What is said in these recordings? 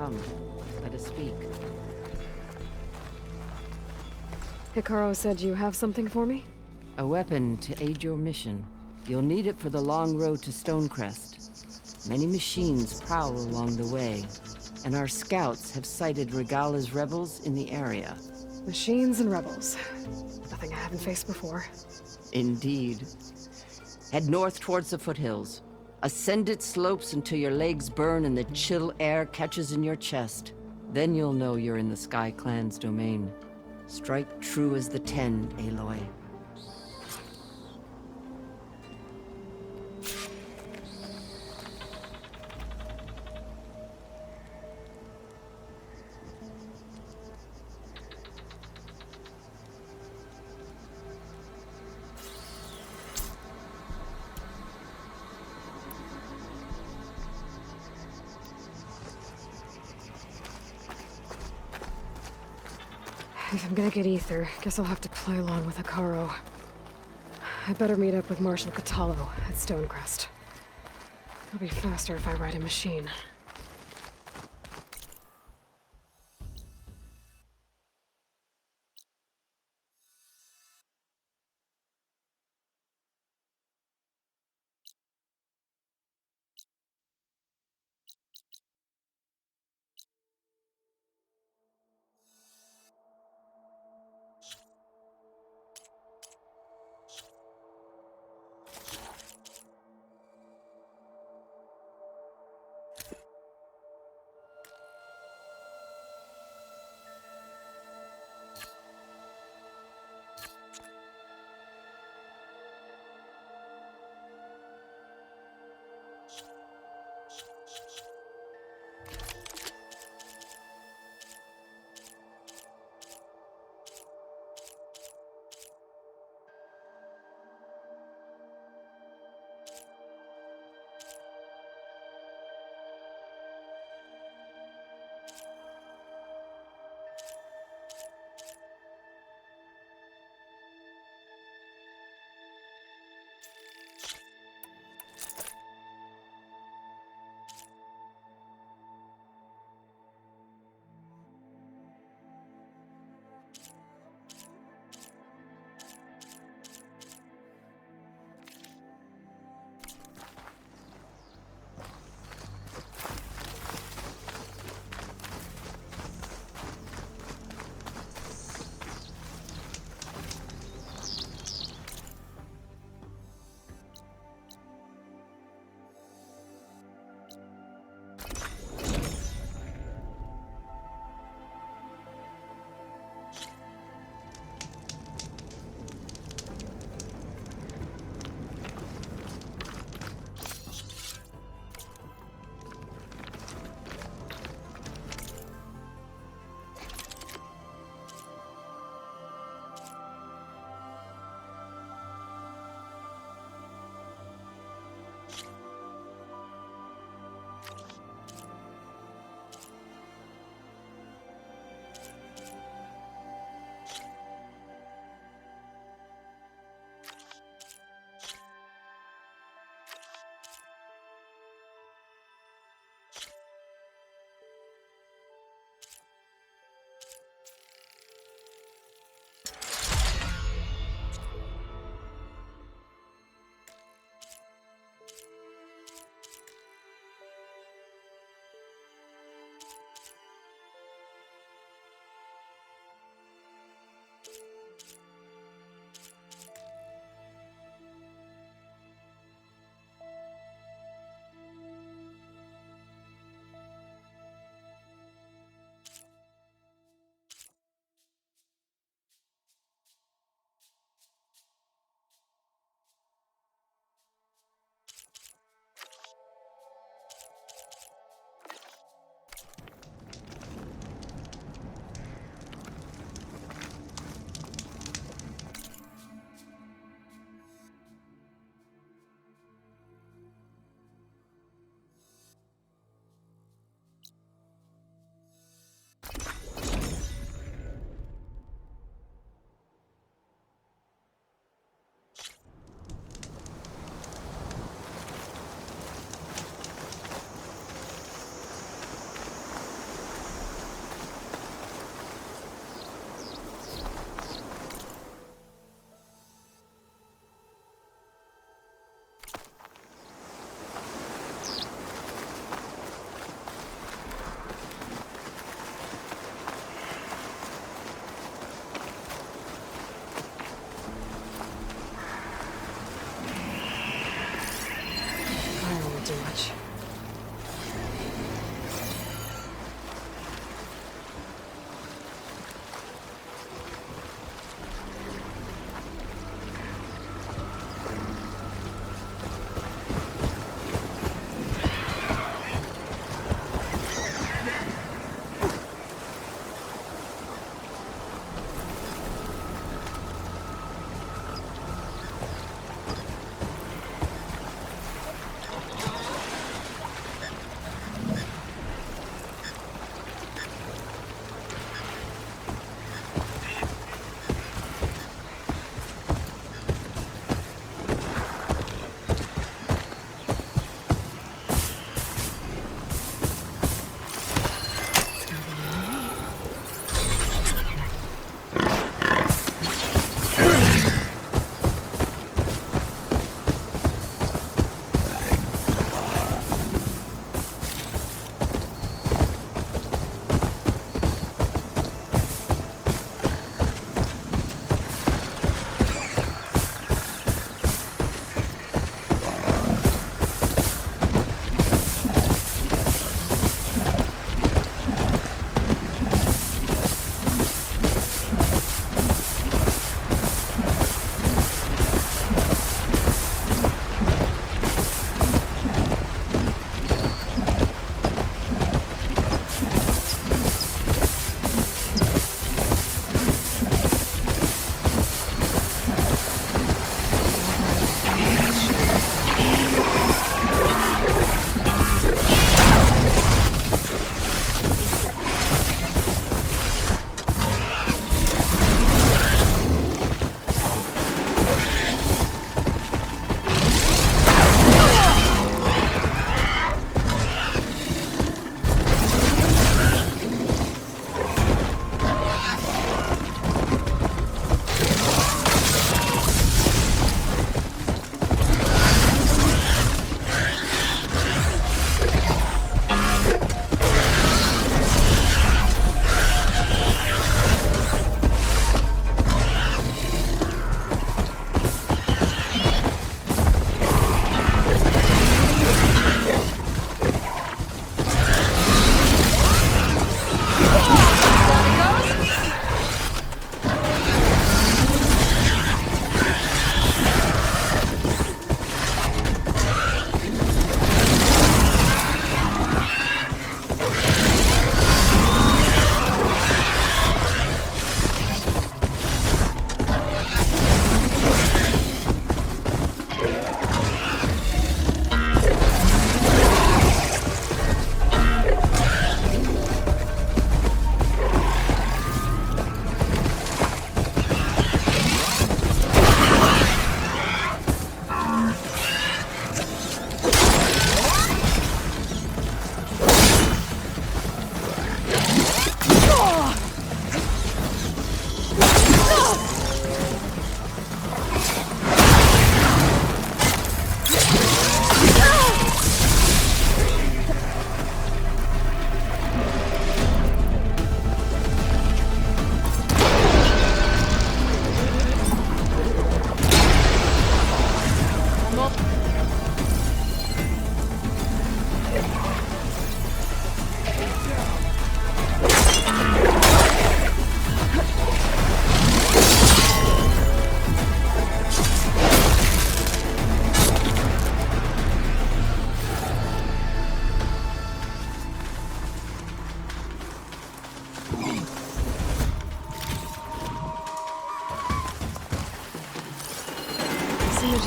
Come, let us speak. Hikaru said you have something for me? A weapon to aid your mission. You'll need it for the long road to Stonecrest. Many machines prowl along the way, and our scouts have sighted Regala's rebels in the area. Machines and rebels. Nothing I haven't faced before. Indeed. Head north towards the foothills. Ascend its slopes until your legs burn and the chill air catches in your chest. Then you'll know you're in the Sky Clan's domain. Strike true as the 10, Aloy. If I'm gonna get ether, guess I'll have to play along with Hikaru. I better meet up with Marshal Catallo at Stonecrest. It'll be faster if I ride a machine.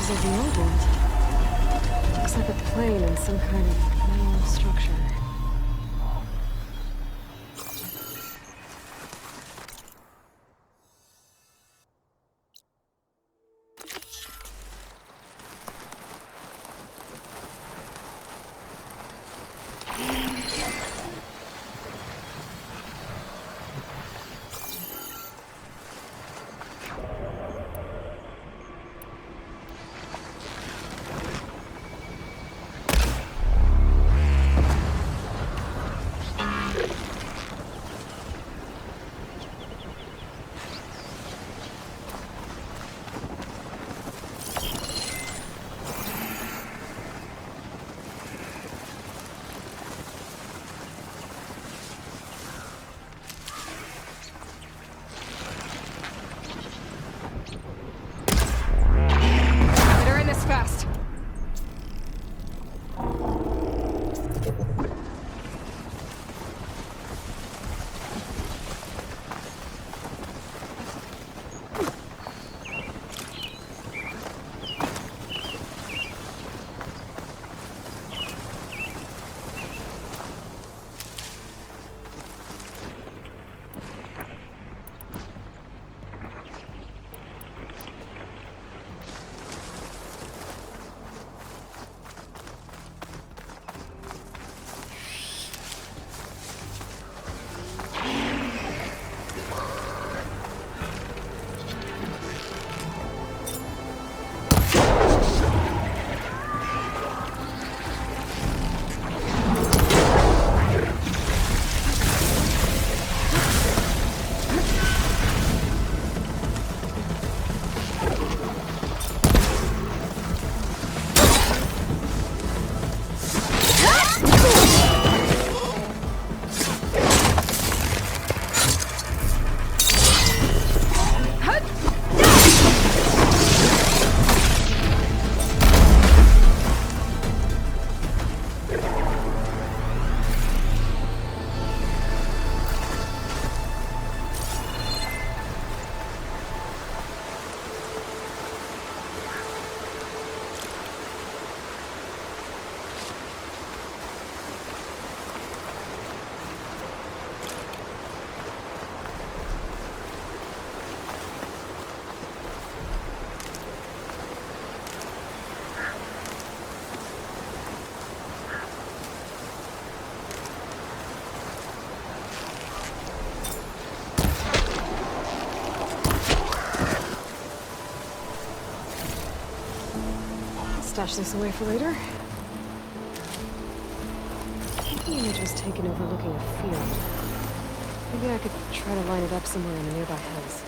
pieces of the old ones. Looks like a plane and some kind of metal structure. Stash this away for later. The image was taken overlooking a field. Maybe I could try to line it up somewhere in the nearby hills.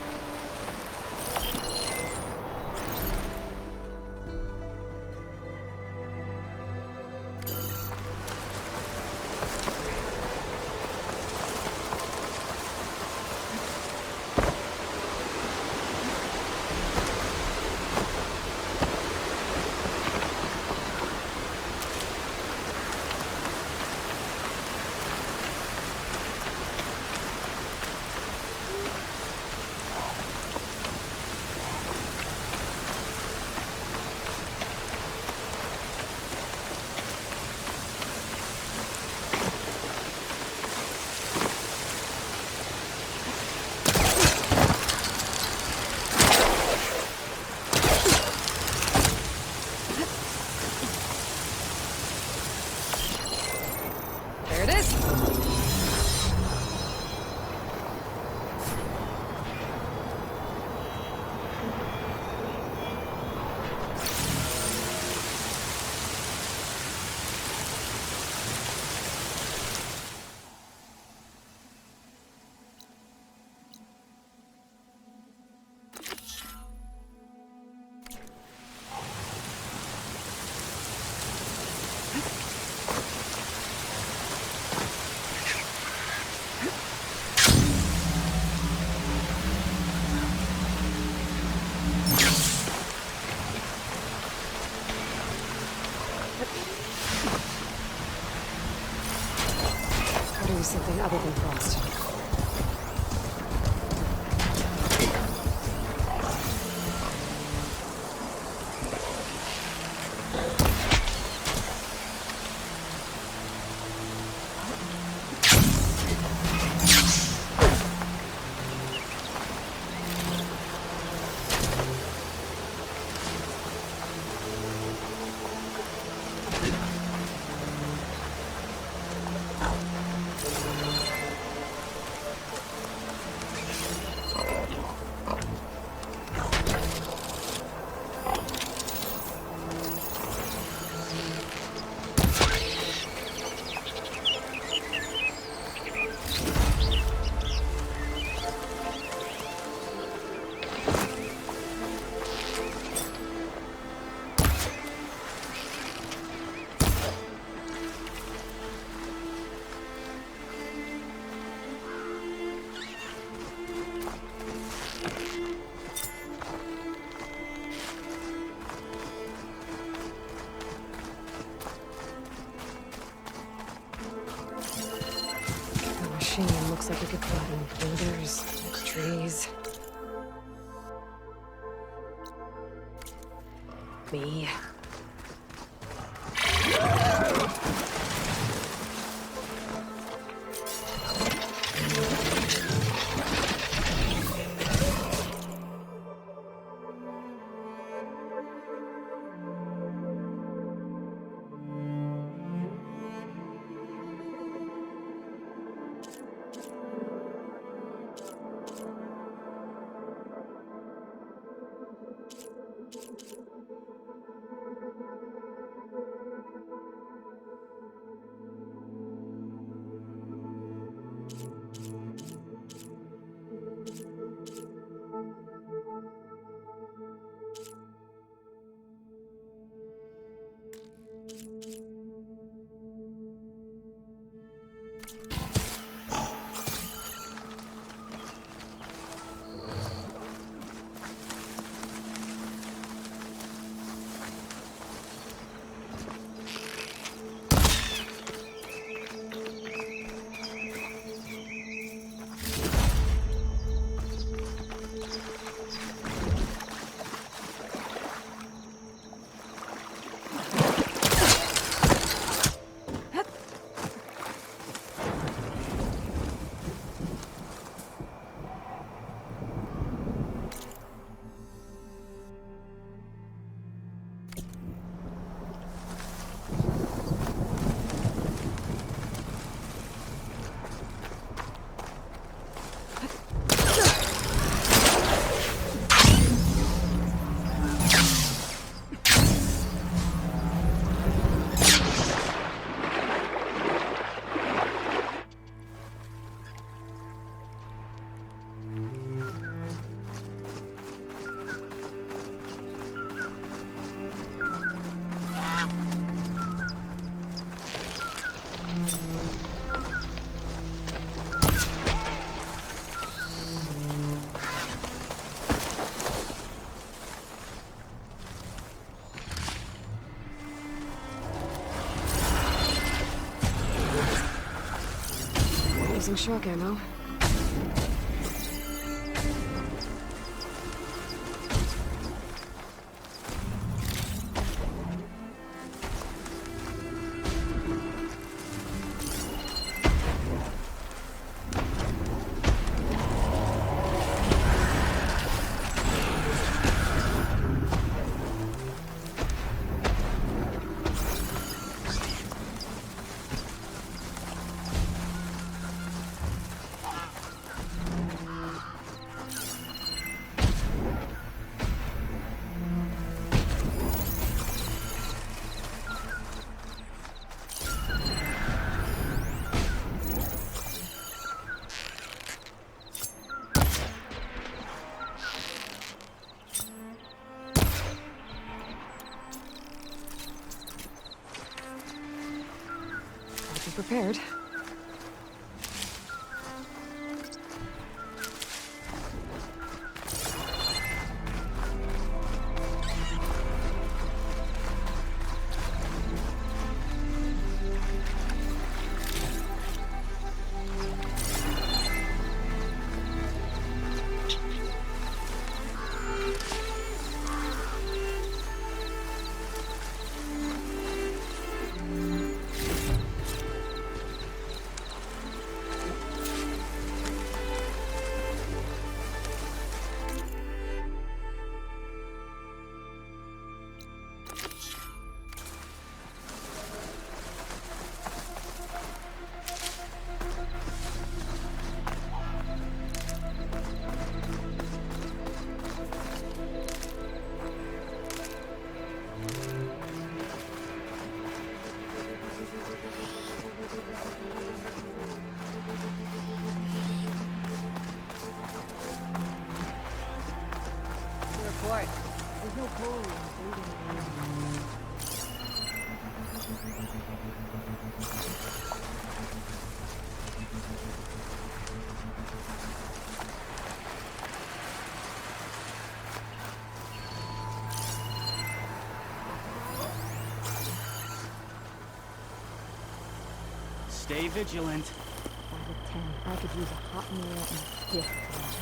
Something other than frost. machine looks like we could flatten builders, trees. Me. Using shock ammo. Prepared. There's no coal. Stay vigilant. I will 10. I could use a hot meal and a gift for that.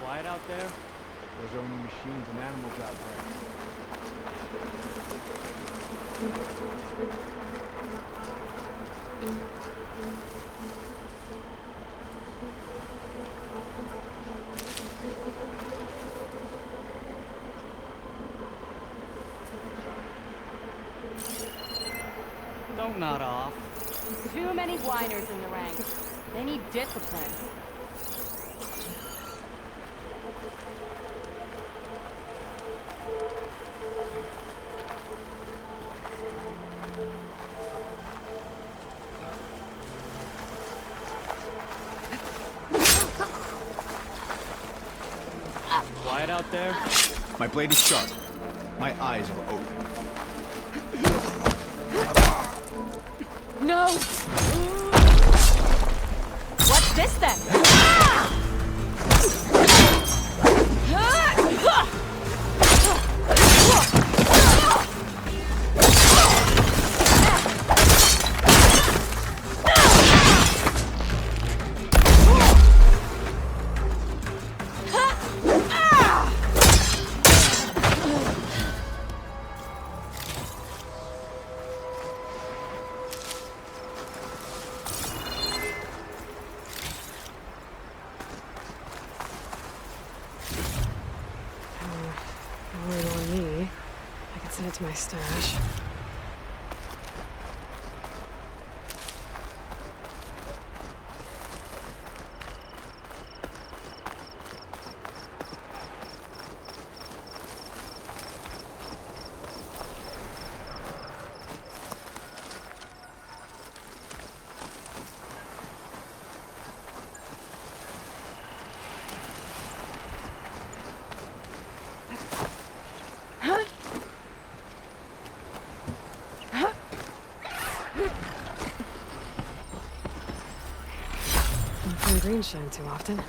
Quiet out there? There's only machines and animals out there. Don't nod off. Too many whiners in the ranks. They need discipline. Quiet out there? My blade is sharp. My eyes are open. No! What's this then? To my stash. Green shine too often.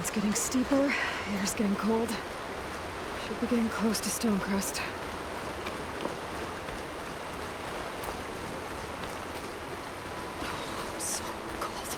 Ground's getting steeper, air's getting cold. Should be getting close to Stonecrest. Oh, I'm so cold.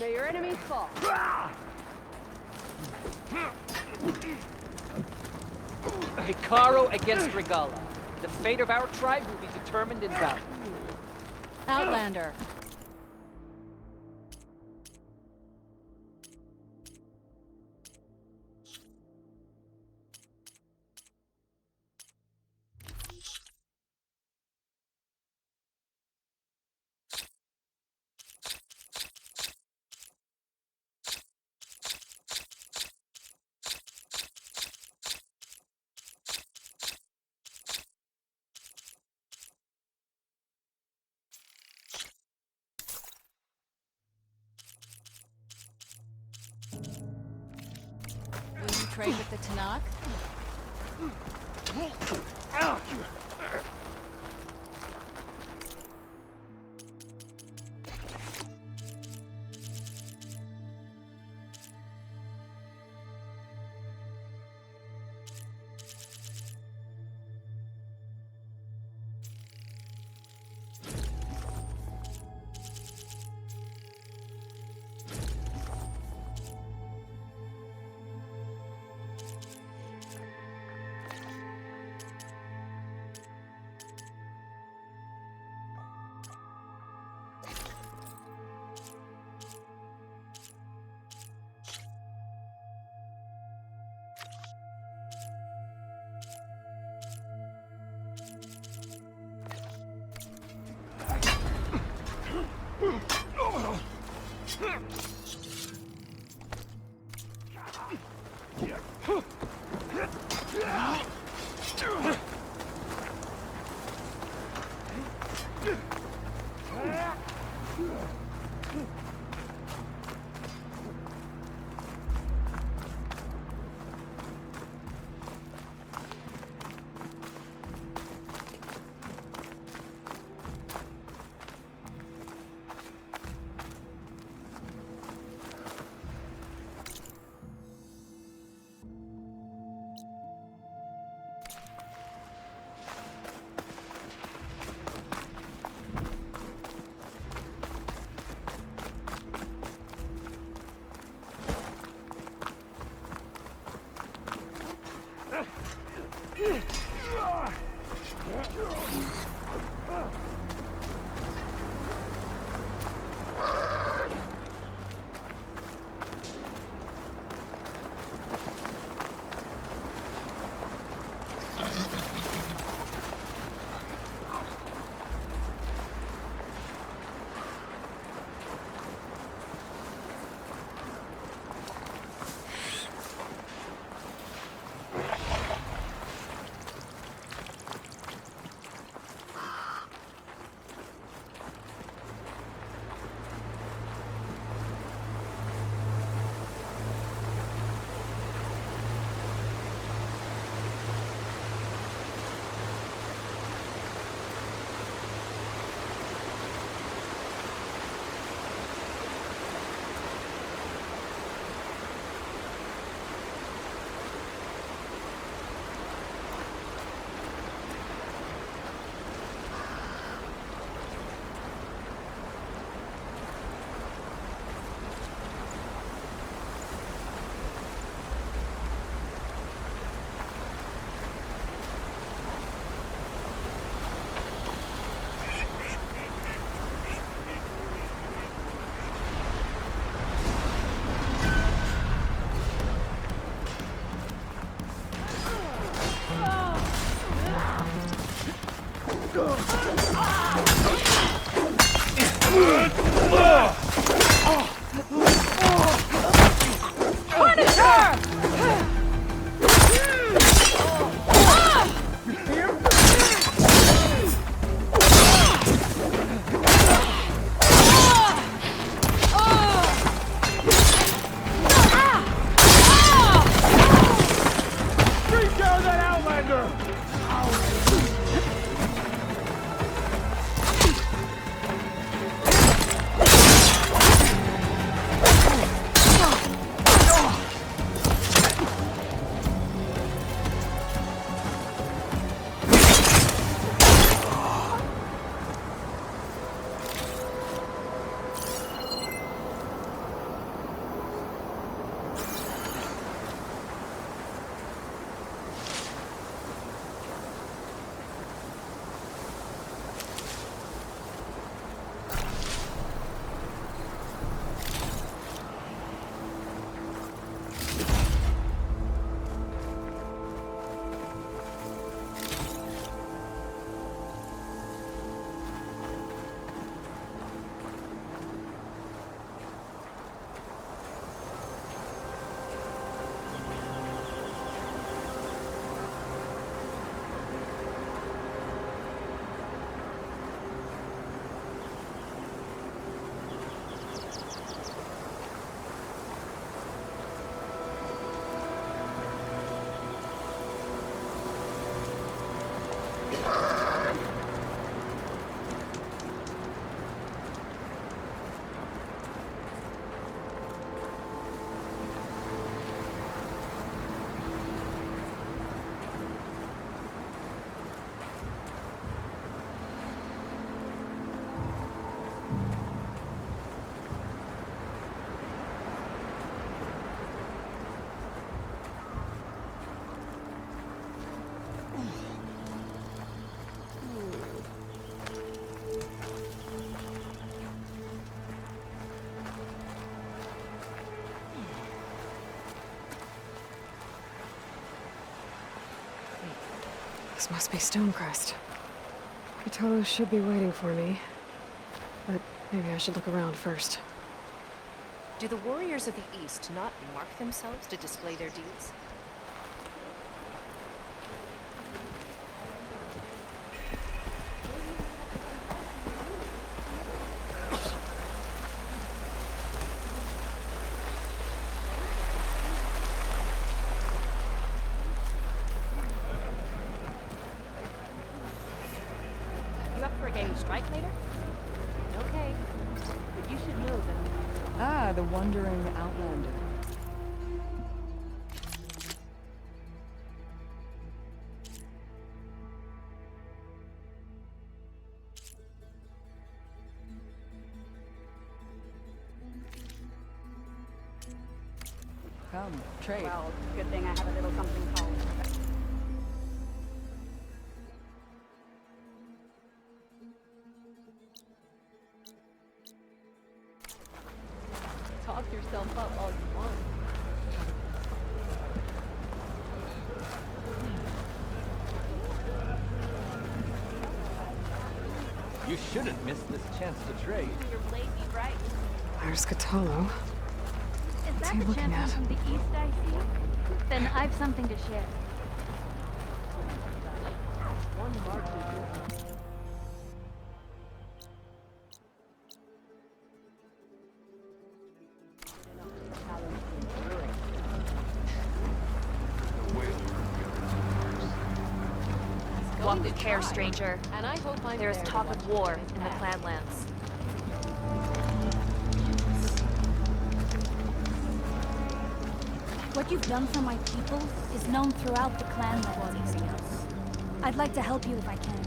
May your enemies fall. Hikaru against Regala. The fate of our tribe will be determined in battle. Outlander. Will you trade with the Tanakh? This must be Stonecrest. Cthulhu should be waiting for me. But maybe I should look around first. Do the warriors of the East not mark themselves to display their deeds? You up for a game of strike later? Okay. But you should know that. Ah, the wandering outlander. Come, trade. Well, good thing I have a little something called. Talk yourself up all you want. You shouldn't miss this chance to trade. Your blade be bright. There's Cthulhu. Is What's that he the looking champion at? from the east I see? Then I've something to share. One mark is good. Walk with care, stranger. And I hope I'm There is there to talk watch of war it in the pass. Clanlands. What you've done for my people is known throughout the Clanlands, Ezekiel. I'd like to help you if I can,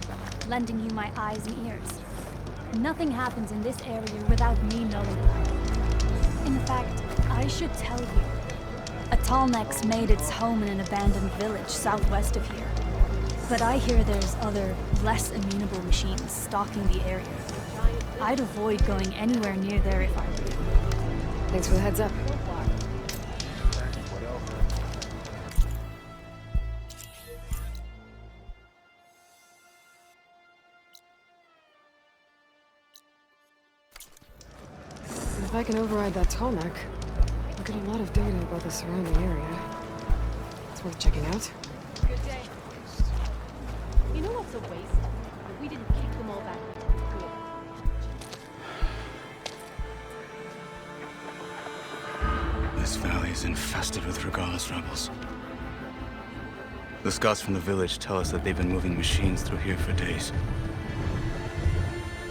lending you my eyes and ears. Nothing happens in this area without me knowing. In fact, I should tell you. A Tallneck's made its home in an abandoned village southwest of here. But I hear there's other, less amenable machines stalking the area. I'd avoid going anywhere near there if I were you. Thanks for the heads up. If I can override that Tallneck, I'll get a lot of data about the surrounding area. It's worth checking out. Good day. You know what's a waste? If we didn't kick them all back. Good. This valley is infested with Regalis rebels. The scouts from the village tell us that they've been moving machines through here for days.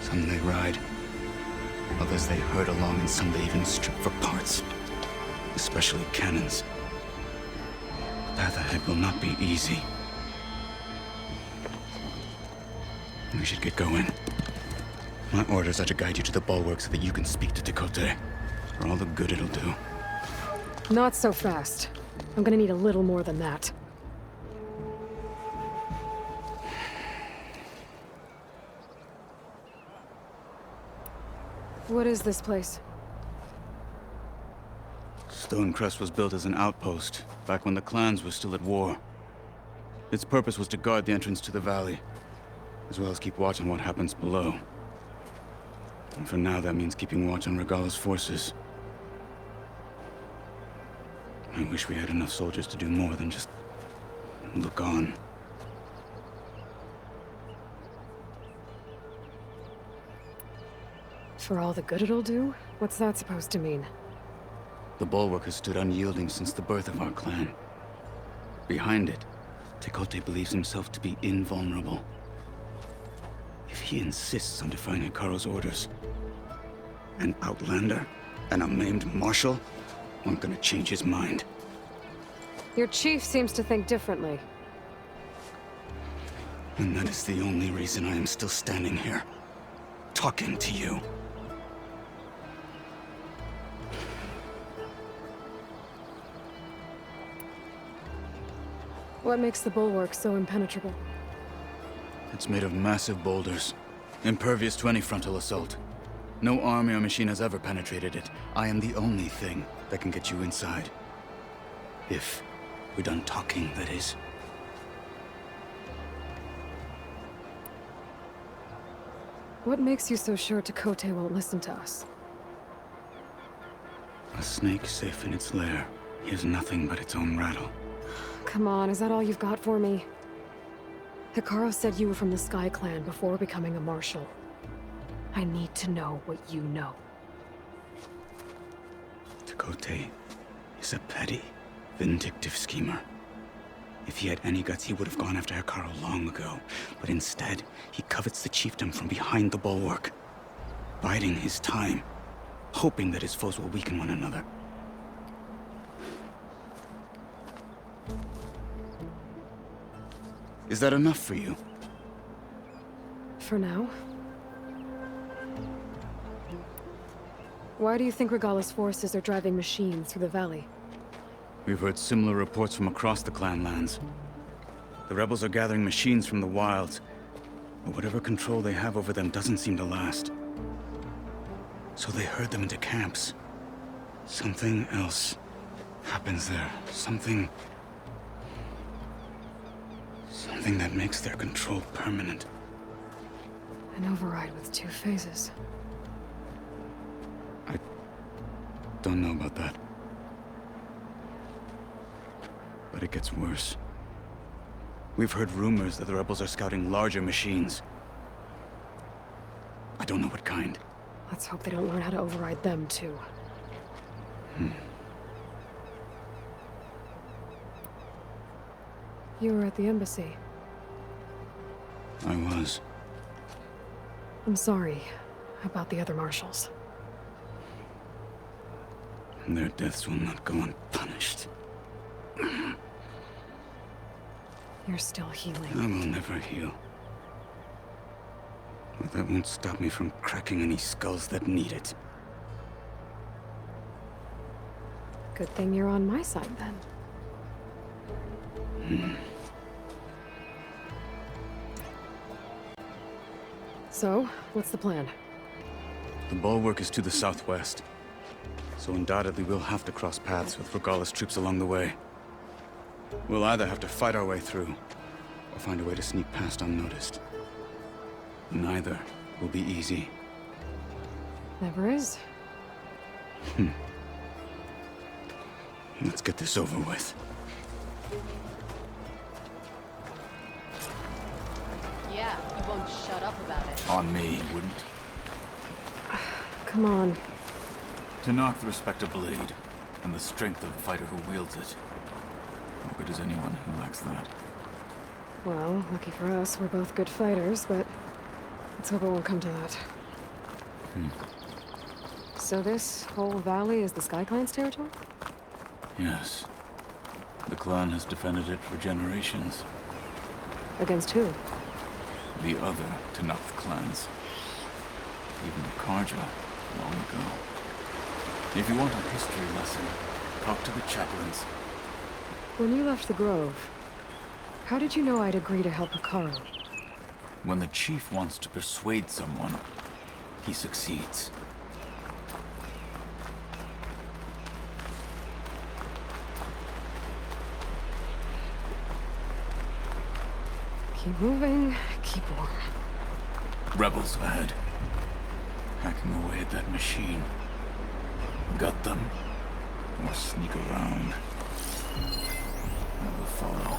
Some they ride, others they herd along, and some they even strip for parts. Especially cannons. The path ahead will not be easy. We should get going. My orders are to guide you to the bulwark so that you can speak to Tekote. For all the good it'll do. Not so fast. I'm gonna need a little more than that. What is this place? Stonecrest was built as an outpost, back when the clans were still at war. Its purpose was to guard the entrance to the valley, as well as keep watch on what happens below. And for now, that means keeping watch on Regala's forces. I wish we had enough soldiers to do more than just look on. For all the good it'll do? What's that supposed to mean? The bulwark has stood unyielding since the birth of our clan. Behind it, Tekote believes himself to be invulnerable. If he insists on defying Hikaru's orders, an outlander and a maimed marshal aren't gonna change his mind. Your chief seems to think differently. And that is the only reason I am still standing here, talking to you. What makes the bulwark so impenetrable? It's made of massive boulders, impervious to any frontal assault. No army or machine has ever penetrated it. I am the only thing that can get you inside. If we're done talking, that is. What makes you so sure Tekote won't listen to us? A snake safe in its lair hears nothing but its own rattle. Come on, is that all you've got for me? Hikaru said you were from the Sky Clan before becoming a marshal. I need to know what you know. Tekote is a petty, vindictive schemer. If he had any guts, he would have gone after Hikaru long ago. But instead, he covets the chiefdom from behind the bulwark, biding his time, hoping that his foes will weaken one another. Is that enough for you? For now. Why do you think Regalla's forces are driving machines through the valley? We've heard similar reports from across the clan lands. The rebels are gathering machines from the wilds, but whatever control they have over them doesn't seem to last. So they herd them into camps. Something else happens there. Something that makes their control permanent. An override with 2 phases. I don't know about that. But it gets worse. We've heard rumors that the rebels are scouting larger machines. I don't know what kind. Let's hope they don't learn how to override them, too. You were at the embassy. I was. I'm sorry about the other marshals. Their deaths will not go unpunished. You're still healing. I will never heal. But that won't stop me from cracking any skulls that need it. Good thing you're on my side, then. So, what's the plan? The bulwark is to the southwest, so undoubtedly we'll have to cross paths with Regalla's troops along the way. We'll either have to fight our way through, or find a way to sneak past unnoticed. Neither will be easy. Never is. Let's get this over with. Yeah, you won't shut up about it. On me, you wouldn't. Come on. To knock the respect of blade, and the strength of the fighter who wields it. What good is anyone who lacks that? Well, lucky for us, we're both good fighters, but let's hope it won't come to that. So this whole valley is the Sky Clan's territory? Yes. The clan has defended it for generations. Against who? The other Tanakh clans. Even the Karja, long ago. If you want a history lesson, talk to the chaplains. When you left the Grove, how did you know I'd agree to help Hikaru? When the chief wants to persuade someone, he succeeds. Keep moving, keep warm. Rebels ahead. Hacking away at that machine. Gut them. Or sneak around. I will follow.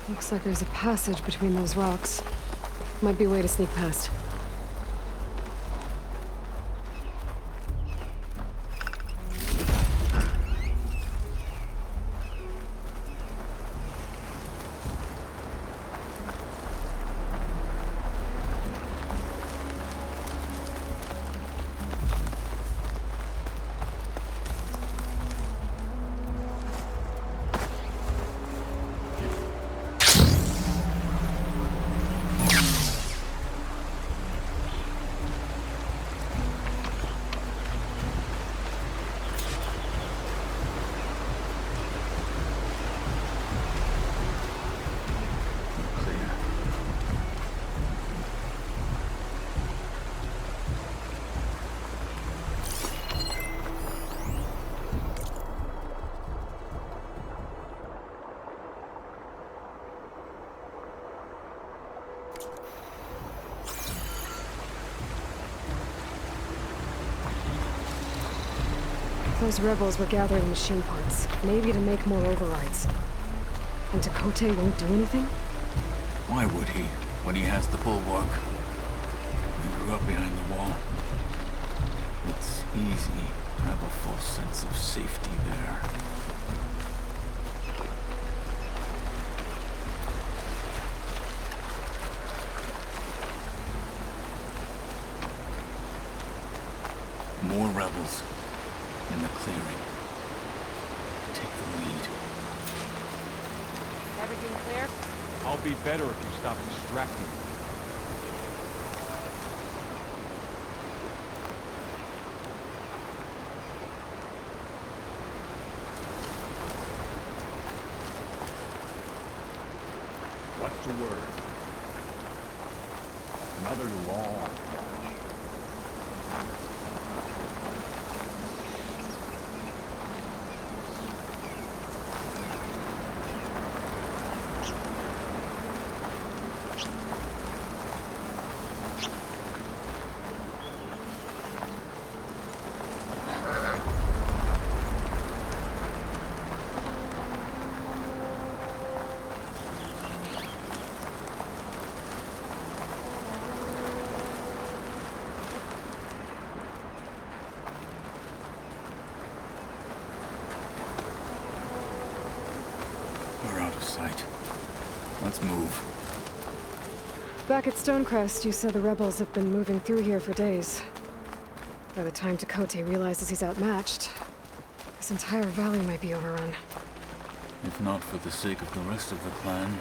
Looks like there's a passage between those rocks. Might be a way to sneak past. Those rebels were gathering machine parts, maybe to make more overrides. And Tekote won't do anything? Why would he, when he has the bulwark? We grew up behind the wall. It's easy to have a false sense of safety there. More rebels in the clearing. Take the lead. Everything clear? I'll be better if you stop distracting me. What's the word? Another long march. We're out of sight. Let's move. Back at Stonecrest, you said the rebels have been moving through here for days. By the time Tekote realizes he's outmatched, this entire valley might be overrun. If not for the sake of the rest of the clan,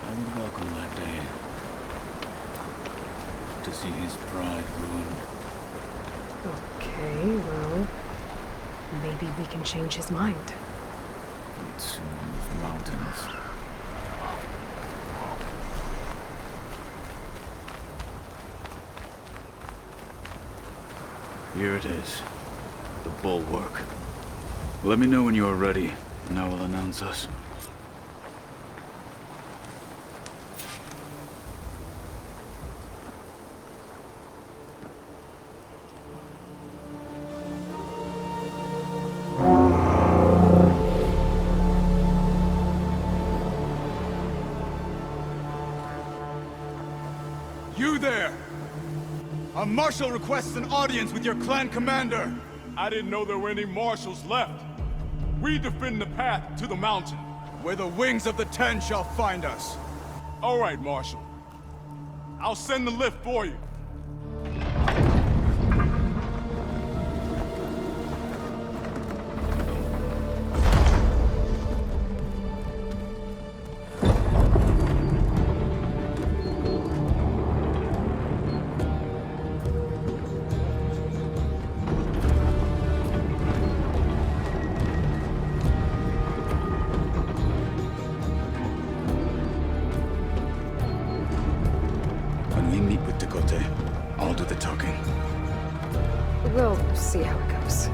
I would welcome that day. To see his pride ruined. Okay, well, maybe we can change his mind. And soon with mountains. Here it is. The bulwark. Let me know when you are ready, and I will announce us. You there! A marshal requests an audience with your clan commander! I didn't know there were any marshals left. We defend the path to the mountain. Where the wings of the Ten shall find us. All right, Marshal. I'll send the lift for you. When we meet with Tekote, I'll do the talking. We'll see how it goes.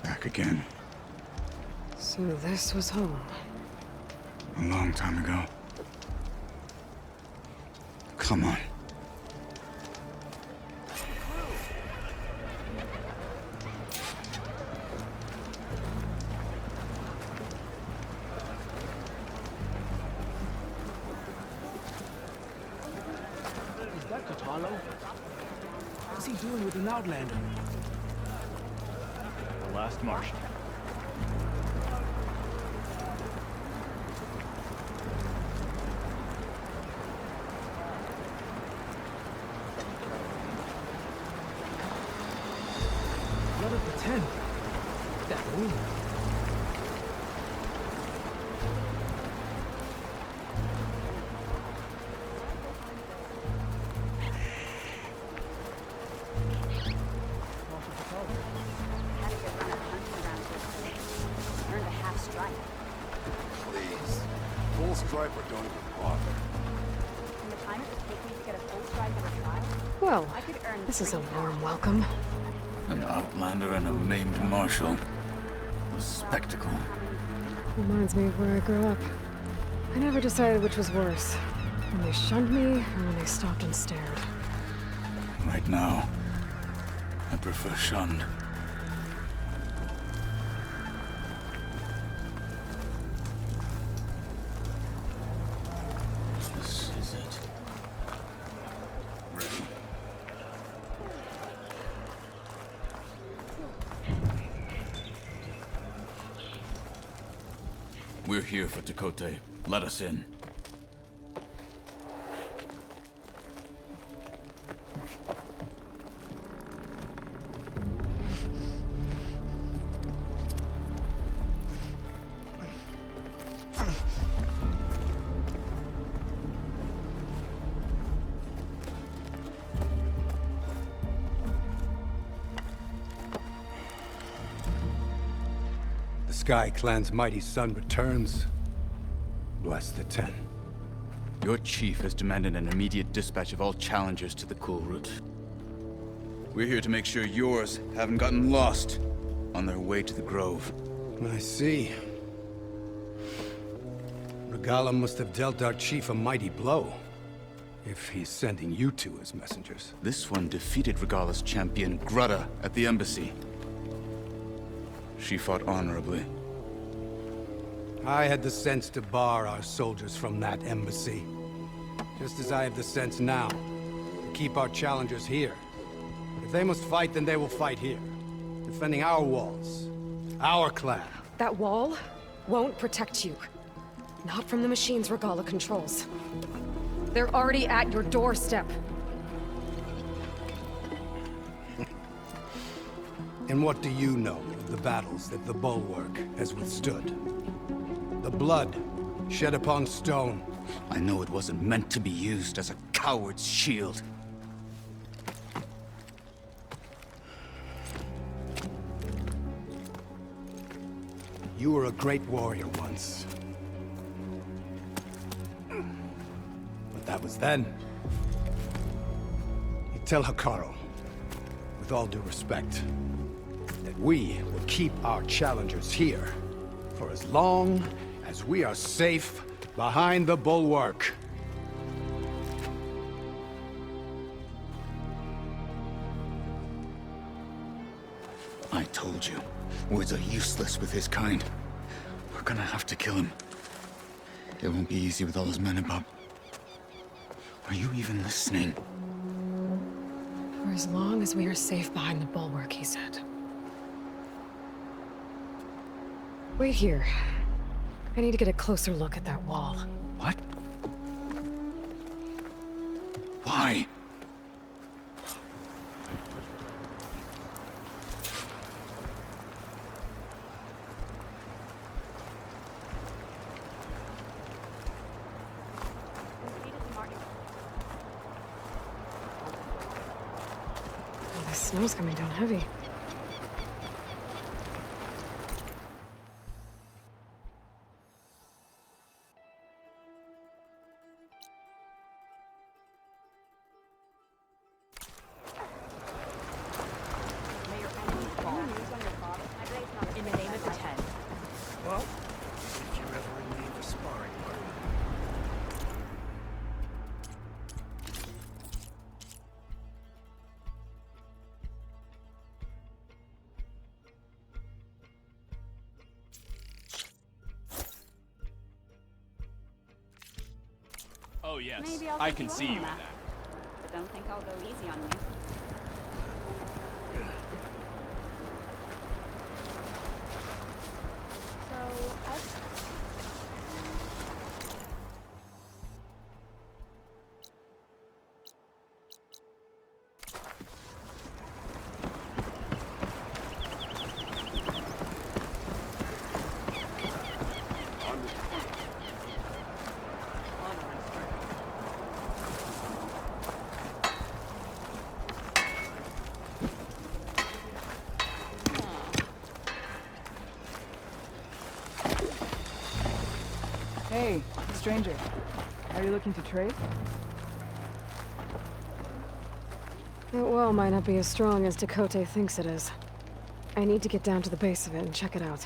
Back again. So this was home. A long time ago. Come on. Is that Katalo? What's he doing with an Outlander? The last Martian. Blood of the Ten. That wound. Please. Full striper don't even bother. And the time it would take me to get a full strike of a trial? Well, this is a warm welcome. An outlander and a maimed marshal. A spectacle. Reminds me of where I grew up. I never decided which was worse. When they shunned me, or when they stopped and stared. Right now, I prefer shunned. This is it. Ready. We're here for Tekote. Let us in. The Sky Clan's mighty son returns. Bless the Ten. Your chief has demanded an immediate dispatch of all challengers to the cool route. We're here to make sure yours haven't gotten lost on their way to the Grove. I see. Regala must have dealt our chief a mighty blow, if he's sending you two as messengers. This one defeated Regala's champion, Grutta, at the embassy. She fought honorably. I had the sense to bar our soldiers from that embassy. Just as I have the sense now to keep our challengers here. If they must fight, then they will fight here. Defending our walls. Our clan. That wall won't protect you. Not from the machines Regala controls. They're already at your doorstep. And what do you know of the battles that the Bulwark has withstood? The blood shed upon stone. I know it wasn't meant to be used as a coward's shield. You were a great warrior once. But that was then. You tell Hekarro, with all due respect, that we will keep our challengers here for as long as we are safe behind the Bulwark. I told you, words are useless with his kind. We're gonna have to kill him. It won't be easy with all his men about. Are you even listening? For as long as we are safe behind the Bulwark, he said. Wait here. I need to get a closer look at that wall. What? Why? Oh, the snow's coming down heavy. In the name of the Ten. Well, if you're ever in need of a sparring partner. Oh yes, I can see you in that. Don't think I'll go easy on you. Hey, stranger. Are you looking to trade? That well might not be as strong as Dakota thinks it is. I need to get down to the base of it and check it out.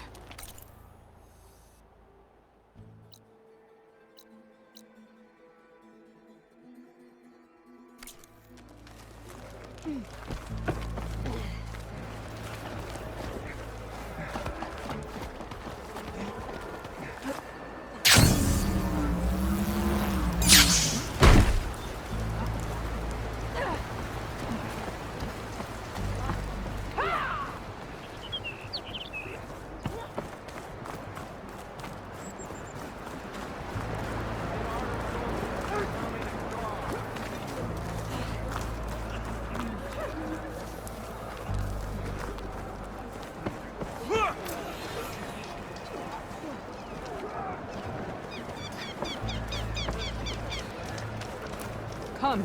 Come,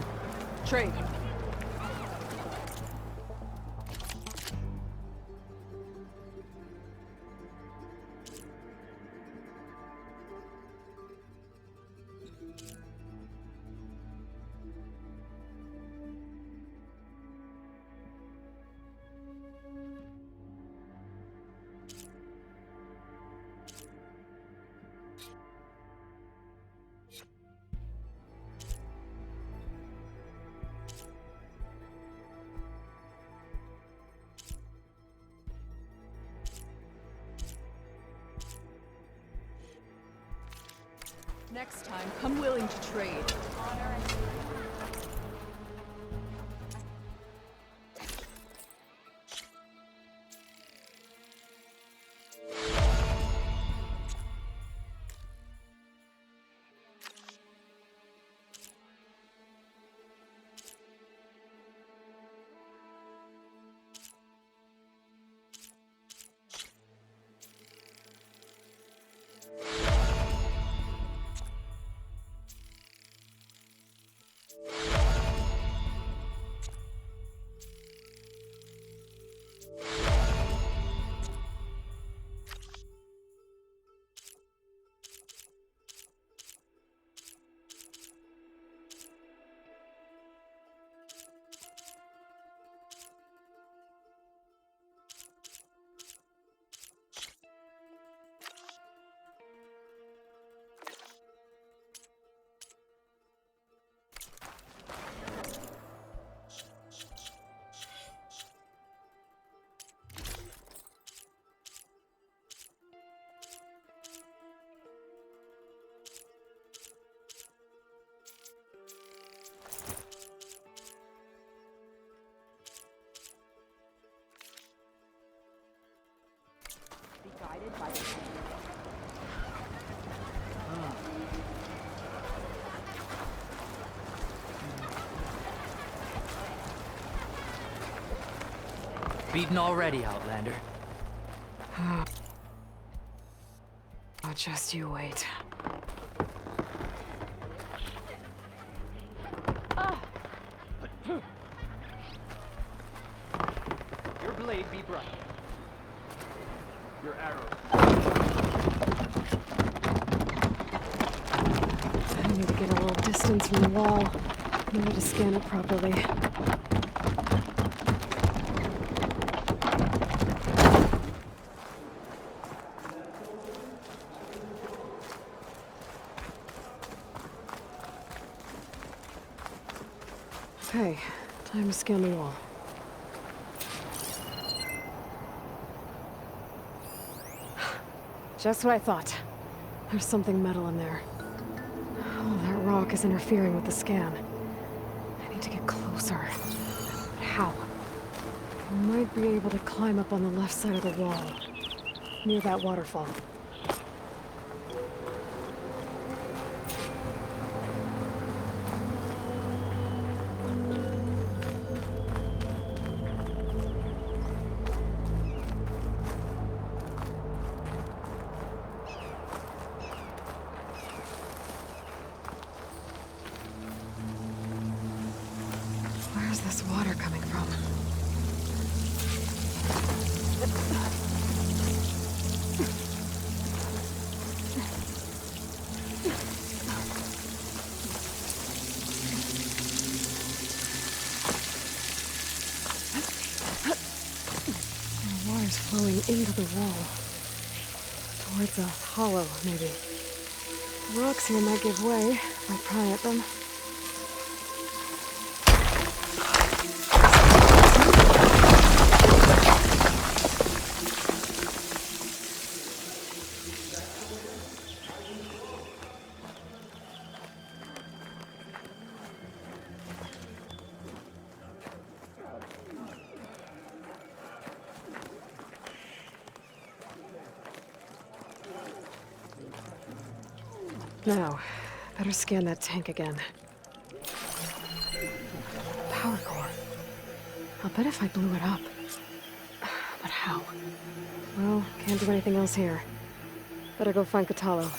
trade. Next time, come willing to trade. Guided by the Beaten already, Outlander. Oh, just you wait. Your blade be bright. Your arrow. I need to get a little distance from the wall in order to scan it properly. Okay, time to scan the wall. Just what I thought. There's something metal in there. Oh, that rock is interfering with the scan. I need to get closer. But how? I might be able to climb up on the left side of the wall, near that waterfall. Where's this water coming from? Water's flowing into the wall. Towards a hollow, maybe. The rocks here might give way if I pry at them. Now, better scan that tank again. Power core. I'll bet if I blew it up. But how? Well, can't do anything else here. Better go find Catalo.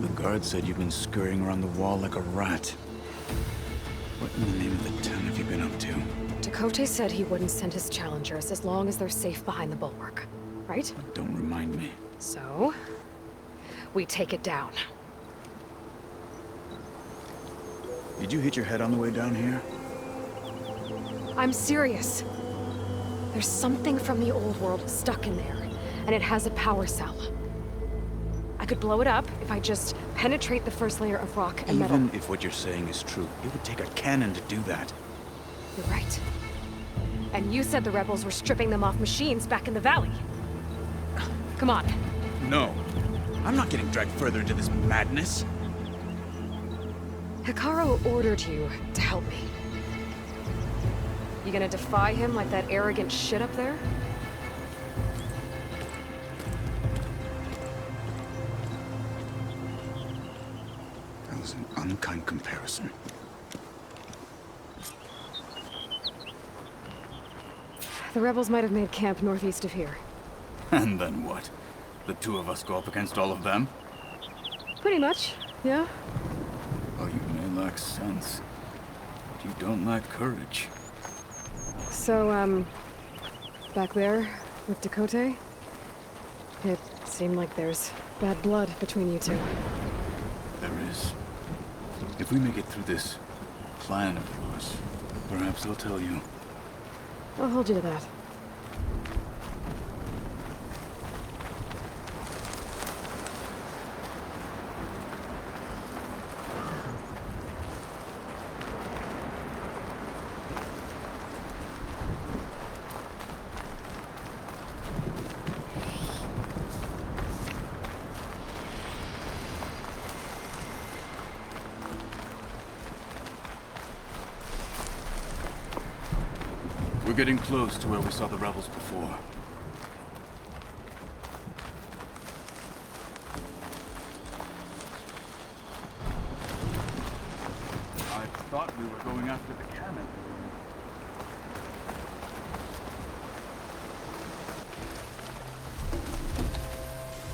The guard said you've been scurrying around the wall like a rat. What in the name of the ten have you been up to? Dakote said he wouldn't send his challengers as long as they're safe behind the bulwark, right? Don't remind me. So, we take it down. Did you hit your head on the way down here? I'm serious. There's something from the old world stuck in there, and it has a power cell. I could blow it up if I just penetrate the first layer of rock and metal. Even if what you're saying is true, it would take a cannon to do that. You're right. And you said the rebels were stripping them off machines back in the valley. Come on. No. I'm not getting dragged further into this madness. Hikaru ordered you to help me. You gonna defy him like that arrogant shit up there? That was an unkind comparison. The rebels might have made camp northeast of here. And then what? The two of us go up against all of them? Pretty much, yeah. Oh, you may lack sense, but you don't lack courage. So, back there, with Dakote, it seemed like there's bad blood between you two. There is. If we make it through this plan of yours, perhaps I'll tell you. I'll hold you to that. We're getting close to where we saw the rebels before. I thought we were going after the cannon.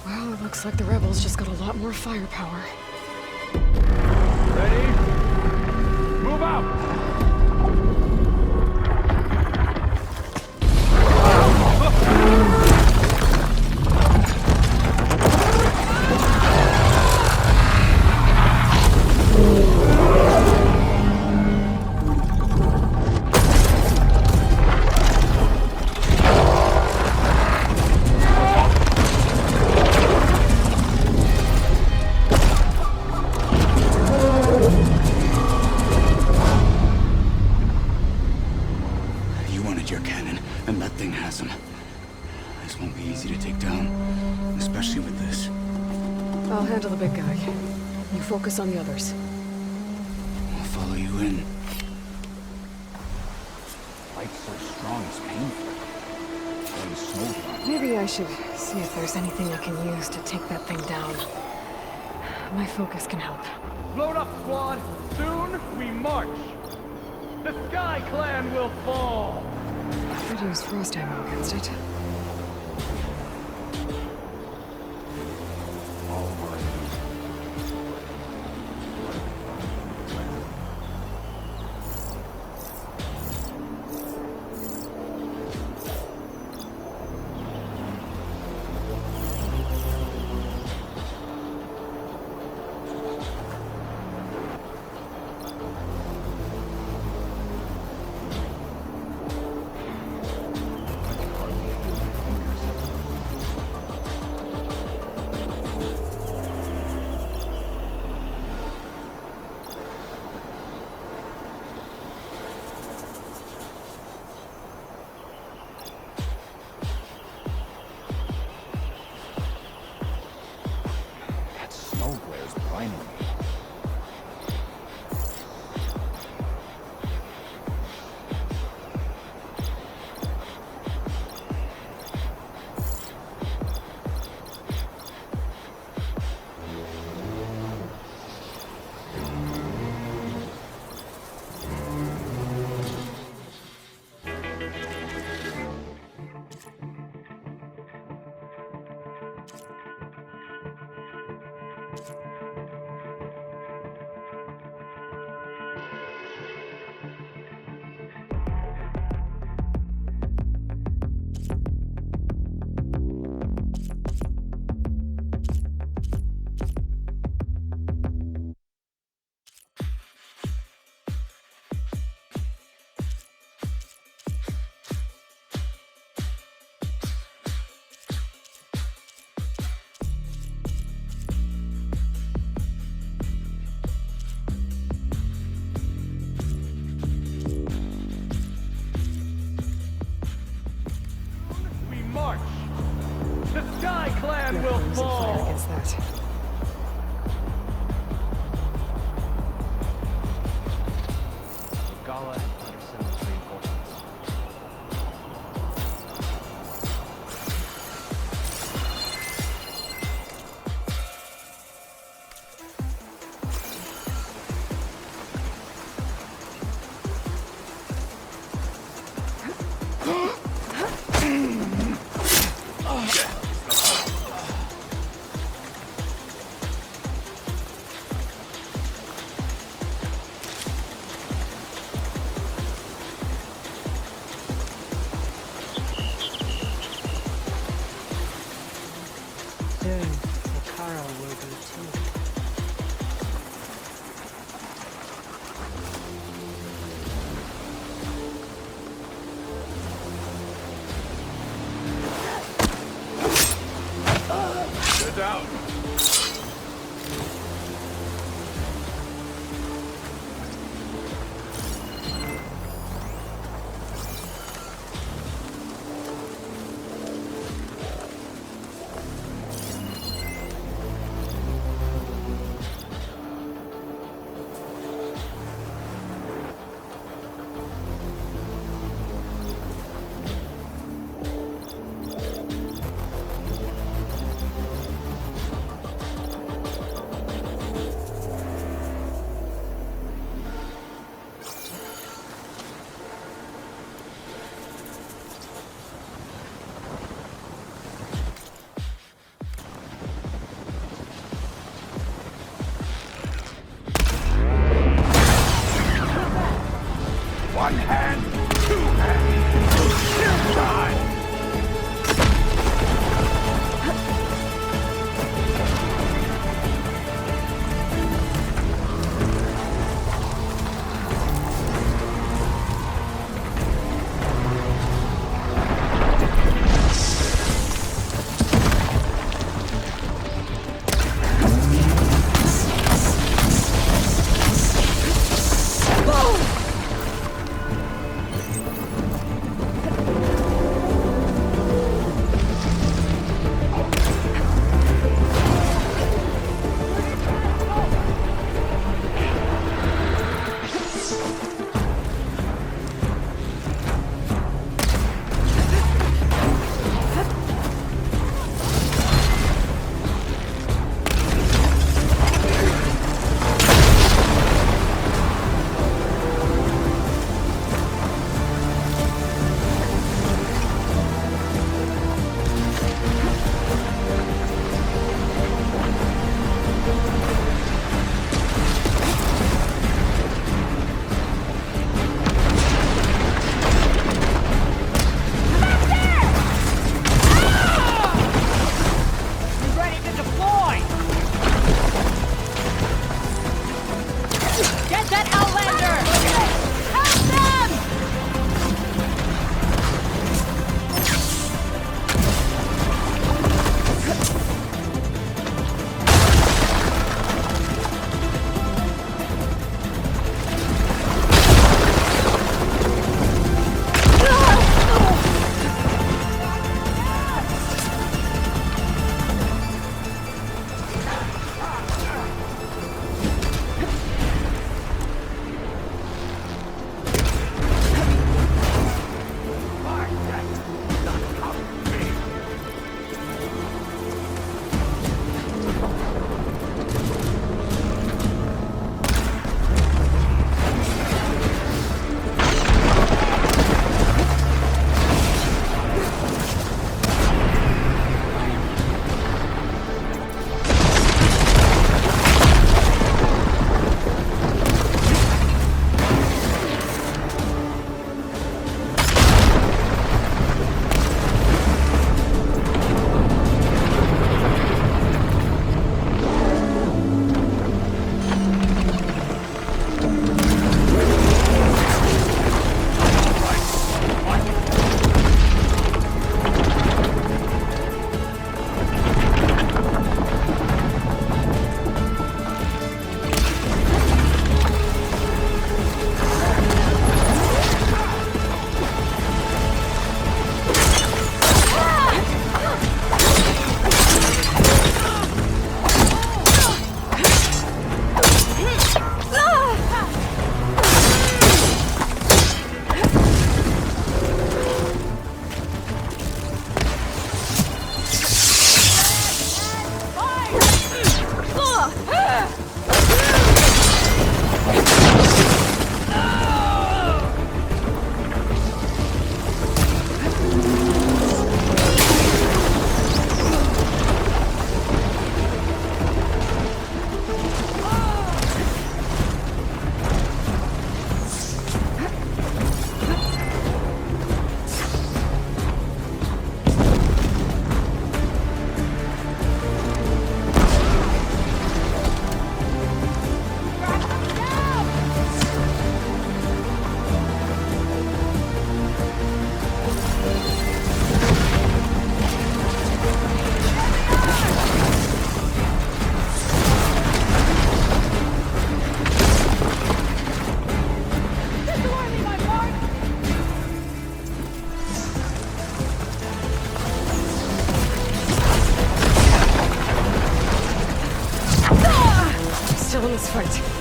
Well, it looks like the rebels just got a lot more firepower. Ready? Move out! I'll handle the big guy. You focus on the others. I'll follow you in. Light so strong it's painful. Very smooth. Maybe I should see if there's anything I can use to take that thing down. My focus can help. Load up, squad! Soon we march! The Sky Clan will fall! Could use frost ammo against it. will fall. Against that. Gala and Anderson's reinforcements. on this fight.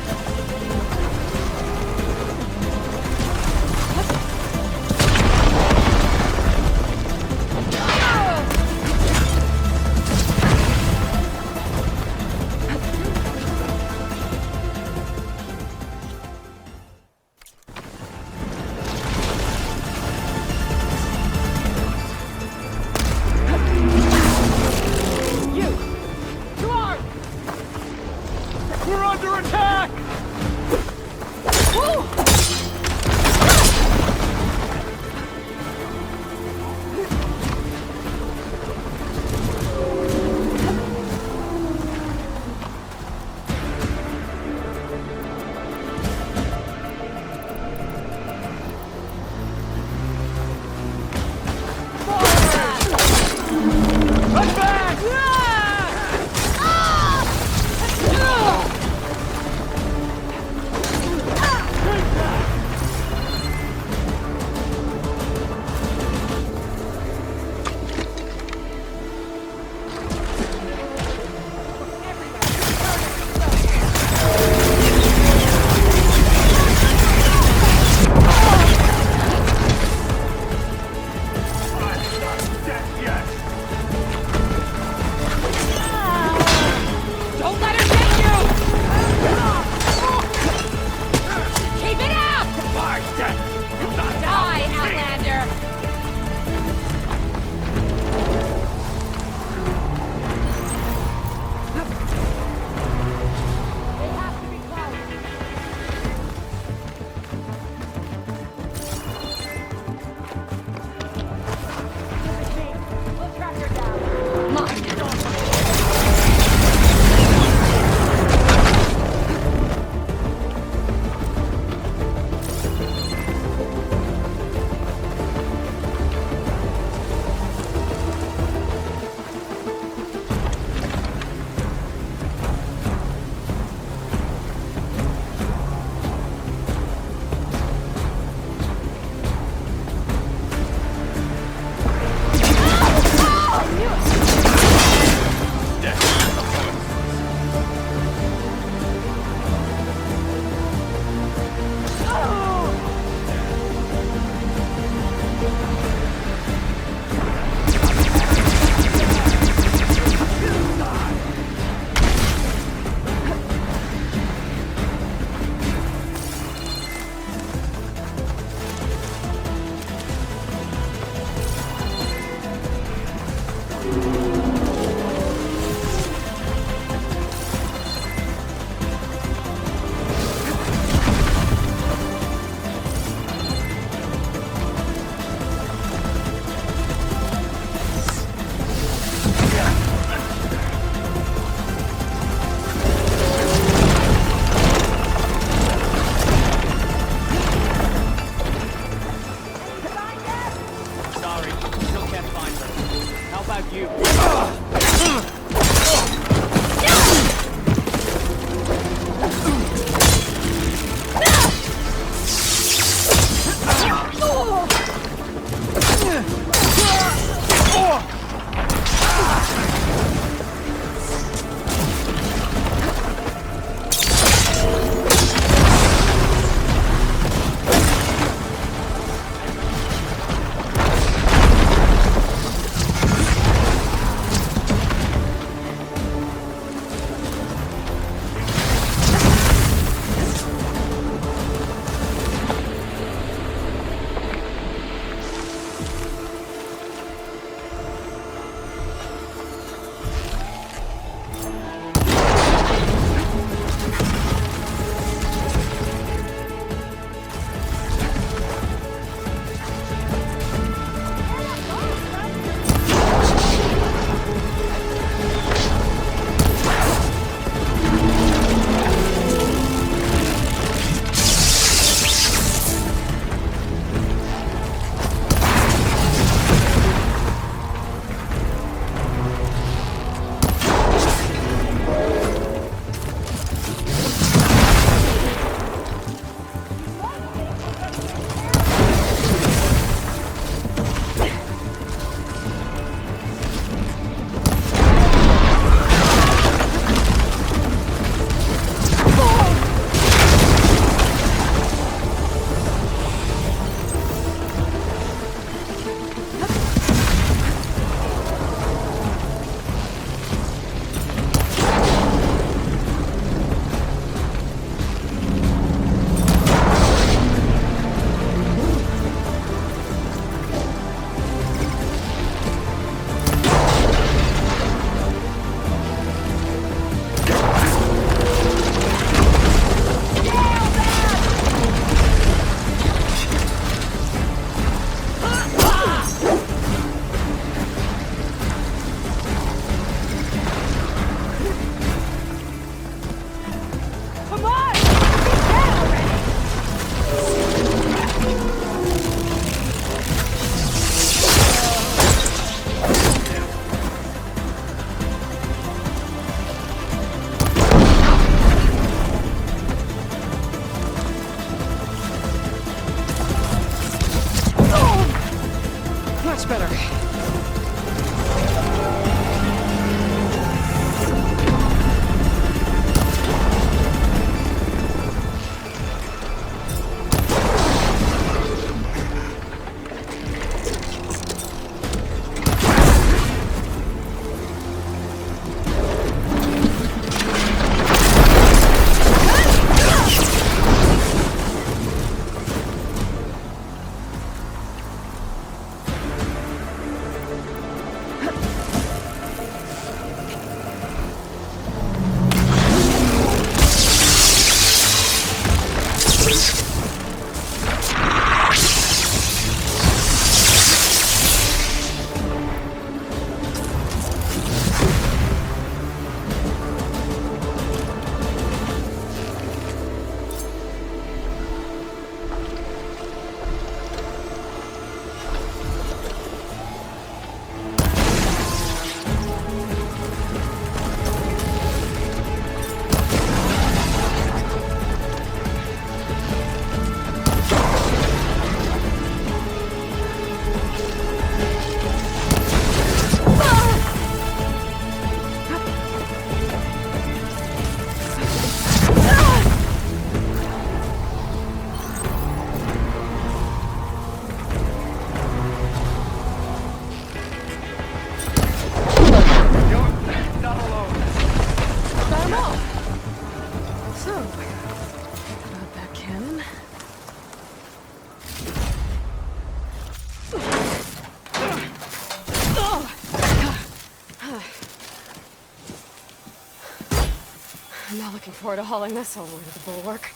I'm not looking forward to hauling this all the way to the bulwark.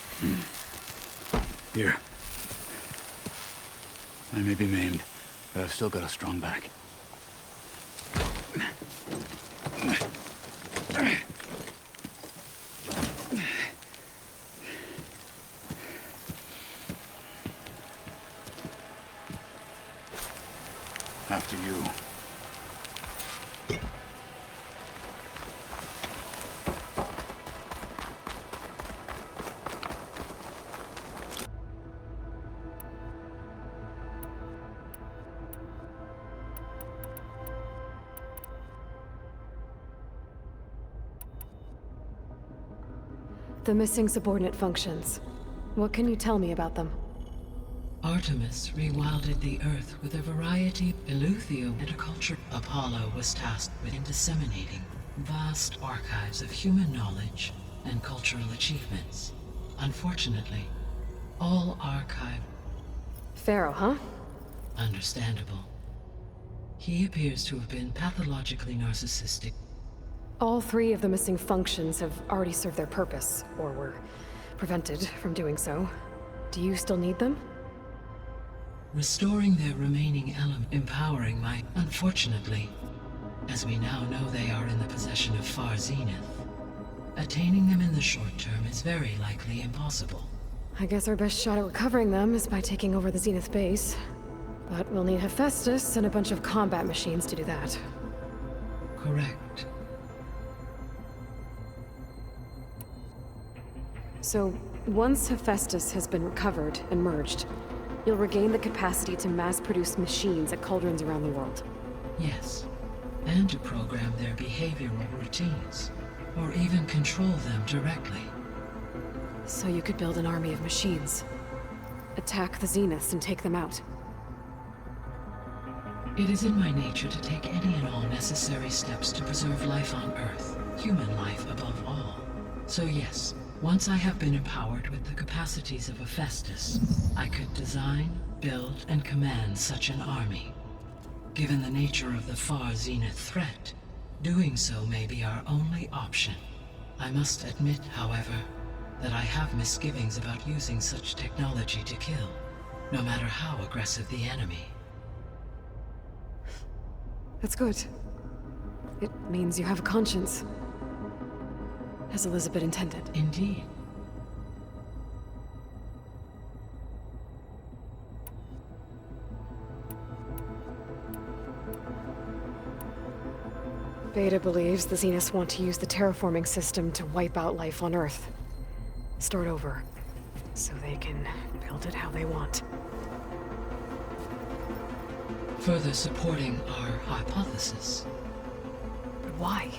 Here. I may be maimed, but I've still got a strong back. After you. The missing subordinate functions. What can you tell me about them? Artemis rewilded the Earth with a variety of Eleuthium and a culture. Apollo was tasked with disseminating vast archives of human knowledge and cultural achievements. Unfortunately, all archive... Pharaoh, huh? Understandable. He appears to have been pathologically narcissistic. All 3 of the missing functions have already served their purpose, or were prevented from doing so. Do you still need them? Restoring their remaining element, empowering my... Unfortunately, as we now know, they are in the possession of Far Zenith. Attaining them in the short term is very likely impossible. I guess our best shot at recovering them is by taking over the Zenith base. But we'll need Hephaestus and a bunch of combat machines to do that. Correct. So, once Hephaestus has been recovered and merged, you'll regain the capacity to mass-produce machines at cauldrons around the world. Yes, and to program their behavioral routines, or even control them directly. So you could build an army of machines. Attack the Zeniths and take them out. It is in my nature to take any and all necessary steps to preserve life on Earth, human life above all. So yes, once I have been empowered with the capacities of Hephaestus, I could design, build, and command such an army. Given the nature of the Far Zenith threat, doing so may be our only option. I must admit, however, that I have misgivings about using such technology to kill, no matter how aggressive the enemy. That's good. It means you have a conscience. As Elizabeth intended. Indeed. Beta believes the Zeniths want to use the terraforming system to wipe out life on Earth. Start over, so they can build it how they want. Further supporting our hypothesis. But why?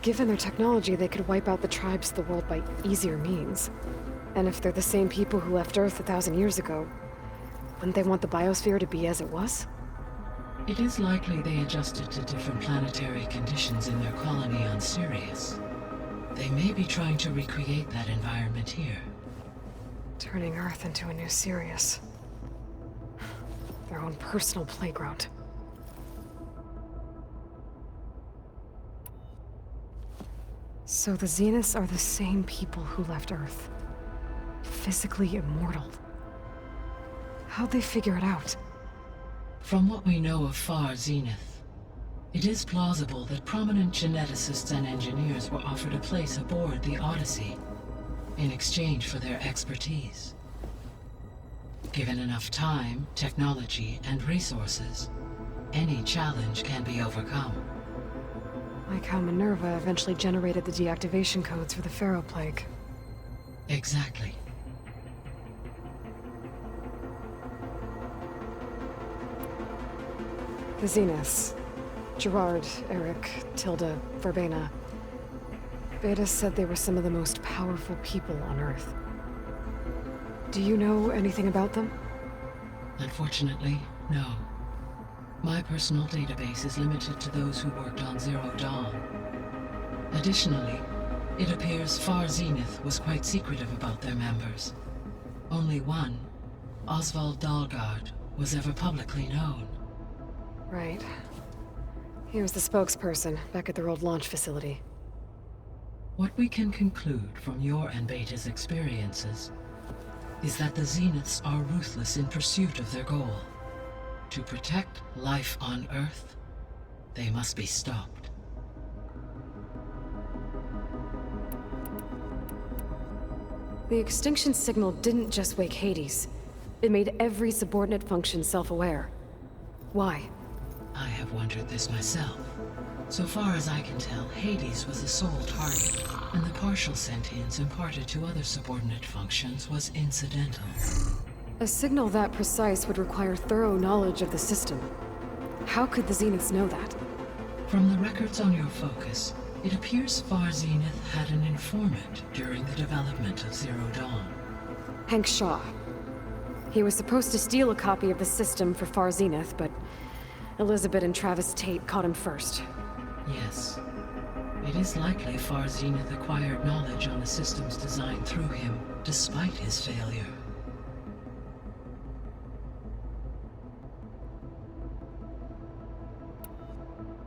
Given their technology, they could wipe out the tribes of the world by easier means. And if they're the same people who left Earth 1,000 years ago, wouldn't they want the biosphere to be as it was? It is likely they adjusted to different planetary conditions in their colony on Sirius. They may be trying to recreate that environment here. Turning Earth into a new Sirius. Their own personal playground. So the Zeniths are the same people who left Earth. Physically immortal. How'd they figure it out? From what we know of Far Zenith, it is plausible that prominent geneticists and engineers were offered a place aboard the Odyssey in exchange for their expertise. Given enough time, technology, and resources, any challenge can be overcome. Like how Minerva eventually generated the deactivation codes for the Pharaoh Plague. Exactly. The Zeniths. Gerard, Eric, Tilda, Verbena. Beta said they were some of the most powerful people on Earth. Do you know anything about them? Unfortunately, no. My personal database is limited to those who worked on Zero Dawn. Additionally, it appears Far Zenith was quite secretive about their members. Only one, Oswald Dahlgard, was ever publicly known. Right. He was the spokesperson back at their old launch facility. What we can conclude from your and Beta's experiences is that the Zeniths are ruthless in pursuit of their goal. To protect life on Earth, they must be stopped. The extinction signal didn't just wake Hades. It made every subordinate function self-aware. Why? I have wondered this myself. So far as I can tell, Hades was the sole target, and the partial sentience imparted to other subordinate functions was incidental. A signal that precise would require thorough knowledge of the system. How could the Zeniths know that? From the records on your focus, it appears Far Zenith had an informant during the development of Zero Dawn. Hank Shaw. He was supposed to steal a copy of the system for Far Zenith, but Elizabeth and Travis Tate caught him first. Yes. It is likely Far Zenith acquired knowledge on the system's design through him, despite his failure.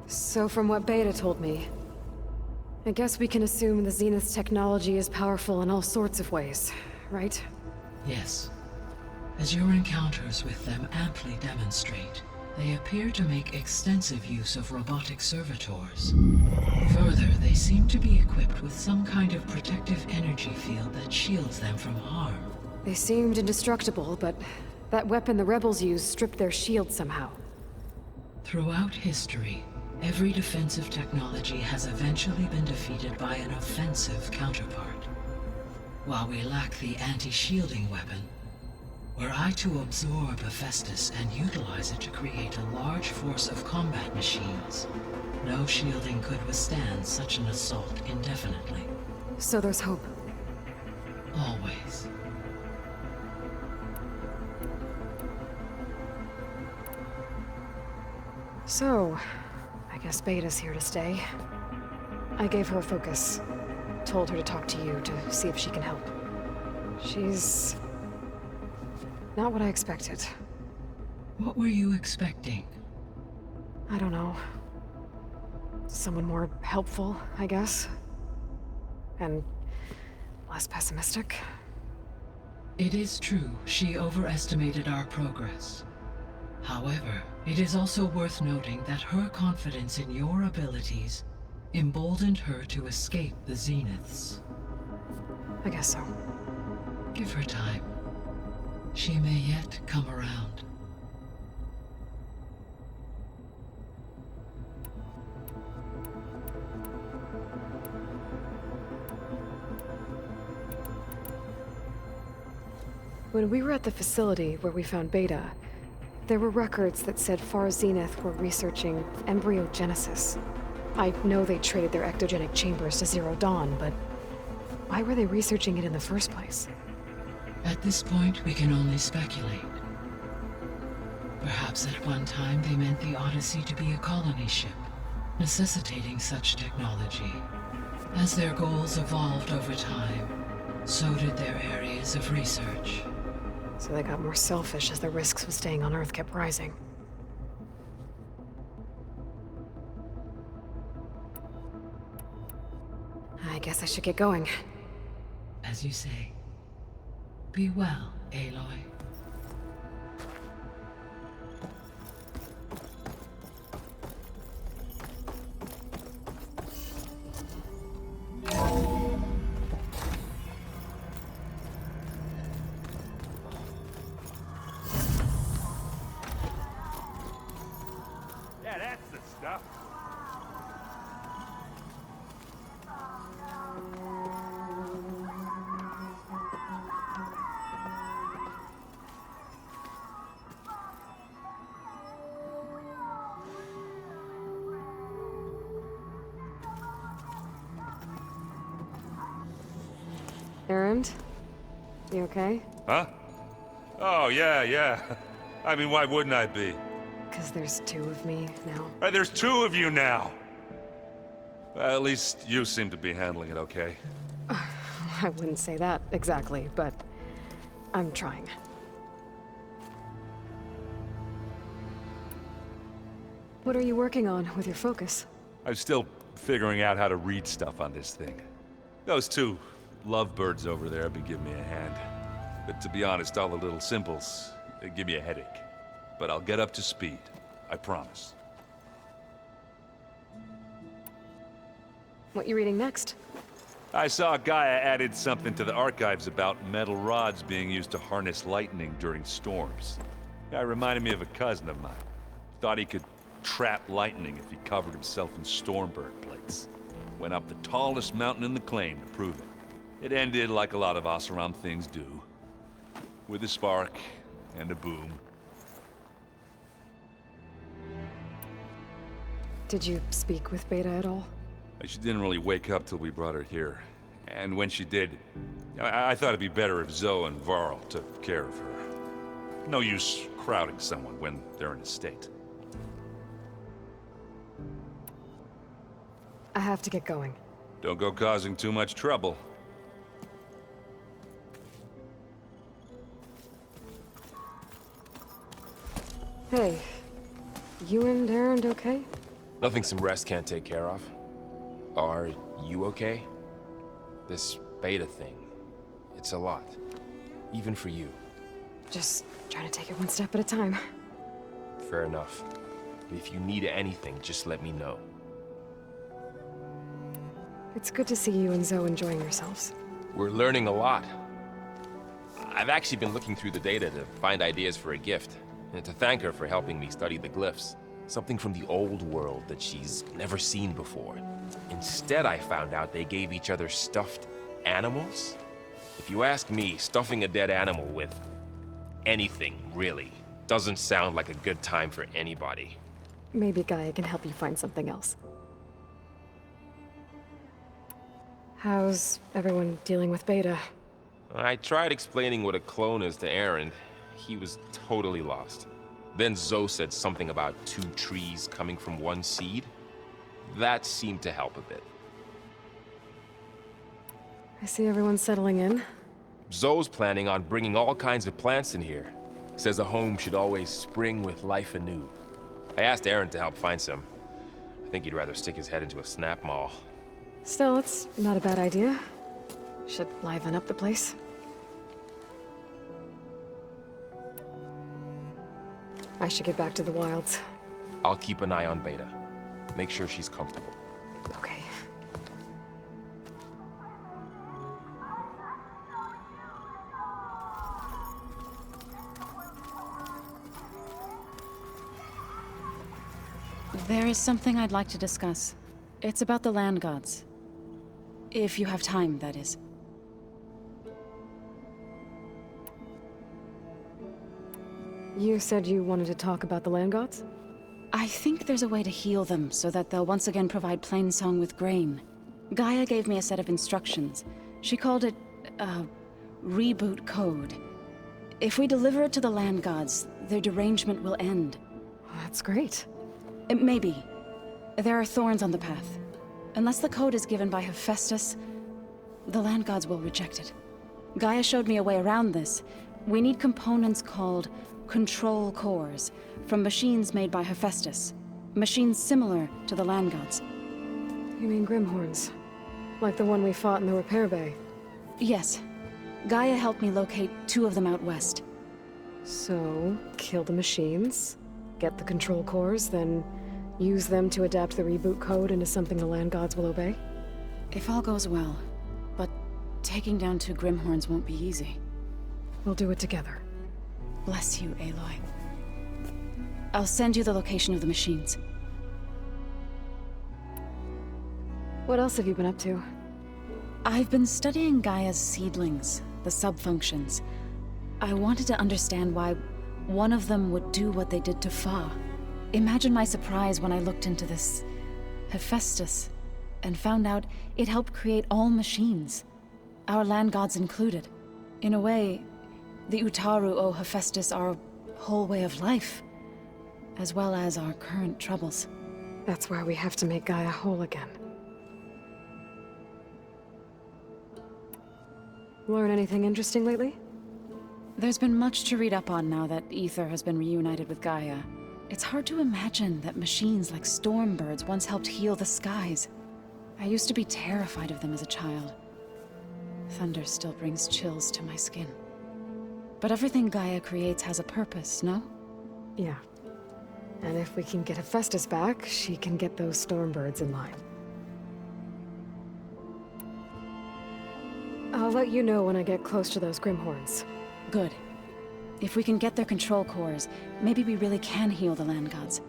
So from what Beta told me, I guess we can assume the Zenith's technology is powerful in all sorts of ways, right? Yes. As your encounters with them amply demonstrate, they appear to make extensive use of robotic servitors. Further, they seem to be equipped with some kind of protective energy field that shields them from harm. They seemed indestructible, but that weapon the rebels used stripped their shield somehow. Throughout history, every defensive technology has eventually been defeated by an offensive counterpart. While we lack the anti-shielding weapon, were I to absorb Vistas and utilize it to create a large force of combat machines, no shielding could withstand such an assault indefinitely. So there's hope. Always. So, I guess Beta's here to stay. I gave her a focus. Told her to talk to you to see if she can help. She's not what I expected. What were you expecting? I don't know. Someone more helpful, I guess. And less pessimistic. It is true, she overestimated our progress. However, it is also worth noting that her confidence in your abilities emboldened her to escape the Zeniths. I guess so. Give her time. She may yet come around. When we were at the facility where we found Beta, there were records that said Far Zenith were researching embryogenesis. I know they traded their ectogenic chambers to Zero Dawn, but why were they researching it in the first place? At this point, we can only speculate. Perhaps at one time they meant the Odyssey to be a colony ship, necessitating such technology. As their goals evolved over time, so did their areas of research. So they got more selfish as the risks of staying on Earth kept rising. I guess I should get going. As you say. Be well, Aloy. Yeah, that's the stuff. Errand? You okay? Huh? Oh, yeah. I mean, why wouldn't I be? Because there's two of me now. There's two of you now! At least you seem to be handling it okay. I wouldn't say that exactly, but I'm trying. What are you working on with your focus? I'm still figuring out how to read stuff on this thing. Those two lovebirds over there have been giving me a hand. But to be honest, all the little symbols, they give me a headache. But I'll get up to speed. I promise. What you reading next? I saw Gaia added something to the archives about metal rods being used to harness lightning during storms. Guy reminded me of a cousin of mine. Thought he could trap lightning if he covered himself in stormbird plates. Went up the tallest mountain in the claim to prove it. It ended like a lot of Oseram things do. With a spark and a boom. Did you speak with Beta at all? She didn't really wake up till we brought her here. And when she did, I thought it'd be better if Zoe and Varl took care of her. No use crowding someone when they're in a state. I have to get going. Don't go causing too much trouble. Hey, you and Erend okay? Nothing some rest can't take care of. Are you okay? This Beta thing, it's a lot. Even for you. Just trying to take it one step at a time. Fair enough. If you need anything, just let me know. It's good to see you and Zoe enjoying yourselves. We're learning a lot. I've actually been looking through the data to find ideas for a gift, and to thank her for helping me study the glyphs. Something from the old world that she's never seen before. Instead, I found out they gave each other stuffed animals. If you ask me, stuffing a dead animal with anything, really, doesn't sound like a good time for anybody. Maybe Gaia can help you find something else. How's everyone dealing with Beta? I tried explaining what a clone is to Erend. He was totally lost. Then Zoe said something about 2 trees coming from 1 seed. That seemed to help a bit. I see everyone's settling in. Zoe's planning on bringing all kinds of plants in here. Says a home should always spring with life anew. I asked Erend to help find some. I think he'd rather stick his head into a snap mall. Still, it's not a bad idea. Should liven up the place. I should get back to the wilds. I'll keep an eye on Beta. Make sure she's comfortable. Okay. There is something I'd like to discuss. It's about the land gods. If you have time, that is. You said you wanted to talk about the land gods? I think there's a way to heal them so that they'll once again provide Plainsong with grain. Gaia gave me a set of instructions. She called it reboot code. If we deliver it to the land gods, their derangement will end. That's great. Maybe. There are thorns on the path. Unless the code is given by Hephaestus, the land gods will reject it. Gaia showed me a way around this. We need components called control cores from machines made by Hephaestus. Machines similar to the land gods. You mean Grimhorns? Like the one we fought in the repair bay? Yes. Gaia helped me locate 2 of them out west. So, kill the machines, get the control cores, then use them to adapt the reboot code into something the land gods will obey? If all goes well. But taking down 2 Grimhorns won't be easy. We'll do it together. Bless you, Aloy. I'll send you the location of the machines. What else have you been up to? I've been studying Gaia's seedlings, the subfunctions. I wanted to understand why one of them would do what they did to Fa. Imagine my surprise when I looked into this Hephaestus and found out it helped create all machines, our land gods included. In a way, the Utaru owe Hephaestus our whole way of life, as well as our current troubles. That's why we have to make Gaia whole again. Learn anything interesting lately? There's been much to read up on now that Aether has been reunited with Gaia. It's hard to imagine that machines like stormbirds once helped heal the skies. I used to be terrified of them as a child. Thunder still brings chills to my skin. But everything Gaia creates has a purpose, no? Yeah. And if we can get Hephaestus back, she can get those Stormbirds in line. I'll let you know when I get close to those Grimhorns. Good. If we can get their control cores, maybe we really can heal the land gods.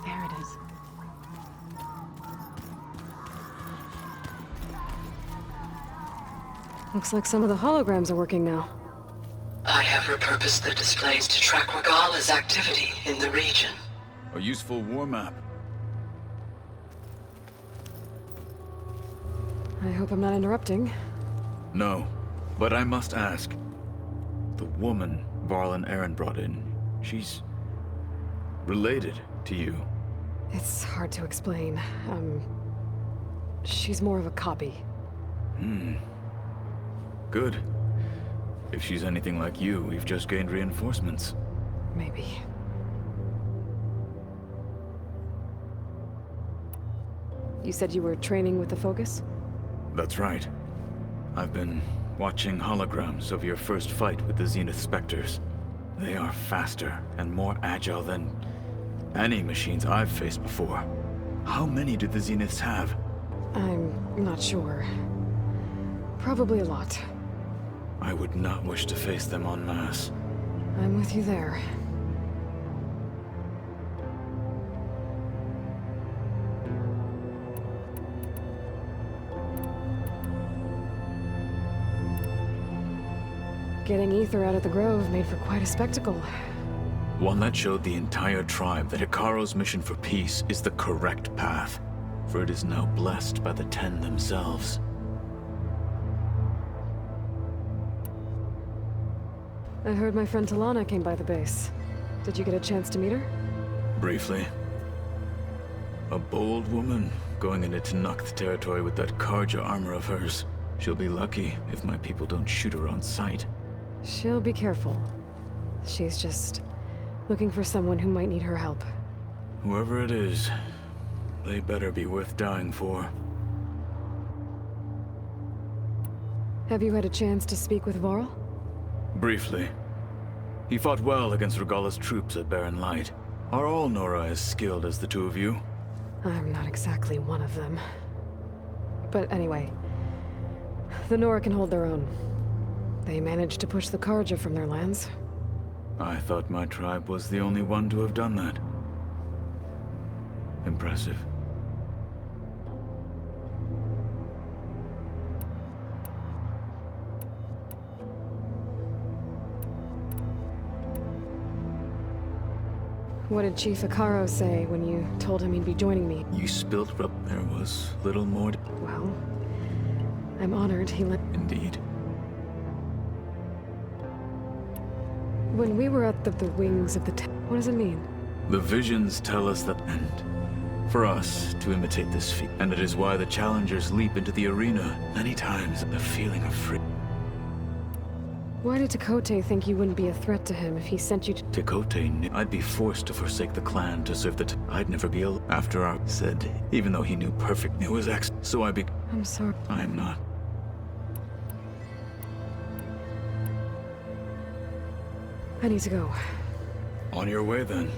There it is. Looks like some of the holograms are working now. I have repurposed the displays to track Regala's activity in the region. A useful war map. I hope I'm not interrupting. No, but I must ask. The woman Varl and Aaron brought in, she's related to you. It's hard to explain. She's more of a copy. Good. If she's anything like you, we've just gained reinforcements. Maybe. You said you were training with the Focus? That's right. I've been watching holograms of your first fight with the Zenith Spectres. They are faster and more agile than any machines I've faced before. How many do the Zeniths have? I'm not sure. Probably a lot. I would not wish to face them en masse. I'm with you there. Getting Ether out of the Grove made for quite a spectacle. One that showed the entire tribe that Ikaro's mission for peace is the correct path, for it is now blessed by the Ten themselves. I heard my friend Talana came by the base. Did you get a chance to meet her? Briefly. A bold woman going into Tenakth territory with that Karja armor of hers. She'll be lucky if my people don't shoot her on sight. She'll be careful. She's just looking for someone who might need her help. Whoever it is, they better be worth dying for. Have you had a chance to speak with Varl? Briefly. He fought well against Regala's troops at Barren Light. Are all Nora as skilled as the two of you? I'm not exactly one of them. But anyway, the Nora can hold their own. They managed to push the Karja from their lands. I thought my tribe was the only one to have done that. Impressive. What did Chief Ikaro say when you told him he'd be joining me? You spilt rub. There was little more. Well, I'm honored he let... Indeed. When we were at the wings of the what does it mean? The visions tell us that end. For us to imitate this feat. And it is why the challengers leap into the arena many times. The feeling of freedom. Why did Tekote think you wouldn't be a threat to him if he sent you to... Tekote knew I'd be forced to forsake the clan to serve the I'd never be able... After our... said, even though he knew perfect, it was so I I'm sorry. I'm not. I need to go. On your way, then.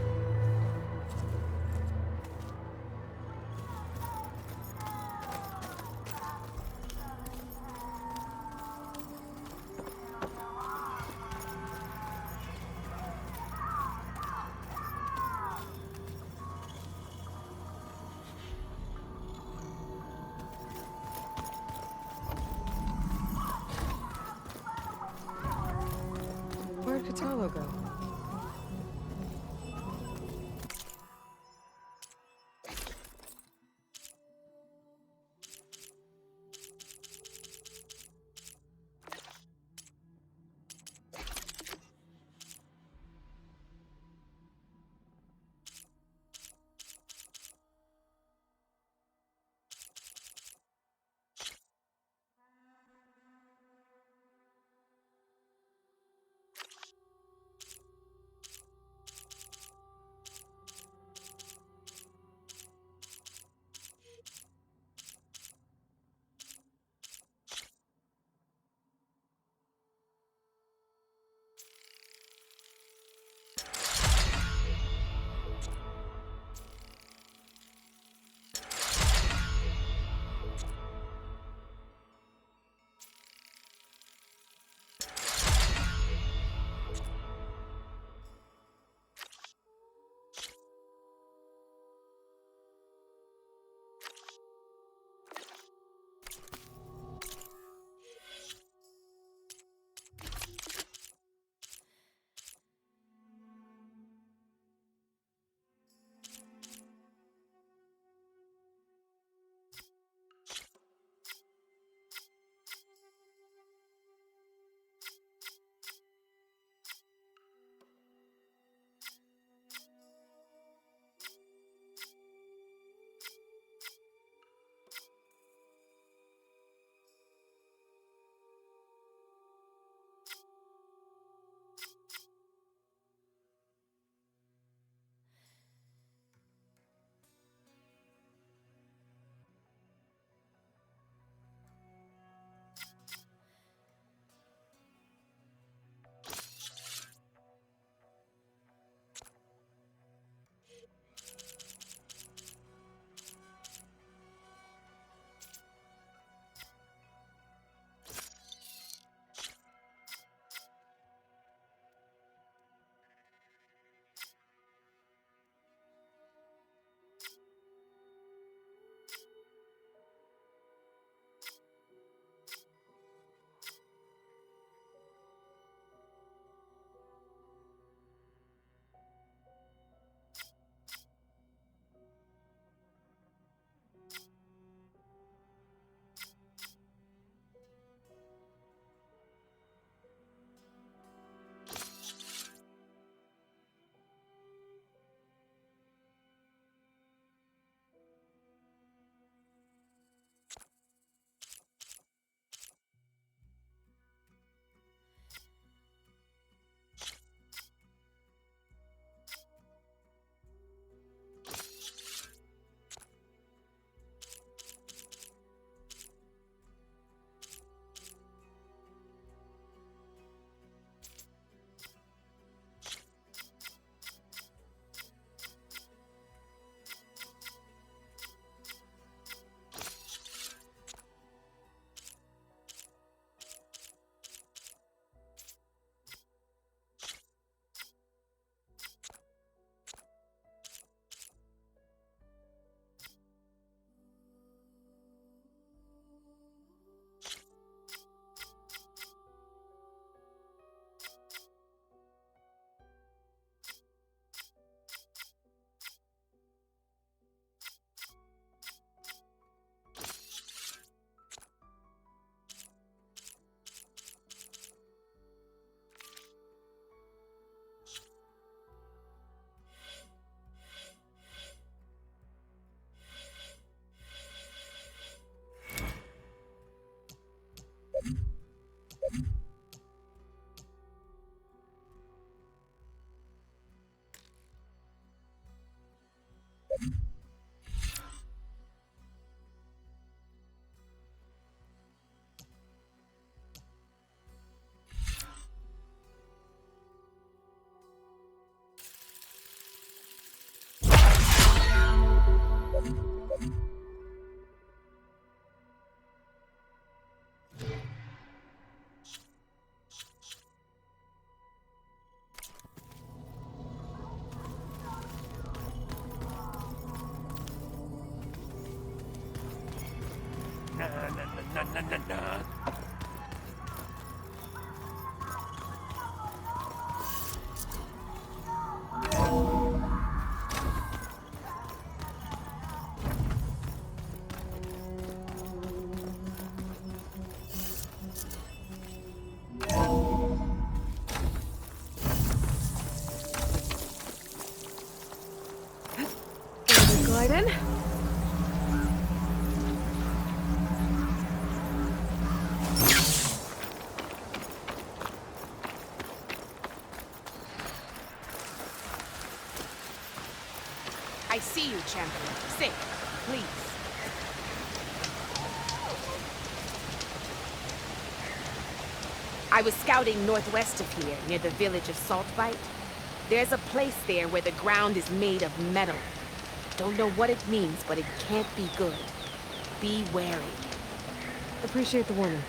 Where'd Katalo go? Nah. Glide in. I see you, champion. Sit, please. I was scouting northwest of here, near the village of Saltbite. There's a place there where the ground is made of metal. Don't know what it means, but it can't be good. Be wary. Appreciate the warning.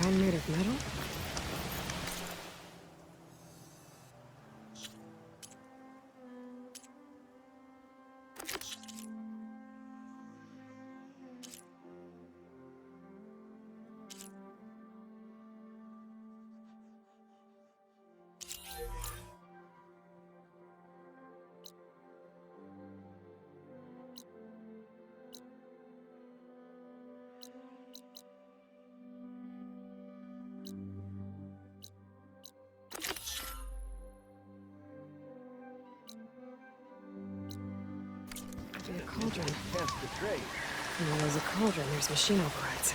Ground made of metal? A cauldron. Can't betray. And while there's a cauldron, there's machine overrides.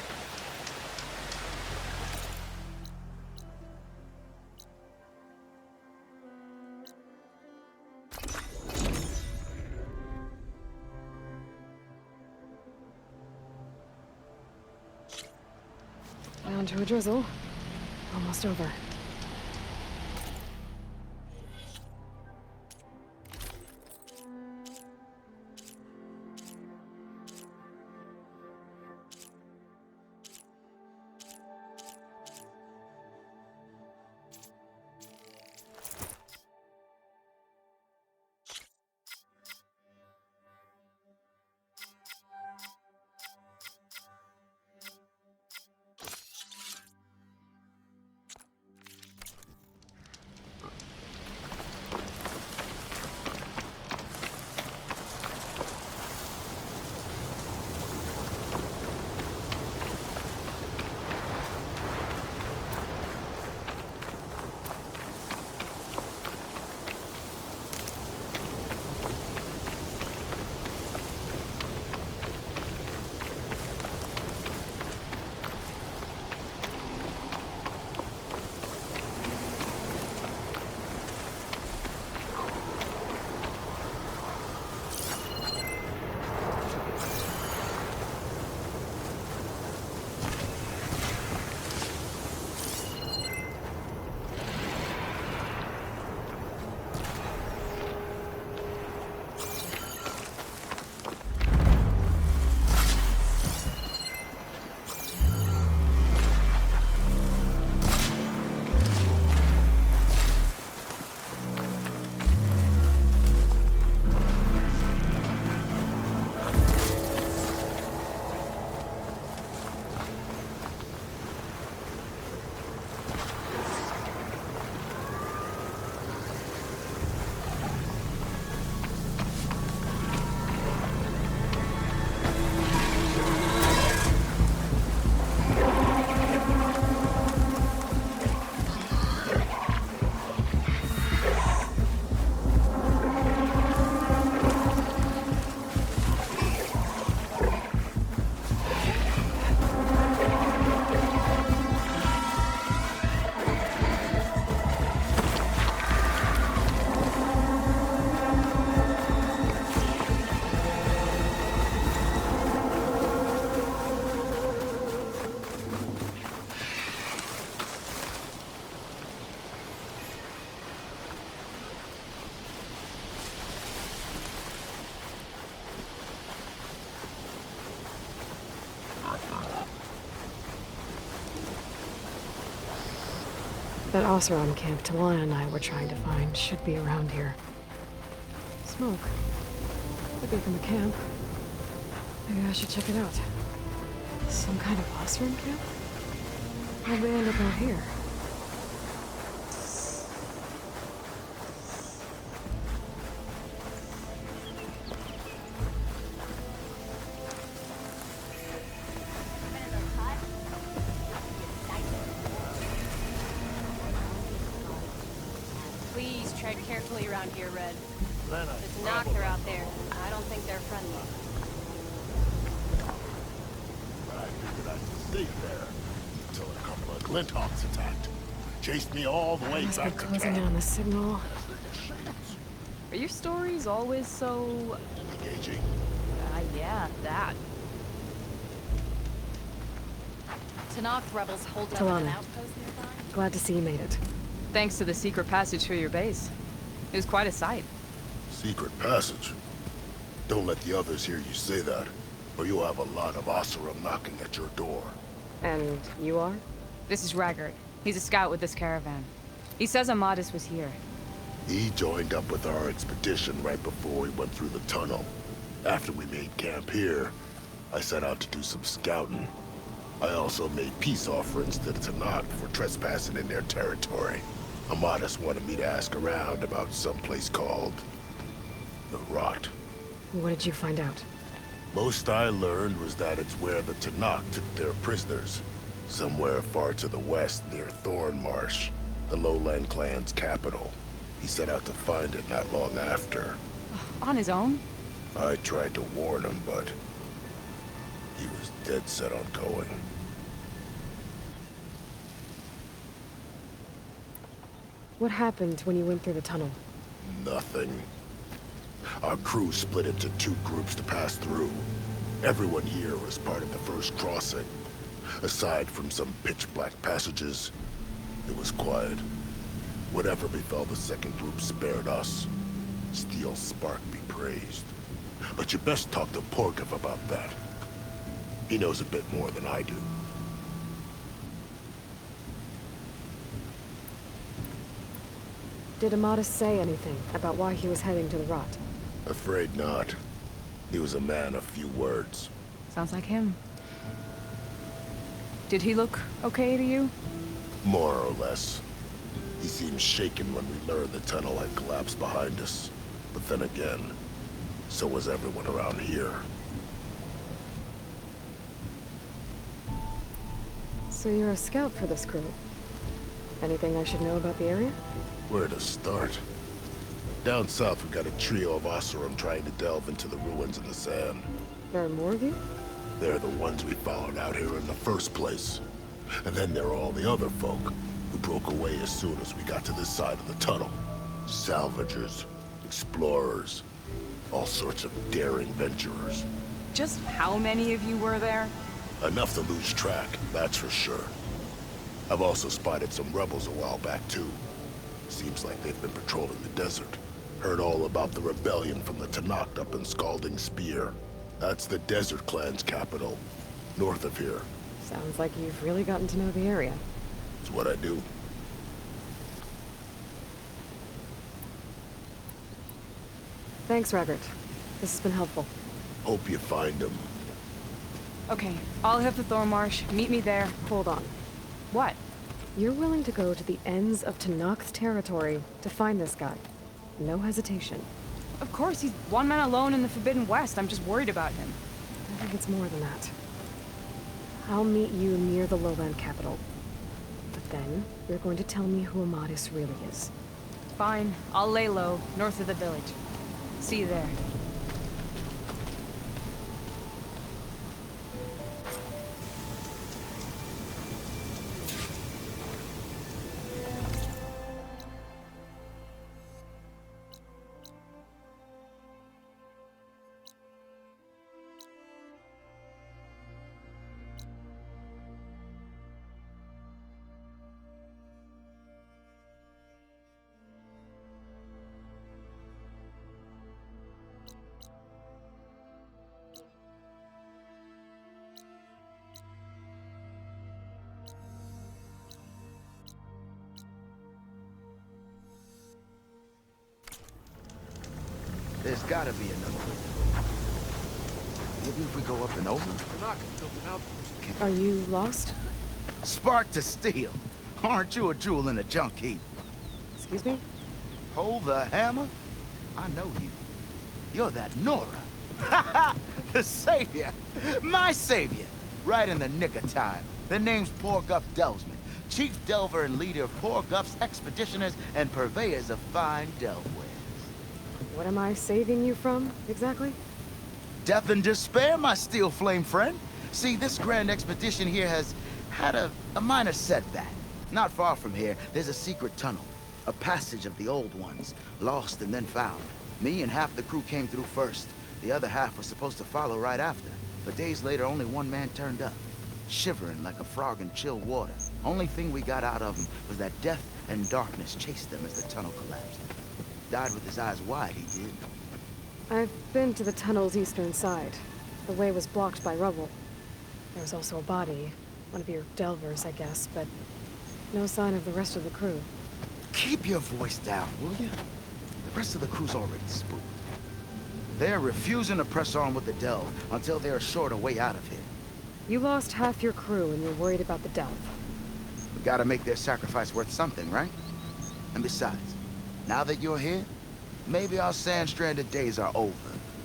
Down to a drizzle. Almost over. That Oseram camp Talana and I were trying to find should be around here. Smoke. Could be from the camp. Maybe I should check it out. Some kind of Oseram camp? How'd we end up out here? Please tread carefully around here, Red. Lena, It's knock they're out there. I don't think they're friendly. I figured I'd stay there until a couple of Glinthawks attacked. Chased me all the way Must be back to closing in camp. on the signal. Are your stories always so... Engaging. yeah, that. Tanakh rebels hold up at an Talana. outpost nearby? Glad to see you made it. Thanks to the secret passage for your base. It was quite a sight. Secret passage. Don't let the others hear you say that, or you'll have a lot of Oseram knocking at your door. And you are? This is Raggard. He's a scout with this caravan. He says Amadis was here. He joined up with our expedition right before we went through the tunnel. After we made camp here, I set out to do some scouting. I also made peace offerings to the Tanakh for trespassing in their territory. Amadis wanted me to ask around about some place called the Rot. What did you find out? Most I learned was that it's where the Tanakh took their prisoners. Somewhere far to the west near Thorn Marsh, the Lowland clan's capital. He set out to find it not long after. On his own? I tried to warn him, but he was dead set on going. What happened when you went through the tunnel? Nothing. Our crew split into two groups to pass through. Everyone here was part of the first crossing. Aside from some pitch-black passages, it was quiet. Whatever befell the second group spared us. Steel Spark be praised. But you best talk to Porkov about that. He knows a bit more than I do. Did Amadis say anything about why he was heading to the Rot? Afraid not. He was a man of few words. Sounds like him. Did he look okay to you? More or less. He seemed shaken when we learned the tunnel had collapsed behind us. But then again, so was everyone around here. So you're a scout for this group. Anything I should know about the area? Where to start? Down south, we got a trio of Oseram trying to delve into the ruins in the sand. There are more of you? They're the ones we followed out here in the first place. And then there are all the other folk who broke away as soon as we got to this side of the tunnel. Salvagers, explorers, all sorts of daring venturers. Just how many of you were there? Enough to lose track, that's for sure. I've also spotted some rebels a while back, too. Seems like they've been patrolling the desert. Heard all about the rebellion from the Tanakh up in Scalding Spear. That's the Desert Clan's capital, north of here. Sounds like you've really gotten to know the area. It's what I do. Thanks, Raggard. This has been helpful. Hope you find him. Okay, I'll head to Thornmarsh. Meet me there. Hold on. What? You're willing to go to the ends of Tanakh's territory to find this guy. No hesitation. Of course, he's one man alone in the Forbidden West. I'm just worried about him. I think it's more than that. I'll meet you near the lowland capital. But then, you're going to tell me who Amadis really is. Fine. I'll lay low, north of the village. See you there. There's gotta be another way. Maybe if we go up and over? Are you lost? Spark to steel. Aren't you a jewel in a junk heap? Excuse me? Hold the hammer? I know you. You're that Nora. Ha ha! The savior! My savior! Right in the nick of time. The name's Porguff Delvesman, chief delver and leader of Porguff's expeditioners and purveyors of fine delve wares. What am I saving you from, exactly? Death and despair, my steel flame friend. See, this grand expedition here has had a minor setback. Not far from here, there's a secret tunnel. A passage of the old ones, lost and then found. Me and half the crew came through first. The other half was supposed to follow right after. But days later, only one man turned up, shivering like a frog in chill water. Only thing we got out of him was that death and darkness chased them as the tunnel collapsed. Died with his eyes wide, he did. I've been to the tunnel's eastern side. The way was blocked by rubble. There was also a body. One of your delvers, I guess, but no sign of the rest of the crew. Keep your voice down, will you? The rest of the crew's already spooked. They're refusing to press on with the delve until they're assured a way out of here. You lost half your crew and you're worried about the delve. We gotta make their sacrifice worth something, right? And besides, now that you're here, maybe our sand-stranded days are over.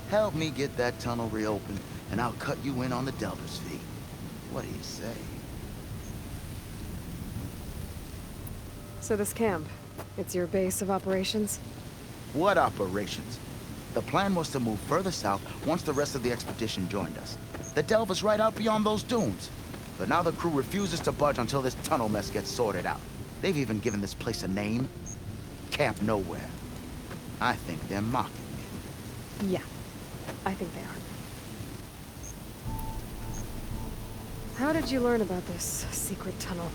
Help me get that tunnel reopened, and I'll cut you in on the delver's fee. What do you say? So this camp, it's your base of operations? What operations? The plan was to move further south once the rest of the expedition joined us. The delve is right out beyond those dunes. But now the crew refuses to budge until this tunnel mess gets sorted out. They've even given this place a name. Camp Nowhere. I think they're mocking me. Yeah, I think they are. How did you learn about this secret tunnel?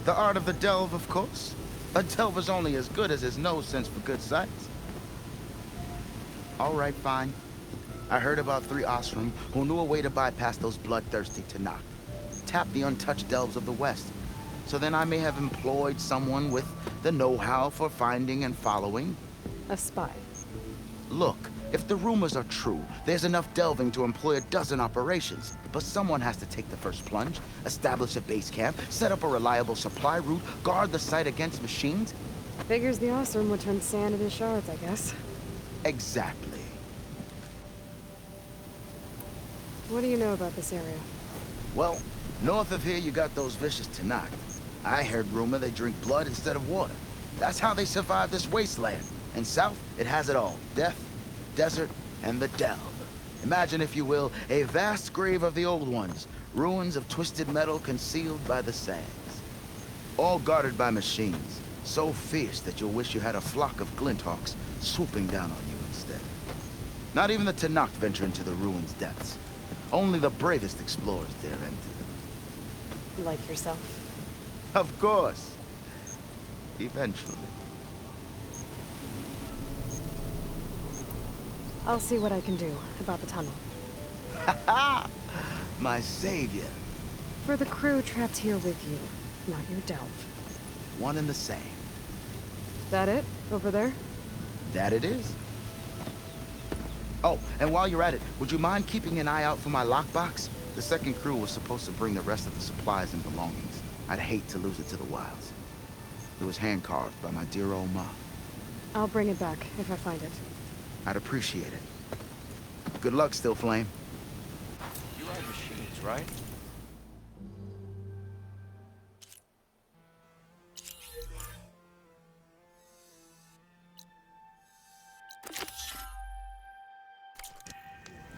The art of the delve, of course. A delver's only as good as his nose sense for good sights. All right, fine. I heard about 3 Osram who knew a way to bypass those bloodthirsty Tanakh. Tap the untouched delves of the West. So then I may have employed someone with the know-how for finding and following. A spy. Look, if the rumors are true, there's enough delving to employ a dozen operations. But someone has to take the first plunge, establish a base camp, set up a reliable supply route, guard the site against machines. Figures the Osram would turn sand into shards, I guess. Exactly. What do you know about this area? Well, north of here you got those vicious Tanakh. I heard rumor they drink blood instead of water. That's how they survive this wasteland. And south, it has it all. Death, desert, and the delve. Imagine, if you will, a vast grave of the old ones. Ruins of twisted metal concealed by the sands. All guarded by machines. So fierce that you'll wish you had a flock of glinthawks swooping down on you instead. Not even the Tanakh venture into the ruins' depths. Only the bravest explorers dare enter them. Like yourself? Of course. Eventually. I'll see what I can do about the tunnel. Ha ha! My savior. For the crew trapped here with you, not your delve. One and the same. That it? Over there? That it is. Oh, and while you're at it, would you mind keeping an eye out for my lockbox? The second crew was supposed to bring the rest of the supplies and belongings. I'd hate to lose it to the wilds. It was hand-carved by my dear old ma. I'll bring it back if I find it. I'd appreciate it. Good luck, Still Flame. You ride machines, right?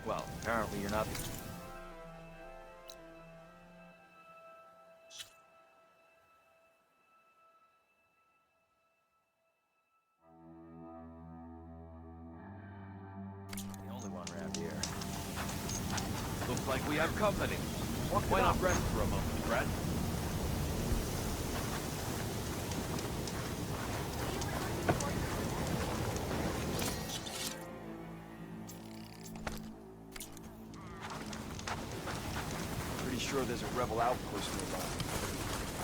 Well, apparently you're not... the only one around here. Looks like we have company. Why not rest for a moment, Brad? Pretty sure there's a rebel outpost nearby.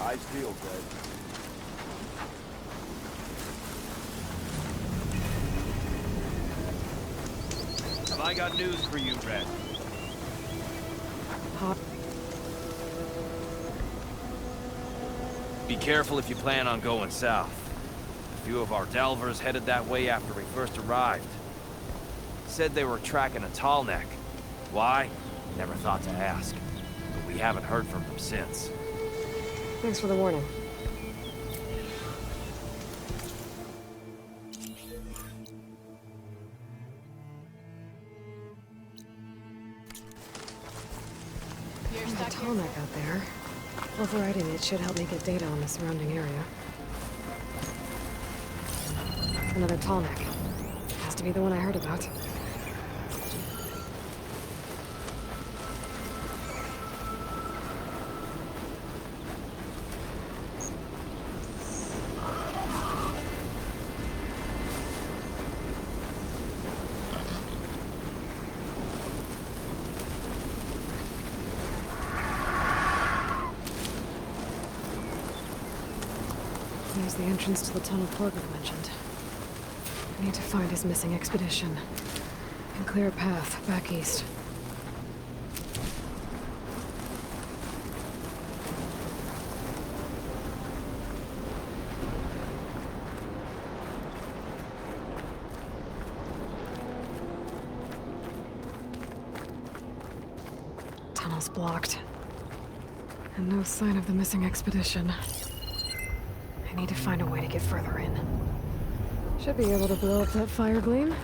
Eyes peeled, Brad. I got news for you, Red. Hot. Be careful if you plan on going south. A few of our delvers headed that way after we first arrived. Said they were tracking a tall neck. Why? Never thought to ask. But we haven't heard from them since. Thanks for the warning. There's a tall neck out there. Overriding it should help me get data on the surrounding area. Another tall neck. Has to be the one I heard about. There's the entrance to the tunnel Portman mentioned. I need to find his missing expedition. And clear a path back east. Tunnel's blocked. And no sign of the missing expedition. I need to find a way to get further in. Should be able to blow up that fire gleam.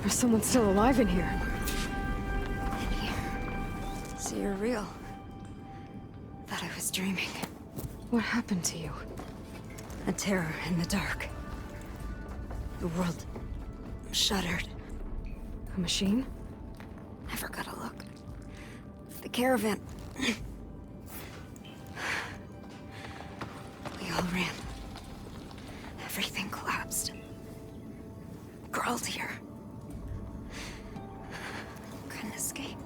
There's someone still alive in here. So you're real. Thought I was dreaming. What happened to you? A terror in the dark. The world shuddered. A machine? I forgot to look. The caravan. We all ran. Everything collapsed. Crawled here. Couldn't escape.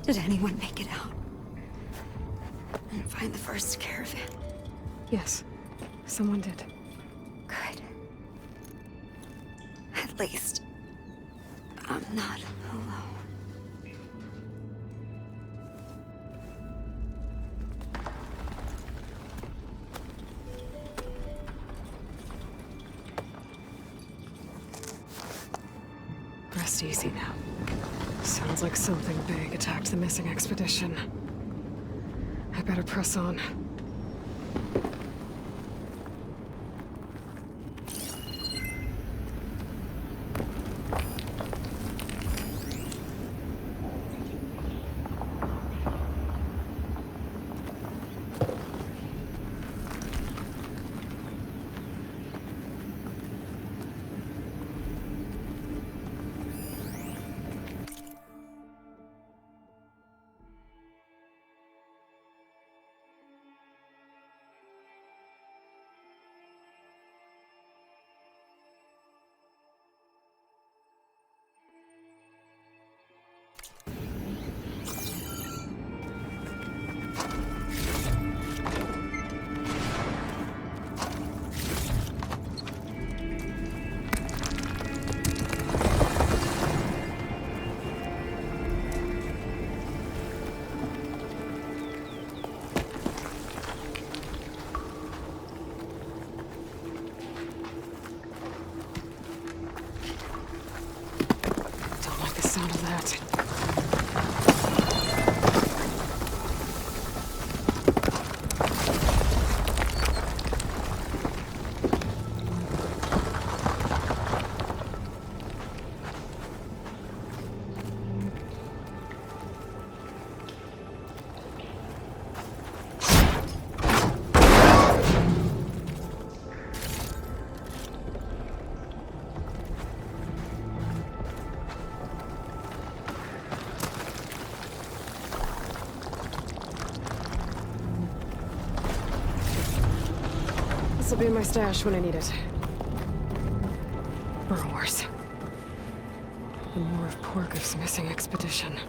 Did anyone make it out? And find the first caravan? Yes, someone did. Good. At least, I'm not alone. Rest easy now. Sounds like something big attacked the missing expedition. I better press on. Should be in my stash when I need it. Burrowers. And more of Porgo's missing expedition.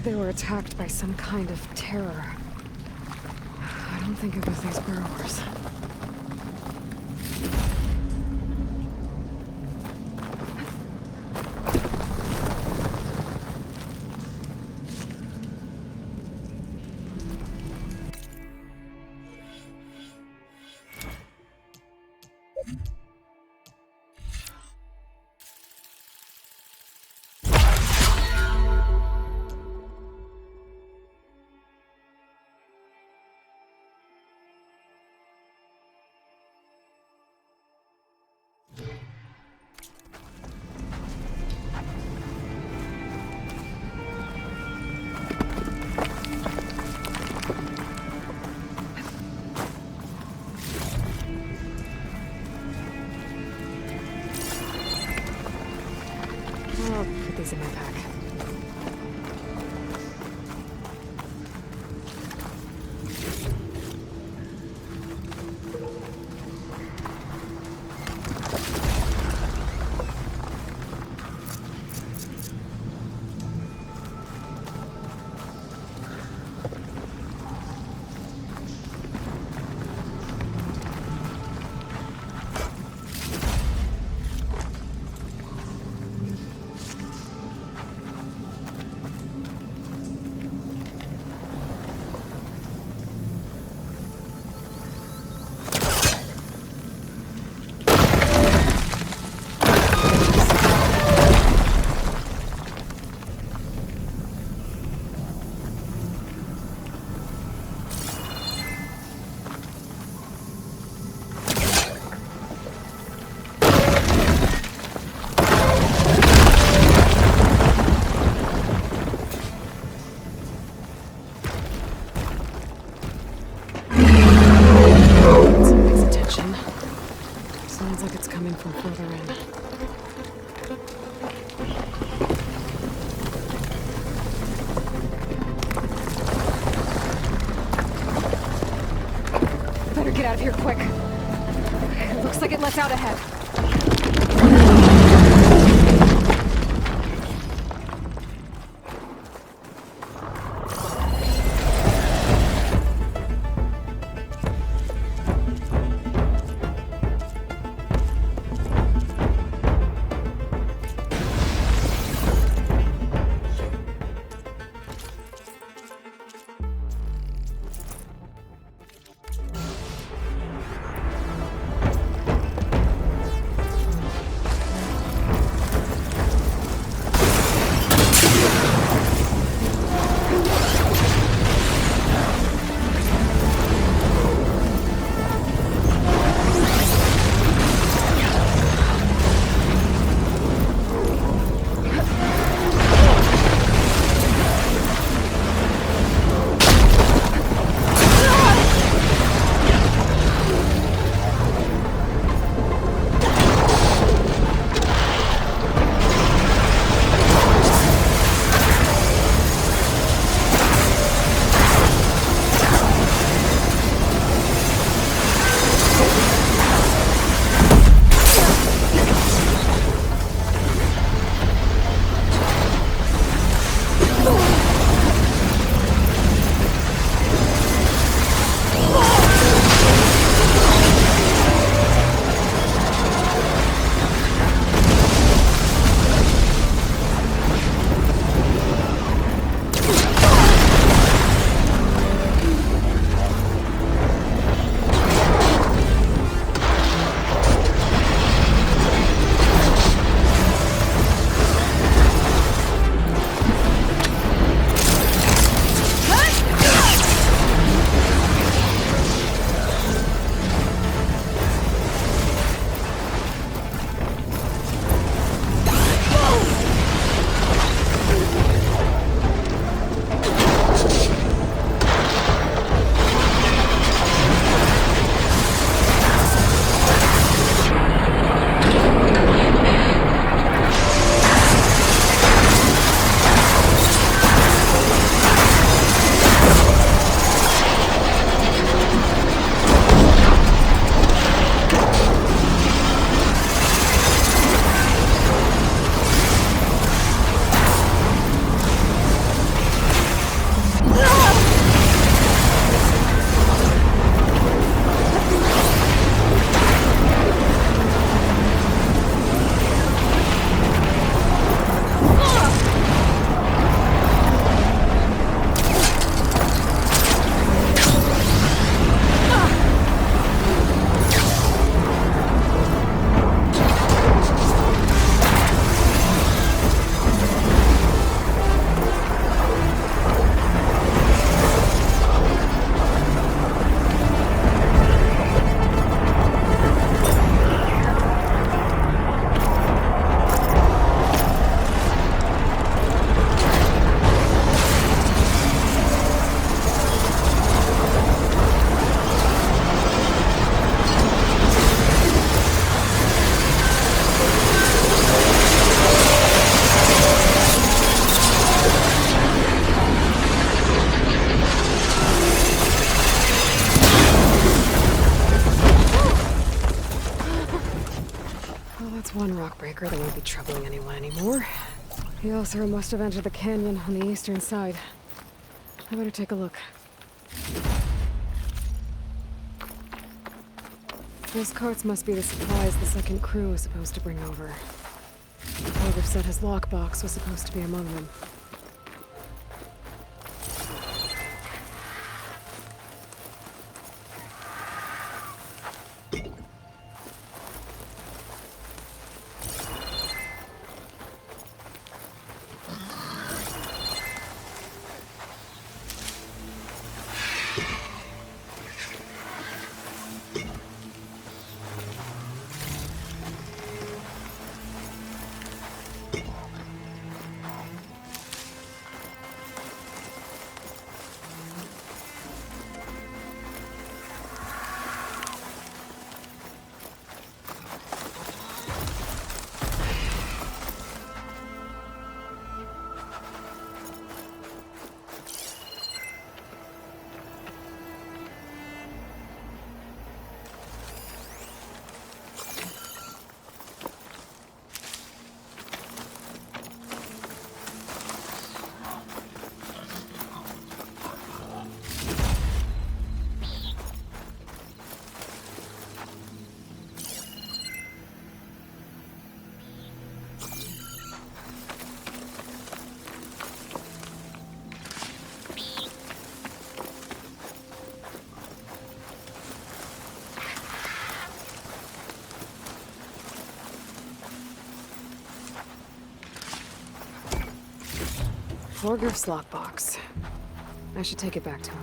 They were attacked by some kind of terror. I don't think it was these burrowers. In my pack. Better get out of here quick. It looks like it lets out ahead. One rock breaker that won't be troubling anyone anymore. The Elser must have entered the canyon on the eastern side. I better take a look. Those carts must be the supplies the second crew was supposed to bring over. Whoever said his lockbox was supposed to be among them. Torgriff's lockbox. I should take it back to him.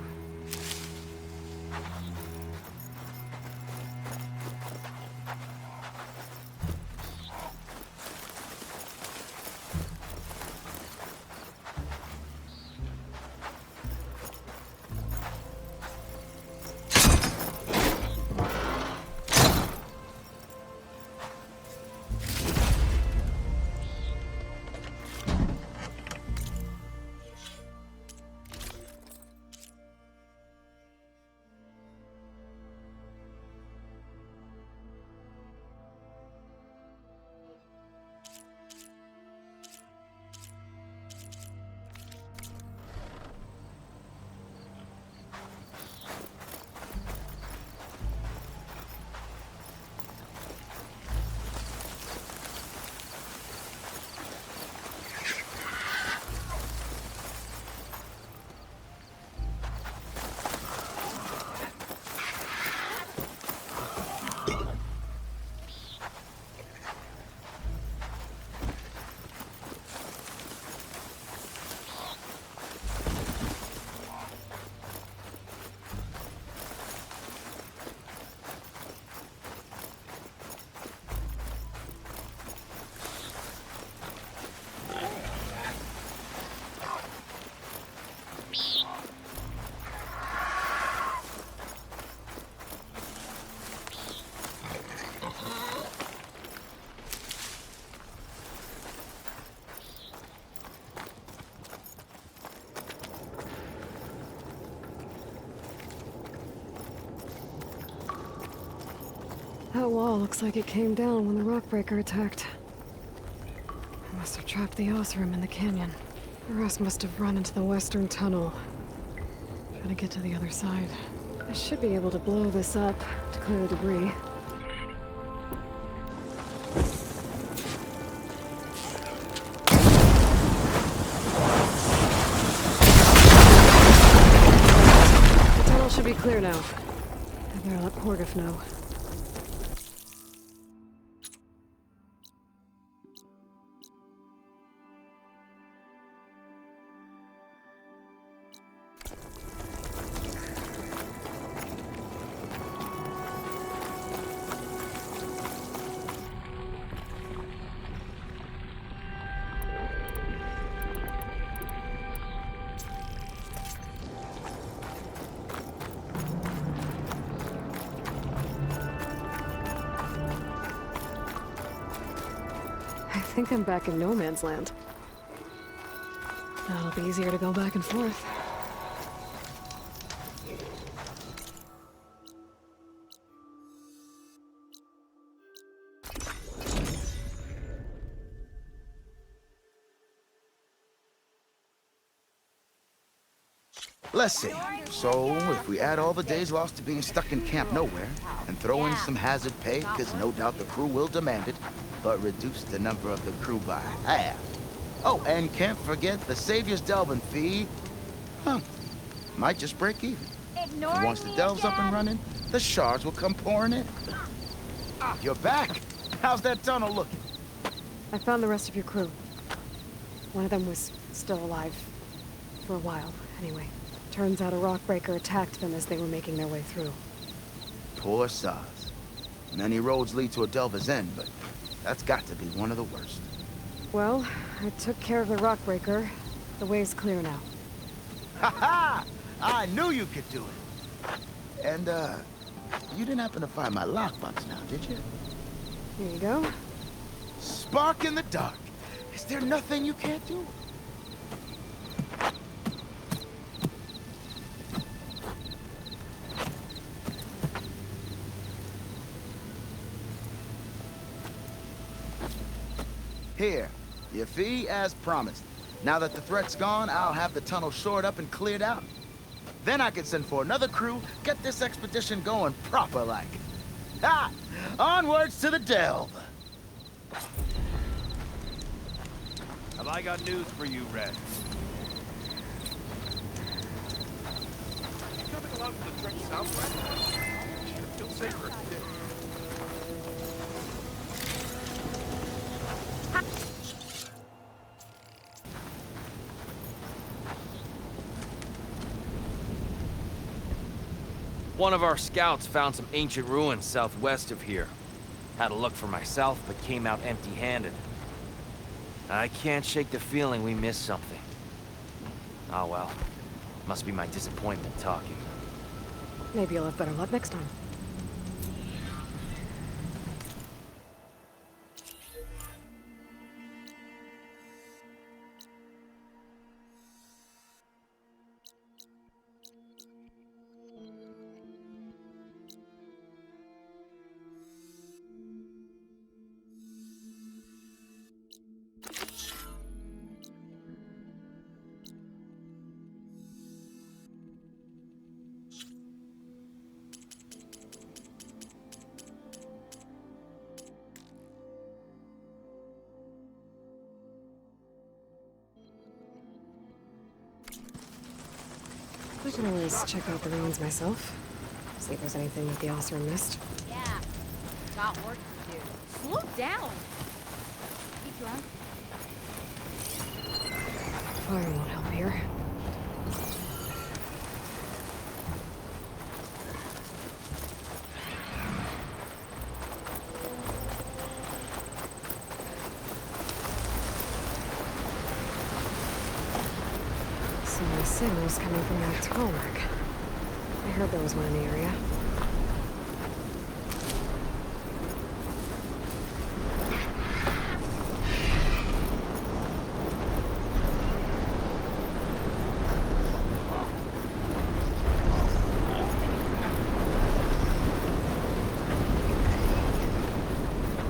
That wall looks like it came down when the rockbreaker attacked. I must have trapped the Osram in the canyon. The rest must have run into the western tunnel. Gotta get to the other side. I should be able to blow this up to clear the debris. The tunnel should be clear now. I better let Porgriff know. I think I'm back in no man's land. Now it'll be easier to go back and forth. Let's see. So, if we add all the days lost to being stuck in Camp Nowhere, and throw in some hazard pay, because no doubt the crew will demand it, but reduce the number of the crew by half. Oh, and can't forget the Savior's delving fee. Might just break even. And once the delve's up and running, the shards will come pouring in. You're back. How's that tunnel looking? I found the rest of your crew. One of them was still alive. For a while, anyway. Turns out a rockbreaker attacked them as they were making their way through. Poor sods. Many roads lead to a delver's end, but that's got to be one of the worst. Well, I took care of the rockbreaker. The way's clear now. Ha-ha! I knew you could do it. And, you didn't happen to find my lockbox now, did you? Here you go. Spark in the dark. Is there nothing you can't do? Here, your fee as promised. Now that the threat's gone, I'll have the tunnel shored up and cleared out. Then I can send for another crew, get this expedition going proper like. Ha! Onwards to the delve! Have I got news for you, Red? You coming along for the trek south, right? Should feel safer if you did. One of our scouts found some ancient ruins southwest of here. Had a look for myself, but came out empty-handed. I can't shake the feeling we missed something. Oh well. Must be my disappointment talking. Maybe you'll have better luck next time. I can always check out the ruins myself. See if there's anything that the officer missed. Yeah, got work to do. Slow down. Keep going. Fire won't help here. So my signal's coming from that tarmac. I heard there was one in the area.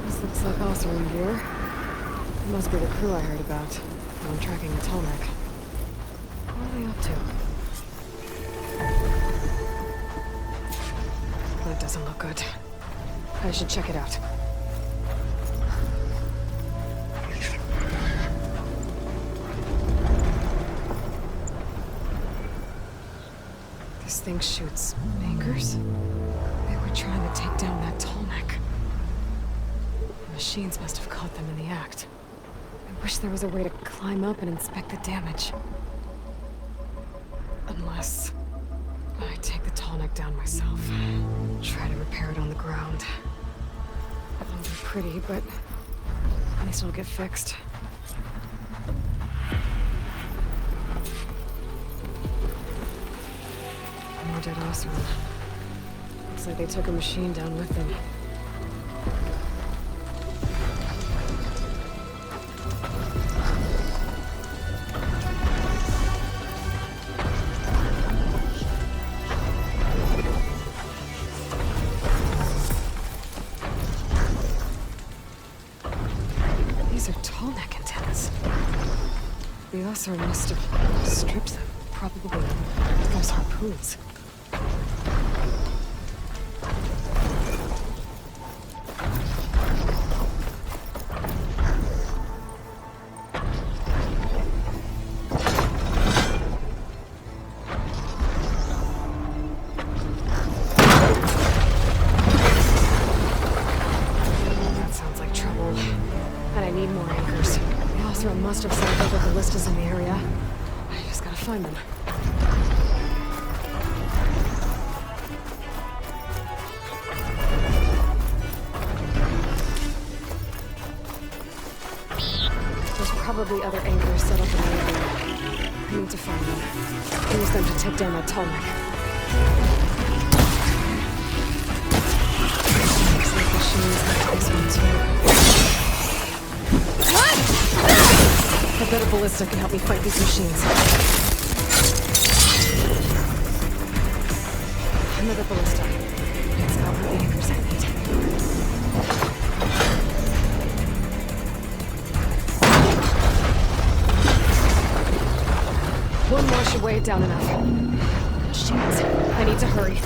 This looks like also in here. It must be the crew I heard about. I'm tracking the tarmac. What are they up to? That doesn't look good. I should check it out. This thing shoots anchors? They were trying to take down that tallneck. The machines must have caught them in the act. I wish there was a way to climb up and inspect the damage. Unless I take the tallneck down myself. Try to repair it on the ground. It won't be pretty, but at least it'll get fixed. More dead Osram. Looks like they took a machine down with them. These are tallneck antennas. The Osram must have stripped them, probably with those harpoons. That sounds like trouble. And I need more anchors. The Osram must have sent other ballistas in the area. I just gotta find them. There's probably other anchors set up in the area. I need to find them. Use them to take down that tallneck. Looks like machines like this one too. I bet a ballista can help me fight these machines. Another ballista. It's got one of the anchors I need. One more should weigh it down enough. Shit. I need to hurry.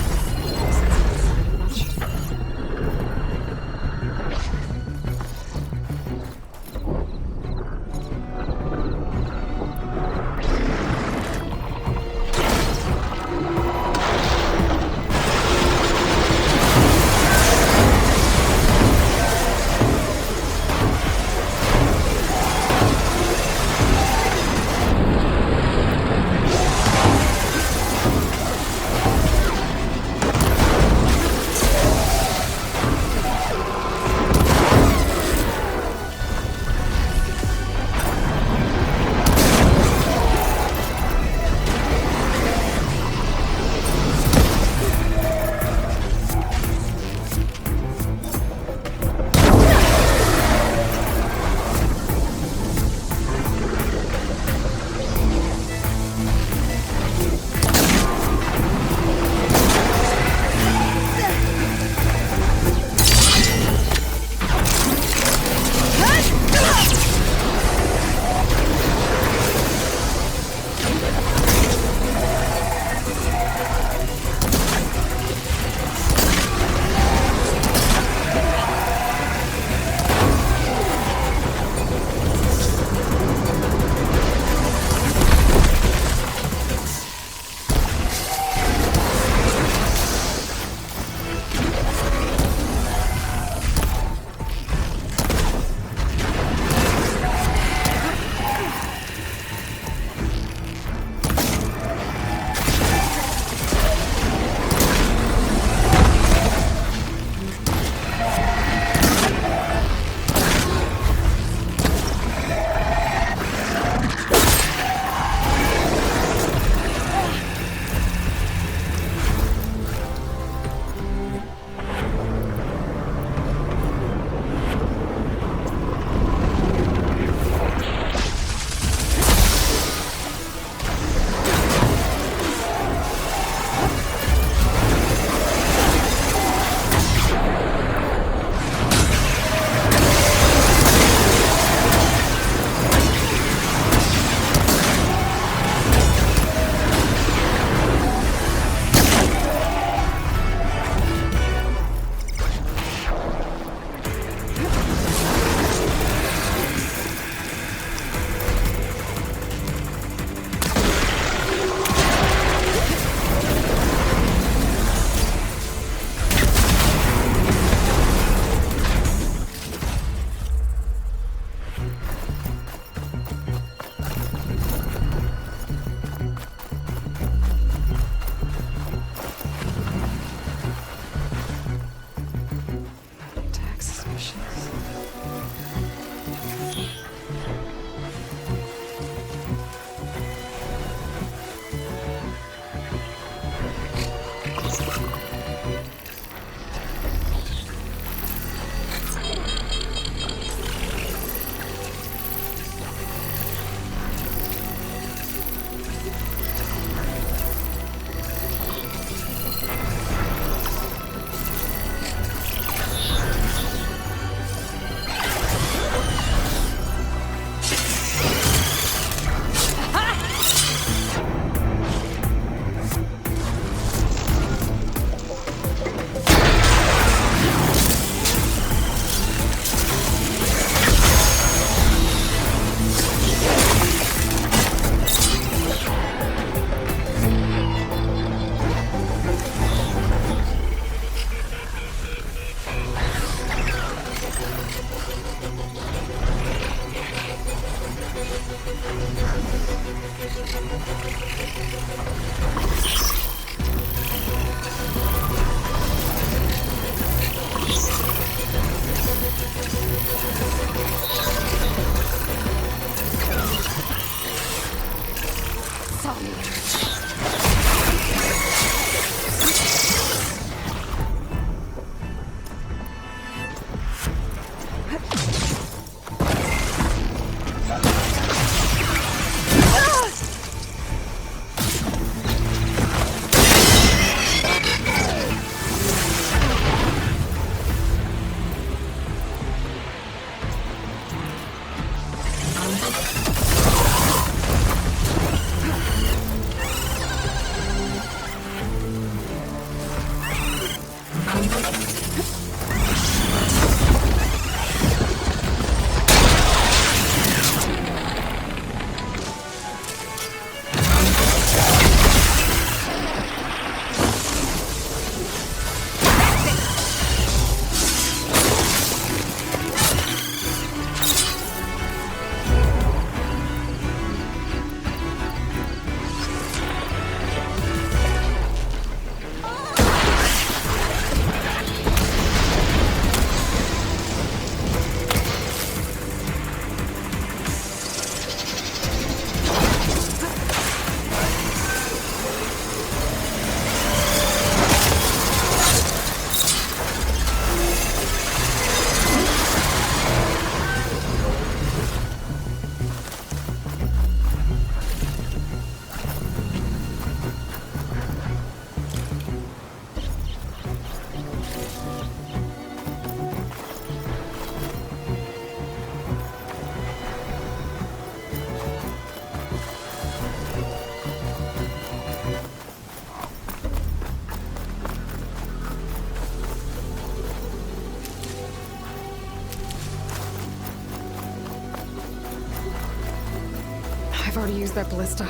far to use that ballista.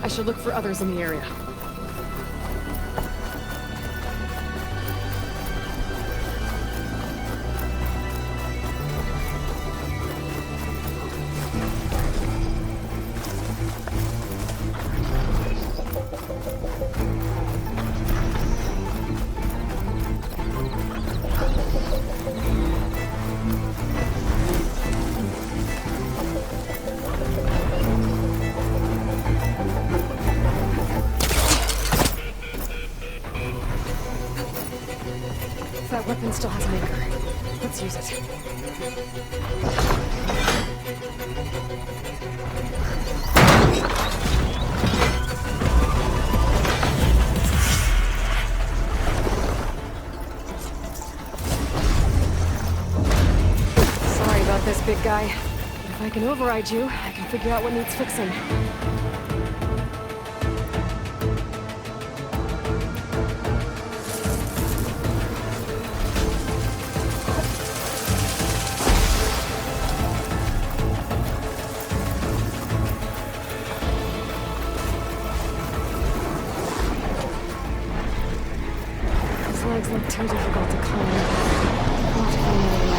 I should look for others in the area. That weapon still has an anchor. Let's use it. Sorry about this, big guy. But if I can override you, I can figure out what needs fixing. Legs look too difficult to climb. I'll have to find another way.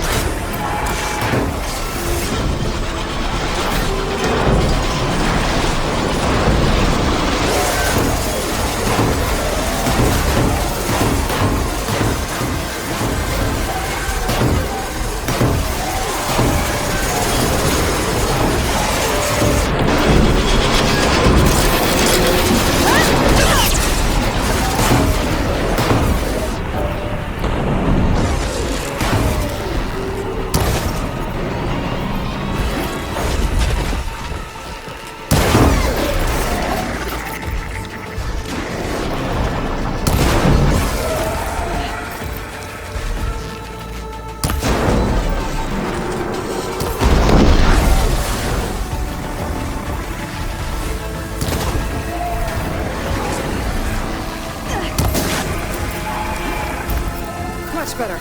Much better.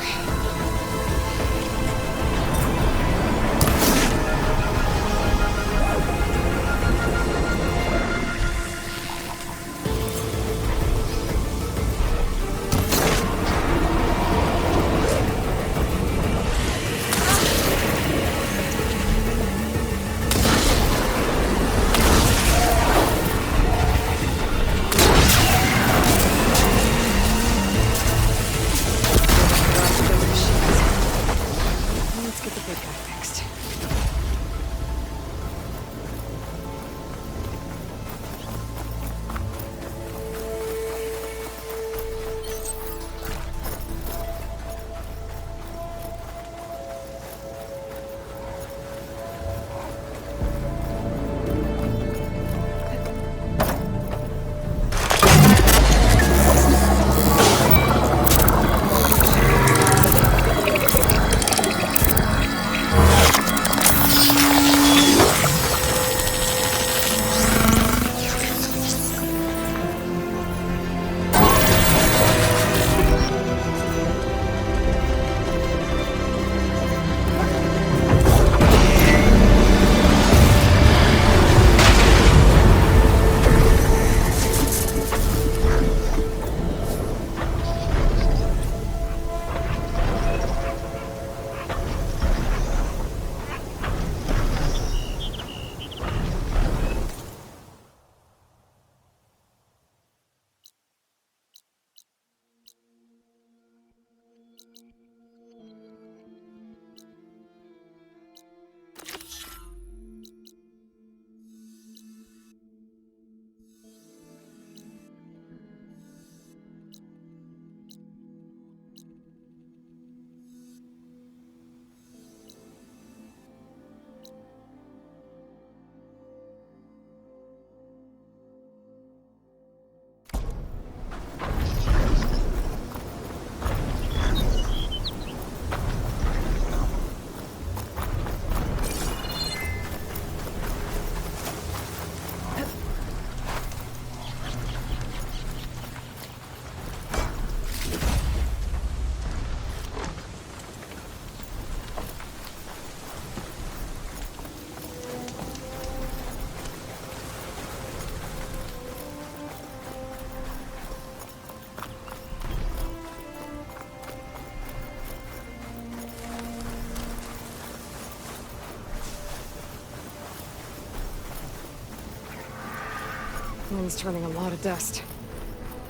Wind's turning a lot of dust.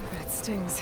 I bet it stings.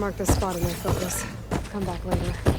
Mark this spot in my focus. Come back later.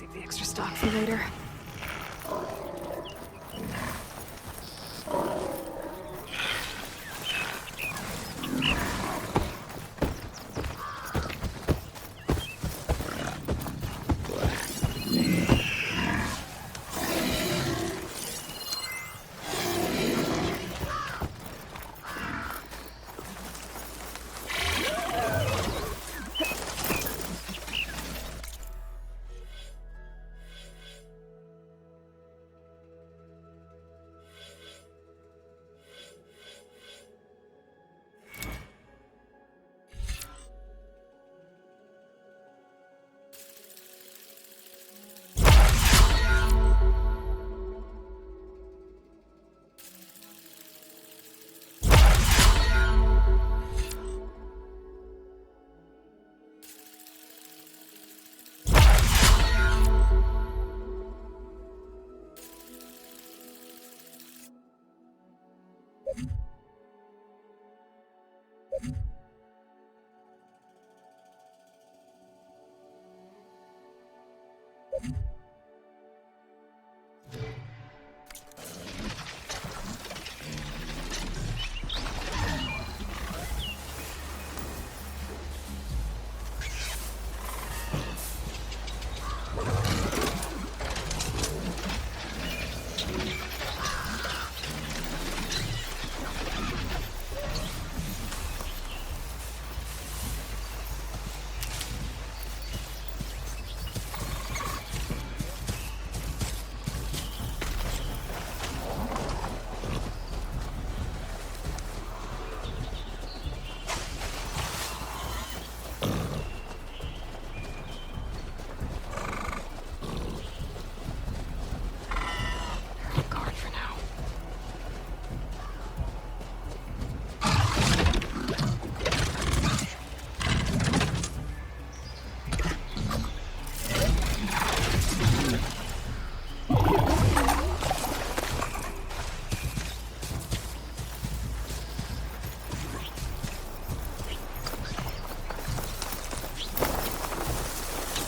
Save the extra stock for later.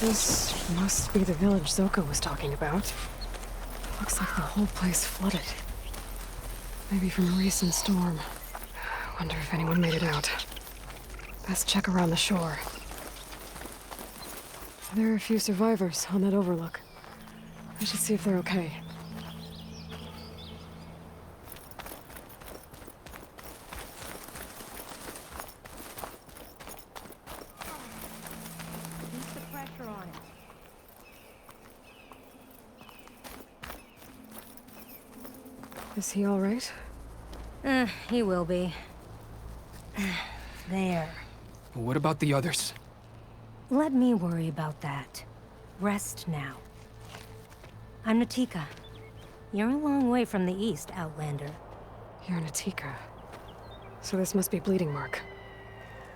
This must be the village Zoko was talking about. Looks like the whole place flooded. Maybe from a recent storm. Wonder if anyone made it out. Best check around the shore. There are a few survivors on that overlook. I should see if they're okay. Is he all right? He will be. There. What about the others? Let me worry about that. Rest now. I'm Natika. You're a long way from the east, Outlander. You're Natika. So this must be Bleeding Mark.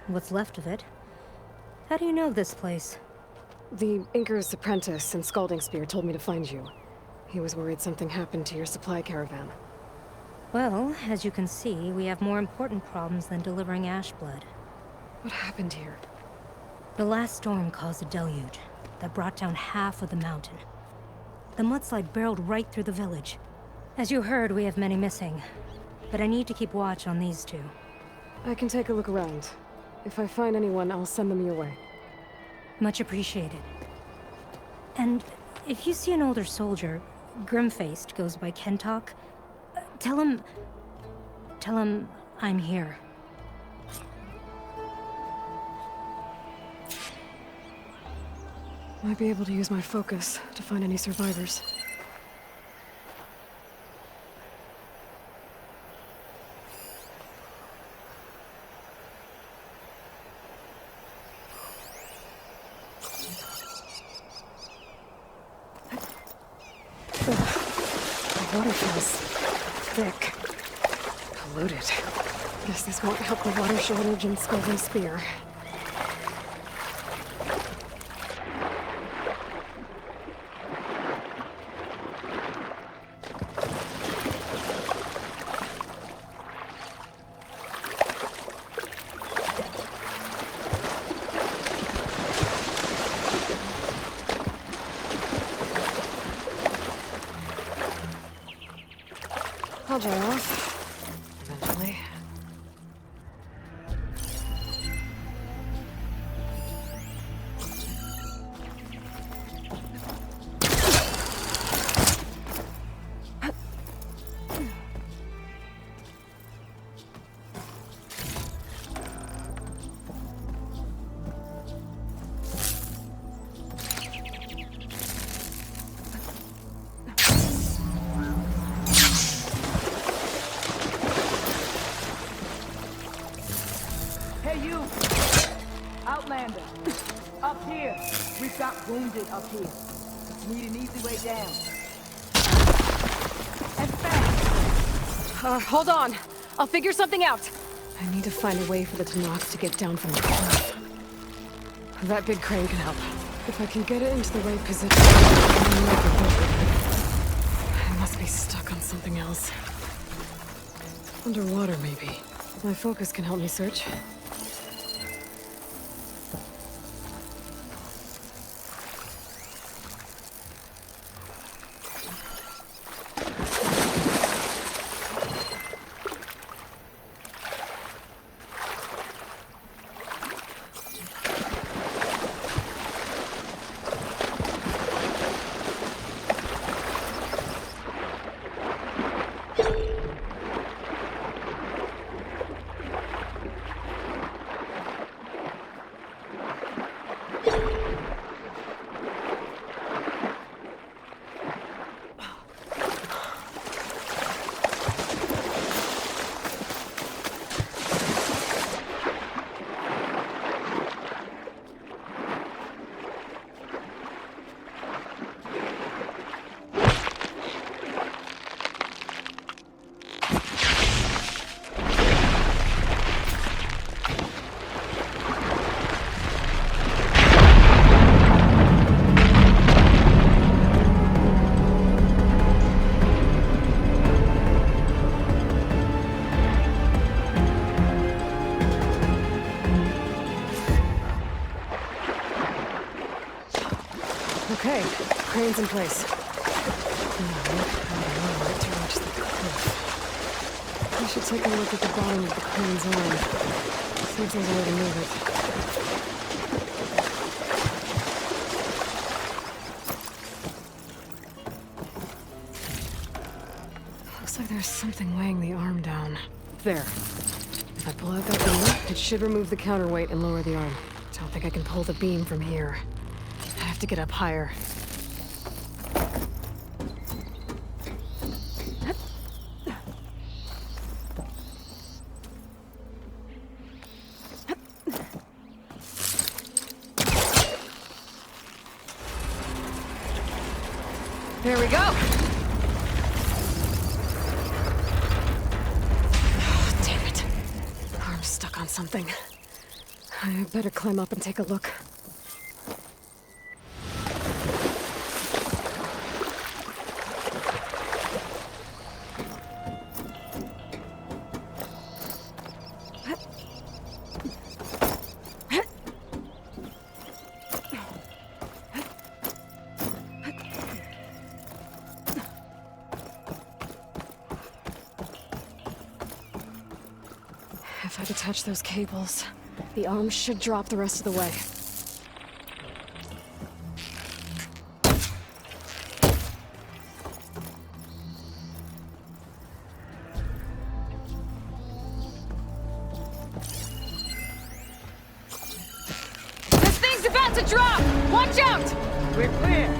What's left of it? How do you know this place? The Inker's apprentice and Scalding Spear told me to find you. He was worried something happened to your supply caravan. Well, as you can see, we have more important problems than delivering Ashblood. What happened here? The last storm caused a deluge that brought down half of the mountain. The mudslide barreled right through the village. As you heard, we have many missing, but I need to keep watch on these two. I can take a look around. If I find anyone, I'll send them your way. Much appreciated. And if you see an older soldier, grim-faced, goes by Kentok, tell him I'm here. Might be able to use my focus to find any survivors. The water feels thick. Polluted. Guess this won't help the water shortage in Scalding Spear. I'll dry off. Eventually. Hey, you! Outlander! Up here! We've got wounded up here. Need an easy way down. And fast! Hold on. I'll figure something out. I need to find a way for the Tanox to get down from the cliff. That big crane can help. If I can get it into the right position, I must be stuck on something else. Underwater, maybe. My focus can help me search. Okay, crane's in place. I should take a look at the bottom of the crane's arm. See if there's a way to move it. Looks like there's something weighing the arm down. There. If I pull out that beam, it should remove the counterweight and lower the arm. Don't think I can pull the beam from here. I have to get up higher. There we go! Oh, damn it. Arm's stuck on something. I better climb up and take a look. If I detach those cables, the arm should drop the rest of the way. This thing's about to drop! Watch out! We're clear!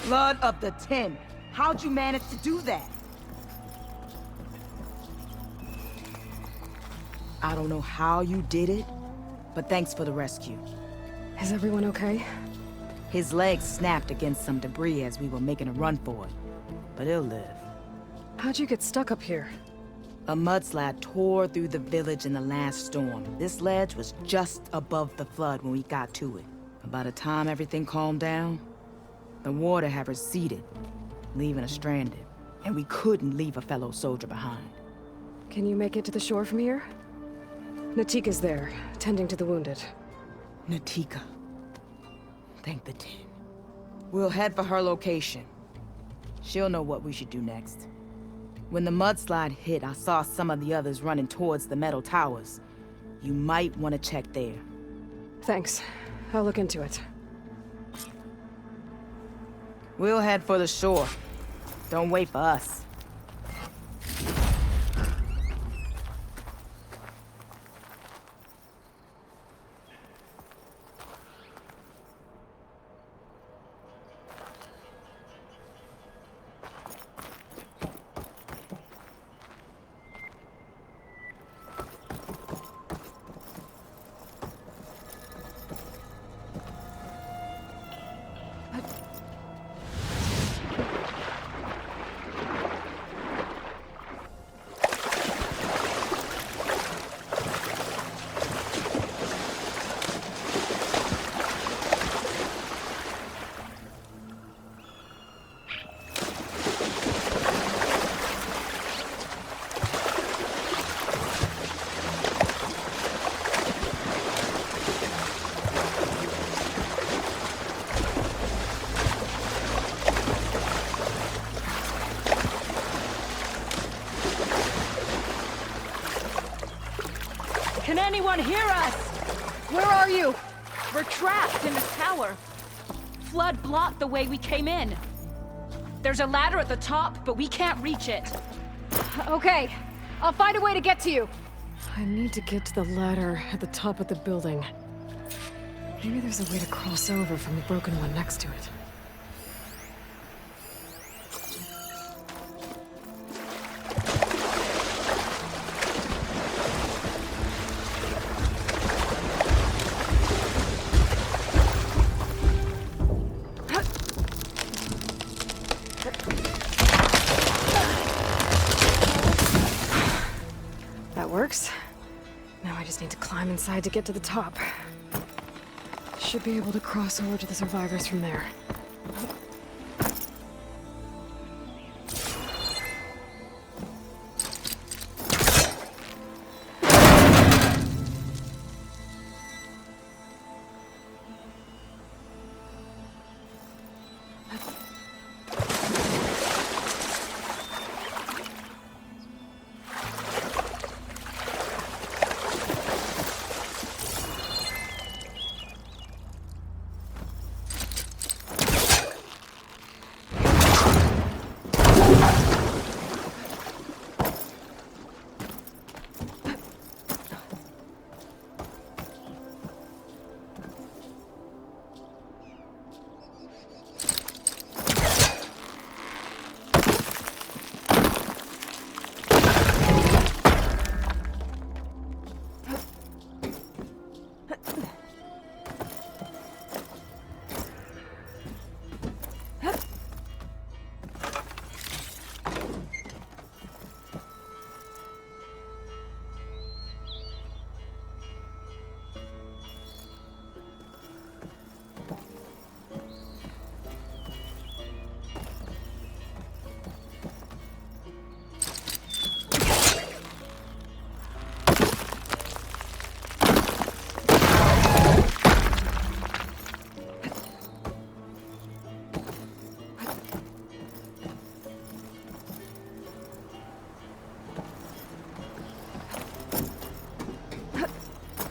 Blood of the 10. How'd you manage to do that? I don't know how you did it, but thanks for the rescue. Is everyone okay? His legs snapped against some debris as we were making a run for it, but he'll live. How'd you get stuck up here? A mudslide tore through the village in the last storm. This ledge was just above the flood when we got to it. And by the time everything calmed down, the water had receded, leaving us stranded. And we couldn't leave a fellow soldier behind. Can you make it to the shore from here? Natika's there, tending to the wounded. Natika. Thank the tin. We'll head for her location. She'll know what we should do next. When the mudslide hit, I saw some of the others running towards the metal towers. You might want to check there. Thanks. I'll look into it. We'll head for the shore. Don't wait for us. Can anyone hear us? Where are you? We're trapped in this tower. Flood blocked the way we came in. There's a ladder at the top, but we can't reach it. Okay, I'll find a way to get to you. I need to get to the ladder at the top of the building. Maybe there's a way to cross over from the broken one next to it. Works. Now I just need to climb inside to get to the top. Should be able to cross over to the survivors from there.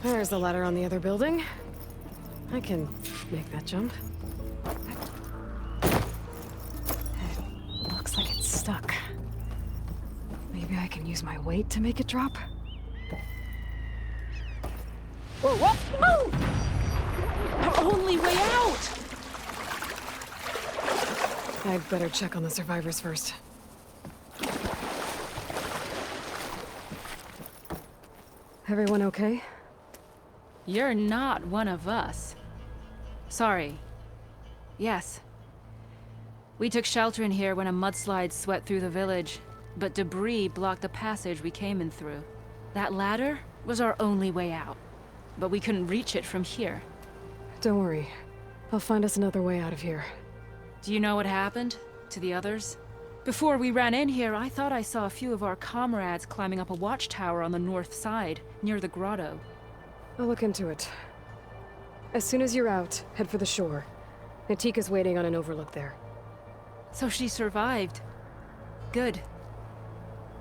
There's the ladder on the other building. I can make that jump. It looks like it's stuck. Maybe I can use my weight to make it drop? Whoa, whoa, move! Our only way out! I'd better check on the survivors first. Everyone okay? You're not one of us. Sorry. Yes. We took shelter in here when a mudslide swept through the village, but debris blocked the passage we came in through. That ladder was our only way out, but we couldn't reach it from here. Don't worry. I'll find us another way out of here. Do you know what happened to the others? Before we ran in here, I thought I saw a few of our comrades climbing up a watchtower on the north side, near the grotto. I'll look into it. As soon as you're out, head for the shore. Natika's waiting on an overlook there. So she survived. Good.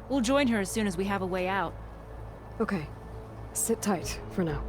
We'll join her as soon as we have a way out. Okay. Sit tight for now.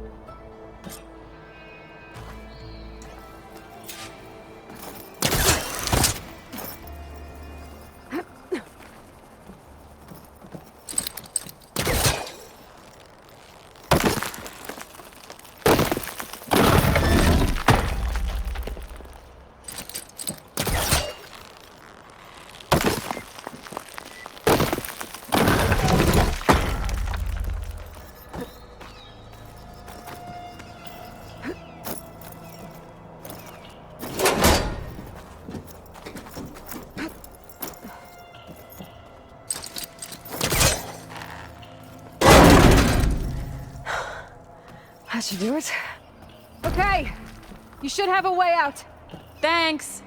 That should do it. Okay! You should have a way out. Thanks.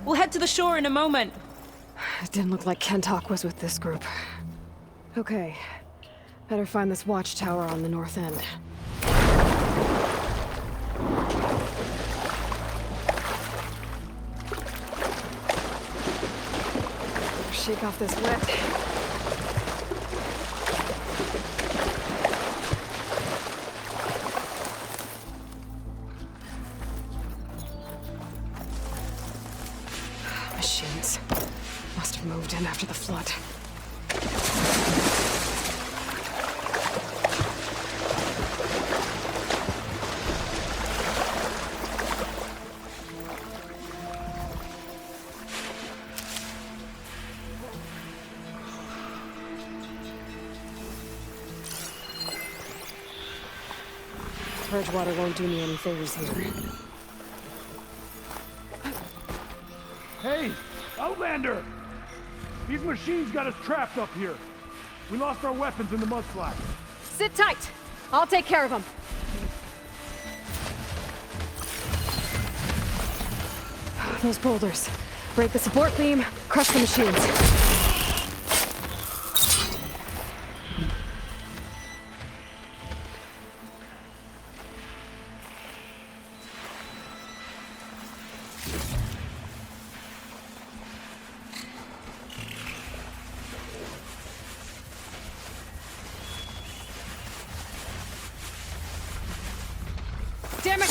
We'll head to the shore in a moment. It didn't look like Kentok was with this group. Okay. Better find this watchtower on the north end. Shake off this wet. Machines. Must have moved in after the flood. Bridgewater won't do me any favors here. Hey, Outlander! These machines got us trapped up here. We lost our weapons in the mudslide. Sit tight! I'll take care of them. Those boulders. Break the support beam, crush the machines. Damn it!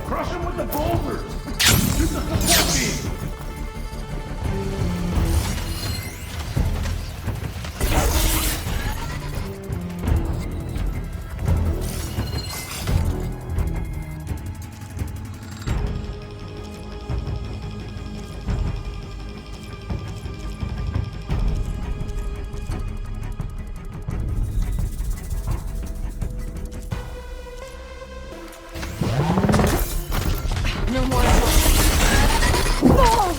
Crush them with the boulders! Use the support beam! No more. Oh!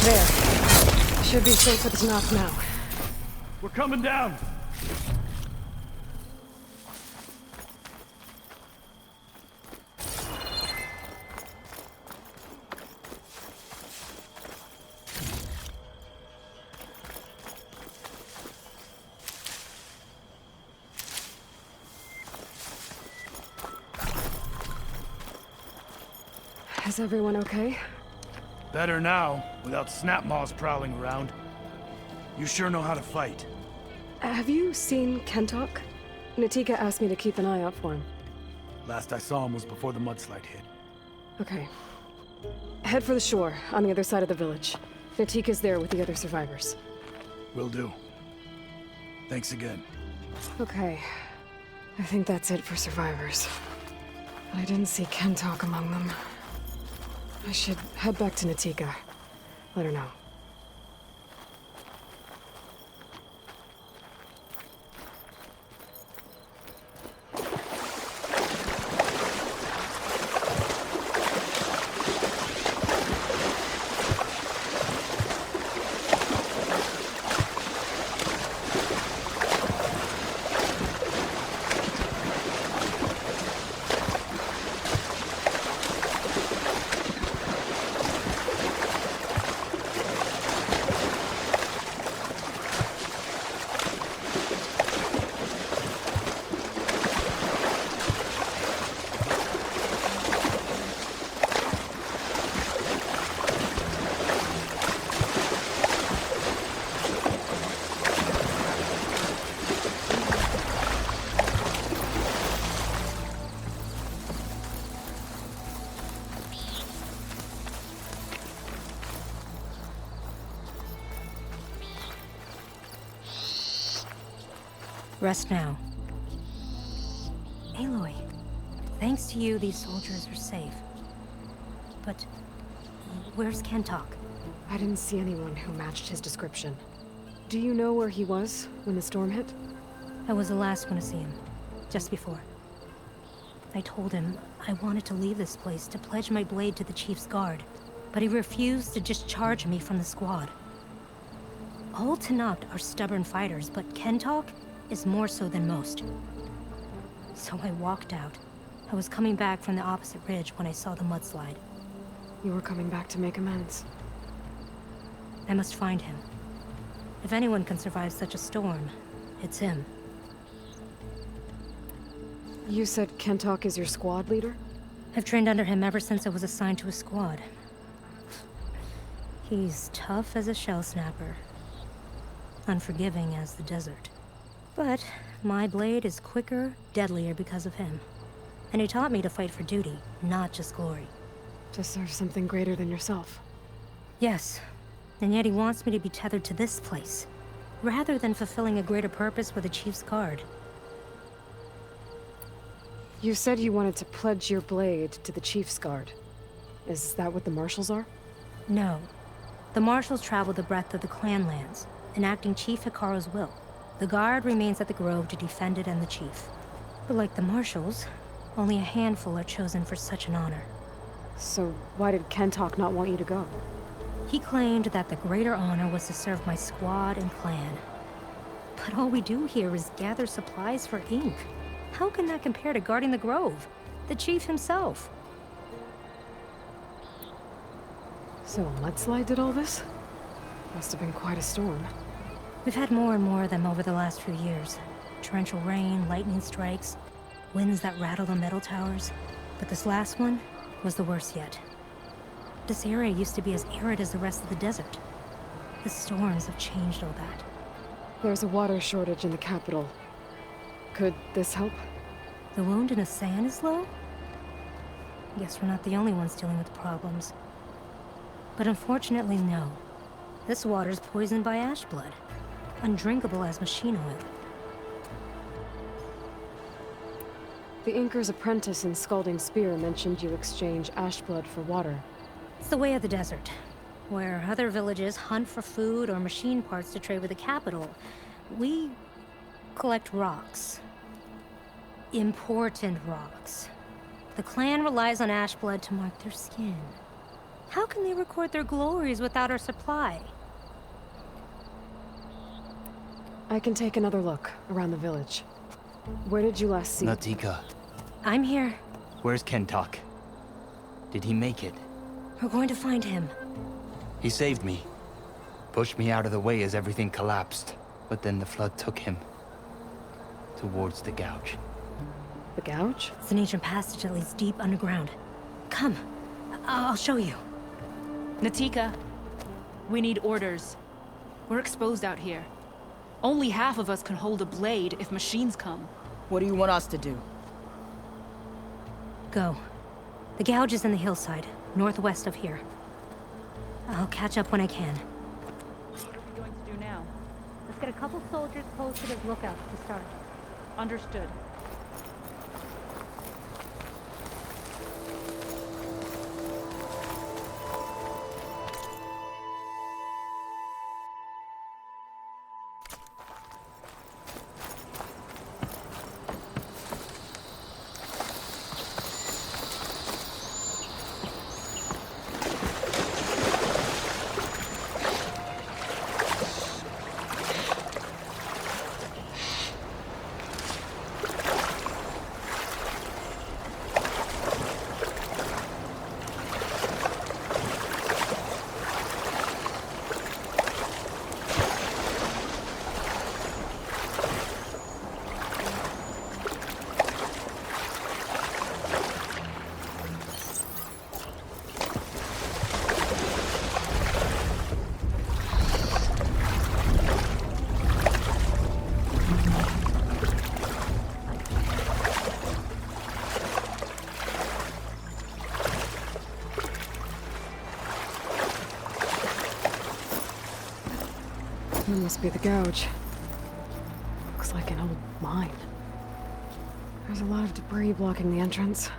There. Should be safe with the knock now. We're coming down. Is everyone okay? Better now, without snapmaws prowling around. You sure know how to fight. Have you seen Kentok? Natika asked me to keep an eye out for him. Last I saw him was before the mudslide hit. Okay. Head for the shore, on the other side of the village. Natika's there with the other survivors. Will do. Thanks again. Okay. I think that's it for survivors. But I didn't see Kentok among them. I should head back to Natika. Let her know. Rest now. Aloy, thanks to you, these soldiers are safe. But where's Kentok? I didn't see anyone who matched his description. Do you know where he was when the storm hit? I was the last one to see him, just before. I told him I wanted to leave this place to pledge my blade to the Chief's guard, but he refused to discharge me from the squad. All Tenakth are stubborn fighters, but Kentok is more so than most. So I walked out. I was coming back from the opposite ridge when I saw the mudslide. You were coming back to make amends. I must find him. If anyone can survive such a storm, it's him. You said Kentok is your squad leader? I've trained under him ever since I was assigned to a squad. He's tough as a shell snapper. Unforgiving as the desert. But my blade is quicker, deadlier because of him. And he taught me to fight for duty, not just glory. To serve something greater than yourself. Yes, and yet he wants me to be tethered to this place, rather than fulfilling a greater purpose with the Chief's guard. You said you wanted to pledge your blade to the Chief's guard. Is that what the Marshals are? No. The Marshals travel the breadth of the clan lands, enacting Chief Hikaru's will. The guard remains at the Grove to defend it and the Chief. But like the Marshals, only a handful are chosen for such an honor. So why did Kentok not want you to go? He claimed that the greater honor was to serve my squad and clan. But all we do here is gather supplies for ink. How can that compare to guarding the Grove? The Chief himself. So a mudslide did all this? Must have been quite a storm. We've had more and more of them over the last few years. Torrential rain, lightning strikes, winds that rattle the metal towers. But this last one was the worst yet. This area used to be as arid as the rest of the desert. The storms have changed all that. There's a water shortage in the capital. Could this help? The wound in the sand is low? Guess we're not the only ones dealing with problems. But unfortunately, no. This water's poisoned by ash blood. Undrinkable as machine oil. The Inker's apprentice in Scalding Spear mentioned you exchange ash blood for water. It's the way of the desert, where other villages hunt for food or machine parts to trade with the capital. We collect rocks. Important rocks. The clan relies on ash blood to mark their skin. How can they record their glories without our supply? I can take another look around the village. Where did you last see? Natika, I'm here. where's Kentok? Did he make it? We're going to find him. He saved me. Pushed me out of the way as everything collapsed. But then the flood took him. Towards the gouge. The gouge? It's an ancient passage that leads deep underground. Come. I'll show you. Natika, we need orders. We're exposed out here. Only half of us can hold a blade if machines come. What do you want us to do? Go. The gouge is in the hillside, northwest of here. I'll catch up when I can. What are we going to do now? Let's get a couple soldiers posted as lookouts to start. Understood. That must be the gouge. Looks like an old mine. There's a lot of debris blocking the entrance.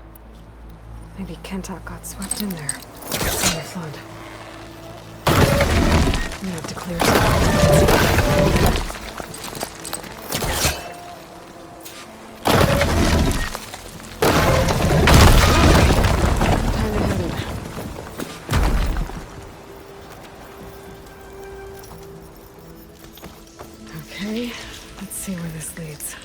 Maybe Kentok got swept in there. In the flood. We have to clear some. Okay, let's see where this leads.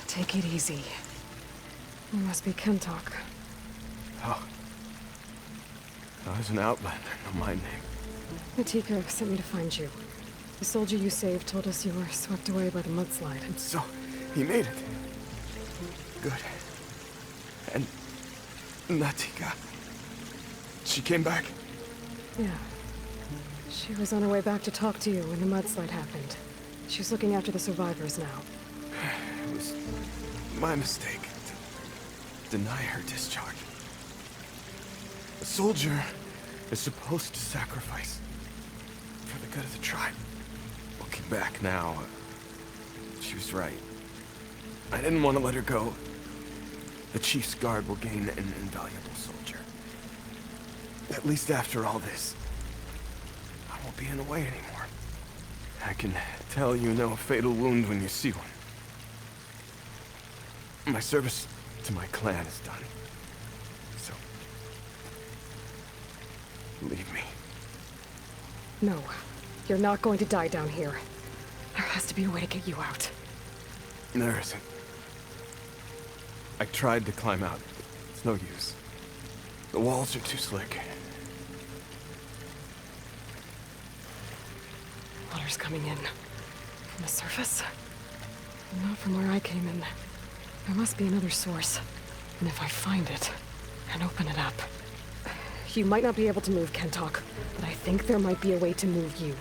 Take it easy. You must be Kentok. Oh. I was an outlander, no my name. Natika sent me to find you. The soldier you saved told us you were swept away by the mudslide. And so, he made it. Good. And Natika, she came back? Yeah. She was on her way back to talk to you when the mudslide happened. She's looking after the survivors now. It was my mistake to deny her discharge. A soldier is supposed to sacrifice for the good of the tribe. Looking back now, she was right. I didn't want to let her go. The chief's guard will gain an invaluable soldier. At least after all this, I won't be in the way anymore. I can tell you know a fatal wound when you see one. My service to my clan is done. So, leave me. No, you're not going to die down here. There has to be a way to get you out. There isn't. I tried to climb out. It's no use. The walls are too slick. Water's coming in. From the surface? Not from where I came in. There must be another source. And if I find it, and open it up... You might not be able to move, Kentok, but I think there might be a way to move you.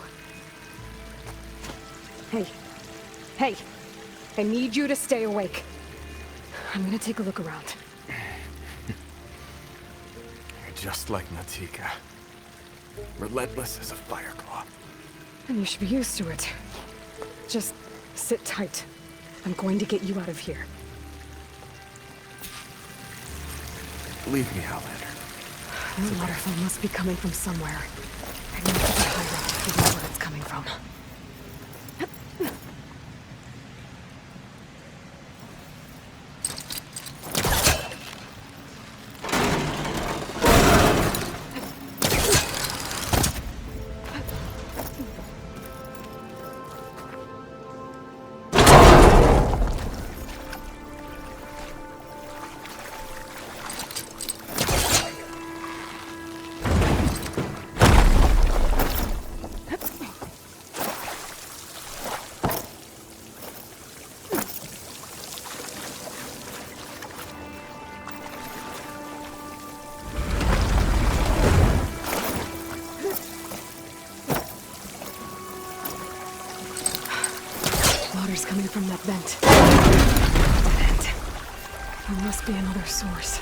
Hey. Hey! I need you to stay awake. I'm gonna take a look around. You're just like Natika. Relentless as a fireclaw. And you should be used to it. Just sit tight. I'm going to get you out of here. Leave me, Outlander. That waterfall must be coming from somewhere. I need to get higher up to figure out where it's coming. coming from. Water's coming from that vent. Dead end. There must be another source.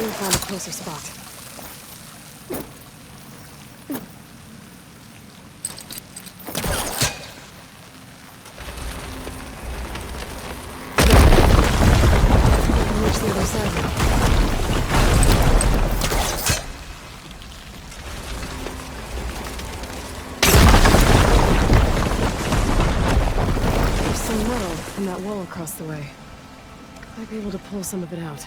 We'll find a closer spot. Reach the other side now. There's some metal from that wall across the way. Might be able to pull some of it out.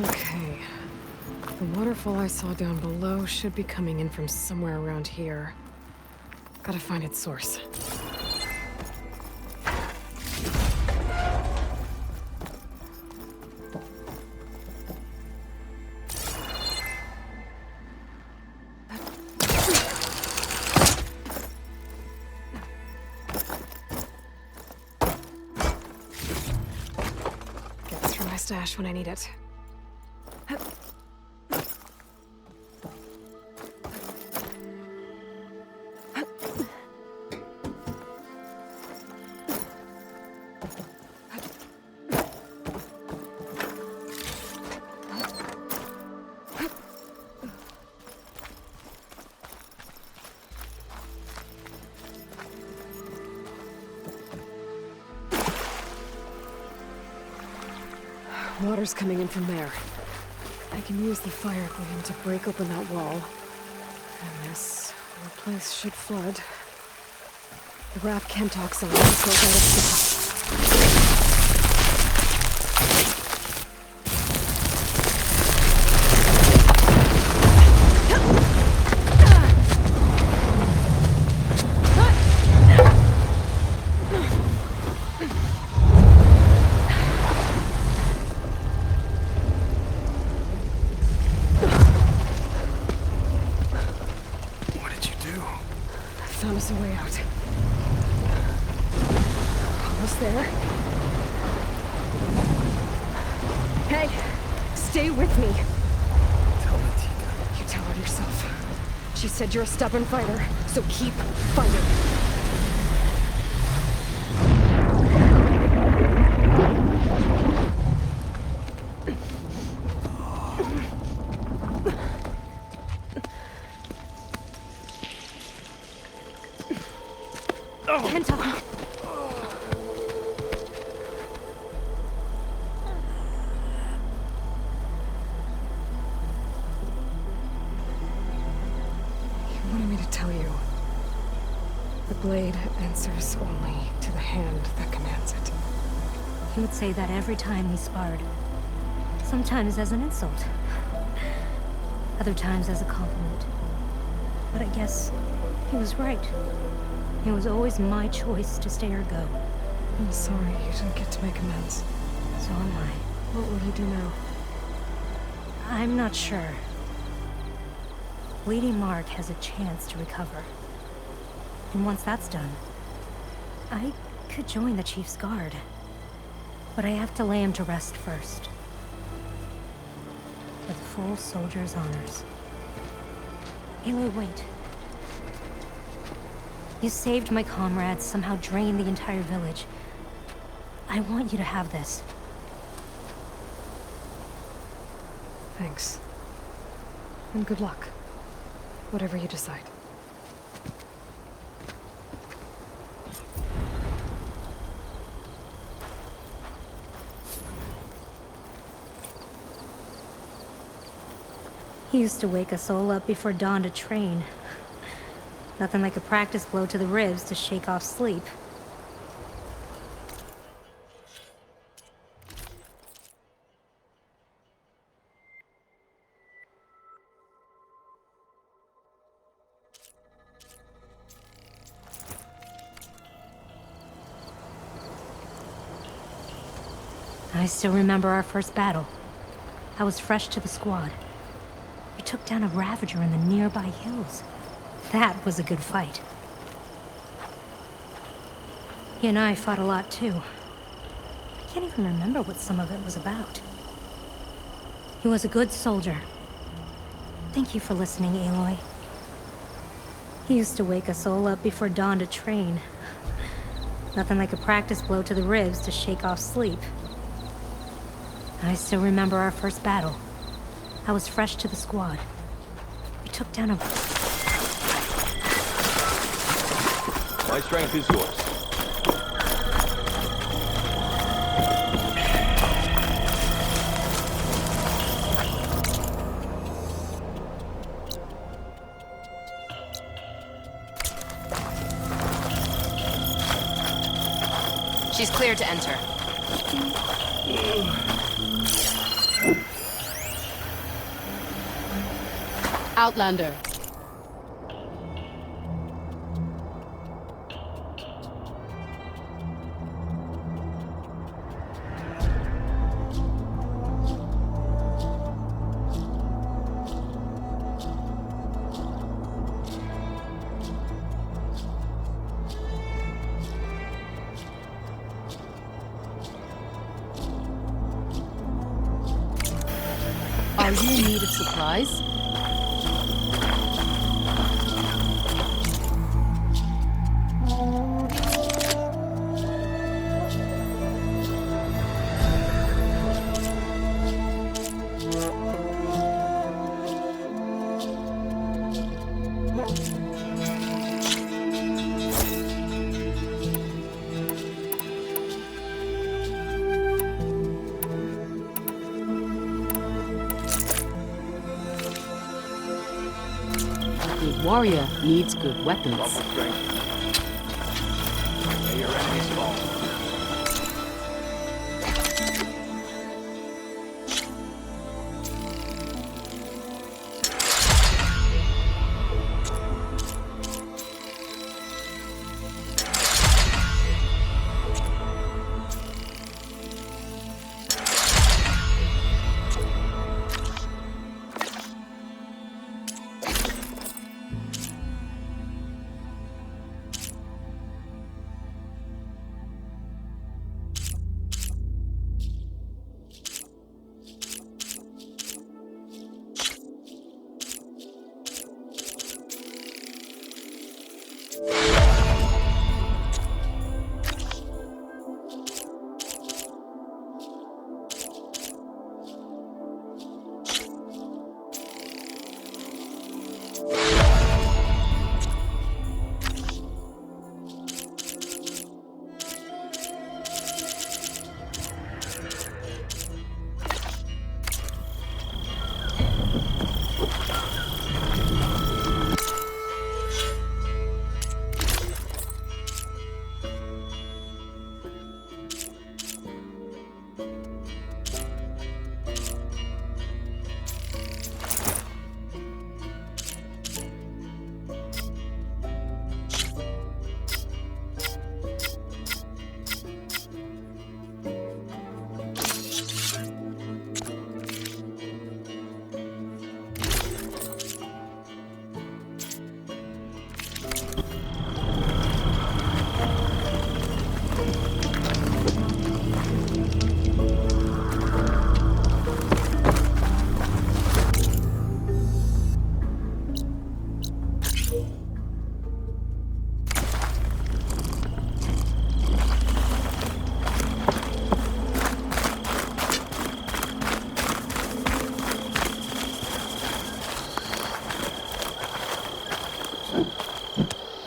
Okay. The waterfall I saw down below should be coming in from somewhere around here. Gotta find its source. Get this from my stash when I need it. Water's coming in from there. I can use the fire gleam to break open that wall. And this whole place should flood. The raft Kentox on goes right up to the top. Found us a way out. Almost there. okay? Stay with me. Tell Natika. You tell her yourself. She said you're a stubborn fighter, so keep fighting. Kenta. You wanted me to tell you. The blade answers only to the hand that commands it. He would say that every time we sparred. Sometimes as an insult. Other times as a compliment. But I guess he was right. It was always my choice to stay or go. I'm sorry you didn't get to make amends. So am I. What will you do now? I'm not sure. Lady Mark has a chance to recover. And once that's done, I could join the Chief's Guard. But I have to lay him to rest first. With full soldier's honors. Aloy, wait. You saved my comrades, somehow drained the entire village. I want you to have this. Thanks. And good luck. Whatever you decide. He used to wake us all up before dawn to train. Nothing like a practice blow to the ribs to shake off sleep. I still remember our first battle. I was fresh to the squad. We took down a Ravager in the nearby hills. That was a good fight. He and I fought a lot too. I can't even remember what some of it was about. He was a good soldier. Thank you for listening, Aloy. He used to wake us all up before dawn to train. Nothing like a practice blow to the ribs to shake off sleep. I still remember our first battle. I was fresh to the squad. We took down a... My strength is yours. She's clear to enter. Outlander. Are you in need of supplies? Warrior needs good weapons. May your enemies fall.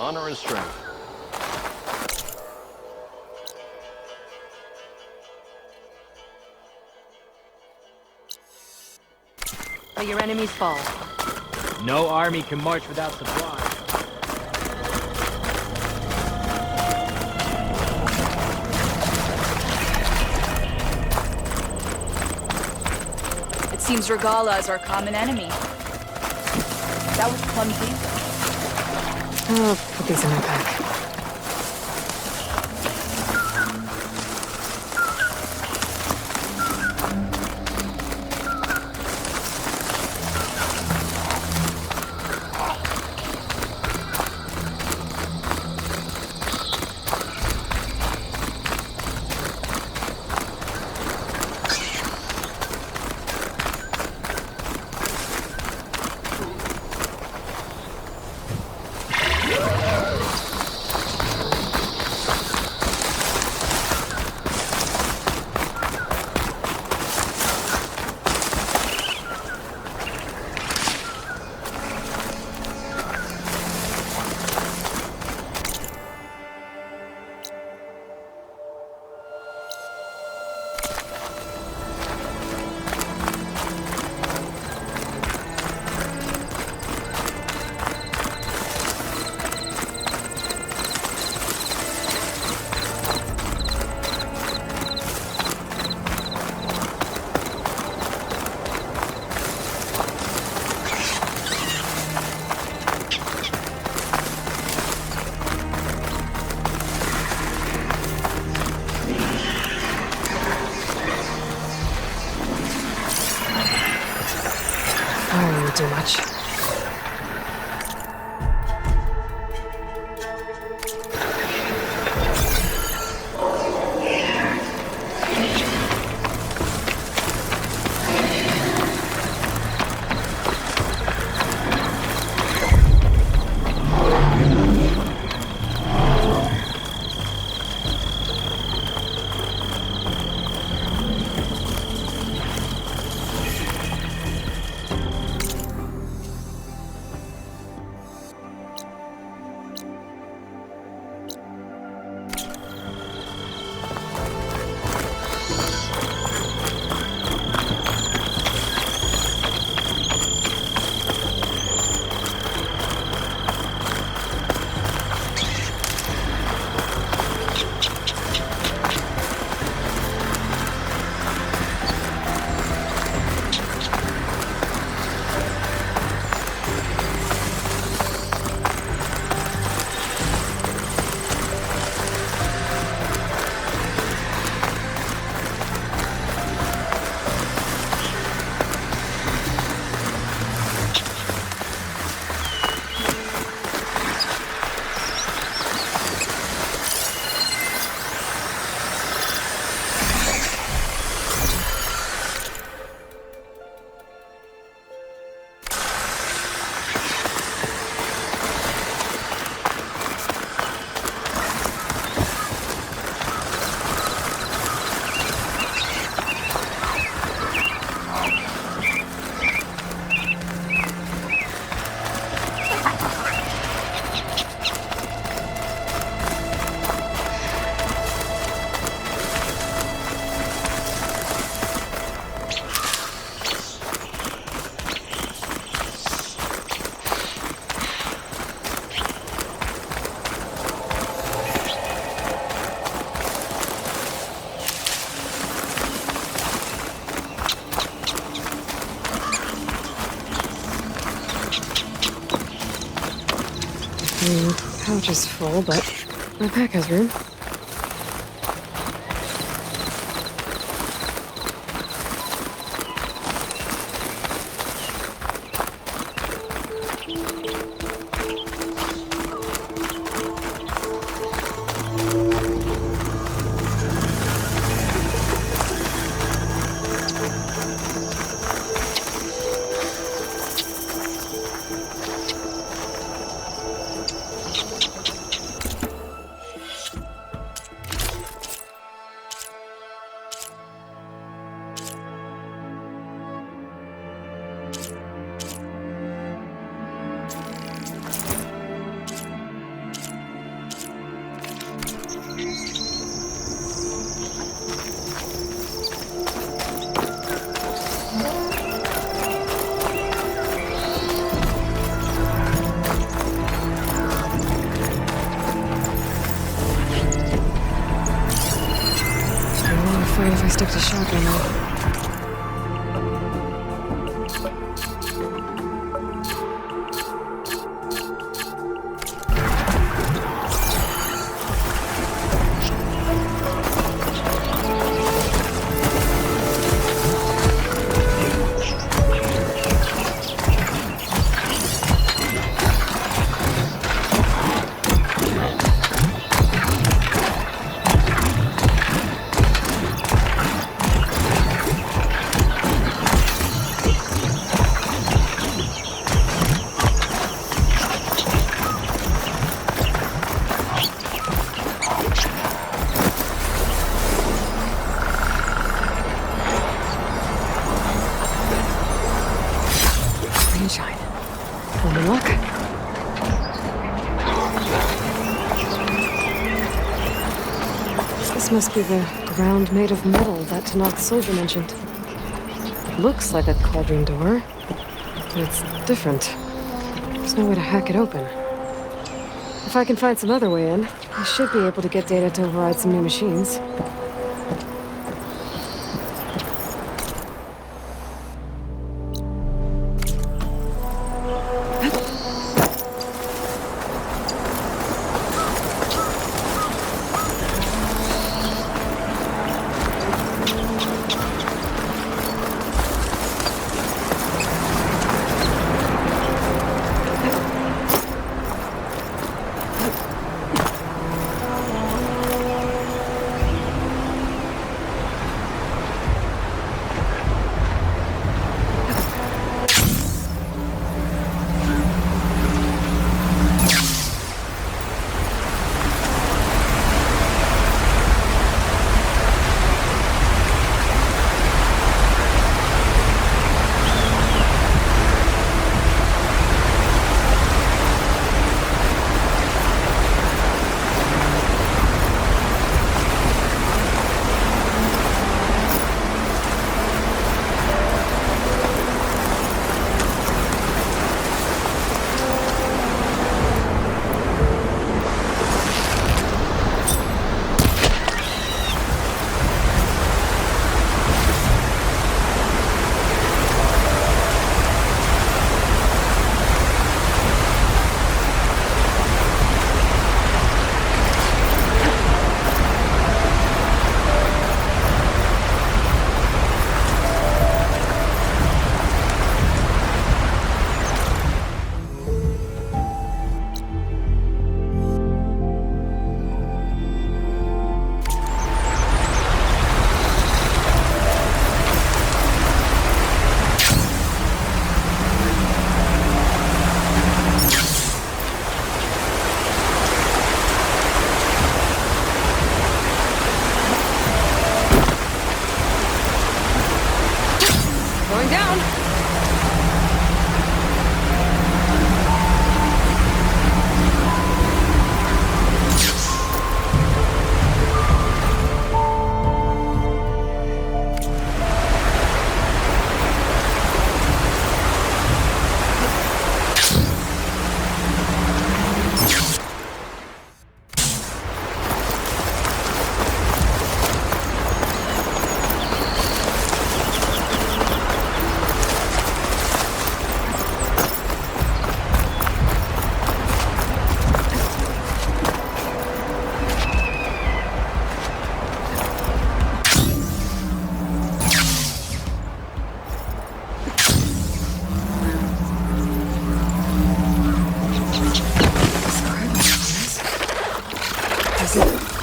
Honor and strength. Let your enemies fall. No army can march without supplies. It seems Regala is our common enemy. That was clumsy. I'll put these in my pack. Too much. Pouch is full, but my pack has room. stick to shotgun though. This must be the ground made of metal that Tanak's soldier mentioned. Looks like a cauldron door, but it's different. There's no way to hack it open. If I can find some other way in, I should be able to get data to override some new machines.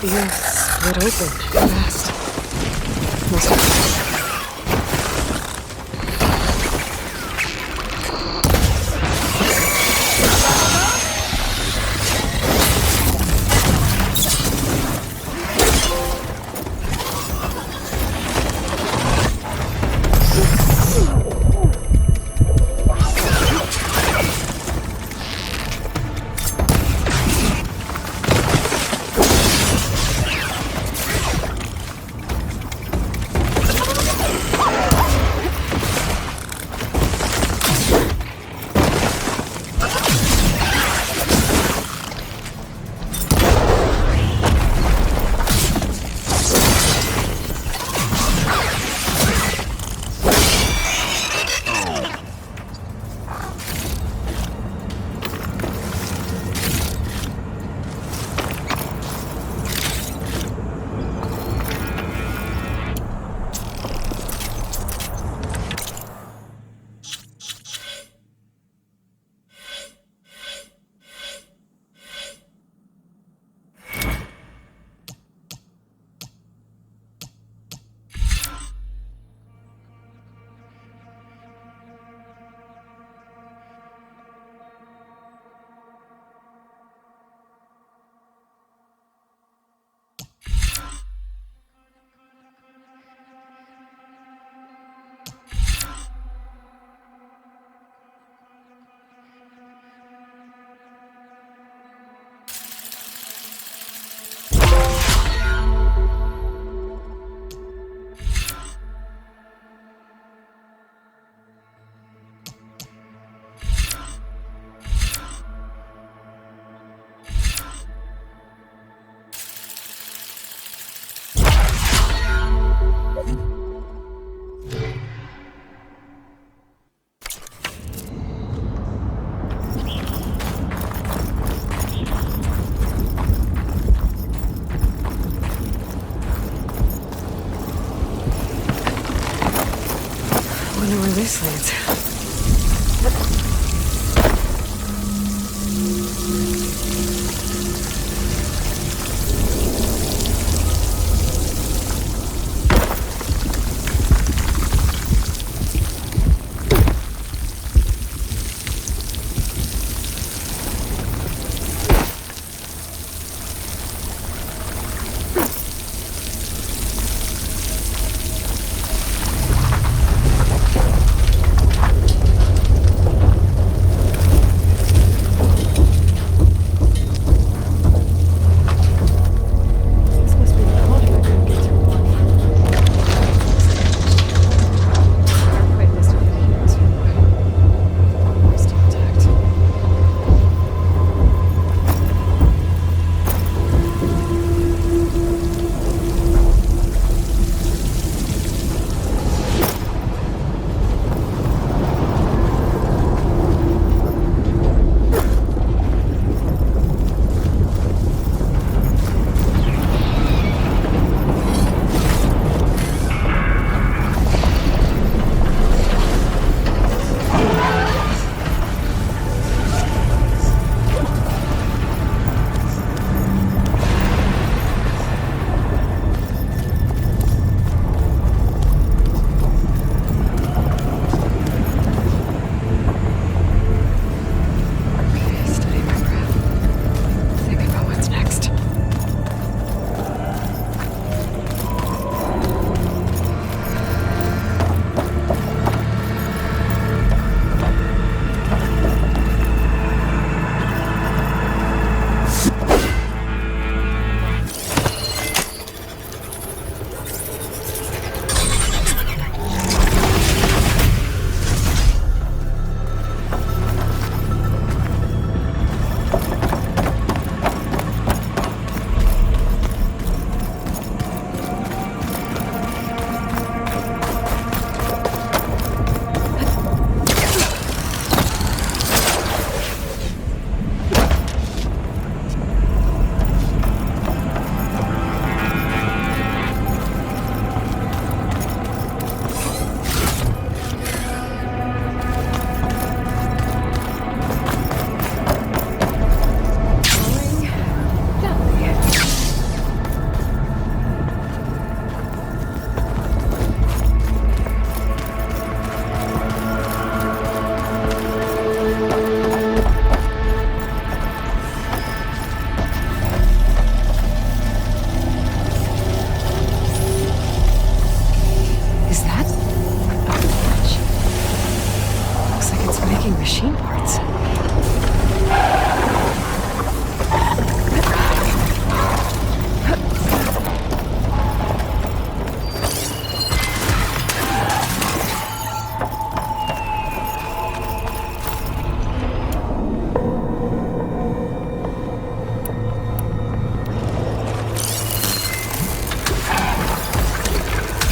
Yeah, split open fast. Must have... waste leads.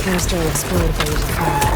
Canister will explode if I use a fire.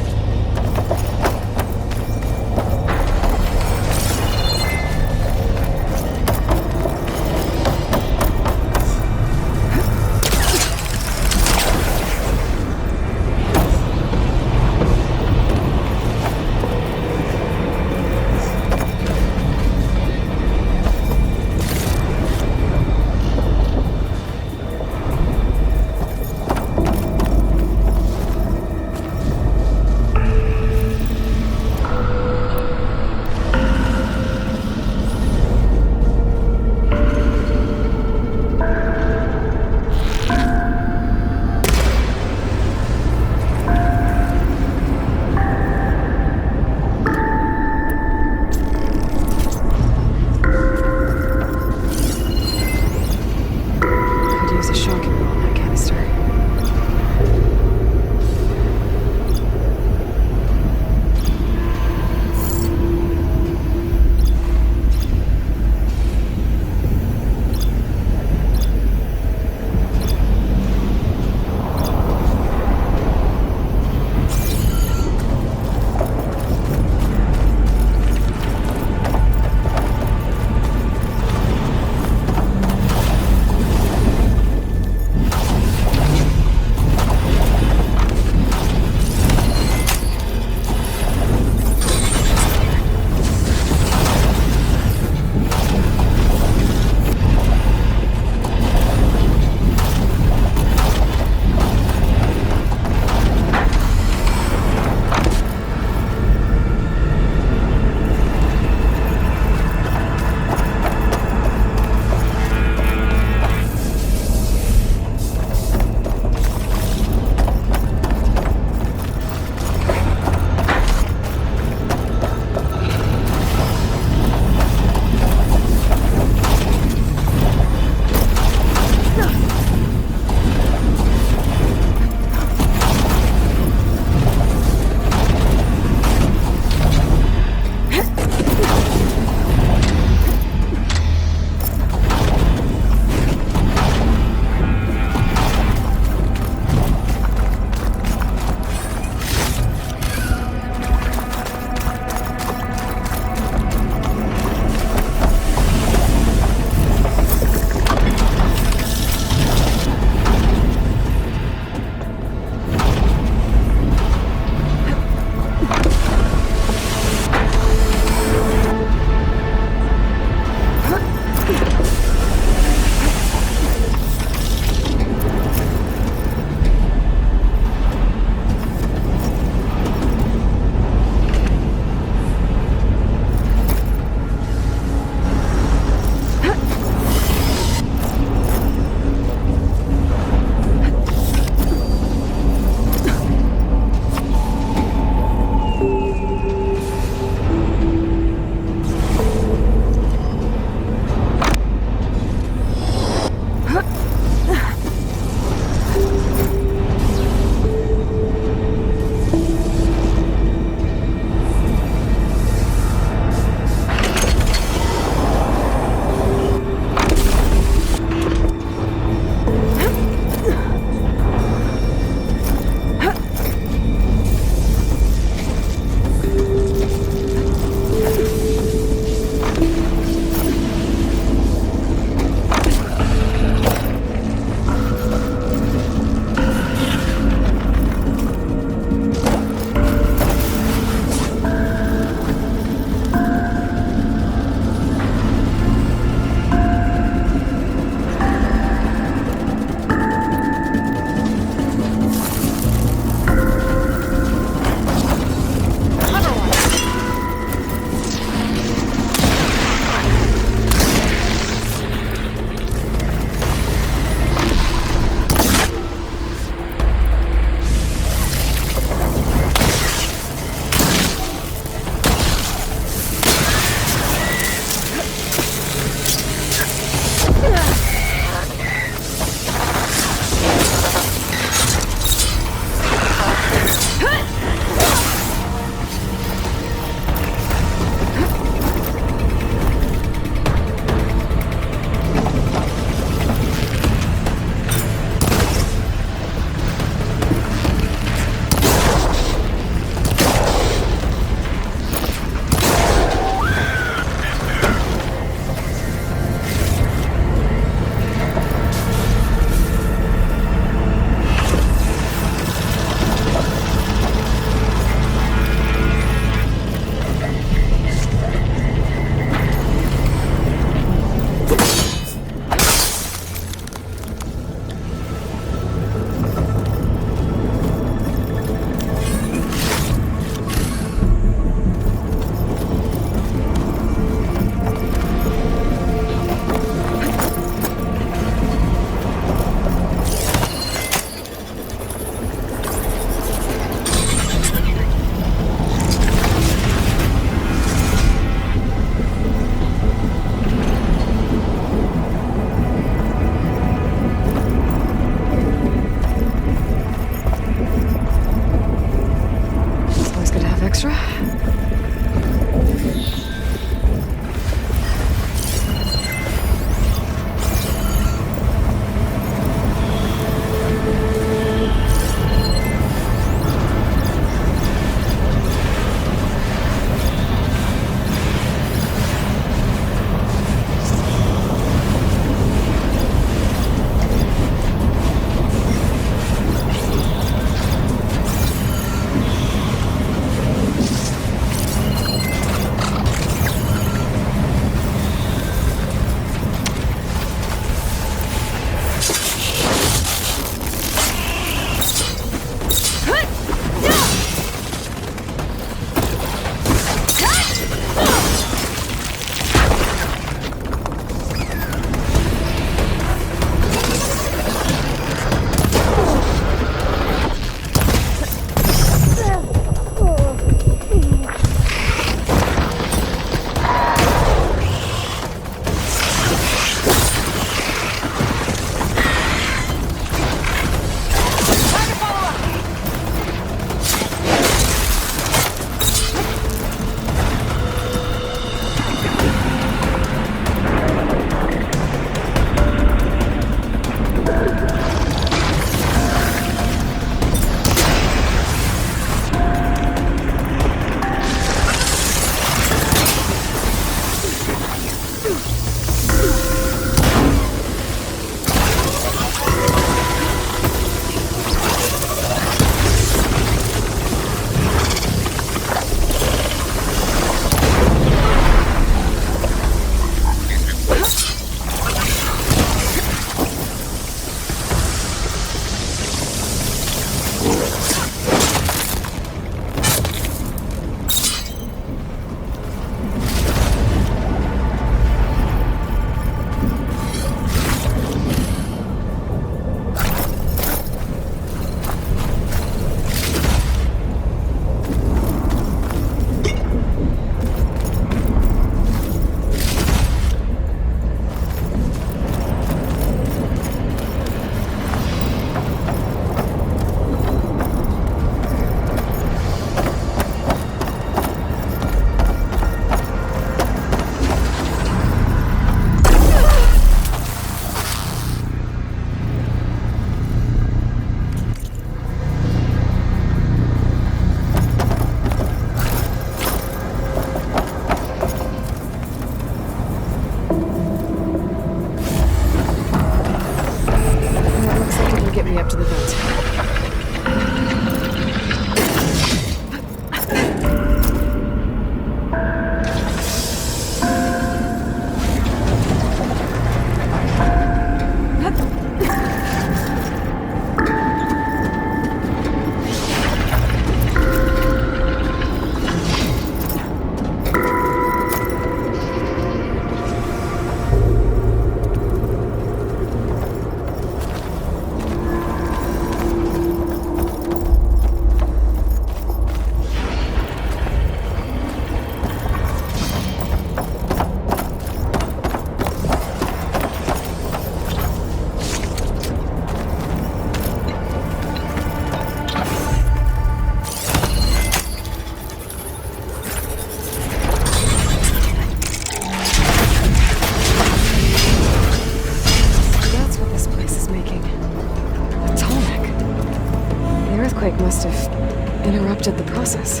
must have interrupted the process.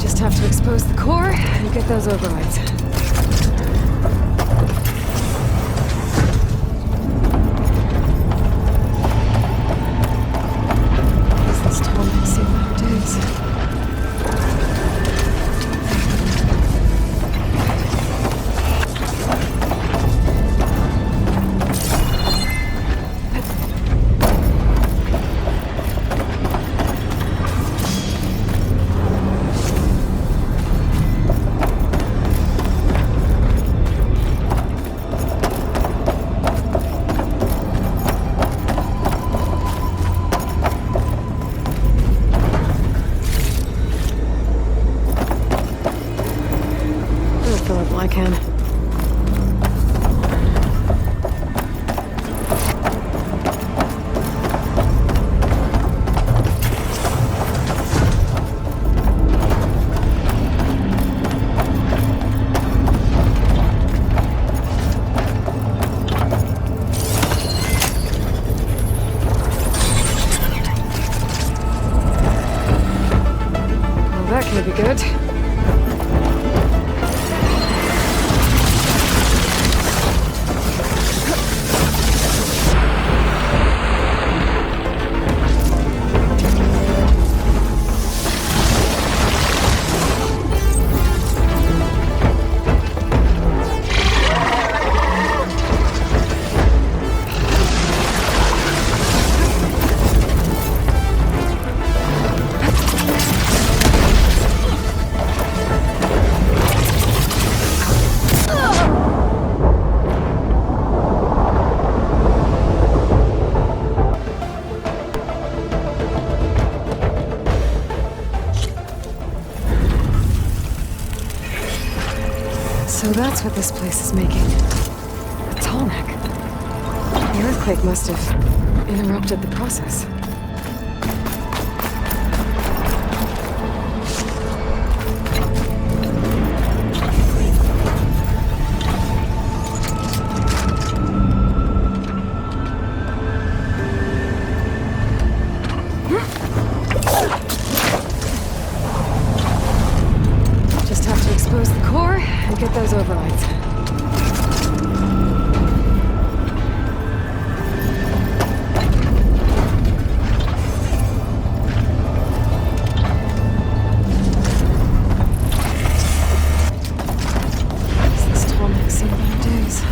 Just have to expose the core and get those overrides. I can. That could be good. So that's what this place is making. A tall neck. The earthquake must have interrupted the process. Just have to expose the core and get those overrides. This tall neck seen better days.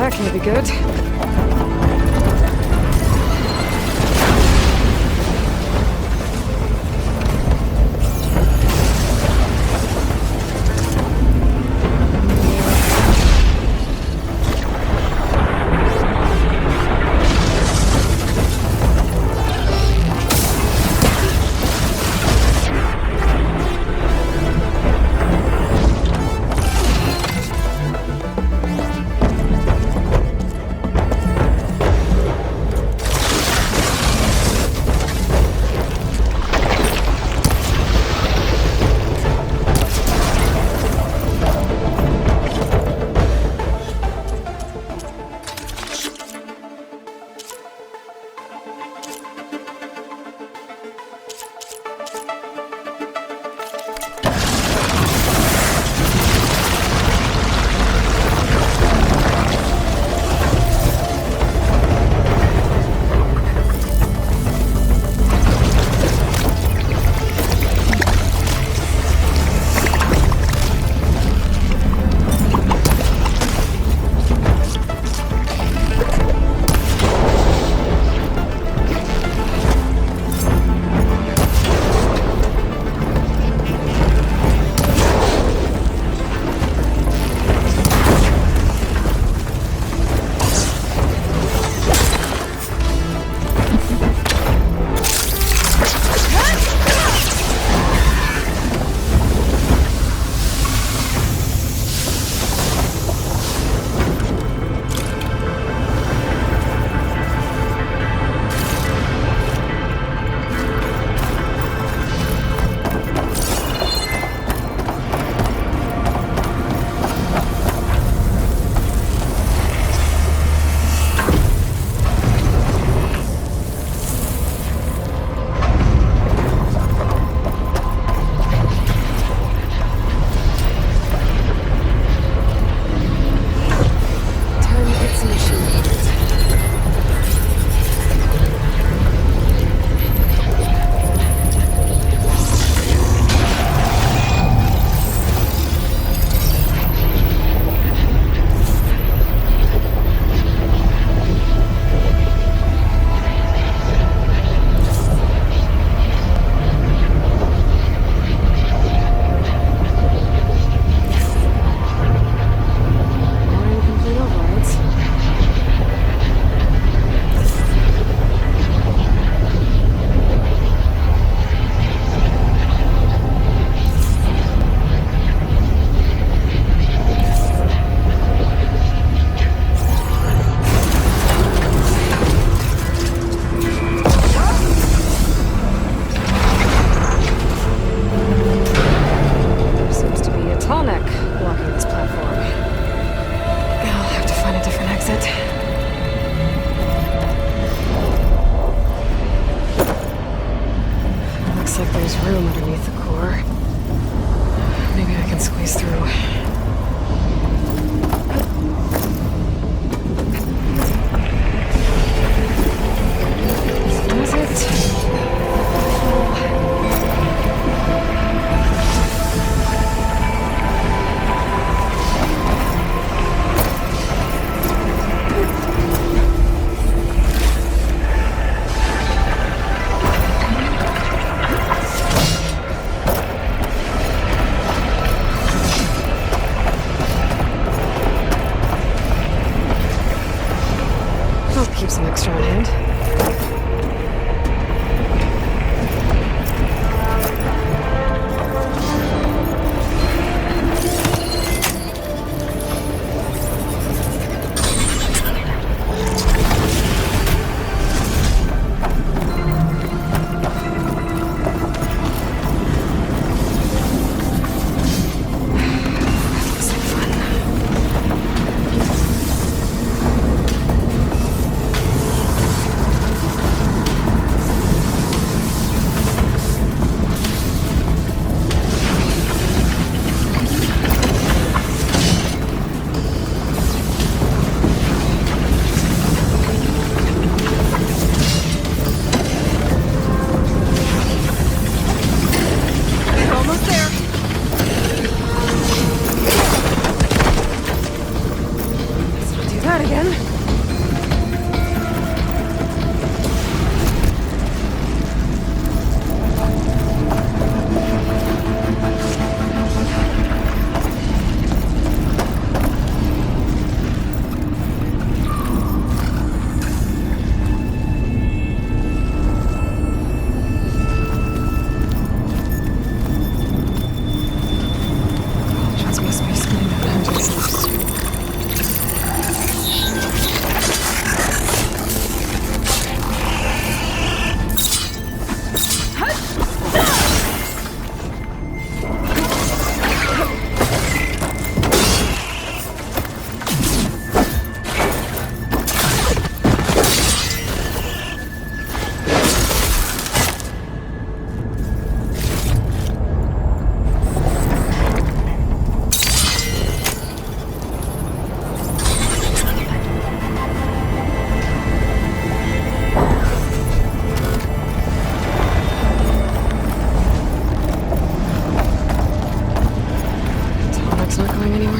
That can be good. squeeze through. Is it? Keep some extra on hand.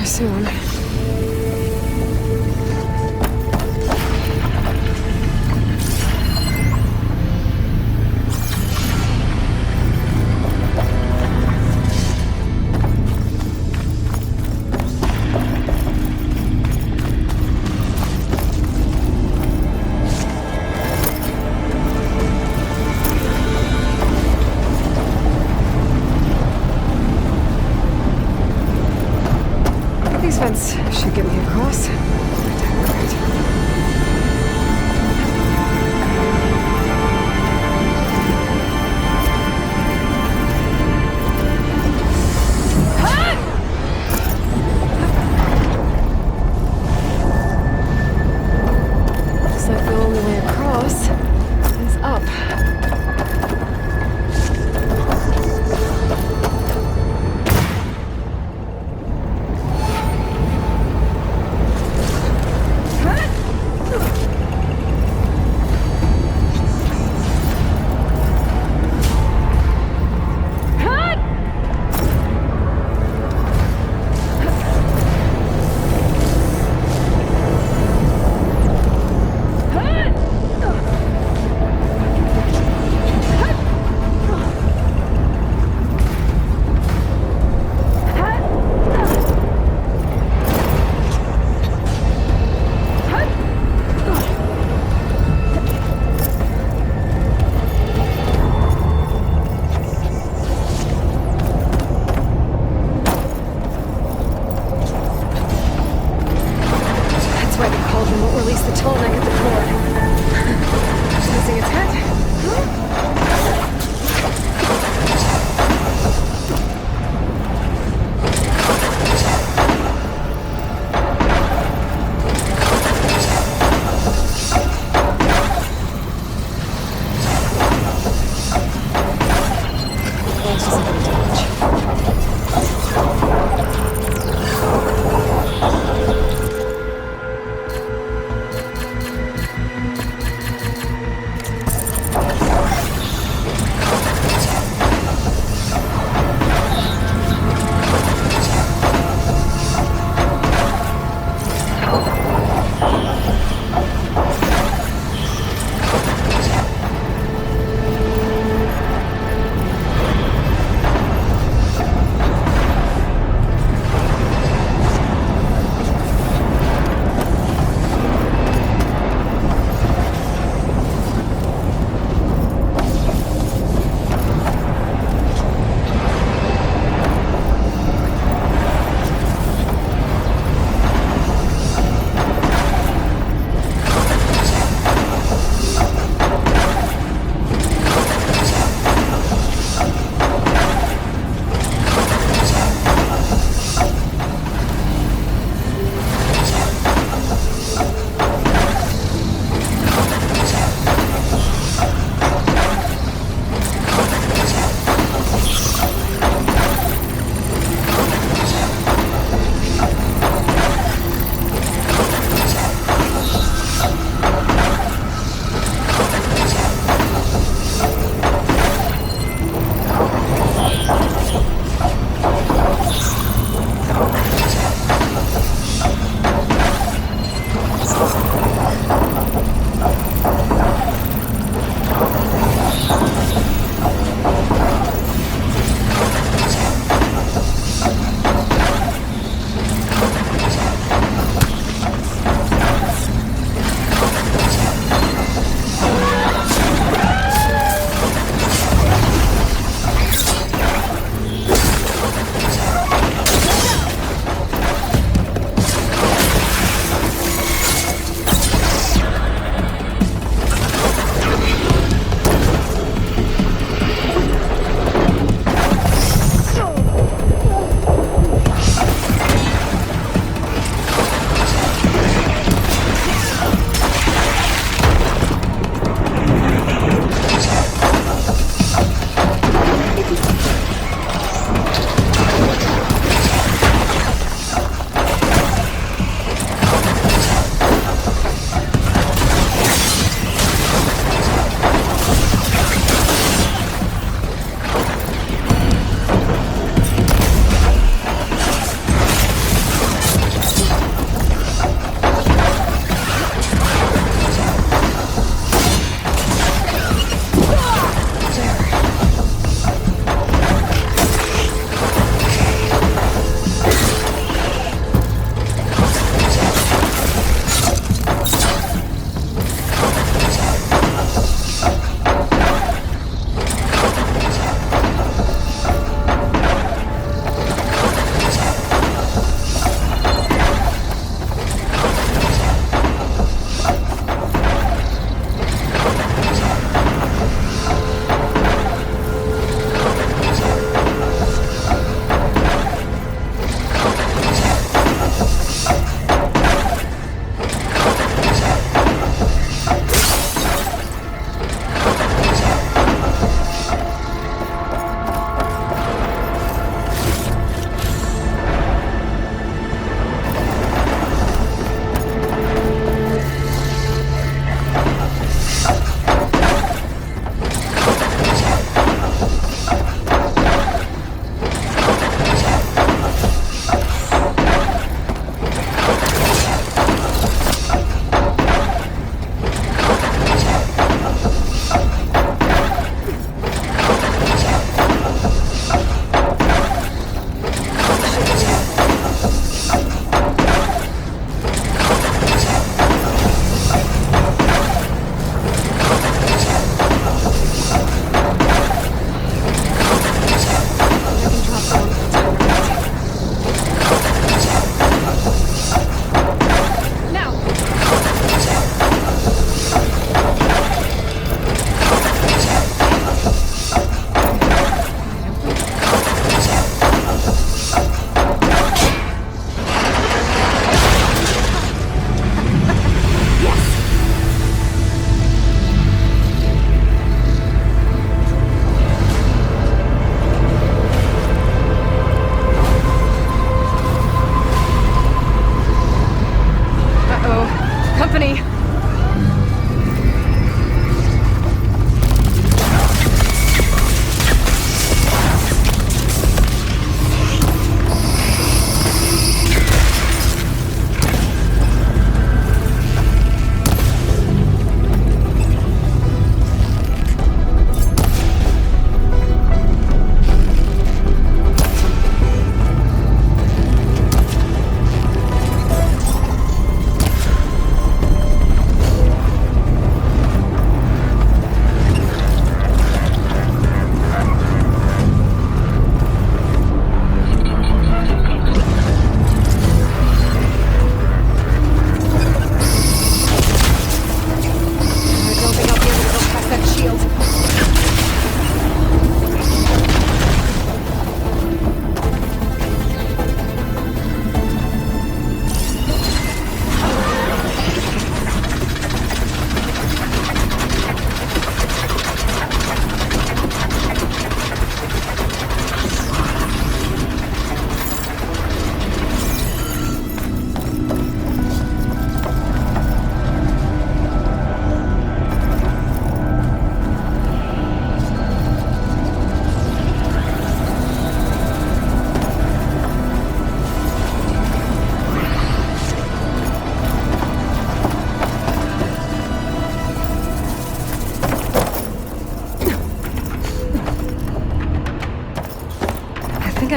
Soon. Should get me across. Looks like the only way across is up. Huh?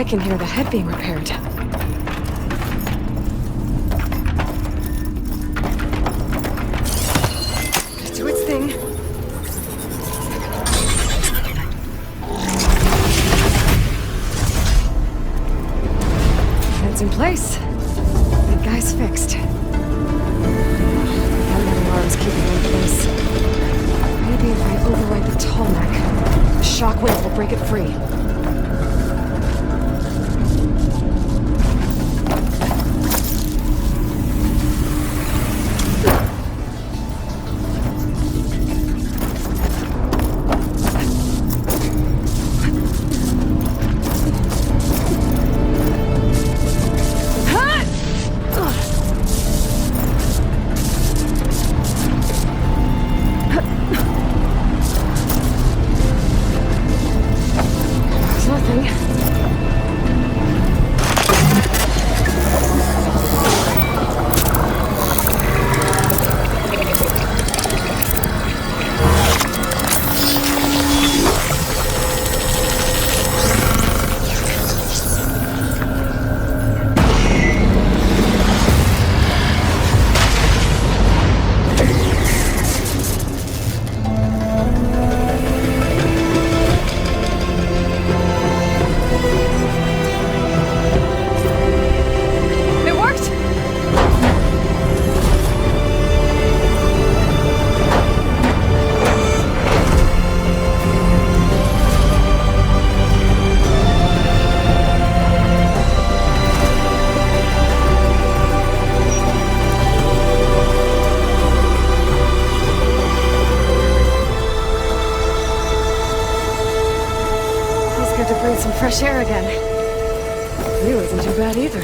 I can hear the head being repaired. Do its thing. It's in place. That guy's fixed. That alarm's keeping it in place. Maybe if I override the tall neck, the shockwave will break it free. Fresh air again. View isn't too bad either.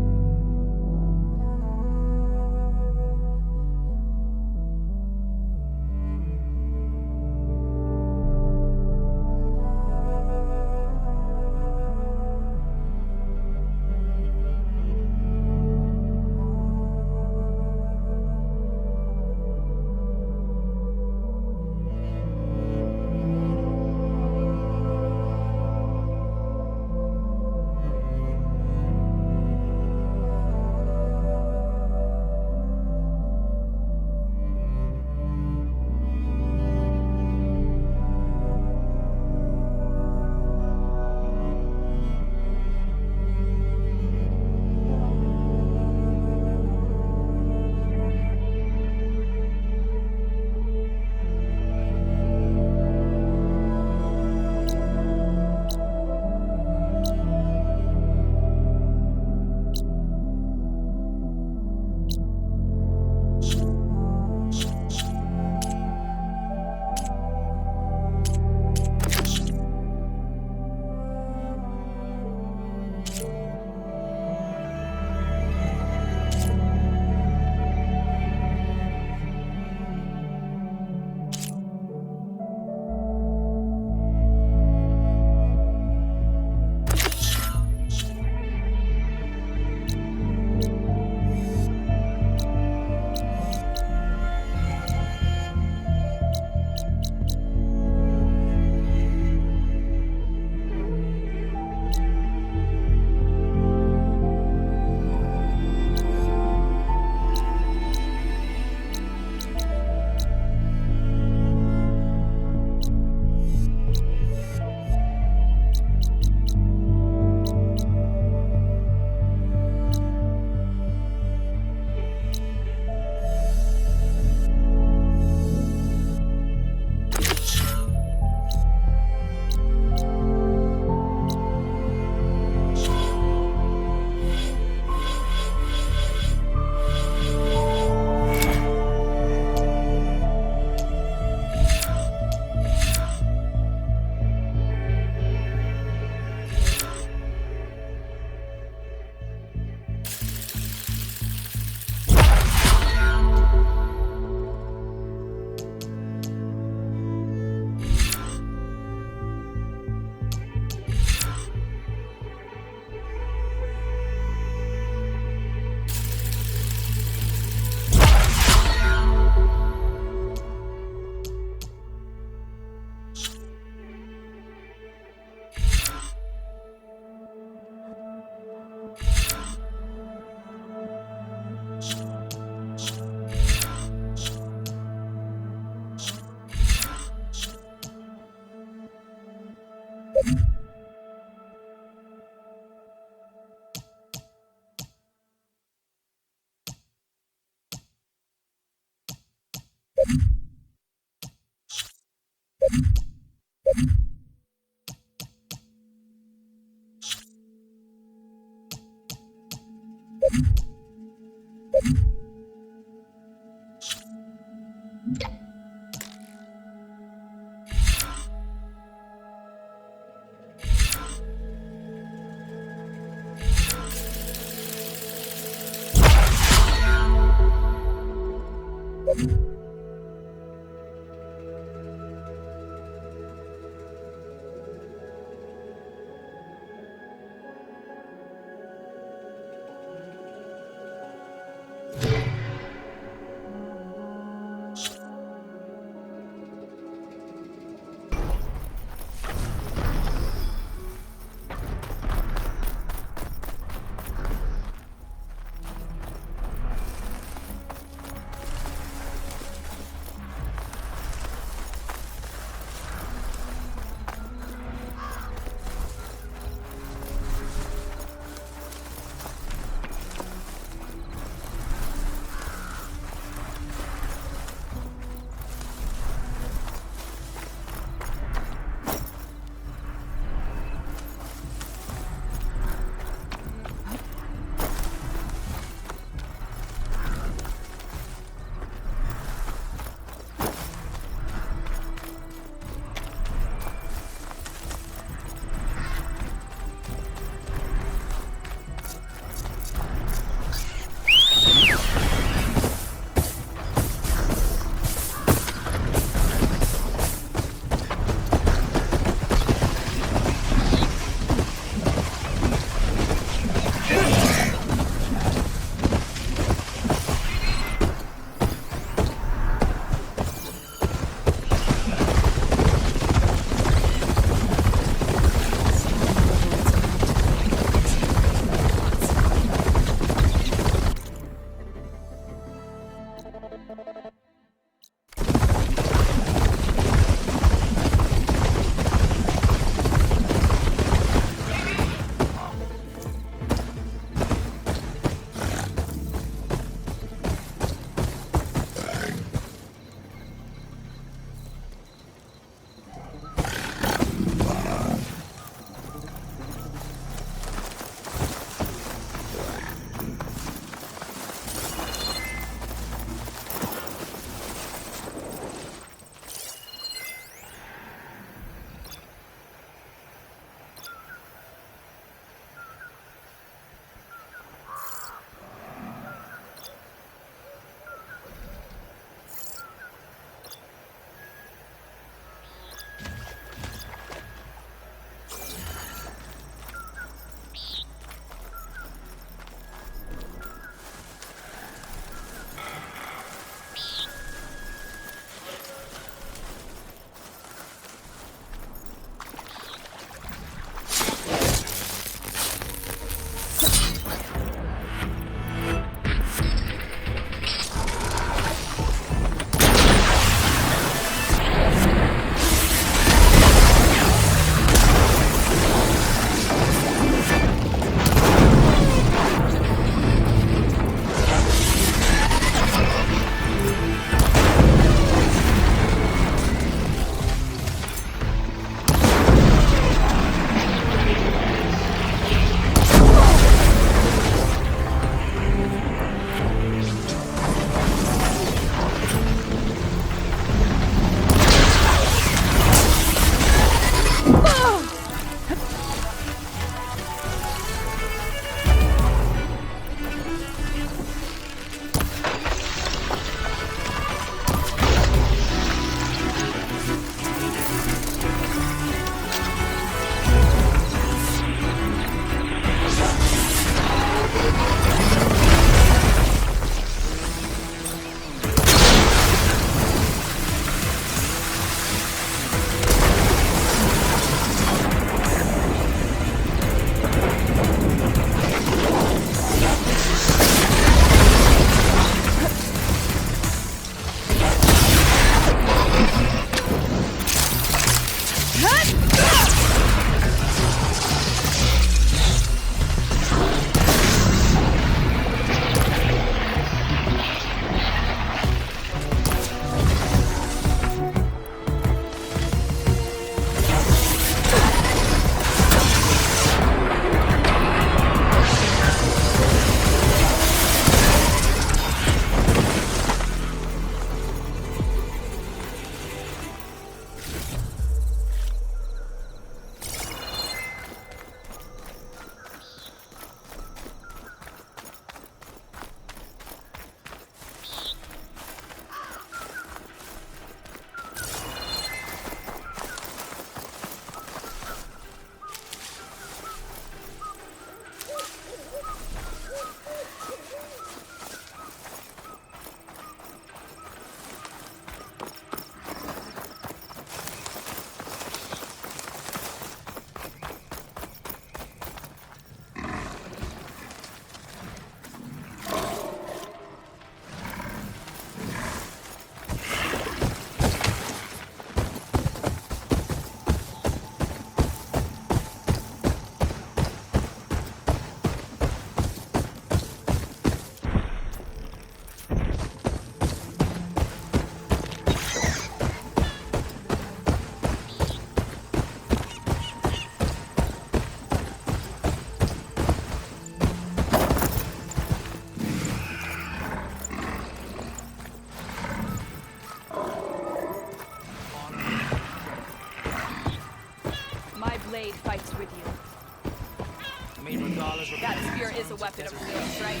bit of relics, right?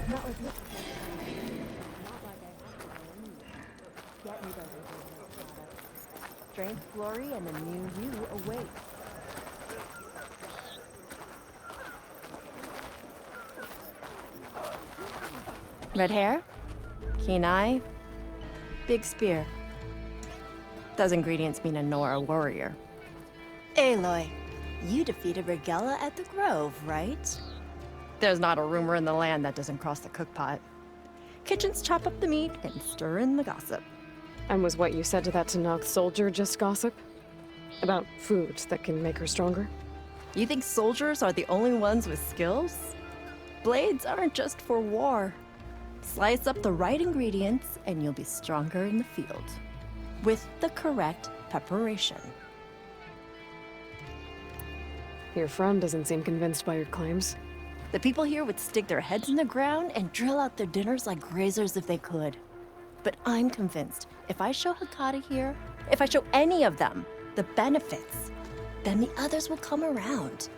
Not like this. Strength, glory, and a new you await. Red hair, keen eye, big spear. Those ingredients mean a Nora warrior. Aloy, you defeated Regella at the Grove, right? There's not a rumor in the land that doesn't cross the cookpot. Kitchens chop up the meat and stir in the gossip. And was what you said to that Tanakh soldier just gossip? About food that can make her stronger? You think soldiers are the only ones with skills? Blades aren't just for war. Slice up the right ingredients and you'll be stronger in the field. With the correct preparation. Your friend doesn't seem convinced by your claims. The people here would stick their heads in the ground and drill out their dinners like grazers if they could. But I'm convinced if I show Hakata here, if I show any of them the benefits, then the others will come around.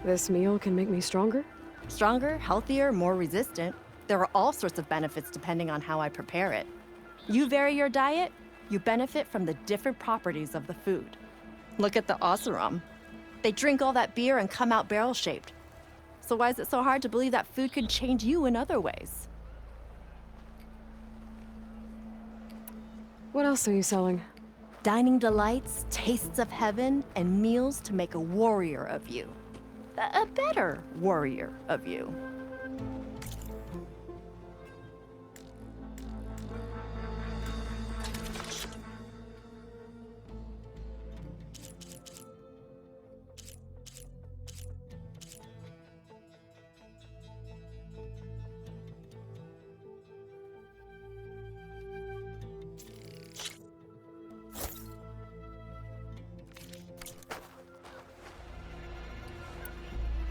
This meal can make me stronger? Stronger, healthier, more resistant. There are all sorts of benefits depending on how I prepare it. You vary your diet, you benefit from the different properties of the food. Look at the Oseram. They drink all that beer and come out barrel-shaped. So why is it so hard to believe that food could change you in other ways? What else are you selling? Dining delights, tastes of heaven, and meals to make a warrior of you. A better warrior of you.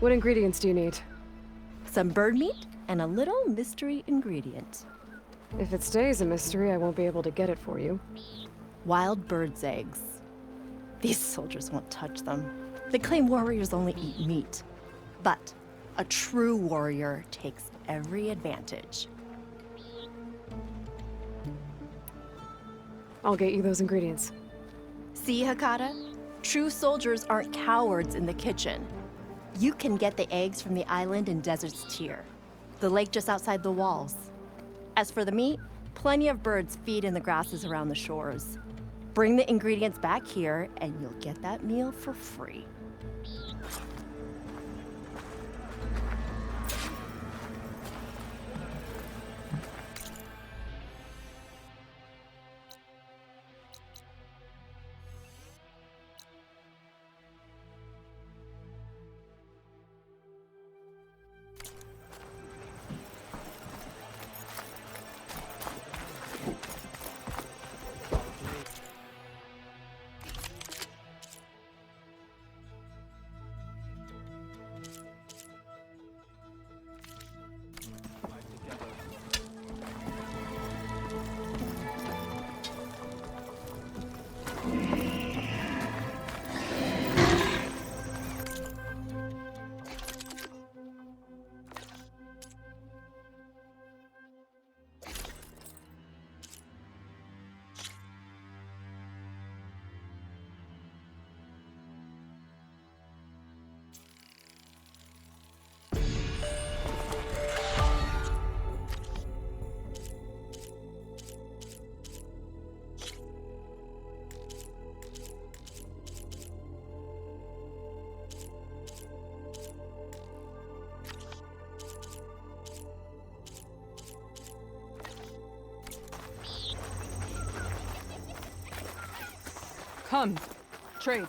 What ingredients do you need? Some bird meat and a little mystery ingredient. If it stays a mystery, I won't be able to get it for you. Wild bird's eggs. These soldiers won't touch them. They claim warriors only eat meat. But a true warrior takes every advantage. I'll get you those ingredients. See, Hakata? True soldiers aren't cowards in the kitchen. You can get the eggs from the island in Desert's Tier, the lake just outside the walls. As for the meat, plenty of birds feed in the grasses around the shores. Bring the ingredients back here, and you'll get that meal for free. Come, trade.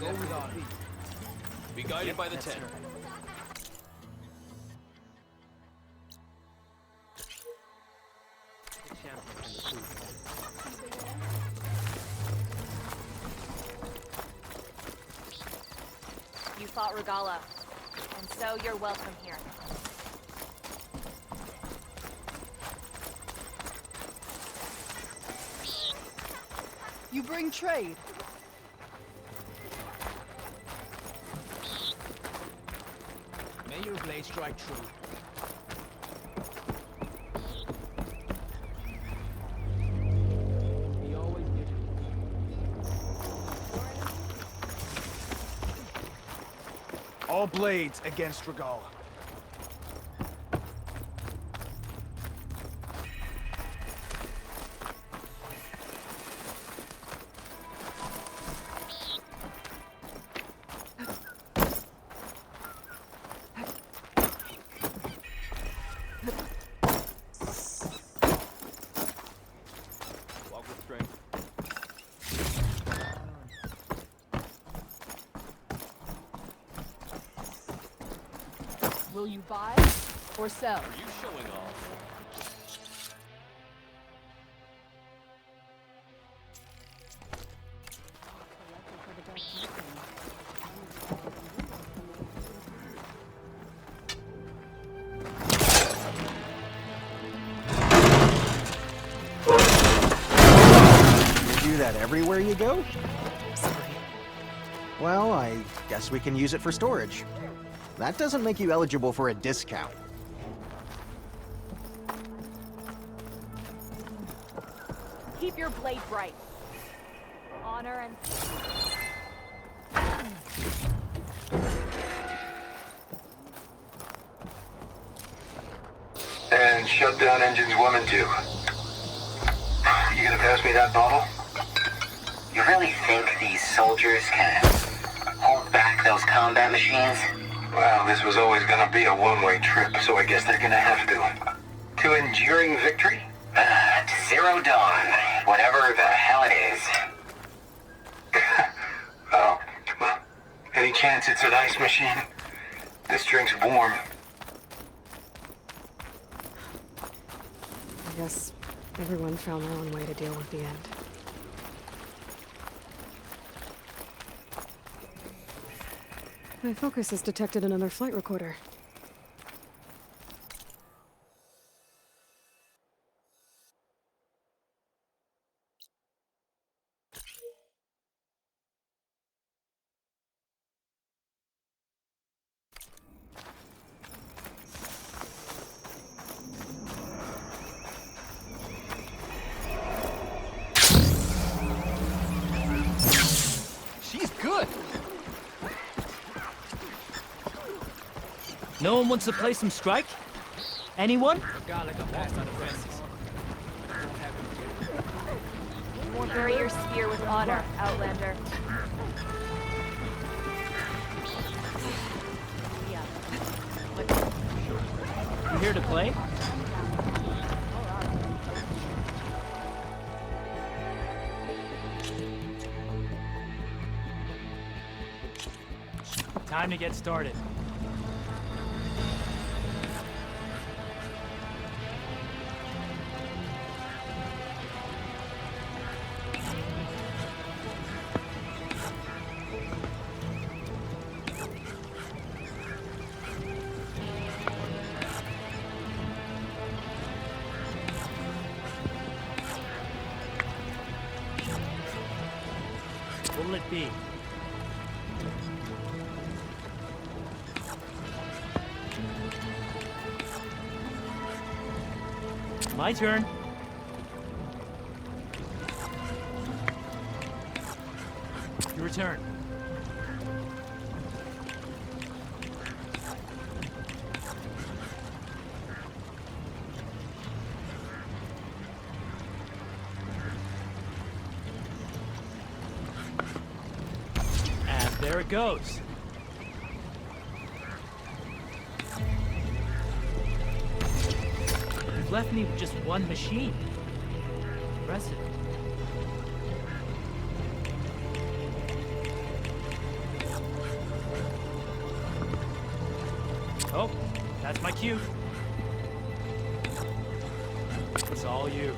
Go with our feet. Be guided by the tent. You fought Regala, and so you're welcome here. You bring trade. May your blade strike true. Be always vigilant. All blades against Regala. Will you buy or sell? Are you showing off? You do that everywhere you go? Sorry. Well, I guess we can use it for storage. That doesn't make you eligible for a discount. Keep your blade bright. Honor and... And shut down engines 1 and 2. You gonna pass me that bottle? You really think these soldiers can hold back those combat machines? Well, this was always gonna be a one-way trip, so I guess they're gonna have to. To enduring victory? Zero Dawn, whatever the hell it is. Oh, well, any chance it's an ice machine? This drink's warm. I guess everyone found their own way to deal with the end. My focus has detected another flight recorder. She's good. No one wants to play some Strike? Anyone? Carry your spear with honor, Outlander. You here to play? Time to get started. What'll it be? My turn. Your turn. And there it goes. You've left me with just one machine. Impressive. Oh, that's my cue. It's all you.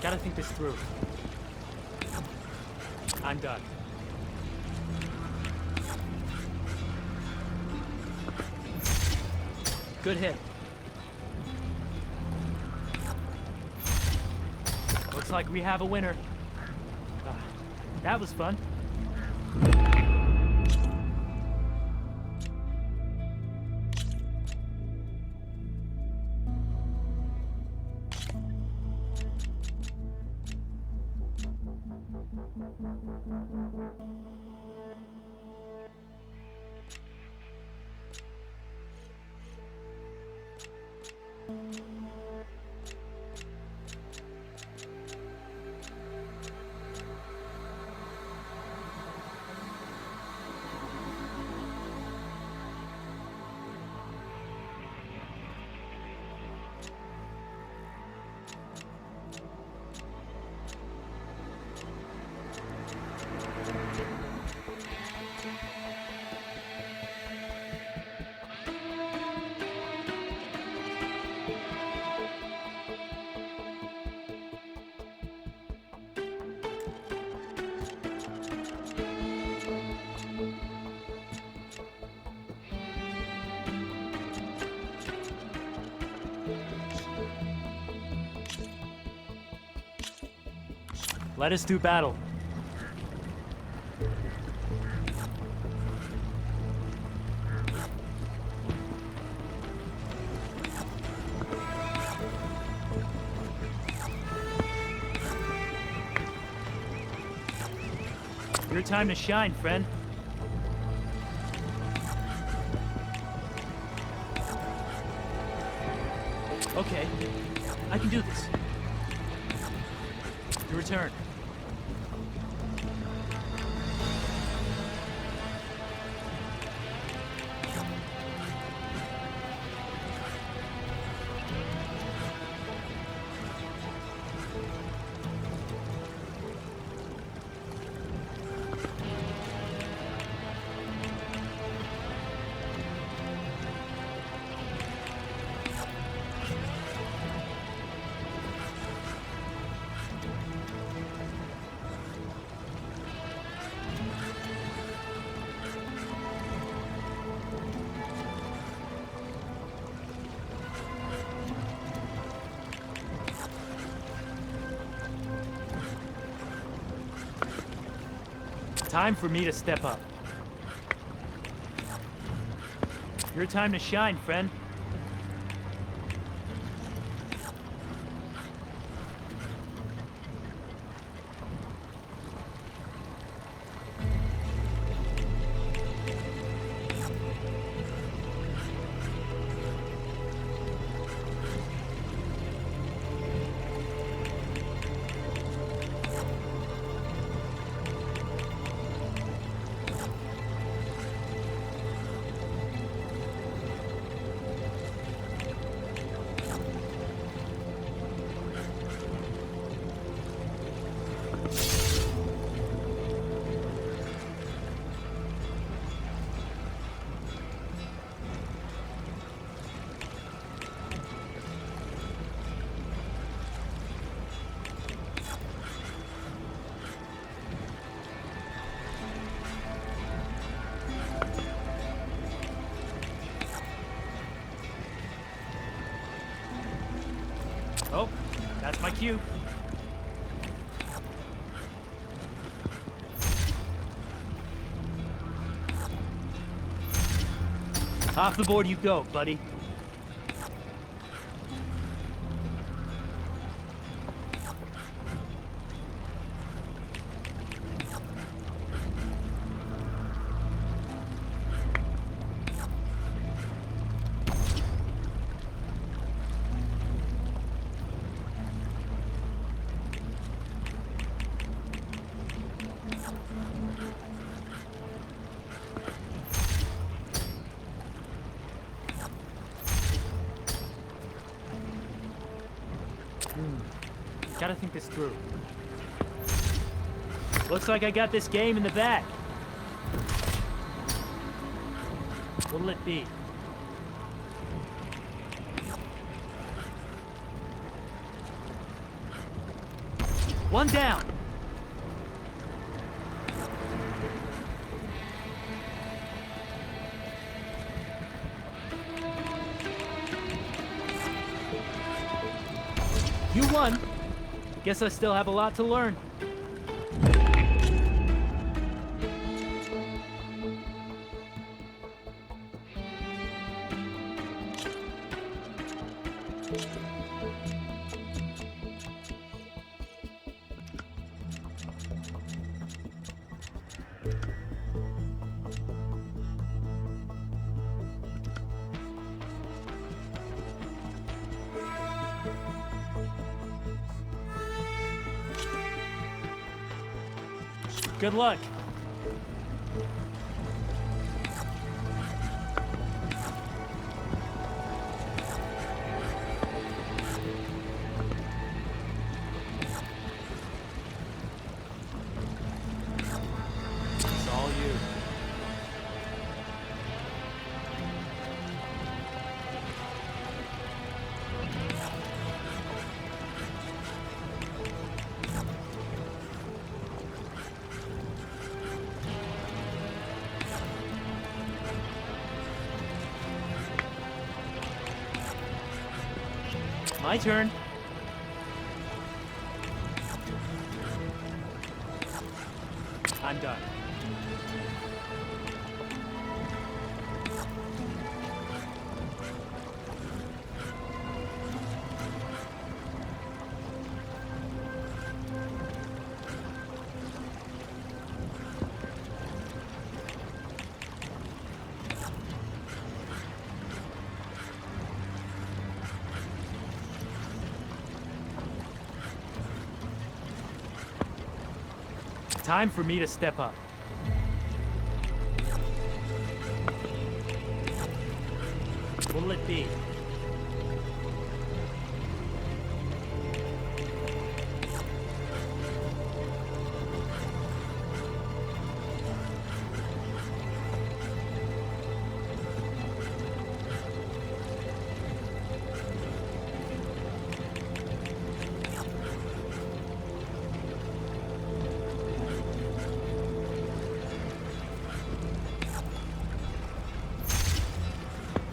Gotta think this through. I'm done. Good hit. Looks like we have a winner. That was fun. Let us do battle. Your time to shine, friend. Okay, I can do this. Your return. Time for me to step up. Your time to shine, friend. Oh, that's my cue. Off the board you go, buddy. Gotta think this through. Looks like I got this game in the bag. What'll it be? One down. You won. Guess I still have a lot to learn. Good luck. It's all you. My turn. I'm done. Time for me to step up. What'll it be?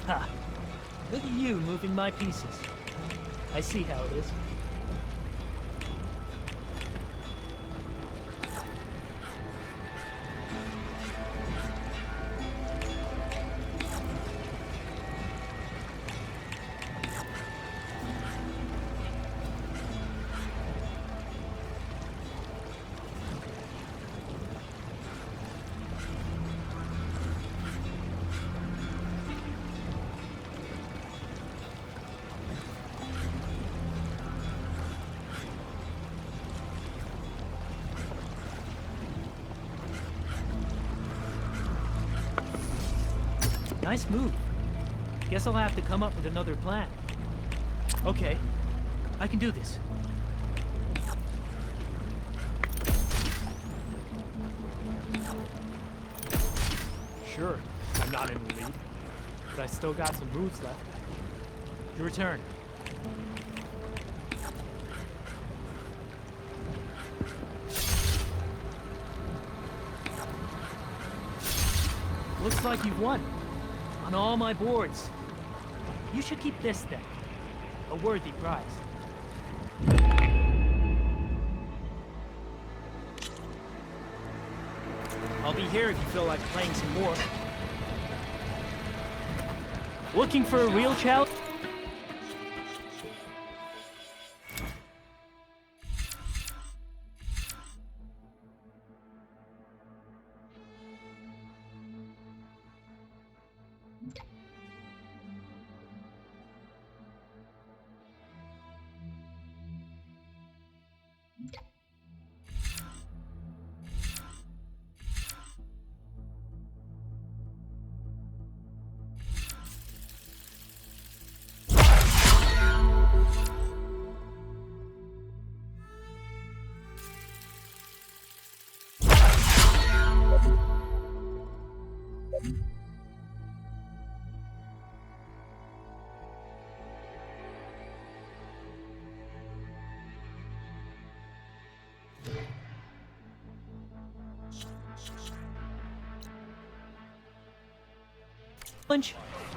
Ha! Look at you moving my pieces. I see how it is. Nice move. Guess I'll have to come up with another plan. Okay, I can do this. Sure, I'm not in the lead, but I still got some moves left. Your turn. Looks like you've won. On all my boards. You should keep this then. A worthy prize. I'll be here if you feel like playing some more. Looking for a real challenge?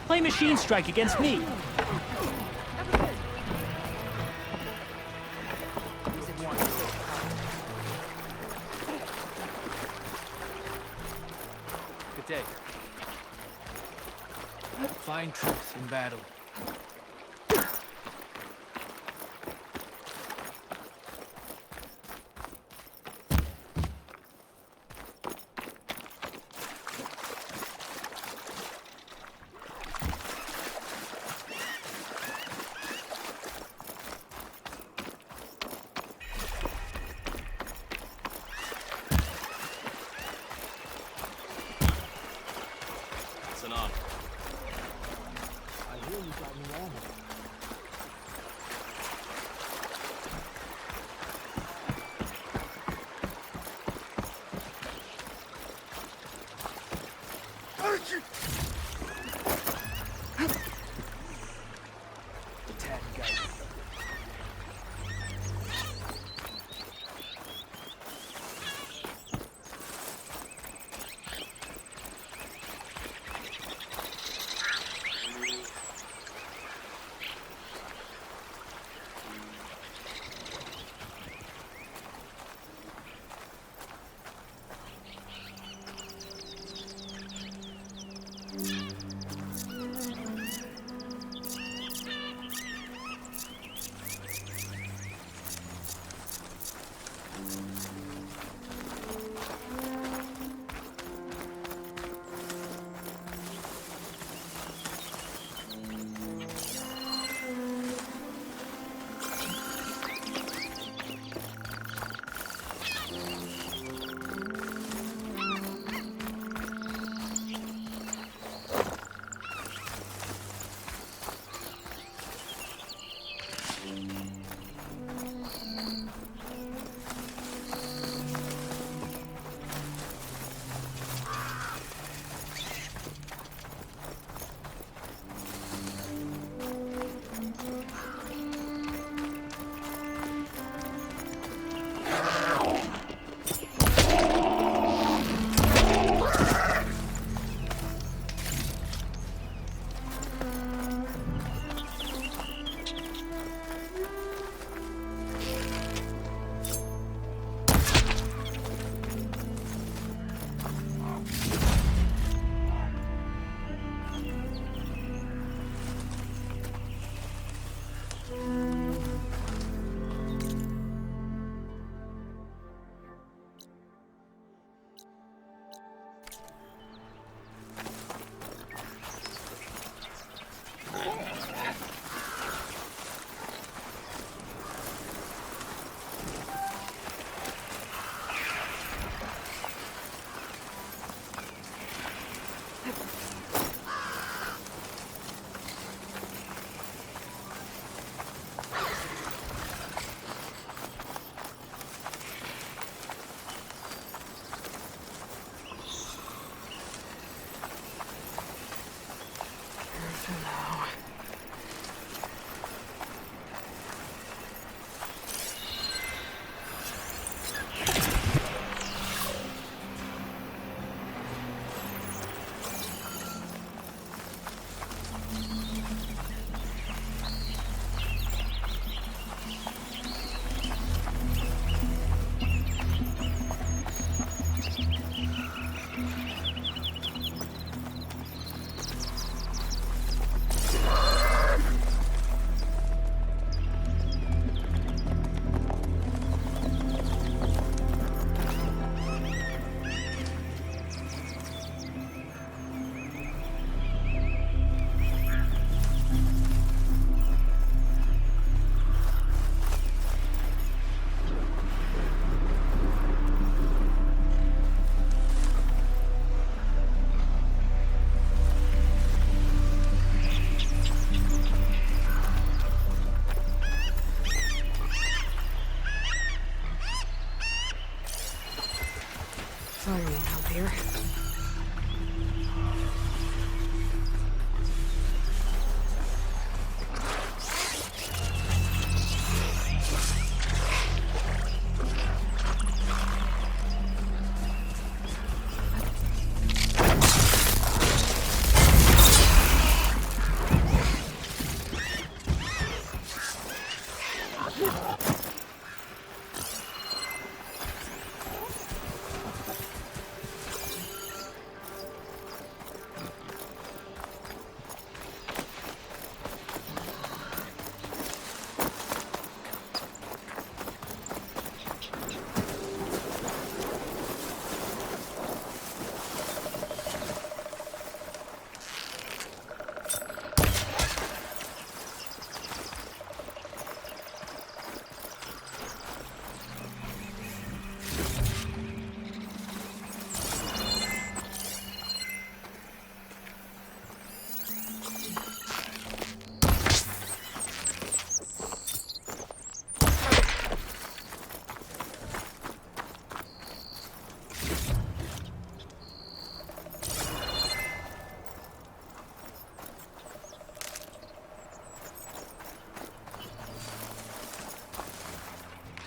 Play Machine Strike against me. Good day. Find truth in battle.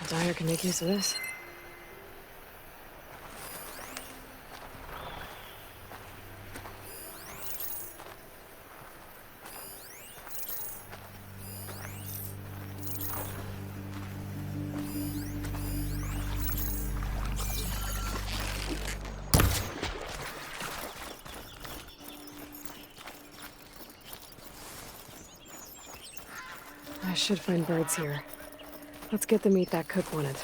The diner can make use of this. I should find birds here. Let's get the meat that cook wanted.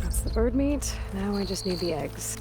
That's the bird meat. Now I just need the eggs.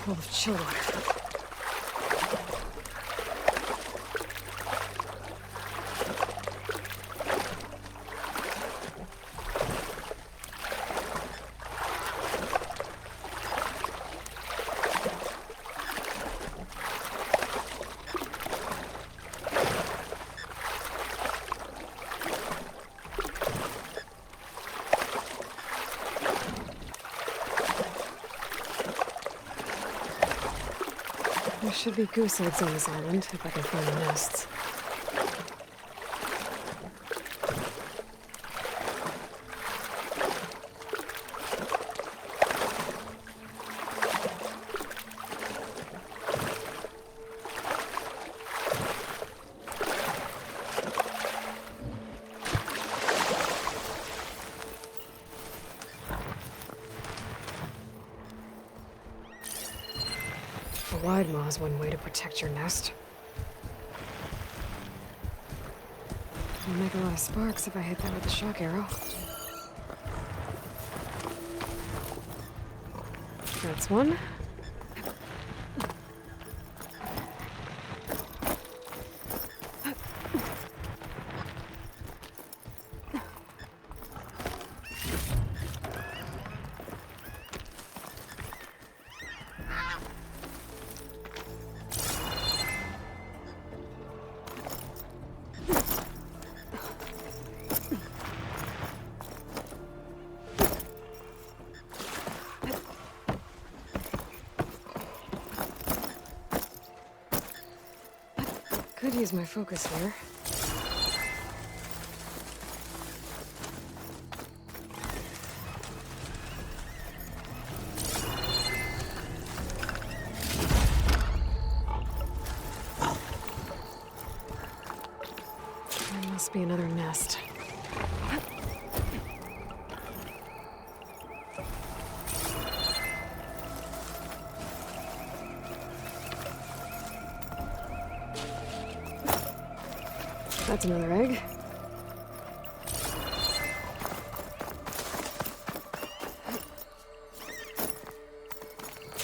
Full of chill water. There should be goose eggs on this island, if I can find the nests. A wide maw is one way to protect your nest. It'll make a lot of sparks if I hit that with a shock arrow. That's one. Could use my focus here. There must be another nest. That's another egg.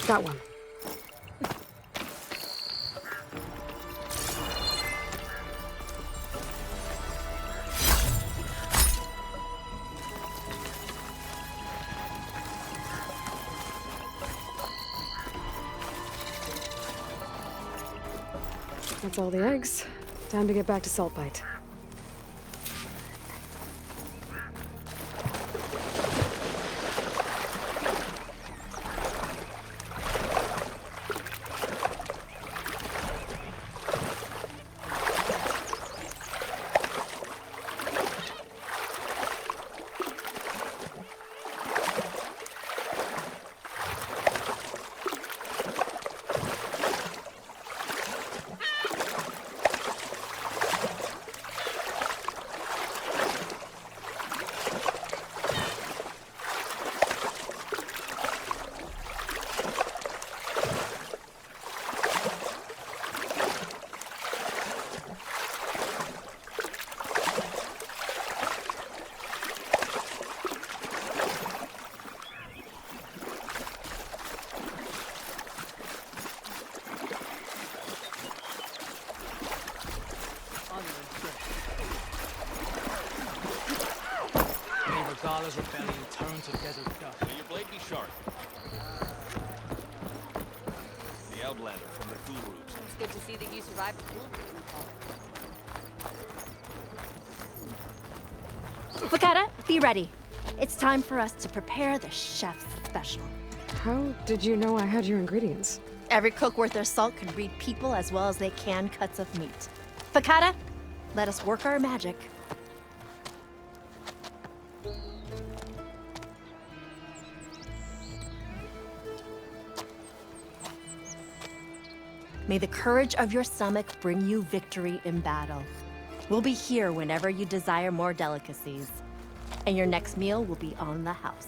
Got one. That's all the eggs. Time to get back to Saltbite. Gala's rebellion turned to desert dust. May your blade be sharp. The Outlander from the Cool Roofs. It's good to see that you survived the pool. Fakata, be ready. It's time for us to prepare the chef's special. How did you know I had your ingredients? Every cook worth their salt can read people as well as they can cuts of meat. Fakata, let us work our magic. May the courage of your stomach bring you victory in battle. We'll be here whenever you desire more delicacies. And your next meal will be on the house.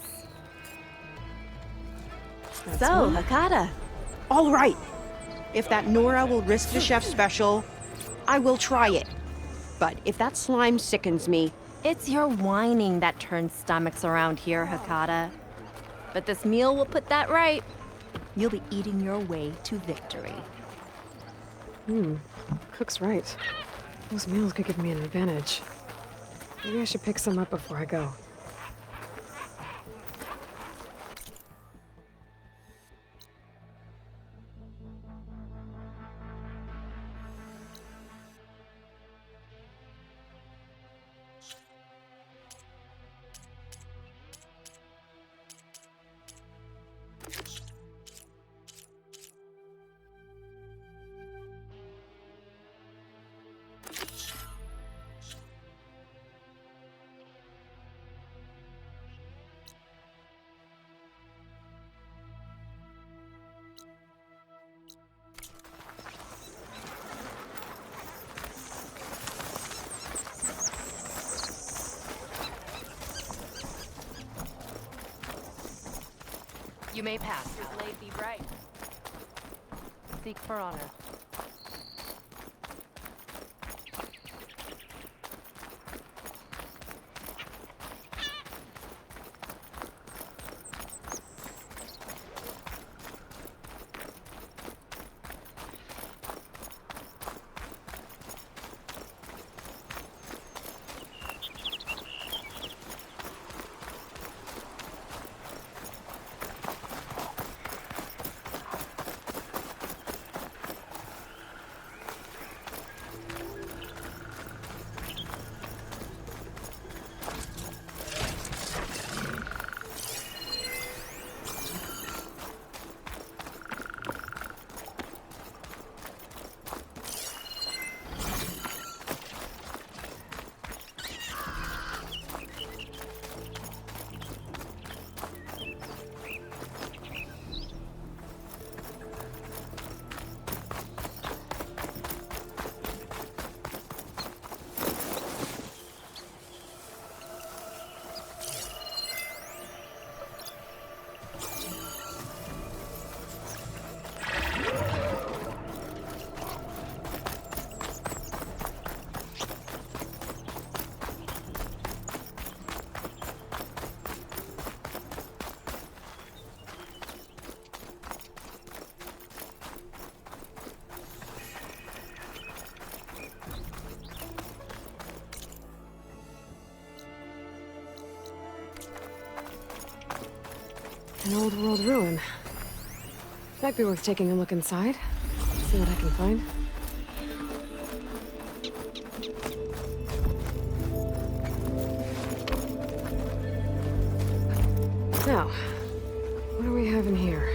So, Hakata. All right. If that Nora will risk the chef's special, I will try it. But if that slime sickens me... It's your whining that turns stomachs around here, Hakata. But this meal will put that right. You'll be eating your way to victory. Cook's right. Those meals could give me an advantage. Maybe I should pick some up before I go. You may pass. Your blade be bright. Seek for honor. An old world ruin. Might be worth taking a look inside. See what I can find. Now, what do we have in here?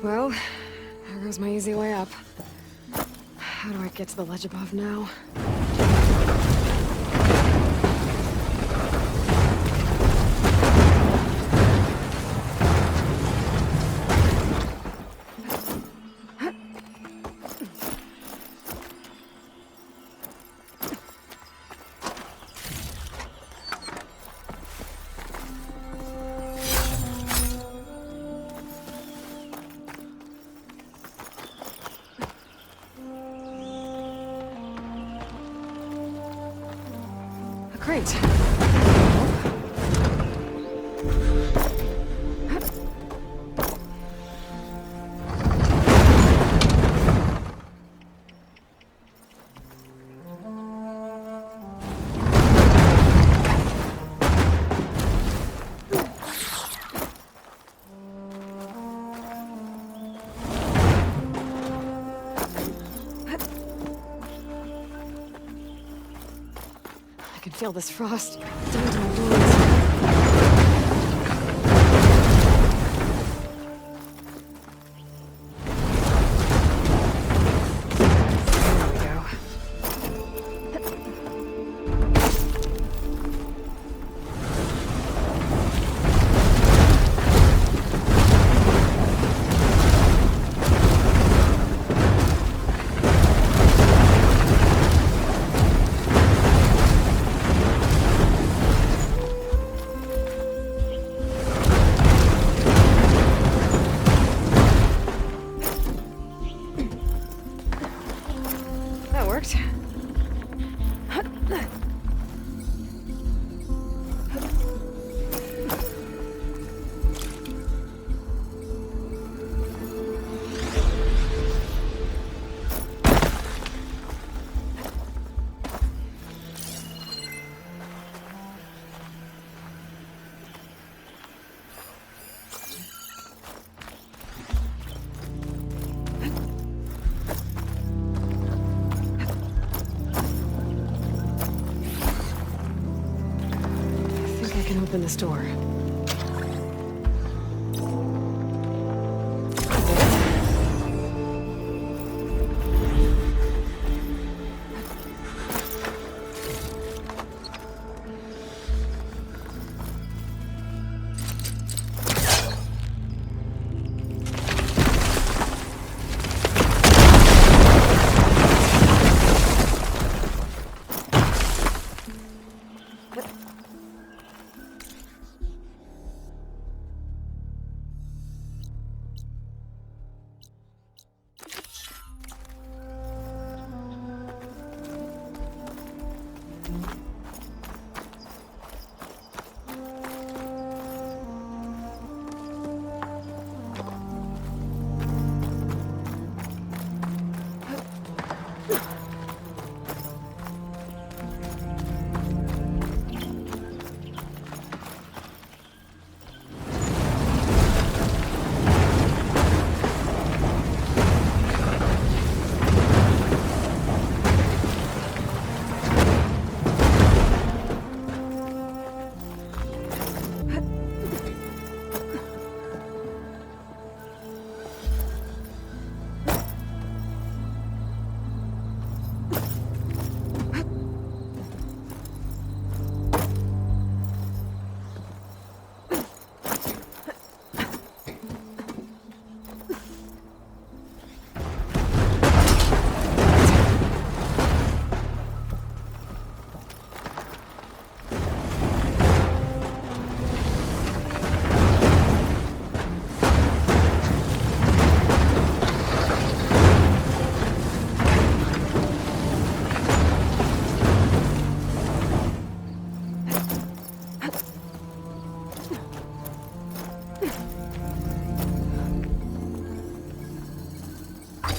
Well, there goes my easy way up. How do I get to the ledge above now? Great. I can feel this frost down to my bones. open this door.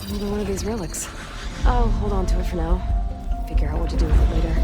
Another one of these relics. I'll hold on to it for now. Figure out what to do with it later.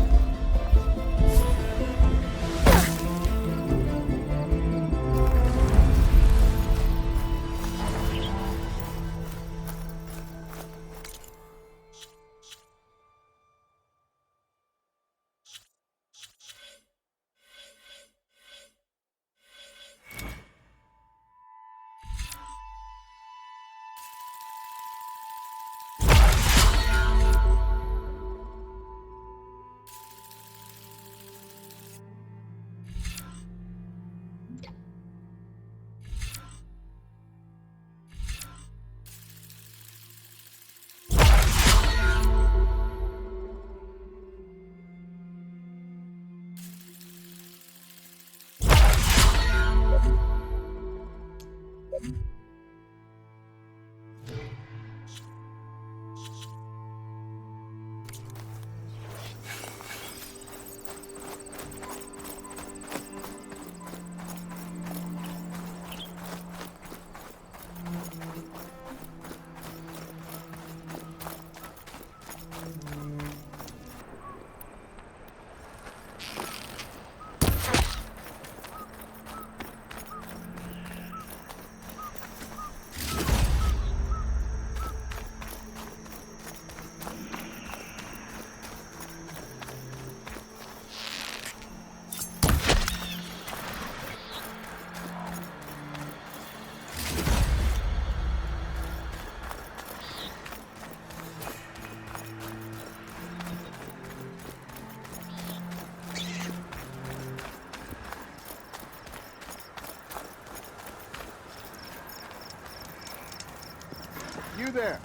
You there.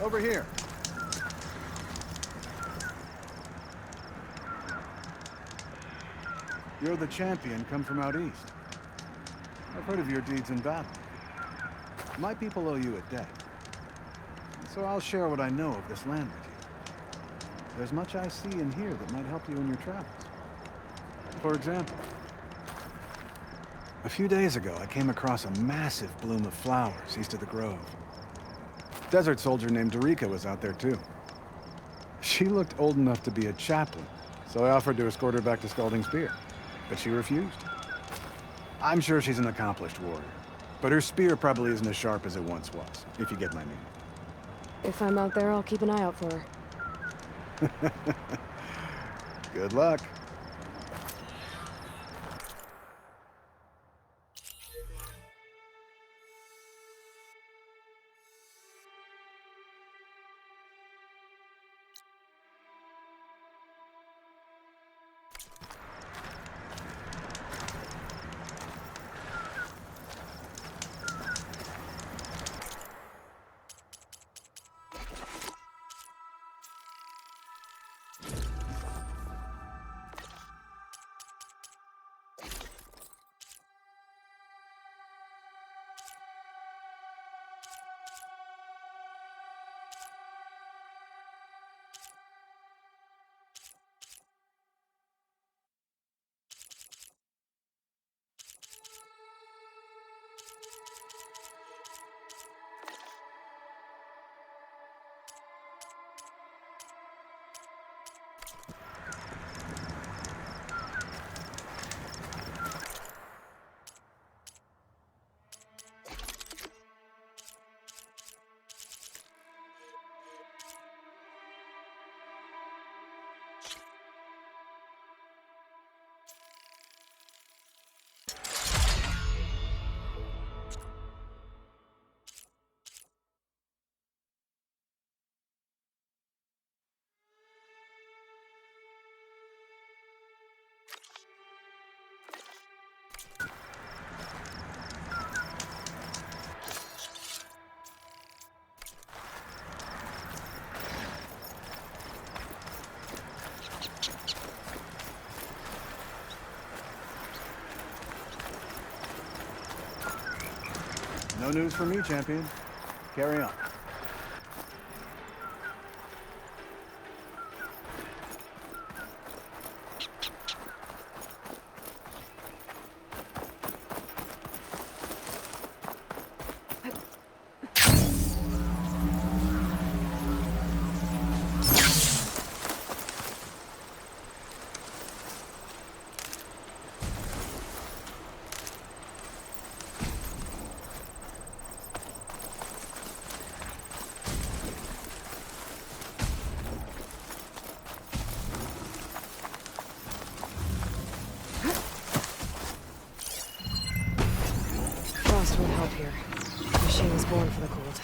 Over here. You're the champion come from out east. I've heard of your deeds in battle. My people owe you a debt. So I'll share what I know of this land with you. There's much I see and hear that might help you in your travels. For example, a few days ago I came across a massive bloom of flowers east of the grove. A desert soldier named Darika was out there too. She looked old enough to be a chaplain, so I offered to escort her back to Scalding Spear, but she refused. I'm sure she's an accomplished warrior, but her spear probably isn't as sharp as it once was, if you get my meaning. If I'm out there, I'll keep an eye out for her. Good luck. No news from me, champion. Carry on. Frost won't help here. The machine was born for the cold.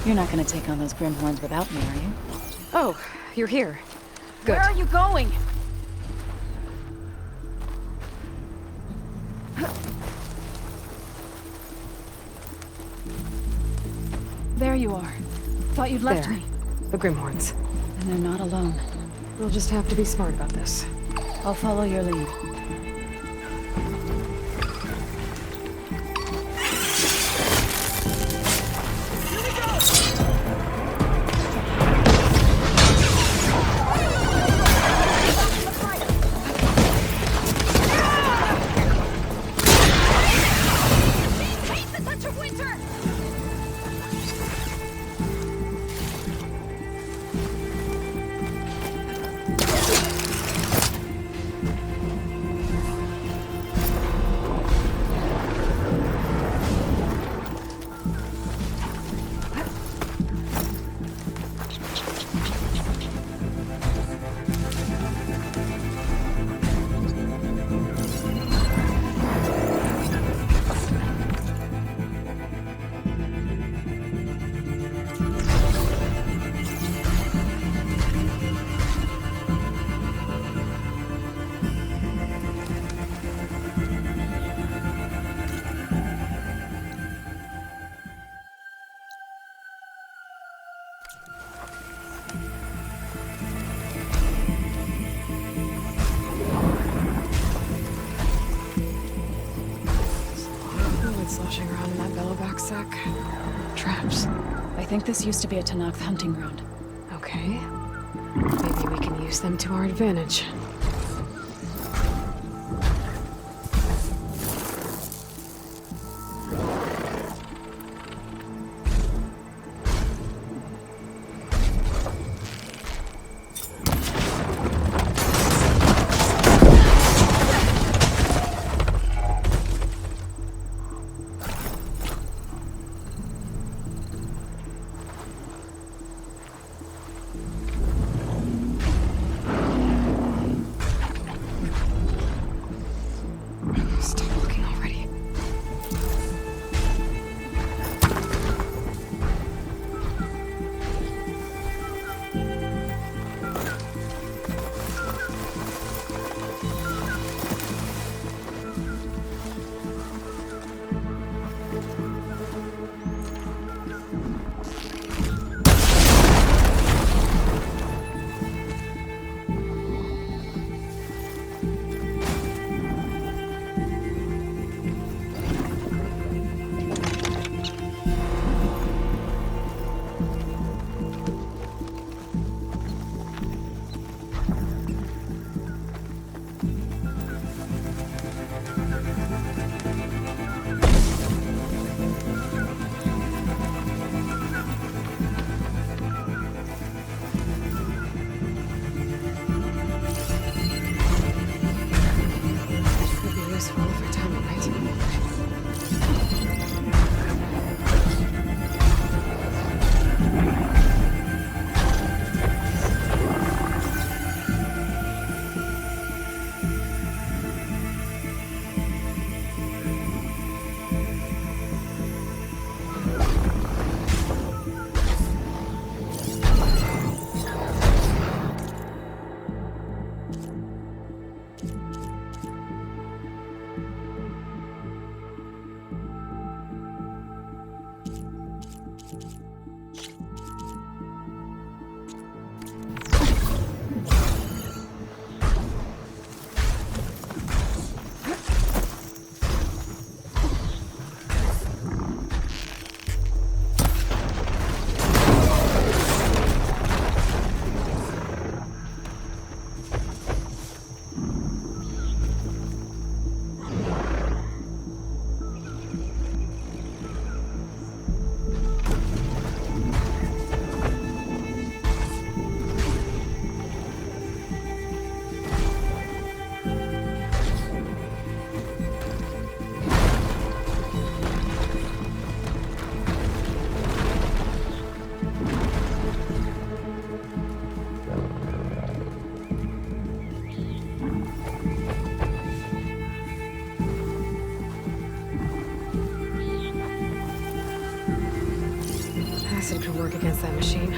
You're not gonna take on those Grimhorns without me, are you? Oh, you're here. Good. Where are you going? There you are. Thought you'd left me. The Grimhorns. And they're not alone. We'll just have to be smart about this. I'll follow your lead. sec. Traps. I think this used to be a Tanakh hunting ground. Okay. Maybe we can use them to our advantage. Acid could work against that machine.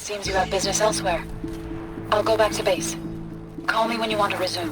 Seems you have business elsewhere. I'll go back to base. Call me when you want to resume.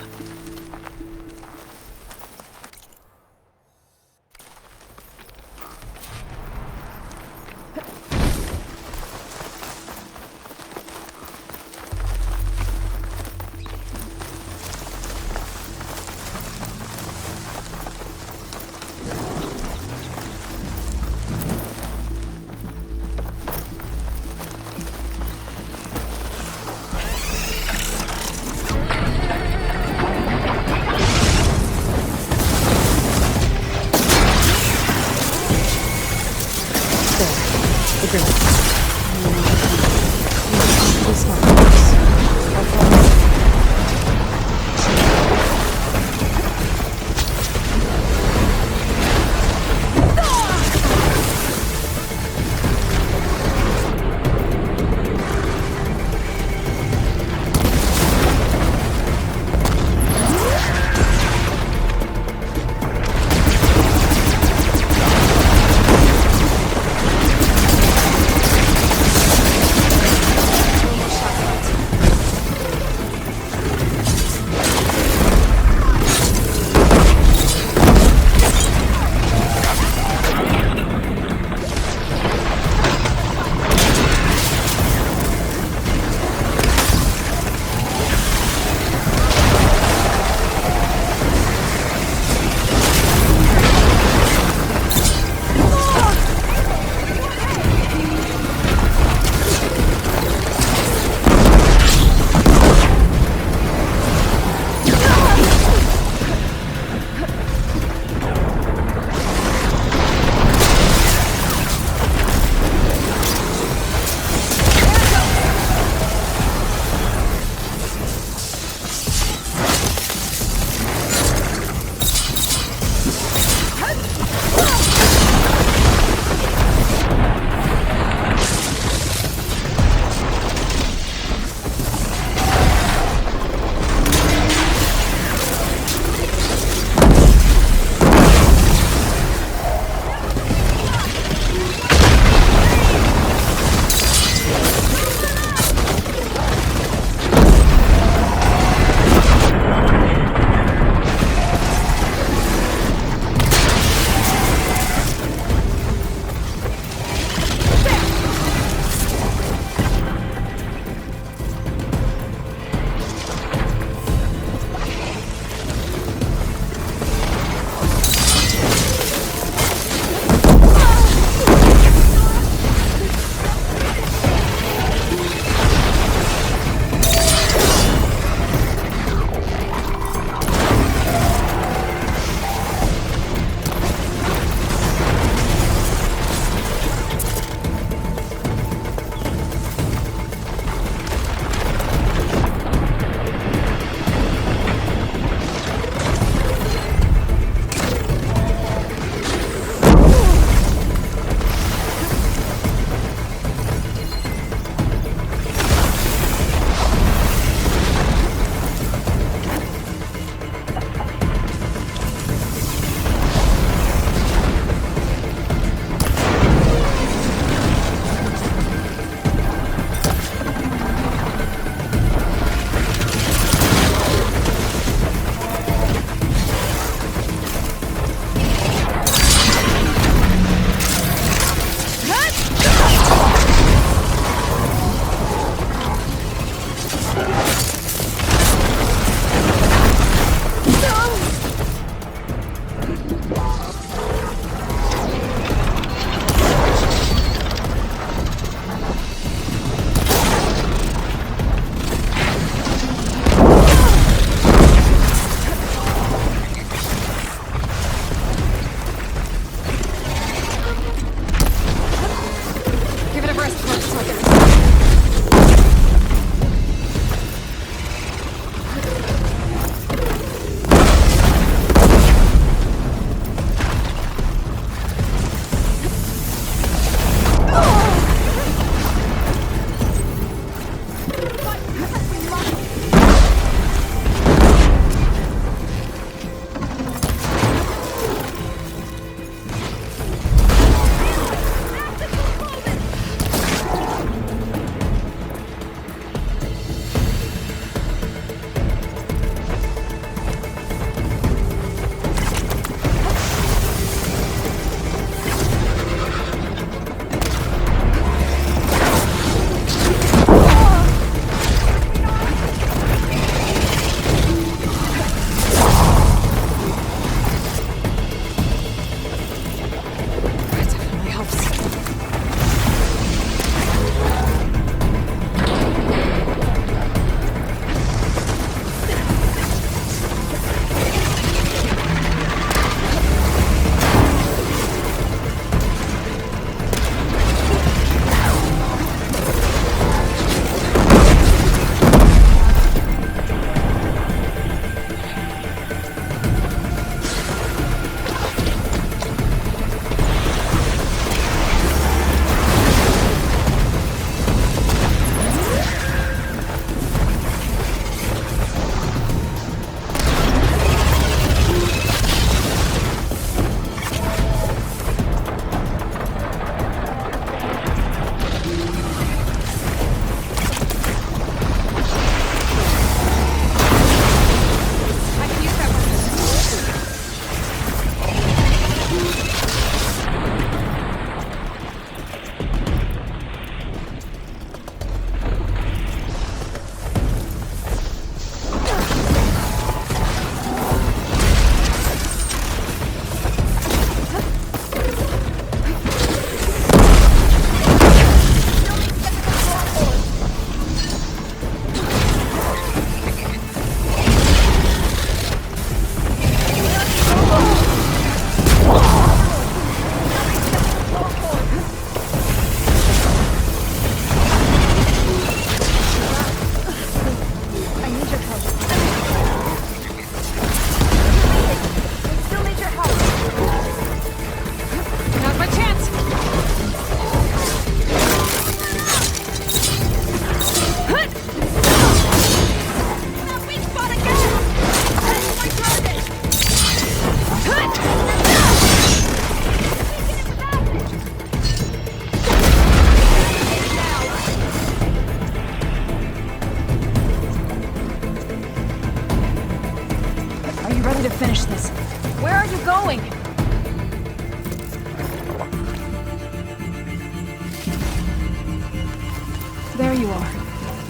There you are.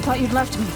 Thought you'd left me.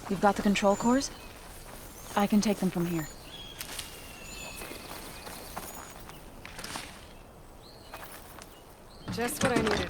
You've got the control cores? I can take them from here. Just what I needed.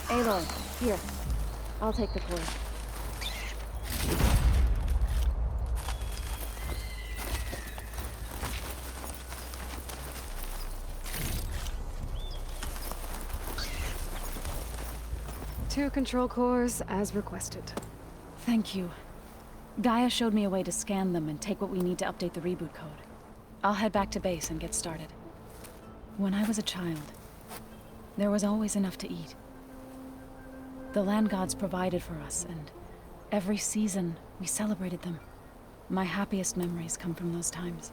Aloy, here. I'll take the cord. Two control cores, as requested. Thank you. Gaia showed me a way to scan them and take what we need to update the reboot code. I'll head back to base and get started. When I was a child, there was always enough to eat. The land gods provided for us, and every season we celebrated them. My happiest memories come from those times.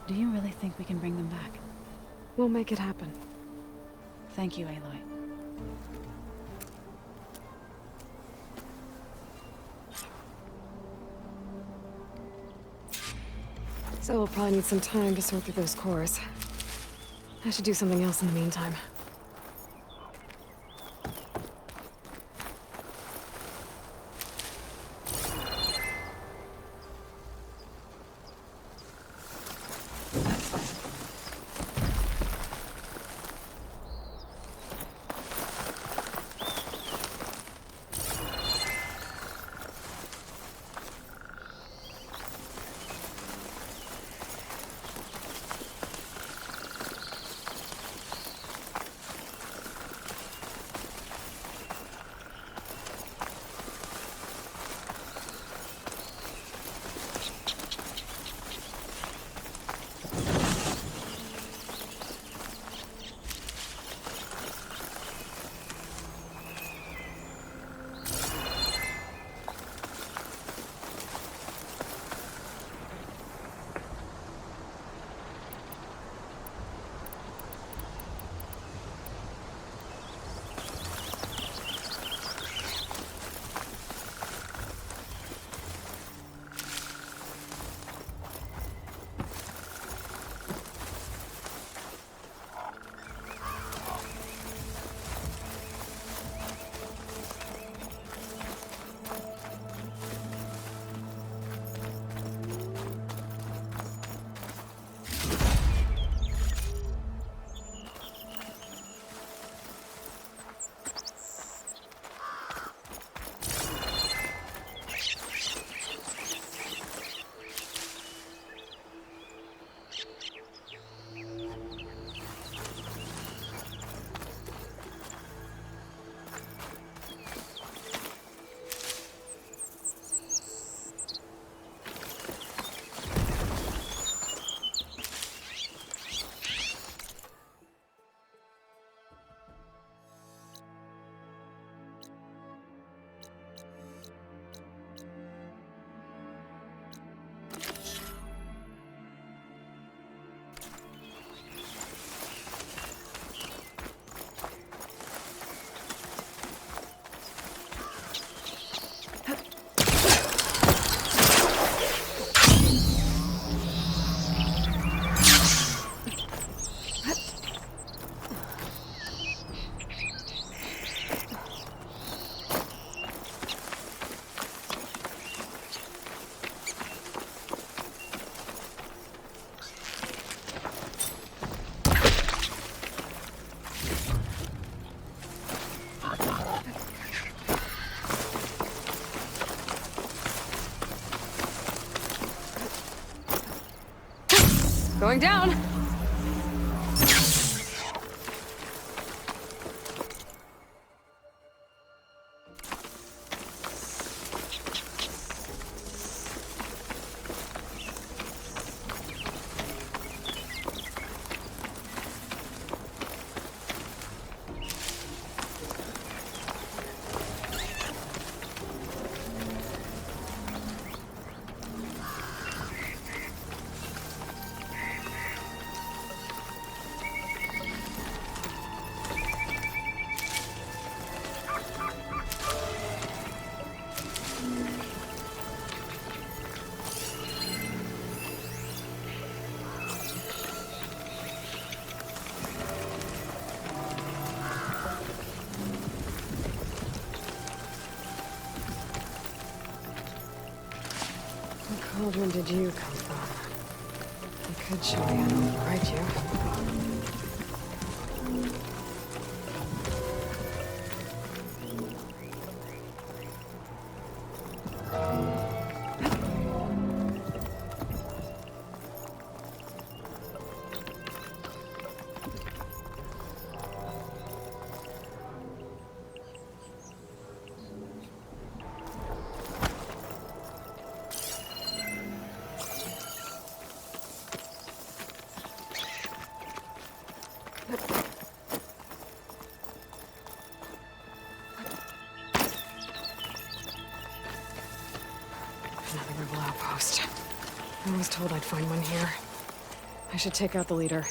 Do you really think we can bring them back? We'll make it happen. Thank you, Aloy. So we'll probably need some time to sort through those cores. I should do something else in the meantime. Going down! Cauldron did you come from? I could show you and override you. Another rebel outpost. I was told I'd find one here. I should take out the leader.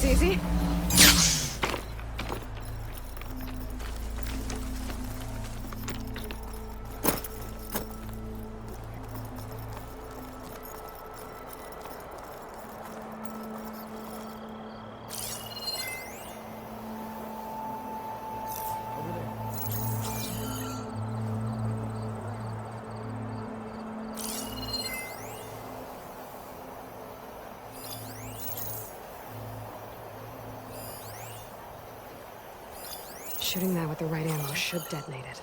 Easy? Shooting that with the right ammo should detonate it.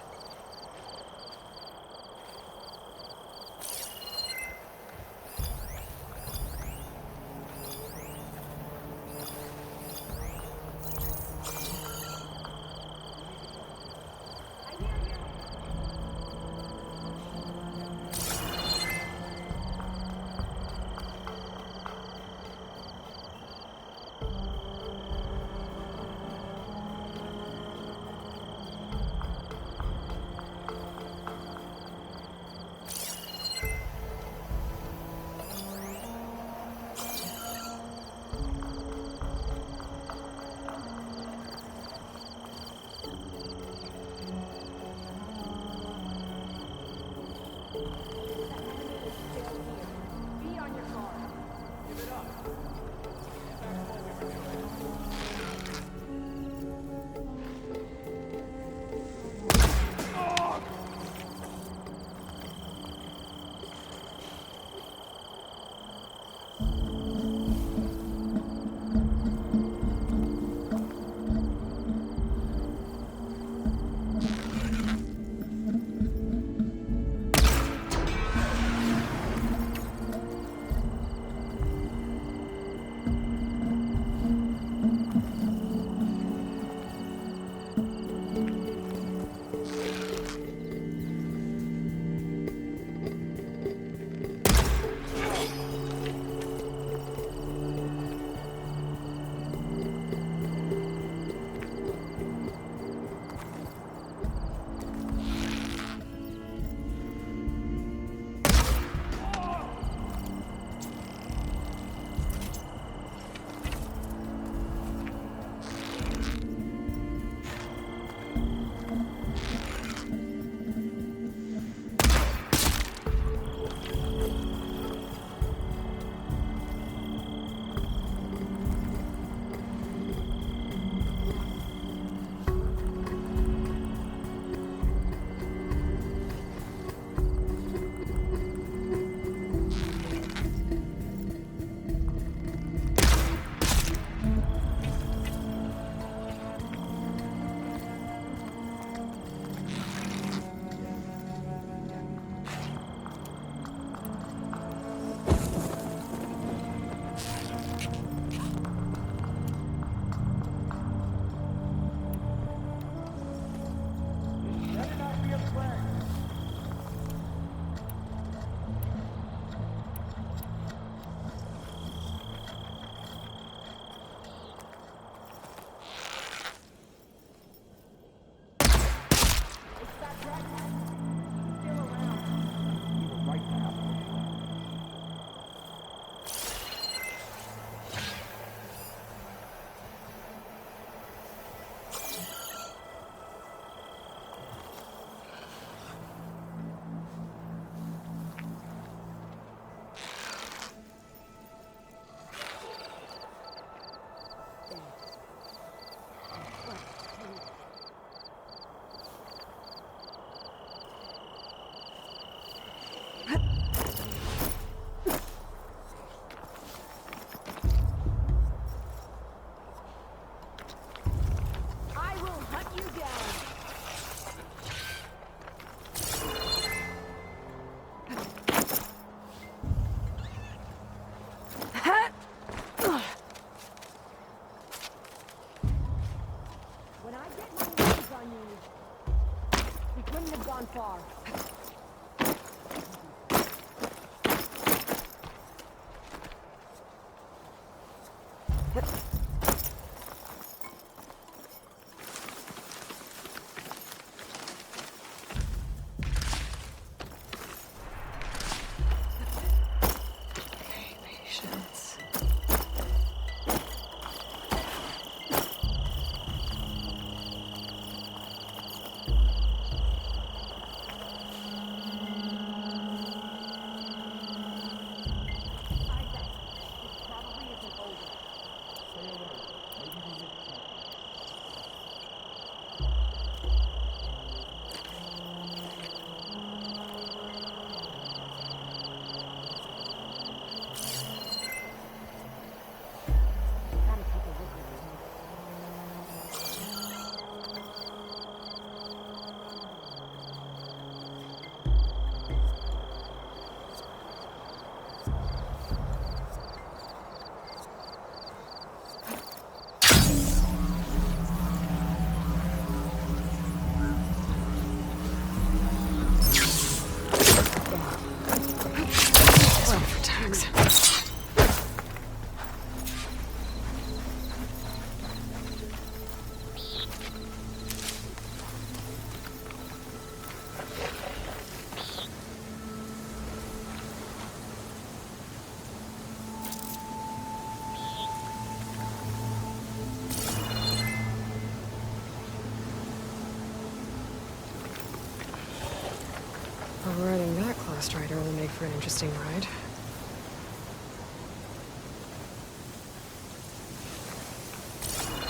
Strider will make for an interesting ride.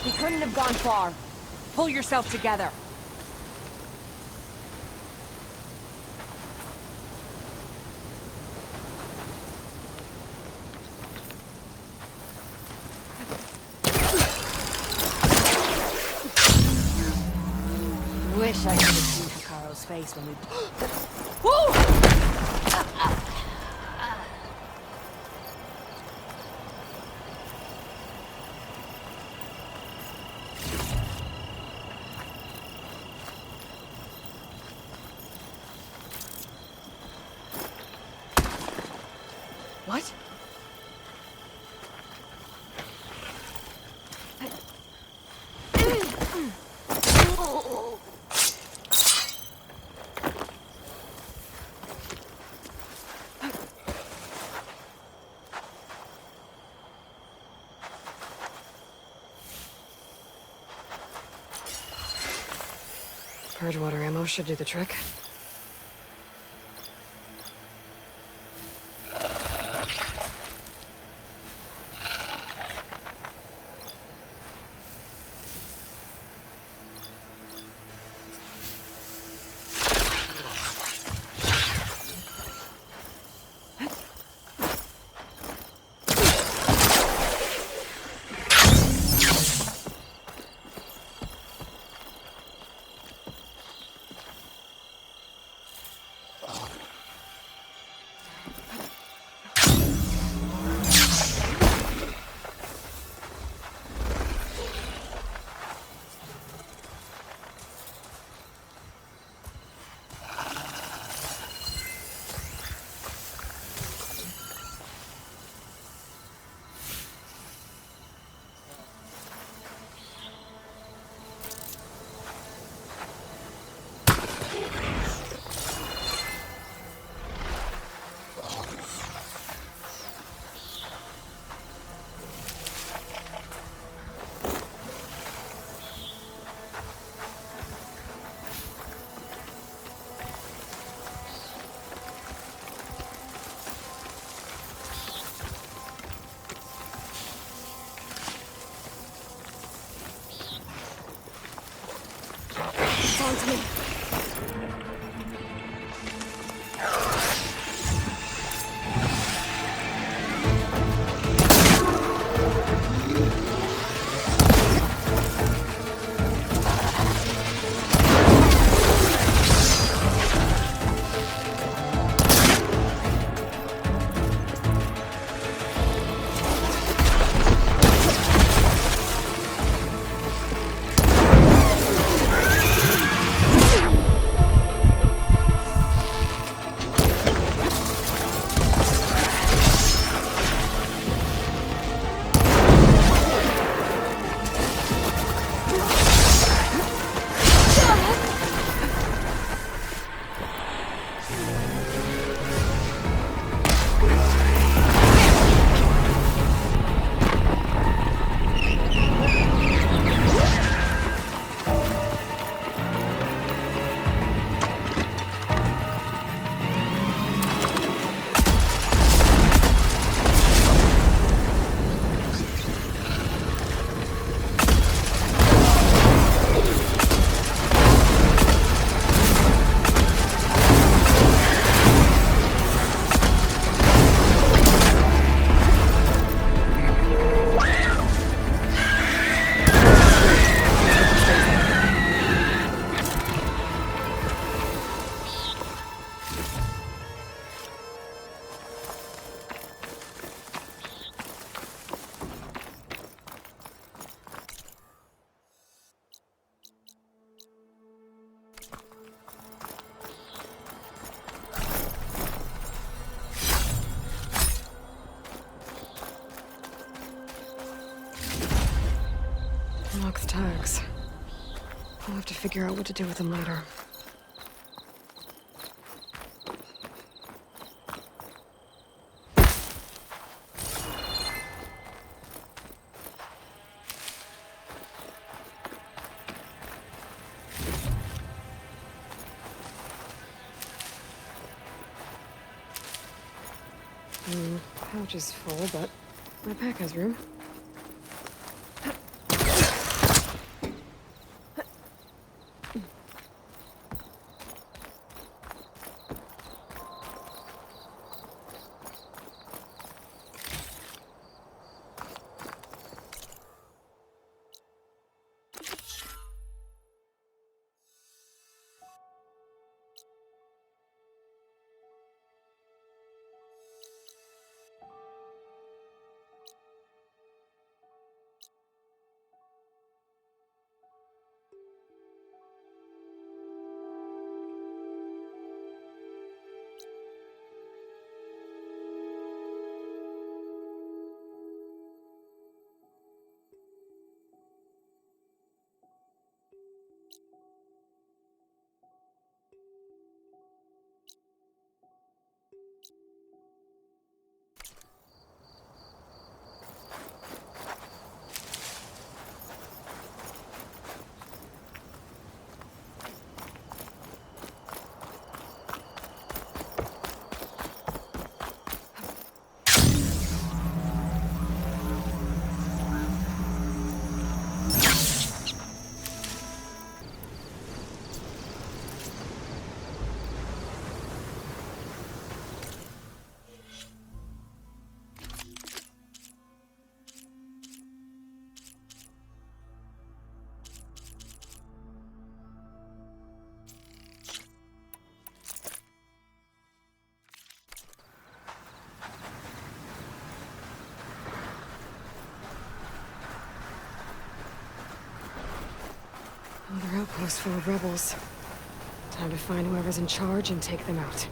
He couldn't have gone far. Pull yourself together. Wish I could have seen Hikaru's face when we... Woo! What? Purge water ammo should do the trick. On to me. Unlocks tags. I'll have to figure out what to do with them later. pouch is full, but my pack has room. Another outpost full of rebels. Time to find whoever's in charge and take them out.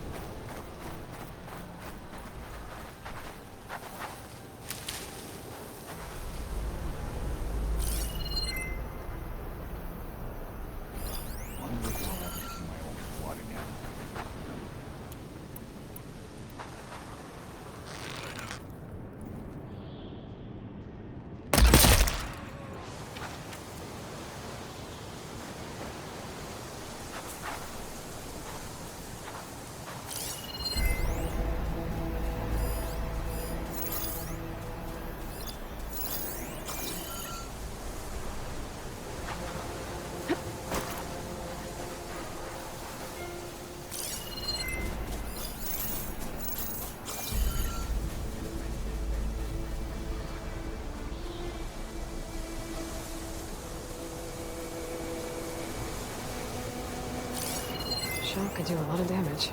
Shot could do a lot of damage.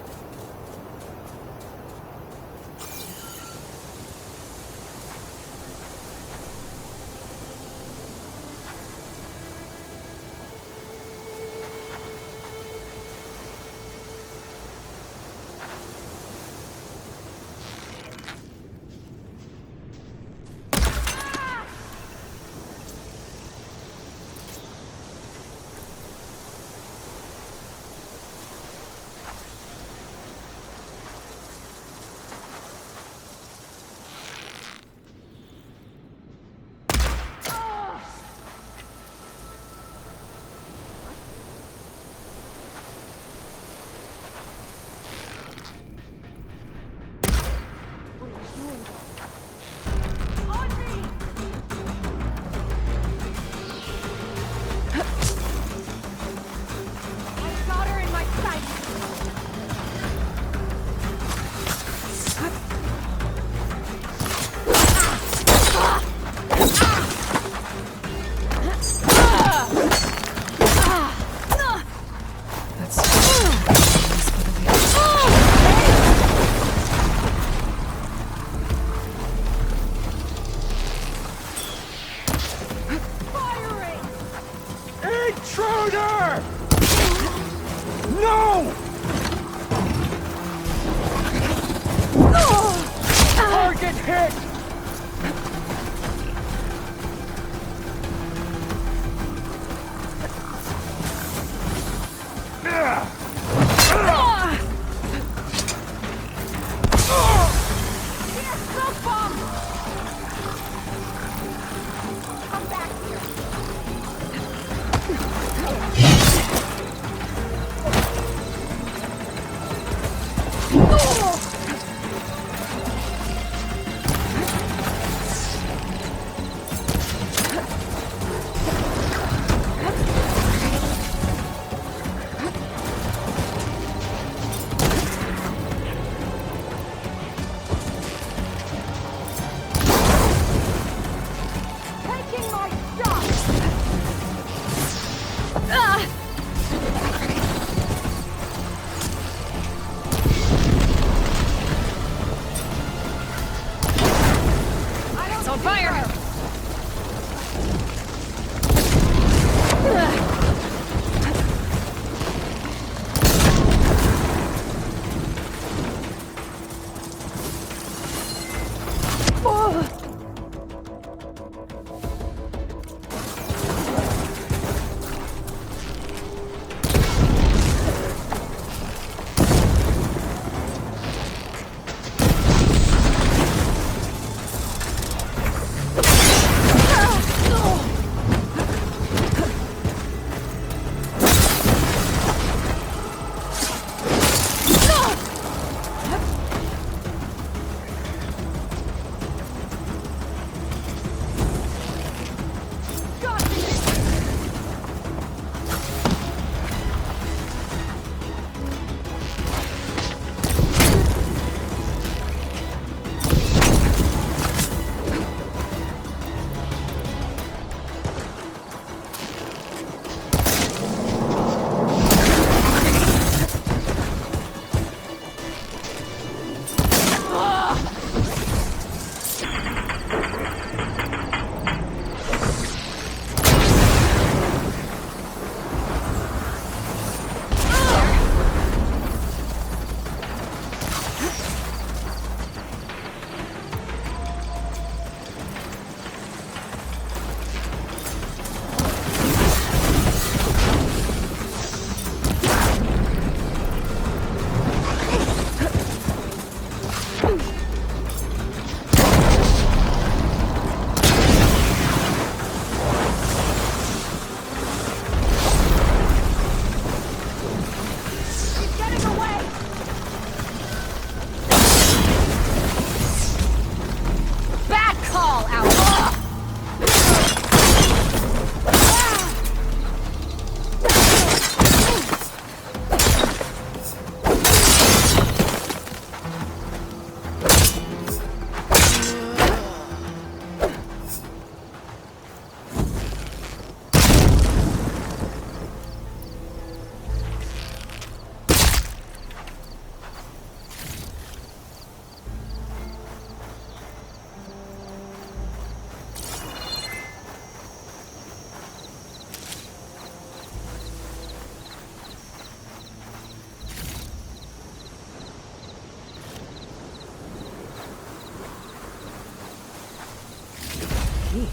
key.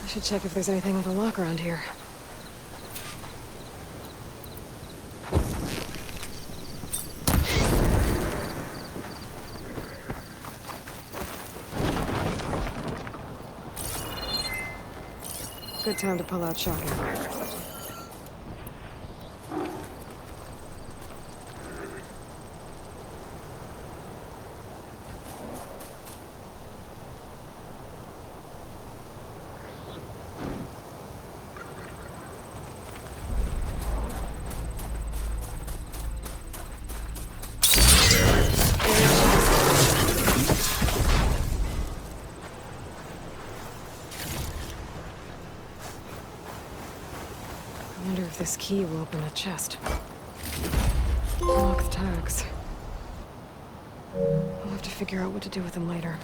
I should check if there's anything with a lock around here. Good time to pull out shock ammo. This key will open a chest. Locked tags. I'll have to figure out what to do with them later.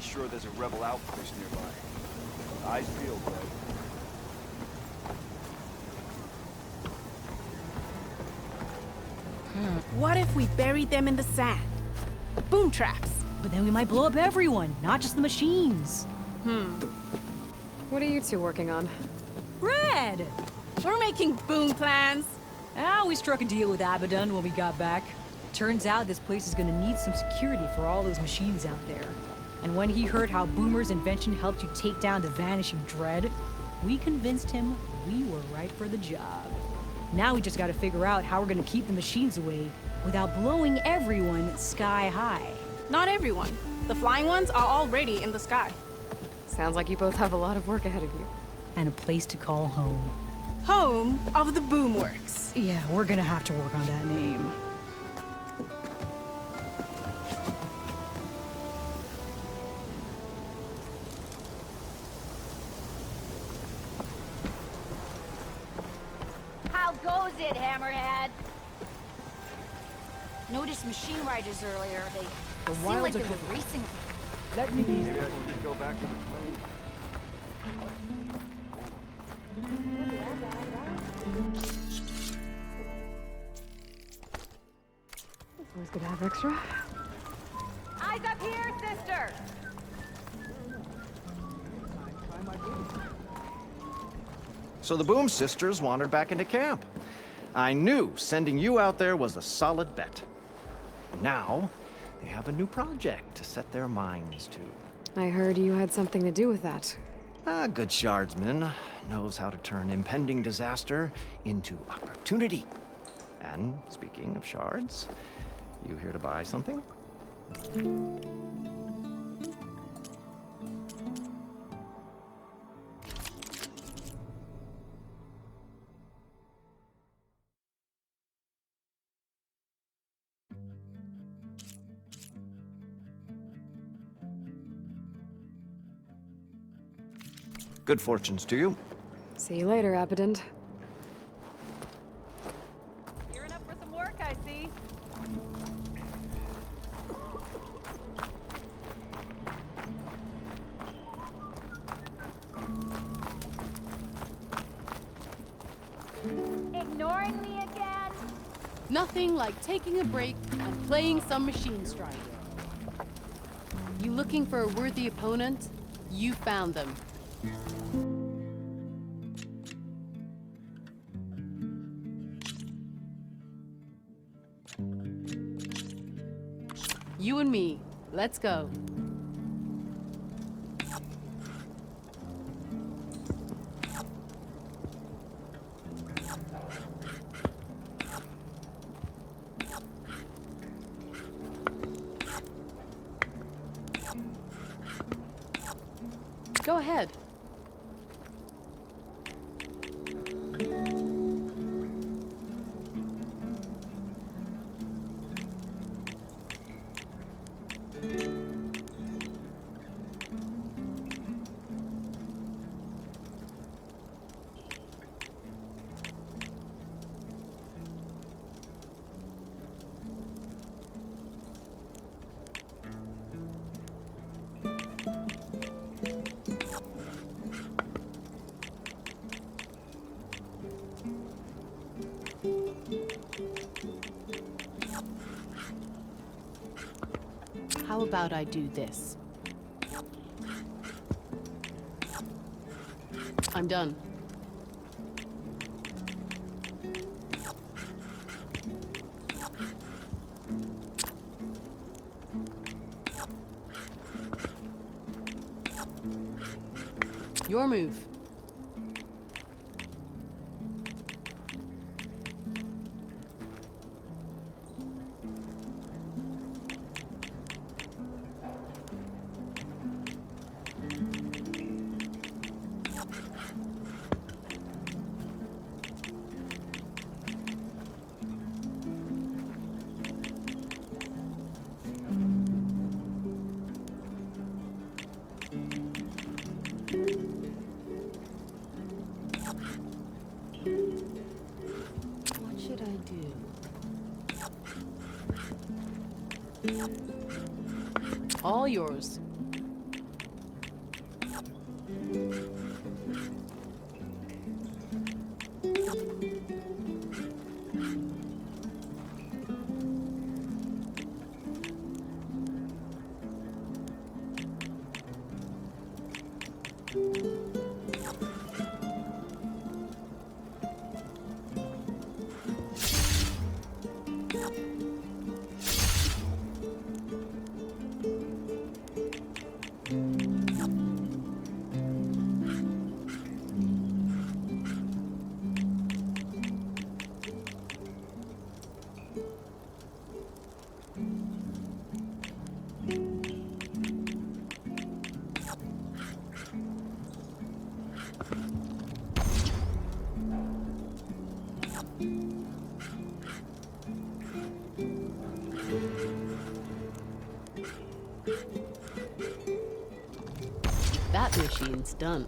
Sure there's a rebel outpost nearby. Eyes peeled, bro. What if we buried them in the sand? Boom traps. But then we might blow up everyone, not just the machines. What are you two working on? Red! We're making boom plans. We struck a deal with Abaddon when we got back. Turns out this place is gonna need some security for all those machines out there. And when he heard how Boomer's invention helped you take down the Vanishing Dread, we convinced him we were right for the job. Now we just gotta figure out how we're gonna keep the machines away without blowing everyone sky high. Not everyone. The flying ones are already in the sky. Sounds like you both have a lot of work ahead of you. And a place to call home. Home of the Boomworks. Yeah, we're gonna have to work on that name. How goes it, Hammerhead? Noticed machine riders earlier. They seem like they were racing. Let me be. Maybe I can just go back to the plane. It's always good to have extra. Eyes up here, sister! So the Boom Sisters wandered back into camp. I knew sending you out there was a solid bet. Now, they have a new project to set their minds to. I heard you had something to do with that. A good shardsman knows how to turn impending disaster into opportunity. And speaking of shards, you here to buy something? Good fortunes to you. See you later, Abaddon. Gearing up for some work, I see. Ignoring me again? Nothing like taking a break and playing some Machine Strider. You looking for a worthy opponent? You found them. You and me. Let's go. Go ahead. How about I do this? I'm done. Your move. What should I do? All yours. That machine's done.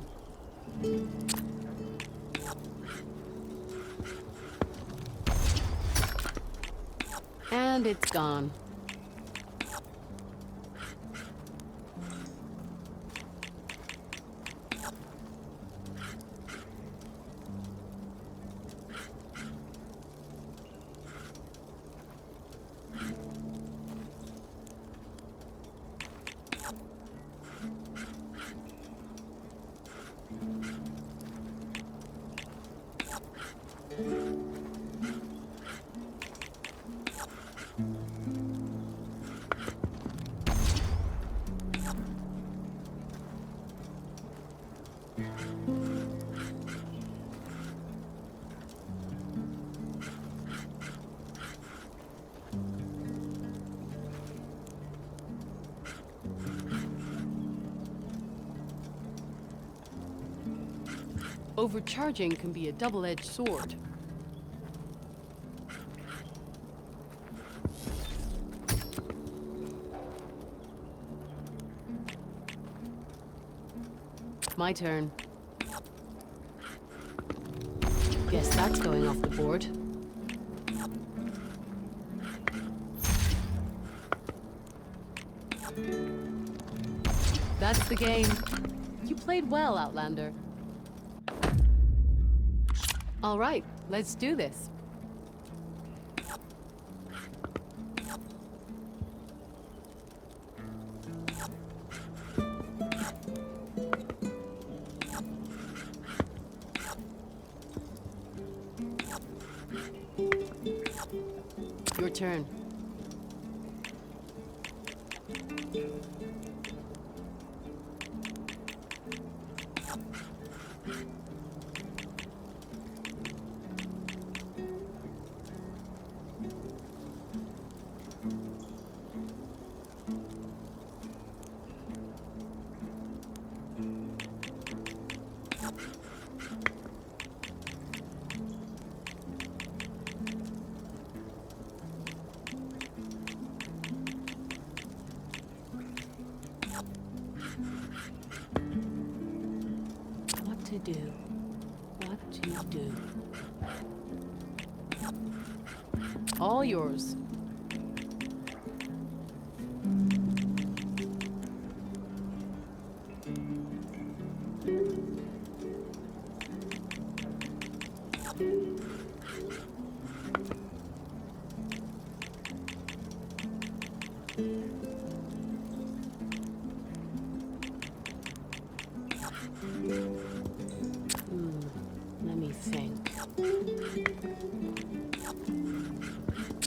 And it's gone. Overcharging can be a double-edged sword. My turn. Guess that's going off the board. That's the game. You played well, Outlander. All right, let's do this. Your turn. What to do? What to do? All yours. Let me think.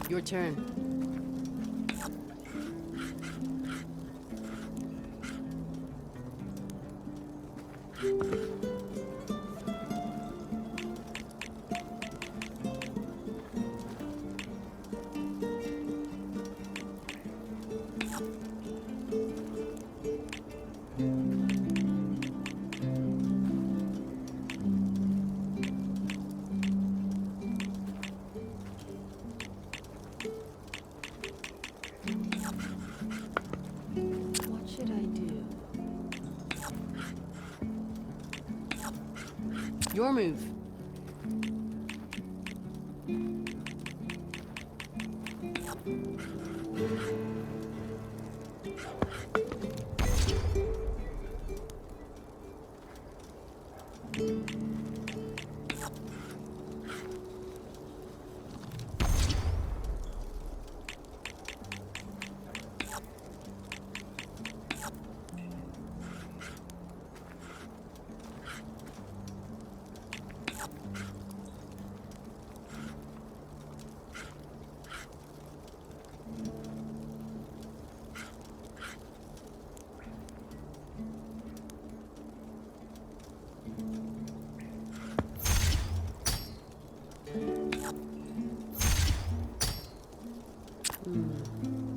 Your turn. What should I do? Your move.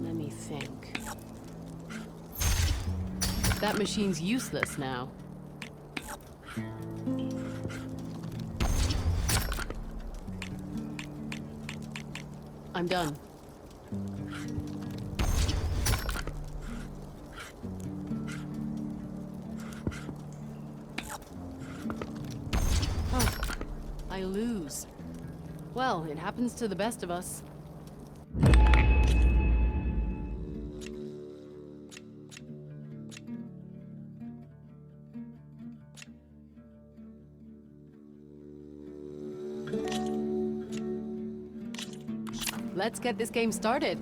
Let me think. That machine's useless now. I'm done. Oh, I lose. Well, it happens to the best of us. Let's get this game started.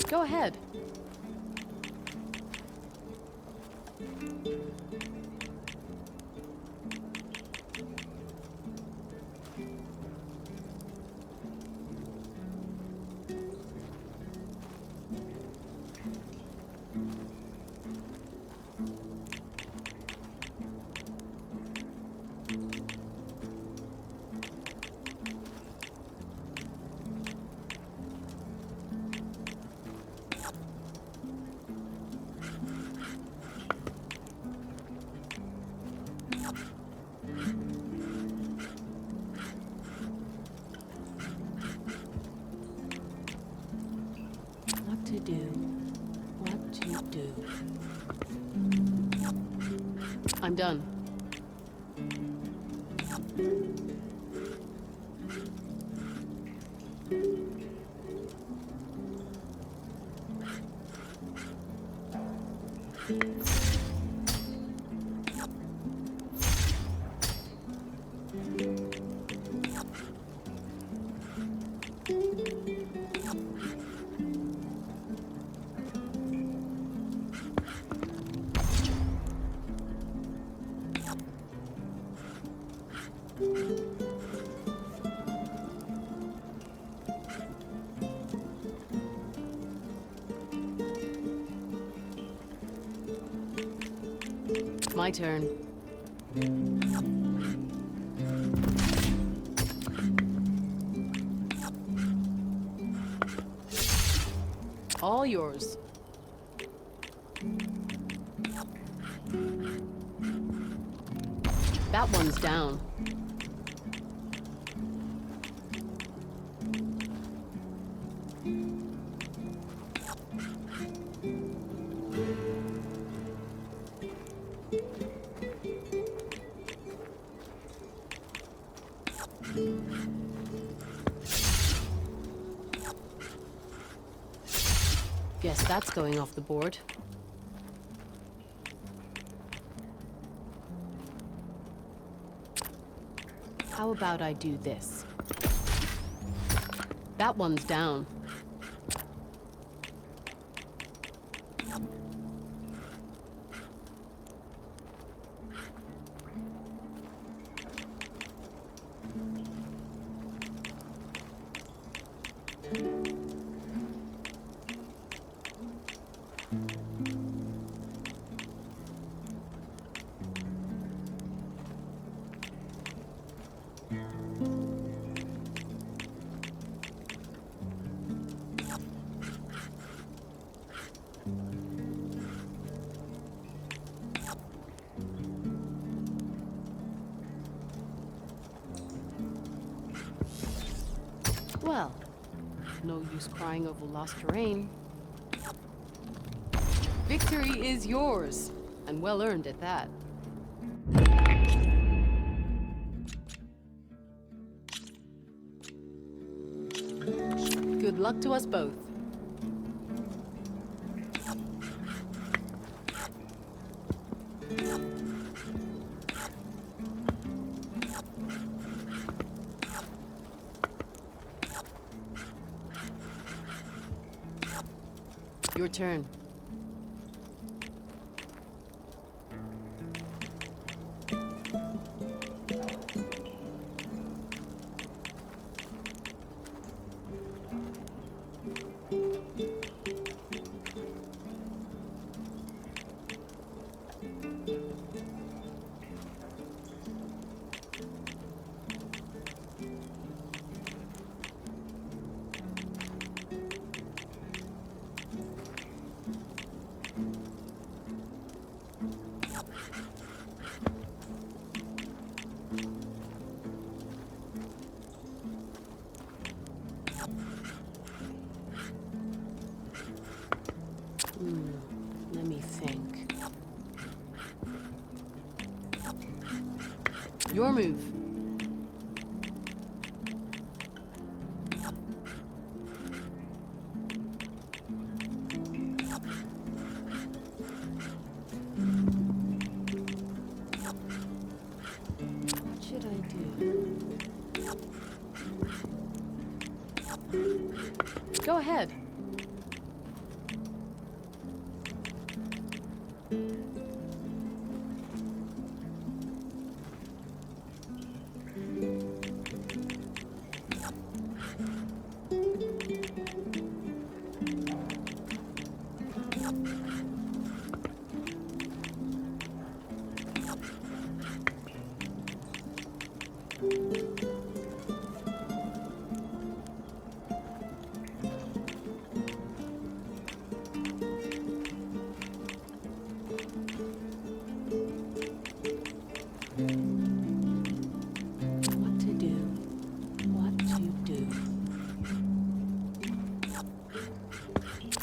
Go ahead. to do. What to do. I'm done. My turn. All yours. That one's down. Guess that's going off the board. How about I do this? That one's down. Well, no use crying over lost terrain. Victory is yours, and well earned at that. Good luck to us both. Your turn. Let me think. Your move. What should I do? Go ahead.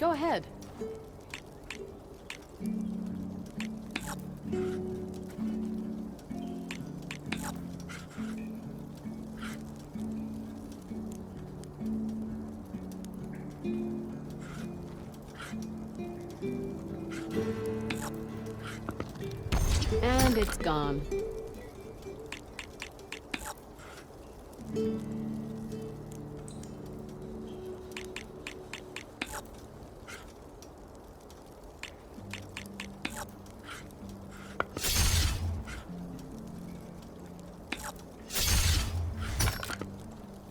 Go ahead. And it's gone.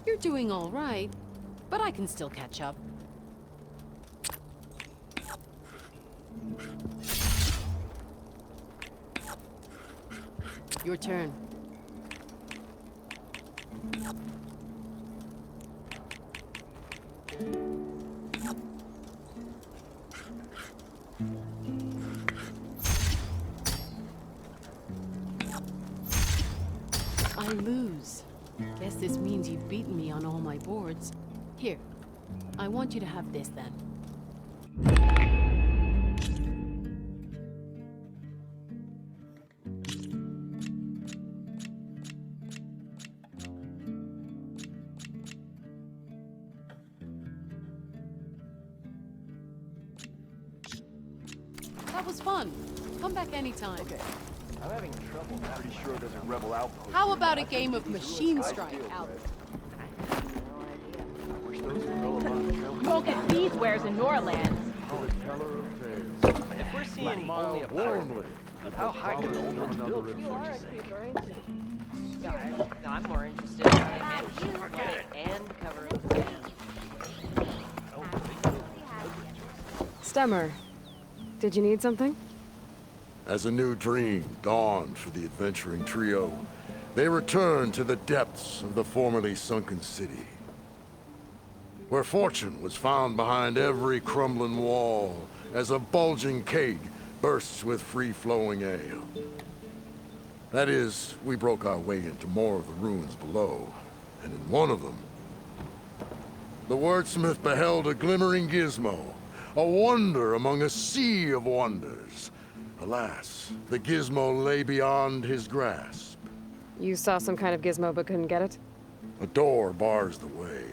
You're doing all right, but I can still catch up. Your turn. I lose. Guess this means you've beaten me on all my boards. Here, I want you to have this then. That was fun. Come back anytime. Okay. I'm having trouble. I'm pretty sure there's a rebel outpost. How about a game of Machine Strike, Aloy? You won't get these wares in Norland. If we're seeing only a warmly, how high can the old ones build? You are a creeper, aren't you? I'm more interested in how they manage to forget it and cover it with Stemmer, did you need something? As a new dream dawned for the adventuring trio, they returned to the depths of the formerly sunken city, where fortune was found behind every crumbling wall as a bulging keg bursts with free-flowing ale. That is, we broke our way into more of the ruins below, and in one of them, the wordsmith beheld a glimmering gizmo, a wonder among a sea of wonders. Alas, the gizmo lay beyond his grasp. You saw some kind of gizmo but couldn't get it? A door bars the way,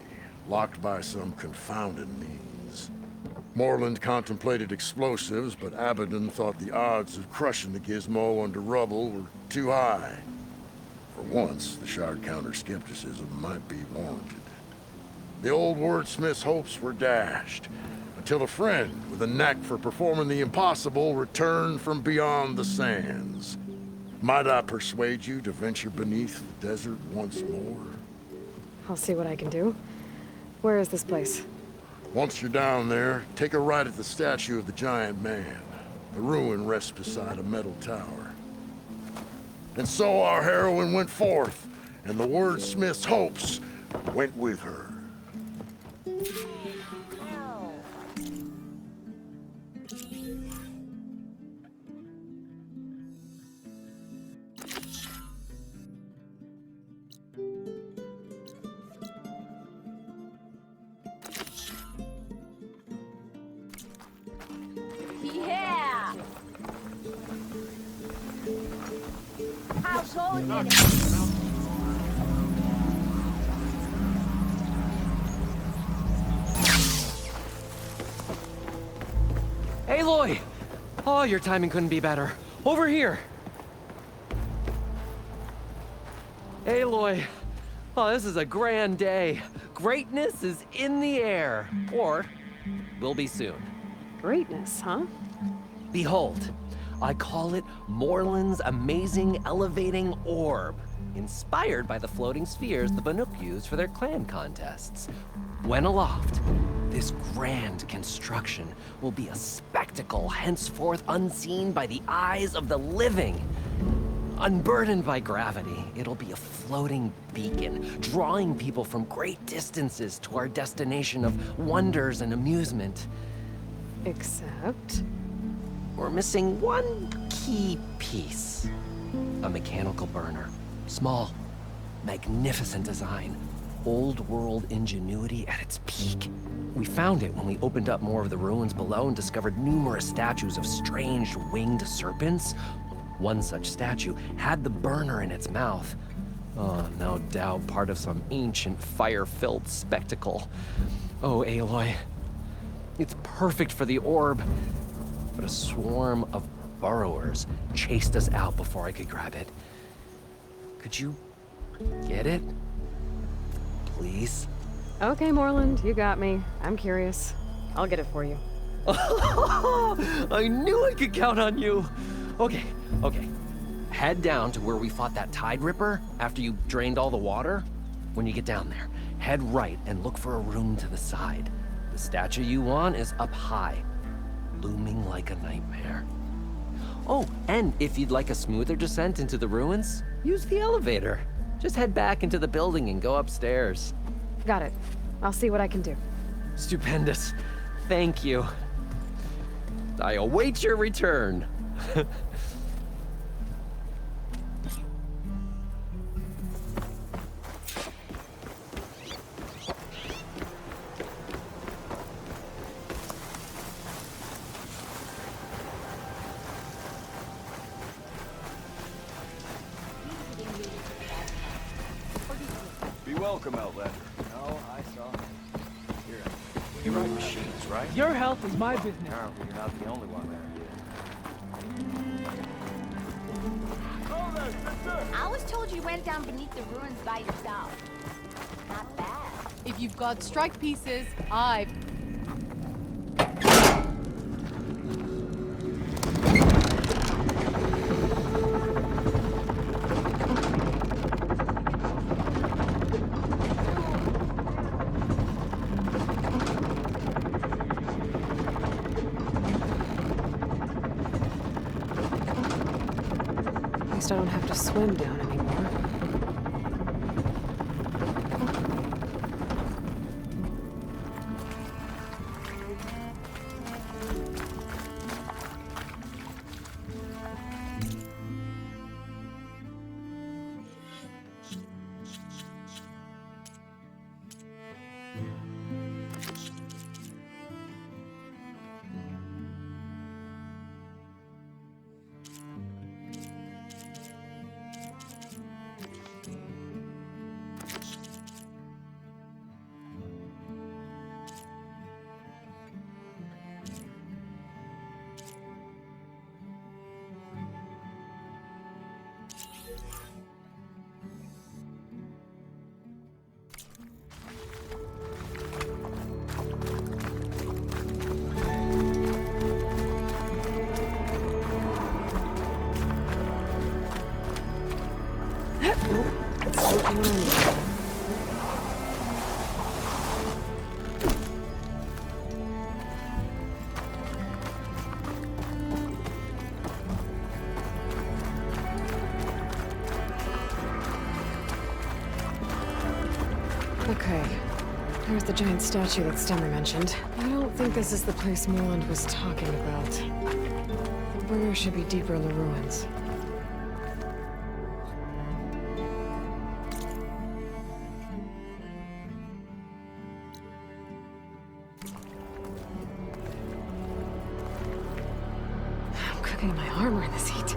locked by some confounded means. Moreland contemplated explosives, but Abaddon thought the odds of crushing the gizmo under rubble were too high. For once, the Shard counter-skepticism might be warranted. The old wordsmith's hopes were dashed, until a friend with a knack for performing the impossible returned from beyond the sands. Might I persuade you to venture beneath the desert once more? I'll see what I can do. Where is this place? Once you're down there, take a right at the statue of the giant man. The ruin rests beside a metal tower. And so our heroine went forth, and the wordsmith's hopes went with her. Yeah! Household Aloy! Oh, your timing couldn't be better. Over here! Aloy! Oh, this is a grand day. Greatness is in the air. Or, will be soon. Greatness, huh? Behold, I call it Moreland's amazing elevating orb, inspired by the floating spheres the Banuk use for their clan contests. When aloft, this grand construction will be a spectacle henceforth unseen by the eyes of the living. Unburdened by gravity, it'll be a floating beacon, drawing people from great distances to our destination of wonders and amusement. Except? We're missing one key piece. A mechanical burner. Small, magnificent design. old world ingenuity at its peak. We found it when we opened up more of the ruins below and discovered numerous statues of strange winged serpents. One such statue had the burner in its mouth. Oh, no doubt part of some ancient fire-filled spectacle. Oh, Aloy. It's perfect for the orb. But a swarm of burrowers chased us out before I could grab it. Could you get it? Please? Okay, Moreland, you got me. I'm curious. I'll get it for you. I knew I could count on you. Okay. Head down to where we fought that Tide Ripper after you drained all the water. When you get down there, head right and look for a room to the side. The statue you want is up high, looming like a nightmare. Oh, and if you'd like a smoother descent into the ruins, use the elevator. Just head back into the building and go upstairs. Got it. I'll see what I can do. Stupendous. Thank you. I await your return. Be welcome, Outlander. No, I saw him. Here, you ride machines, right? Your health is my business. Apparently you're not the only one there. I was told you went down beneath the ruins by yourself. Not bad. If you've got strike pieces, I've... At least I don't have to swim down anymore. Okay. There's the giant statue that Stemmer mentioned. I don't think this is the place Moreland was talking about. The bringer should be deeper in the ruins. I'm cooking my armor in this heat.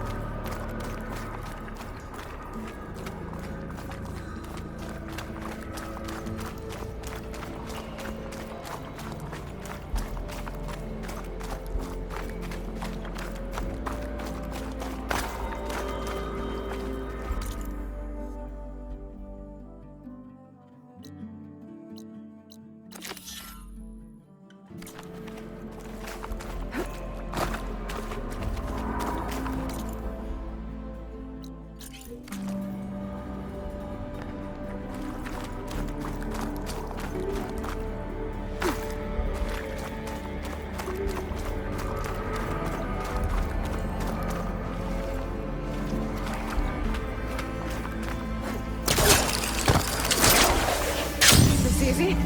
Easy?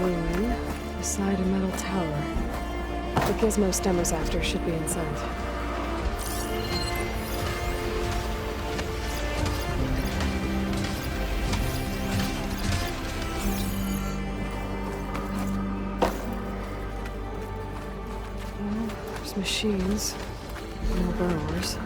ruin beside a metal tower. The gizmo Stemmer's after should be inside. There's machines. More burrowers.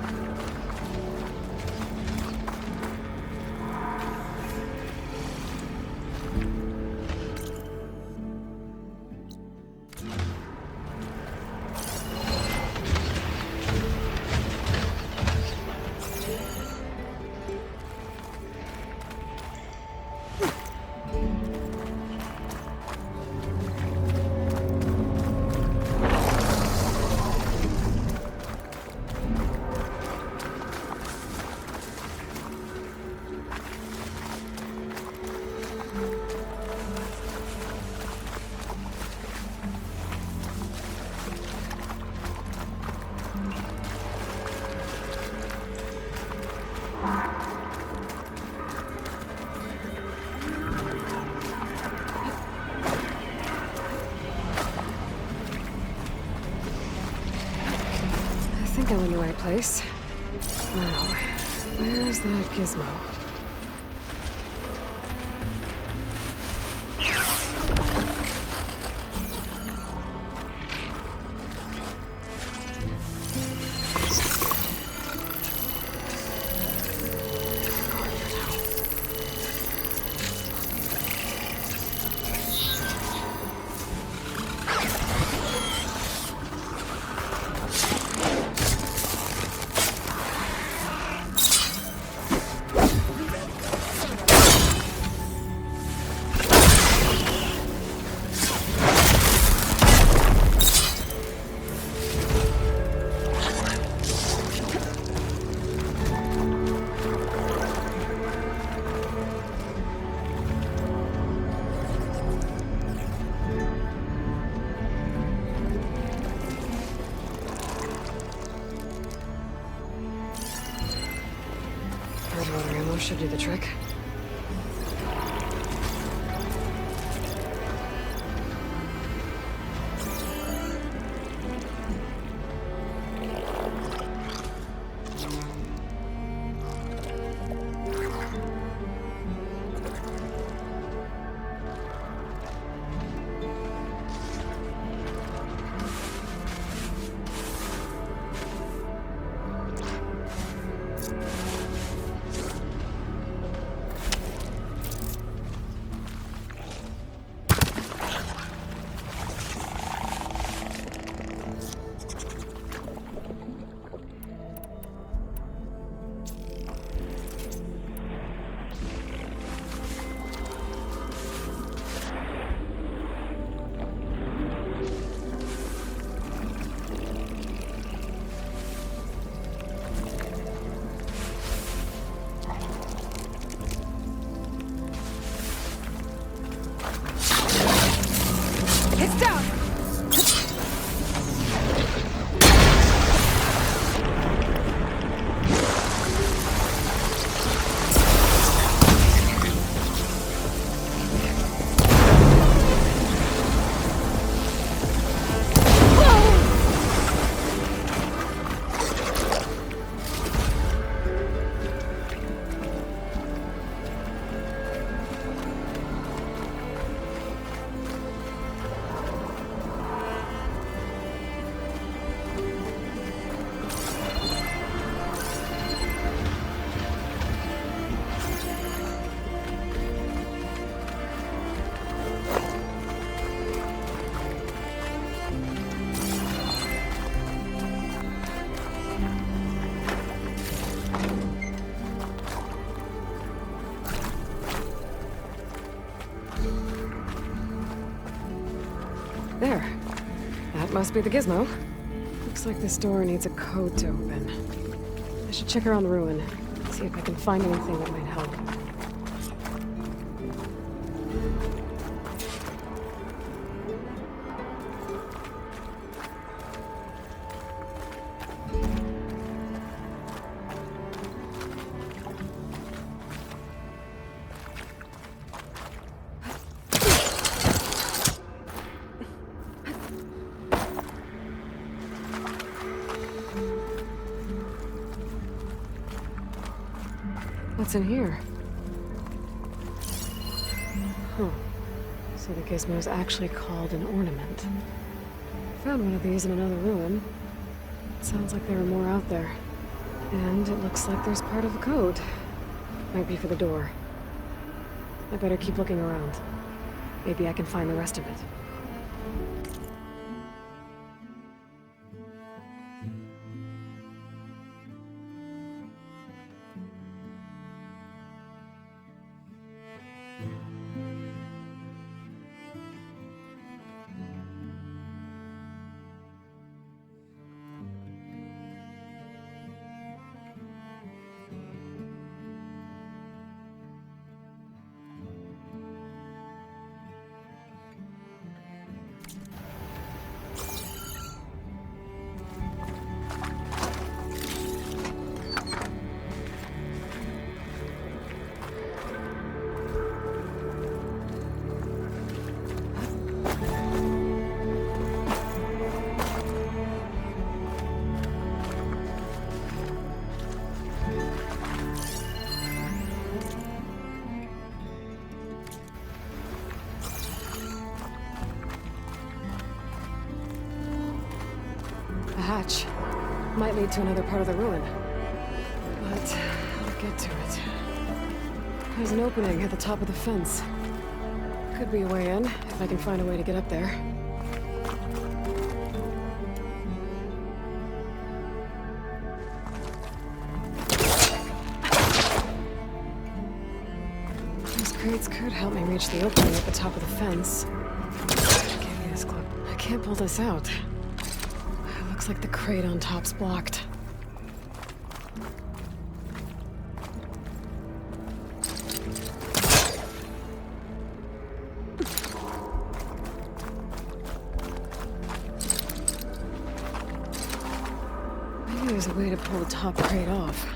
I think I'm in the right place. Now, where's that gizmo? Water ammo should do the trick. There. That must be the gizmo. Looks like this door needs a code to open. I should check around the ruin, see if I can find anything that might help. What's in here? Huh. So the gizmo's actually called an ornament. Found one of these in another ruin. Sounds like there are more out there. And it looks like there's part of a code. Might be for the door. I better keep looking around. Maybe I can find the rest of it. Hatch. Might lead to another part of the ruin. But how to get to it? There's an opening at the top of the fence. Could be a way in, if I can find a way to get up there. These crates could help me reach the opening at the top of the fence. Give me this clip. I can't pull this out. Looks like the crate on top's blocked. Maybe there's a way to pull the top crate off.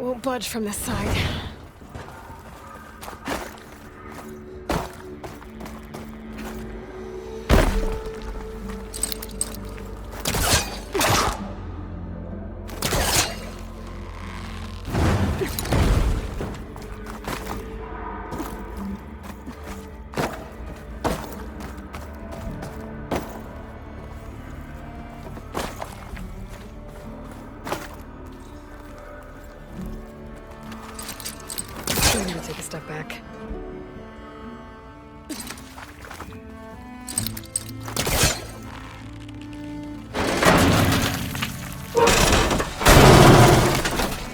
Won't budge from this side. I'm gonna take a step back.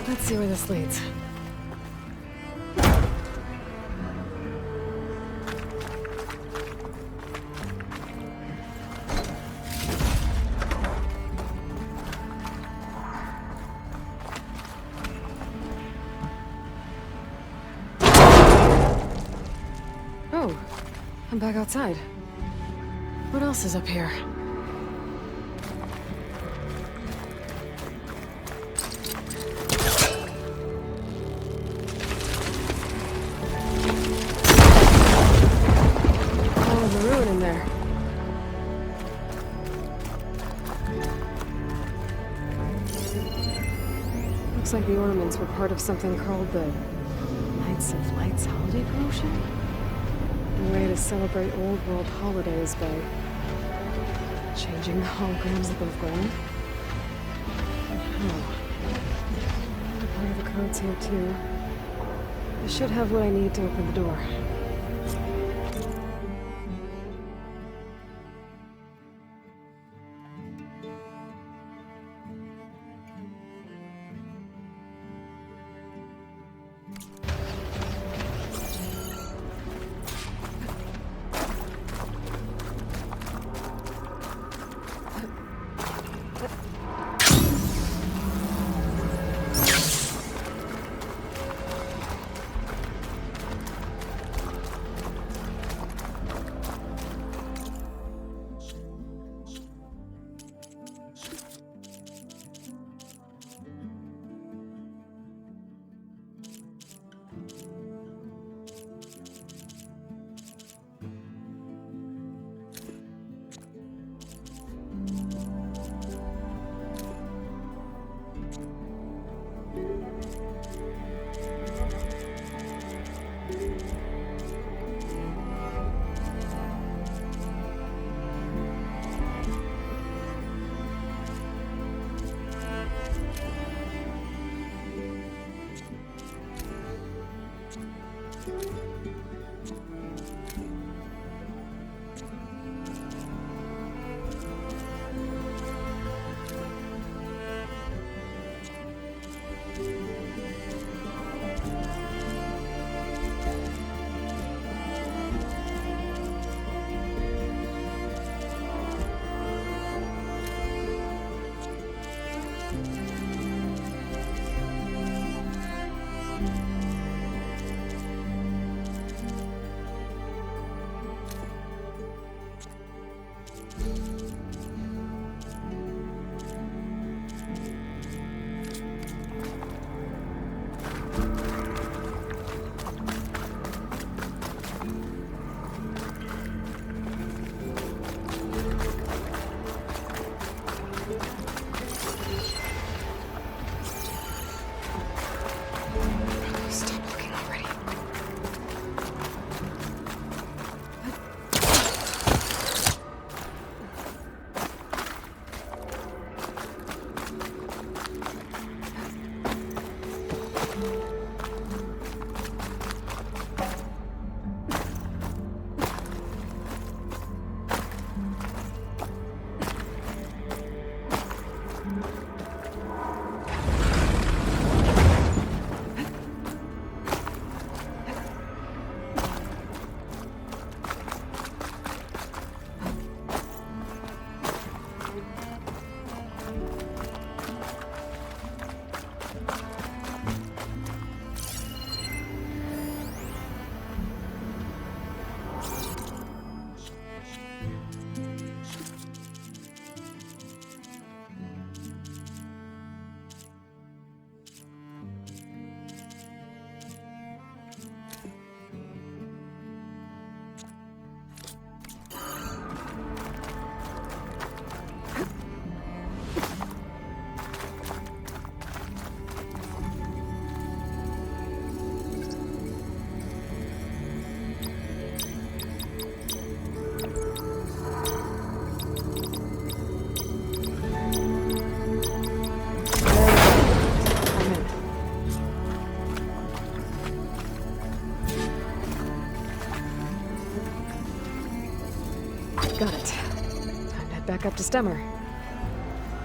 Let's see where this leads. Oh, I'm back outside. What else is up here? Oh, the ruin in there. Looks like the ornaments were part of something called the Knights of Light's holiday promotion? A way to celebrate old world holidays by changing the holograms above ground. Oh. Part of the code's here too. I should have what I need to open the door. Got it. Time to head back up to Stemmer.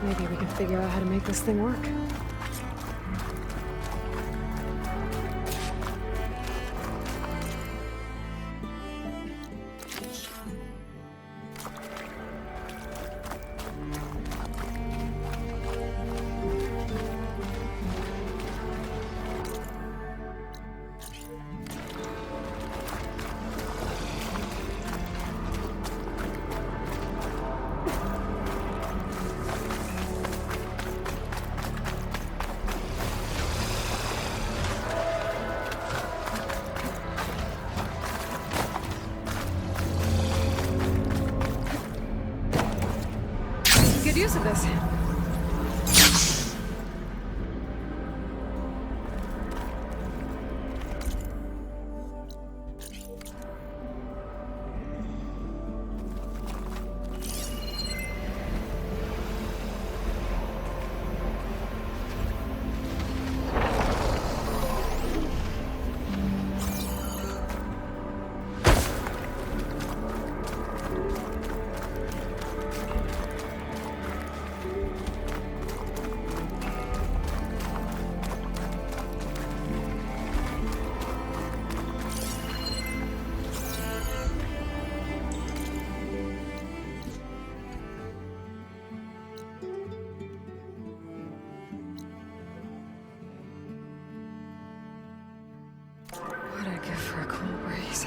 Maybe we can figure out how to make this thing work. use of this. What'd I give for a cool breeze?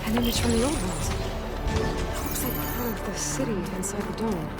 An image from the old ones. Looks like part of the city inside the dome.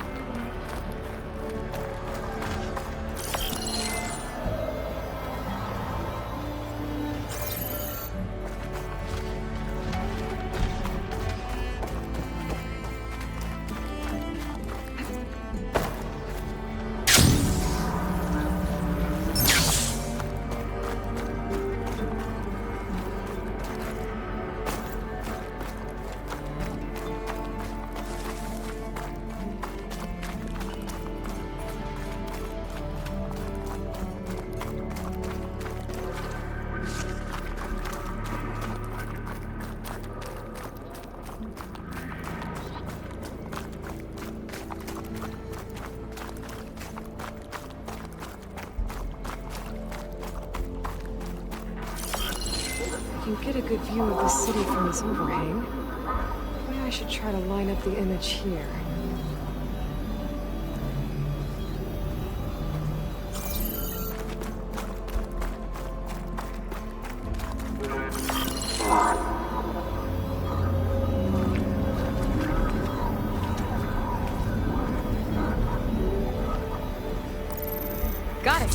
You get a good view of the city from this overhang. Maybe I should try to line up the image here. Got it!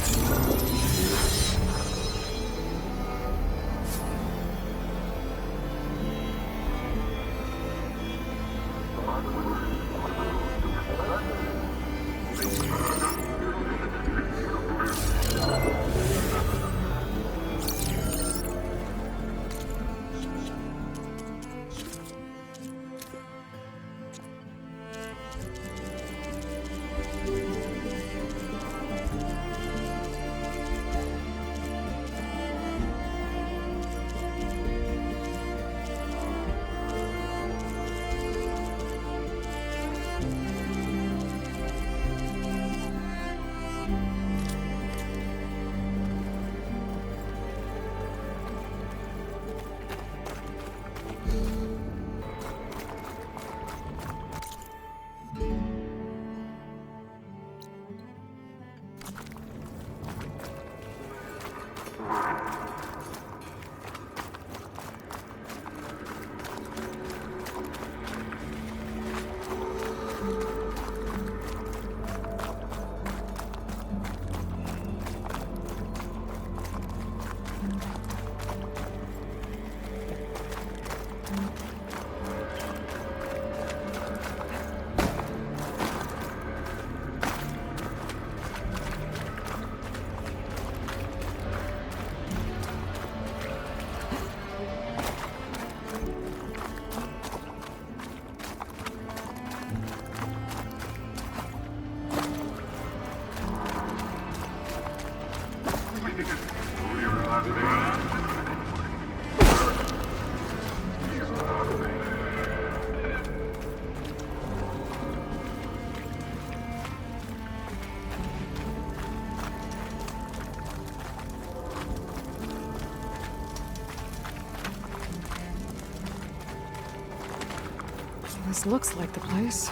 This looks like the place.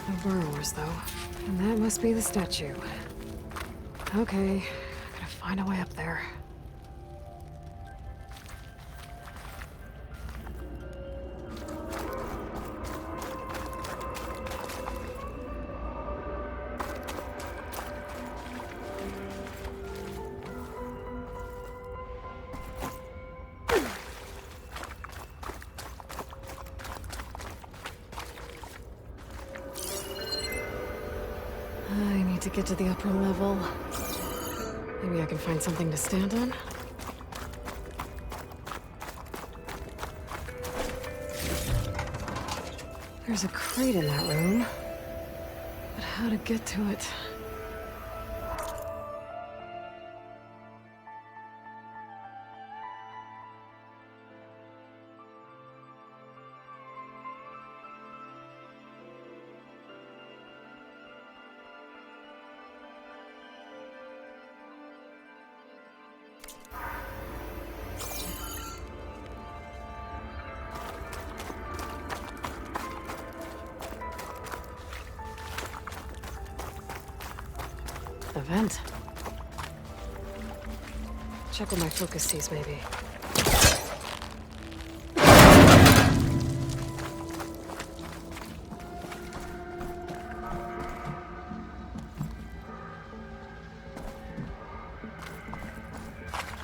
No burrowers, though. And that must be the statue. Okay, gotta find a way up there. to get to the upper level. Maybe I can find something to stand on? There's a crate in that room. But how to get to it? A vent. Check what my focus sees, maybe.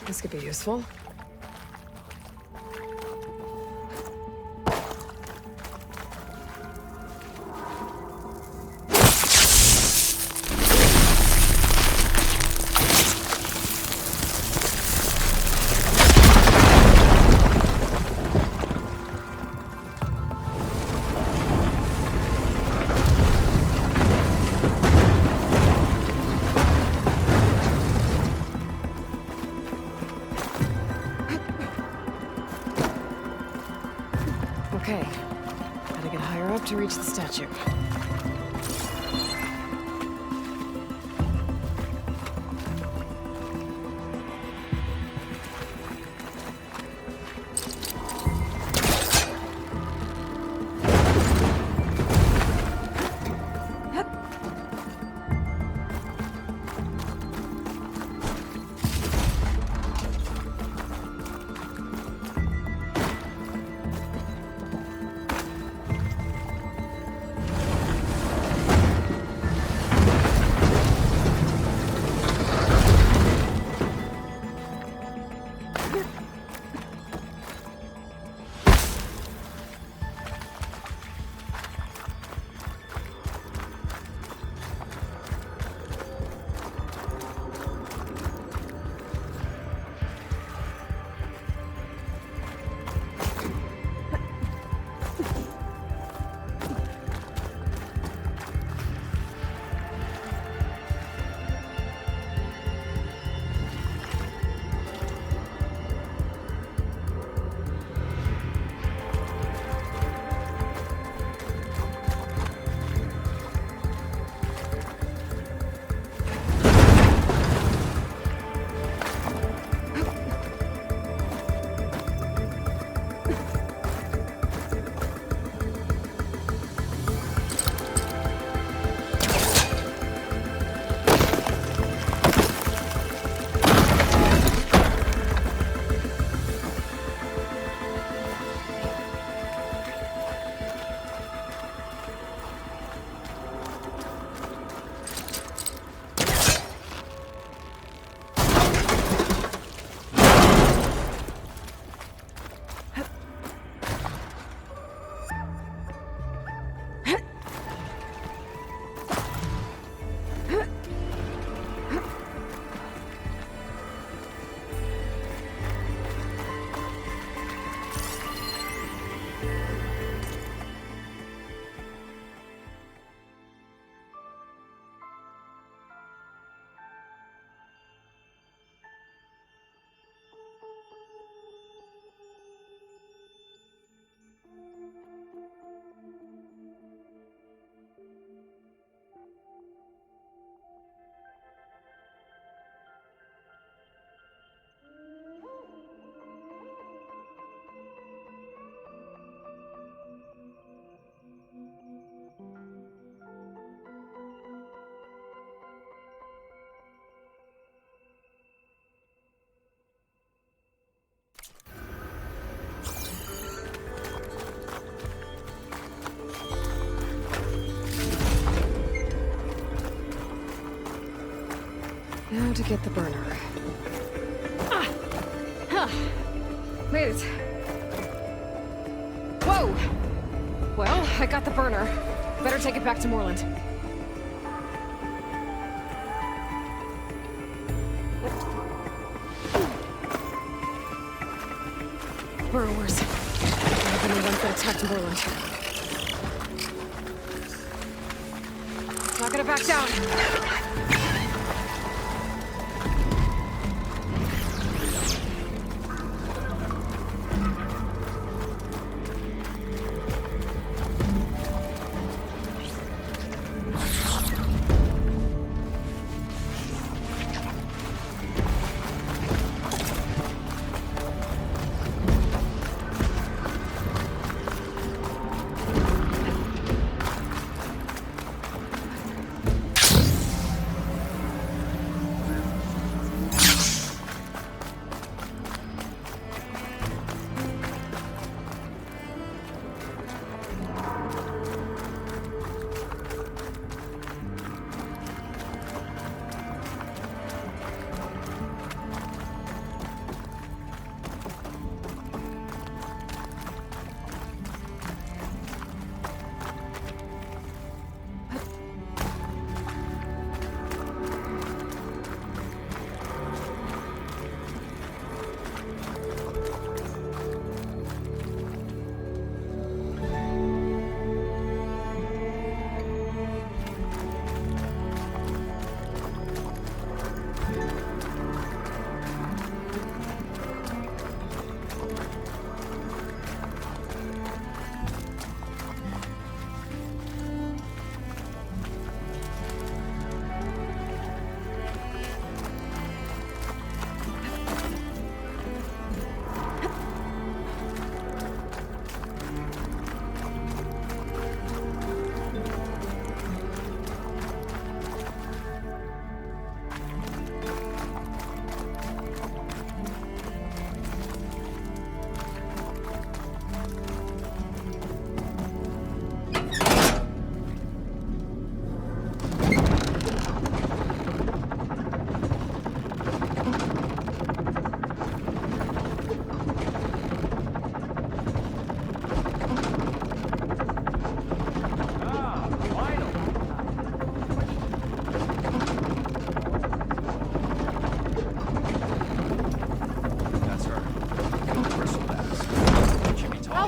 This could be useful. Okay, gotta get higher up to reach the statue. Now to get the burner. Ah! Huh. Made it. Whoa! Well, I got the burner. Better take it back to Moreland. burrowers. They're the ones that attacked Moreland. Not gonna back down.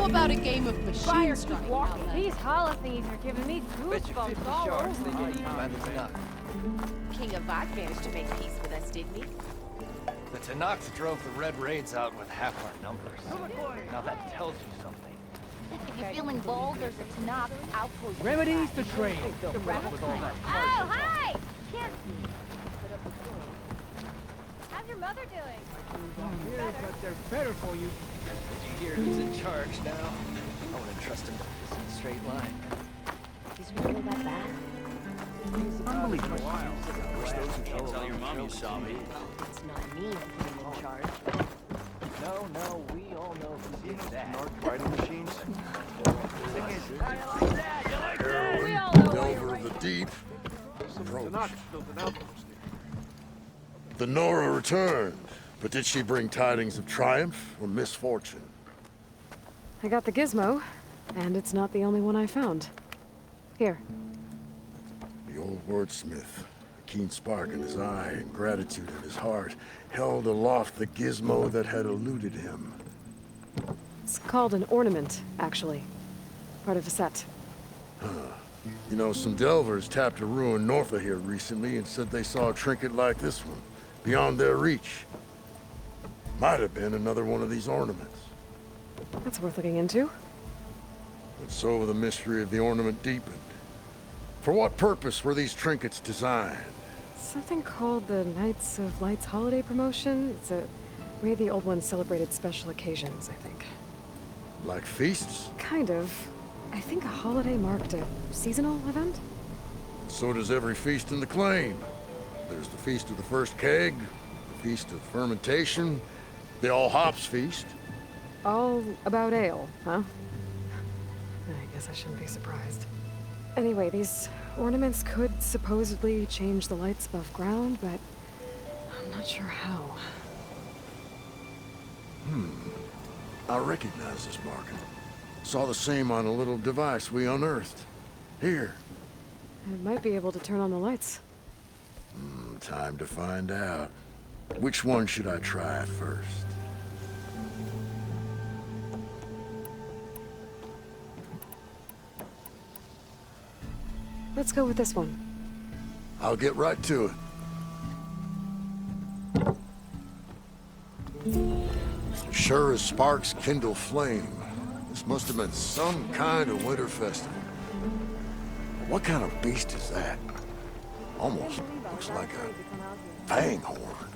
About a game of machine strike. These hollow thingies are giving me goosebumps all over. King of Vod managed to make peace with us, didn't he? The Tanakhs drove the Red Raids out with half our numbers. Now that tells you something. If you're feeling bold, there's a Tanakh outpost. Remedies the trade. Oh, hi! Kids! How's your mother doing? Here, but they're better for you. Did you hear who's in charge now? I wouldn't trust him to put this in a straight line. He's really that bad? Unbelievable. Tell your mom you saw me. It's not me I'm putting in charge. No, we all know who did that. Writing machines? Delver of the deep. Approach. The Nora returned, but did she bring tidings of triumph or misfortune? I got the gizmo, and it's not the only one I found. Here. The old wordsmith, a keen spark in his eye and gratitude in his heart, held aloft the gizmo that had eluded him. It's called an ornament, actually. Part of a set. Huh. You know, some delvers tapped a ruin north of here recently and said they saw a trinket like this one, beyond their reach. Might have been another one of these ornaments. That's worth looking into. And so the mystery of the ornament deepened. For what purpose were these trinkets designed? Something called the Knights of Light's holiday promotion. It's a way the old ones celebrated special occasions, I think. Like feasts? Kind of. I think a holiday marked a seasonal event? So does every feast in the claim. There's the Feast of the First Keg, the Feast of Fermentation, the All Hops Feast. All about ale, huh? I guess I shouldn't be surprised. Anyway, these ornaments could supposedly change the lights above ground, but I'm not sure how. I recognize this marking. Saw the same on a little device we unearthed. Here. It might be able to turn on the lights. Time to find out. Which one should I try first? Let's go with this one. I'll get right to it. Sure as sparks kindle flame. This must have been some kind of winter festival. What kind of beast is that? Almost looks like a fanghorn.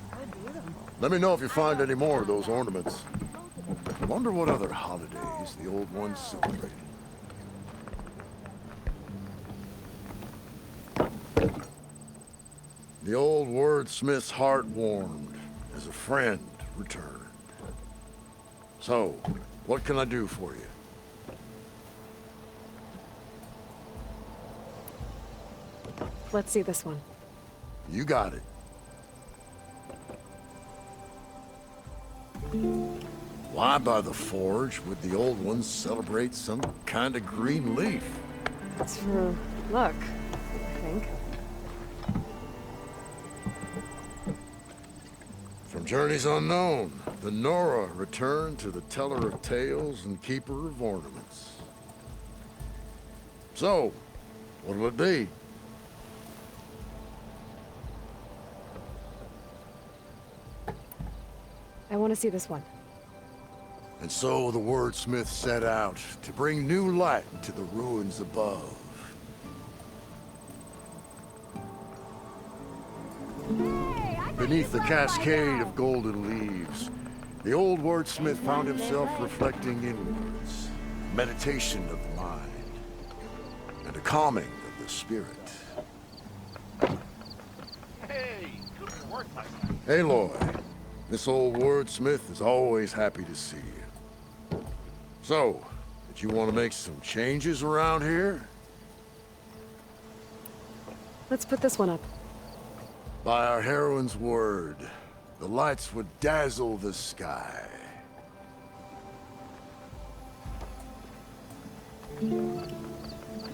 Let me know if you find any more of those ornaments. Wonder what other holidays the old ones celebrated. The old wordsmith's heart warmed as a friend returned. So, what can I do for you? Let's see this one. You got it. Why by the forge would the old ones celebrate some kind of green leaf? It's for luck, I think. From journeys unknown, the Nora returned to the teller of tales and keeper of ornaments. So, what'll it be? I want to see this one. And so the wordsmith set out to bring new light to the ruins above. Beneath the cascade of golden leaves, the old wordsmith found himself reflecting inwards, meditation of the mind, and a calming of the spirit. Hey, good work last night. Aloy, this old wordsmith is always happy to see you. So, did you want to make some changes around here? Let's put this one up. By our heroine's word, the lights would dazzle the sky.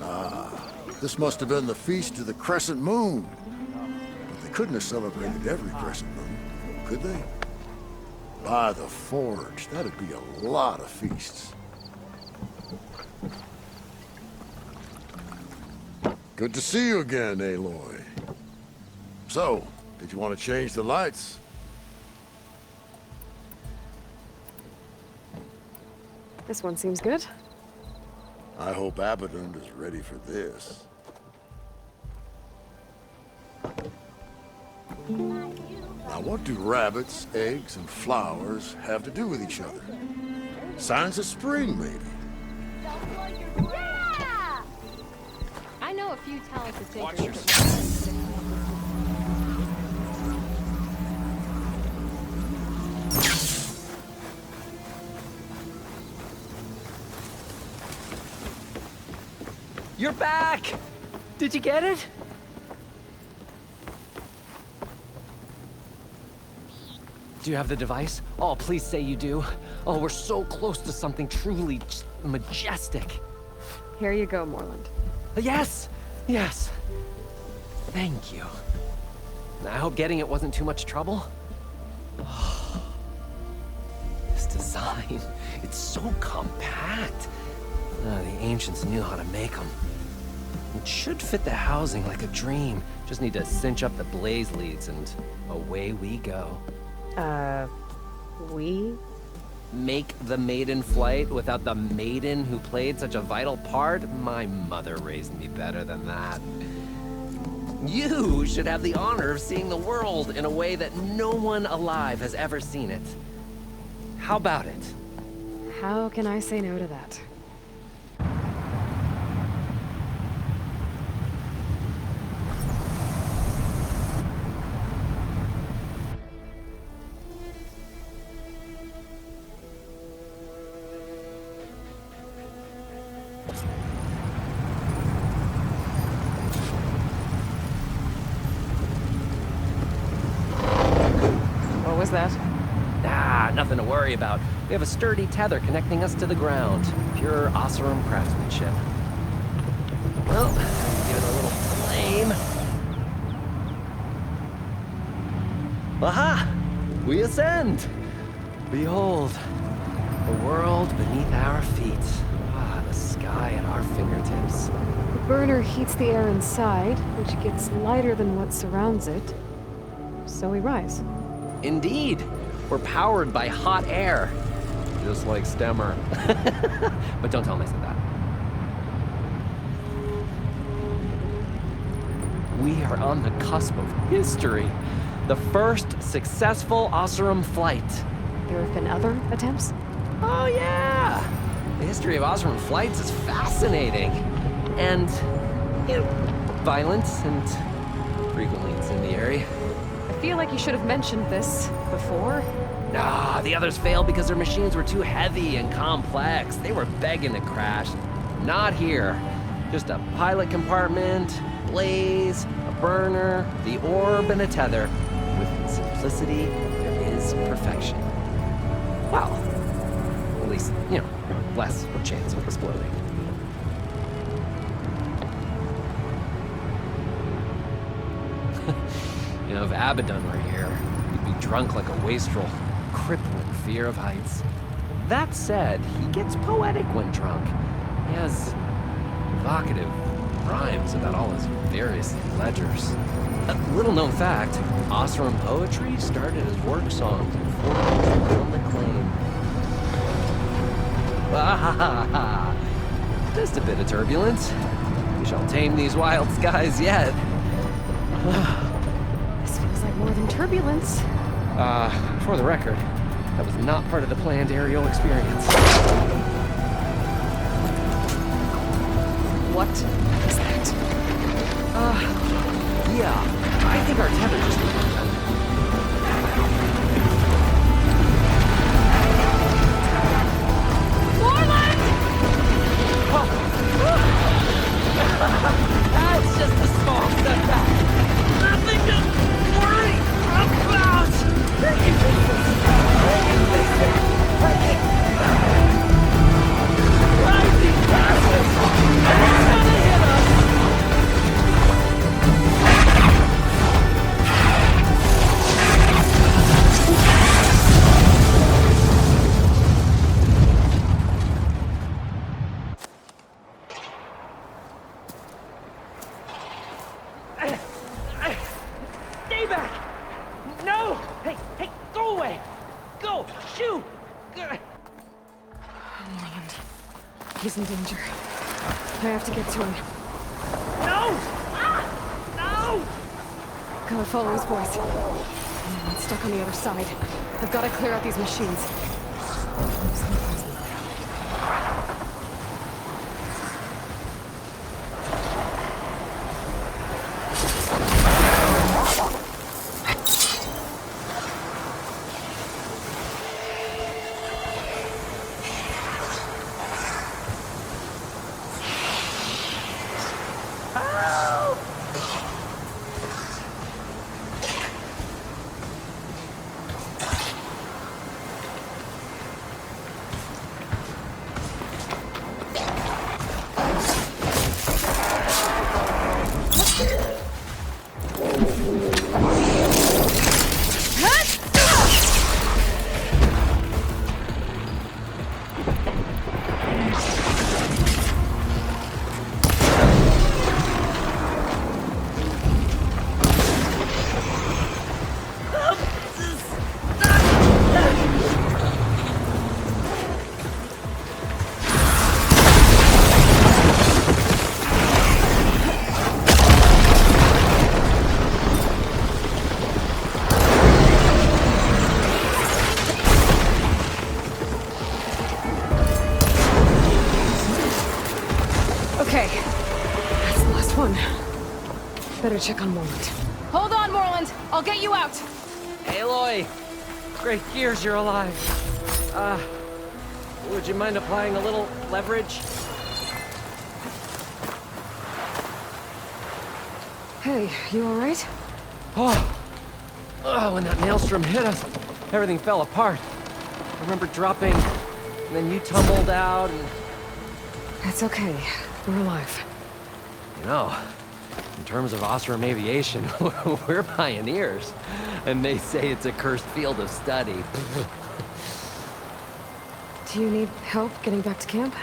Ah, this must have been the feast of the crescent moon. But they couldn't have celebrated every crescent moon, could they? By the forge, that'd be a lot of feasts. Good to see you again, Aloy. So, did you want to change the lights? This one seems good. I hope Abaddon is ready for this. Now, what do rabbits, eggs, and flowers have to do with each other? Signs of spring, maybe. Yeah! I know a few talented takers. Watch yourself. You're back! Did you get it? Do you have the device? Oh, please say you do. Oh, we're so close to something truly just majestic. Here you go, Morland. Yes! Yes! Thank you. I hope getting it wasn't too much trouble. Oh, this design, it's so compact. The ancients knew how to make them. It should fit the housing like a dream. Just need to cinch up the blaze leads and away we go. We? Make the maiden flight without the maiden who played such a vital part? My mother raised me better than that. You should have the honor of seeing the world in a way that no one alive has ever seen it. How about it? How can I say no to that? What was that? Ah, nothing to worry about. We have a sturdy tether connecting us to the ground. Pure Oseram craftsmanship. Well, give it a little flame. Aha! We ascend! Behold, the world beneath our feet. Ah, the sky at our fingertips. burner heats the air inside, which gets lighter than what surrounds it. So we rise. Indeed. We're powered by hot air. Just like Stemmer. But don't tell him I said that. We are on the cusp of history. The first successful Oseram flight. There have been other attempts? Oh yeah! The history of Oseram flights is fascinating. And, you know, violent and frequently incendiary. I feel like you should have mentioned this before. Nah, the others failed because their machines were too heavy and complex. They were begging to crash. Not here. Just a pilot compartment, blaze, a burner, the orb, and a tether. With simplicity, there is perfection. Well, at least, you know, less chance of exploding. You know, if Abaddon were here, he'd be drunk like a wastrel, crippling fear of heights. That said, he gets poetic when drunk. He has evocative rhymes about all his various ledgers. A little-known fact, Oseram poetry started as work songs before it was on the claim. Ah, just a bit of turbulence. We shall tame these wild skies yet. This feels like more than turbulence. For the record, that was not part of the planned aerial experience. What is that? Yeah, I think our tether just... That's just a small setback. Nothing to worry about. Rising passes. It's gonna hit us. Stay back! No! Hey, go away! Go! Shoot! Land. He's in danger. I have to get to him. No! No! Gotta follow his voice. I'm stuck on the other side. I've got to clear out these machines. Better check on Morland. Hold on, Morland. I'll get you out. Aloy! Great gears you're alive. Would you mind applying a little leverage? Hey, you alright? Oh, when that maelstrom hit us, everything fell apart. I remember dropping, and then you tumbled out, and... It's okay. We're alive. You know, in terms of Oseram aviation, we're pioneers. And they say it's a cursed field of study. Do you need help getting back to camp?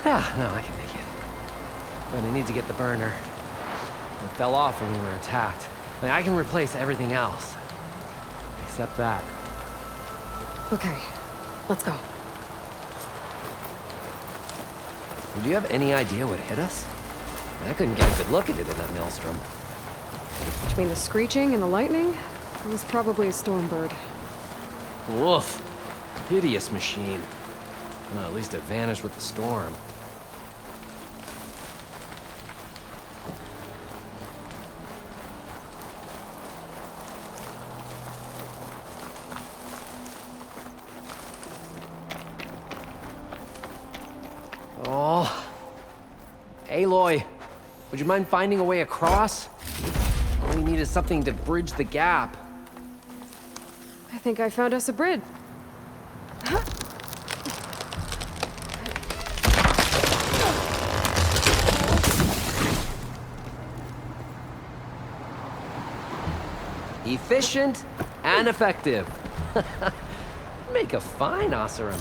Ah, no, I can make it. but I need to get the burner. It fell off when we were attacked. I can replace everything else. Except that. Okay, let's go. Do you have any idea what hit us? I couldn't get a good look at it in that maelstrom. Between the screeching and the lightning, it was probably a storm bird. Woof. Hideous machine. Well, at least it vanished with the storm. Oh. Aloy, would you mind finding a way across? All we need is something to bridge the gap. I think I found us a bridge. Efficient and effective. Make a fine Oseram.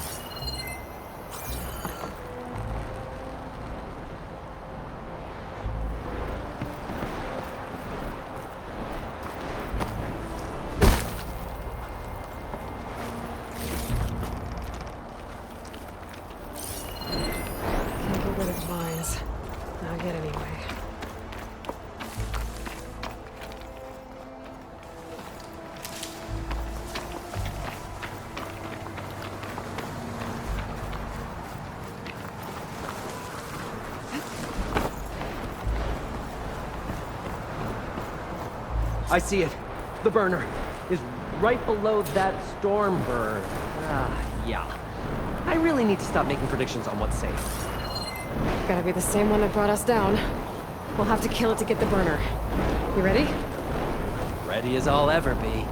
Can't get rid of mines. Not yet anyway. I see it. The burner is right below that storm bird. Yeah. I really need to stop making predictions on what's safe. Gotta be the same one that brought us down. We'll have to kill it to get the burner. You ready? Ready as I'll ever be.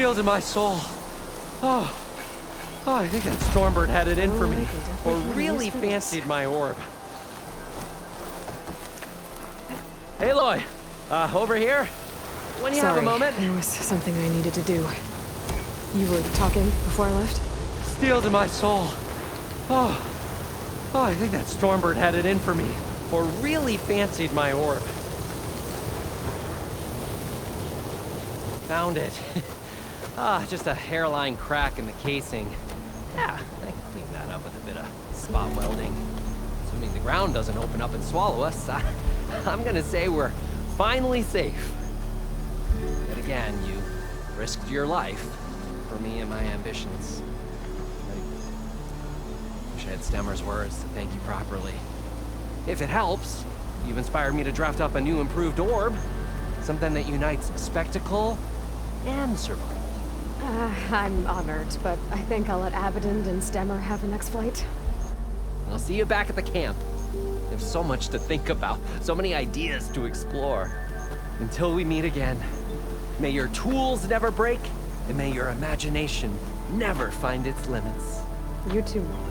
Steel to my soul. Oh, I think that Stormbird had it in for me. Or really fancied my orb. Hey, Aloy. Over here? When you have a moment? There was something I needed to do. You were talking before I left? Steel to my soul. Oh, I think that Stormbird had it in for me. Or really fancied my orb. Found it. Just a hairline crack in the casing. Yeah, I can clean that up with a bit of spot welding. Assuming the ground doesn't open up and swallow us, I'm gonna say we're finally safe. Yet again, you risked your life for me and my ambitions. I wish I had Stemmer's words to thank you properly. If it helps, you've inspired me to draft up a new improved orb. Something that unites spectacle and survival. I'm honored, but I think I'll let Abaddon and Stemmer have the next flight. I'll see you back at the camp. There's so much to think about, so many ideas to explore. Until we meet again, may your tools never break, and may your imagination never find its limits. You too, Roland.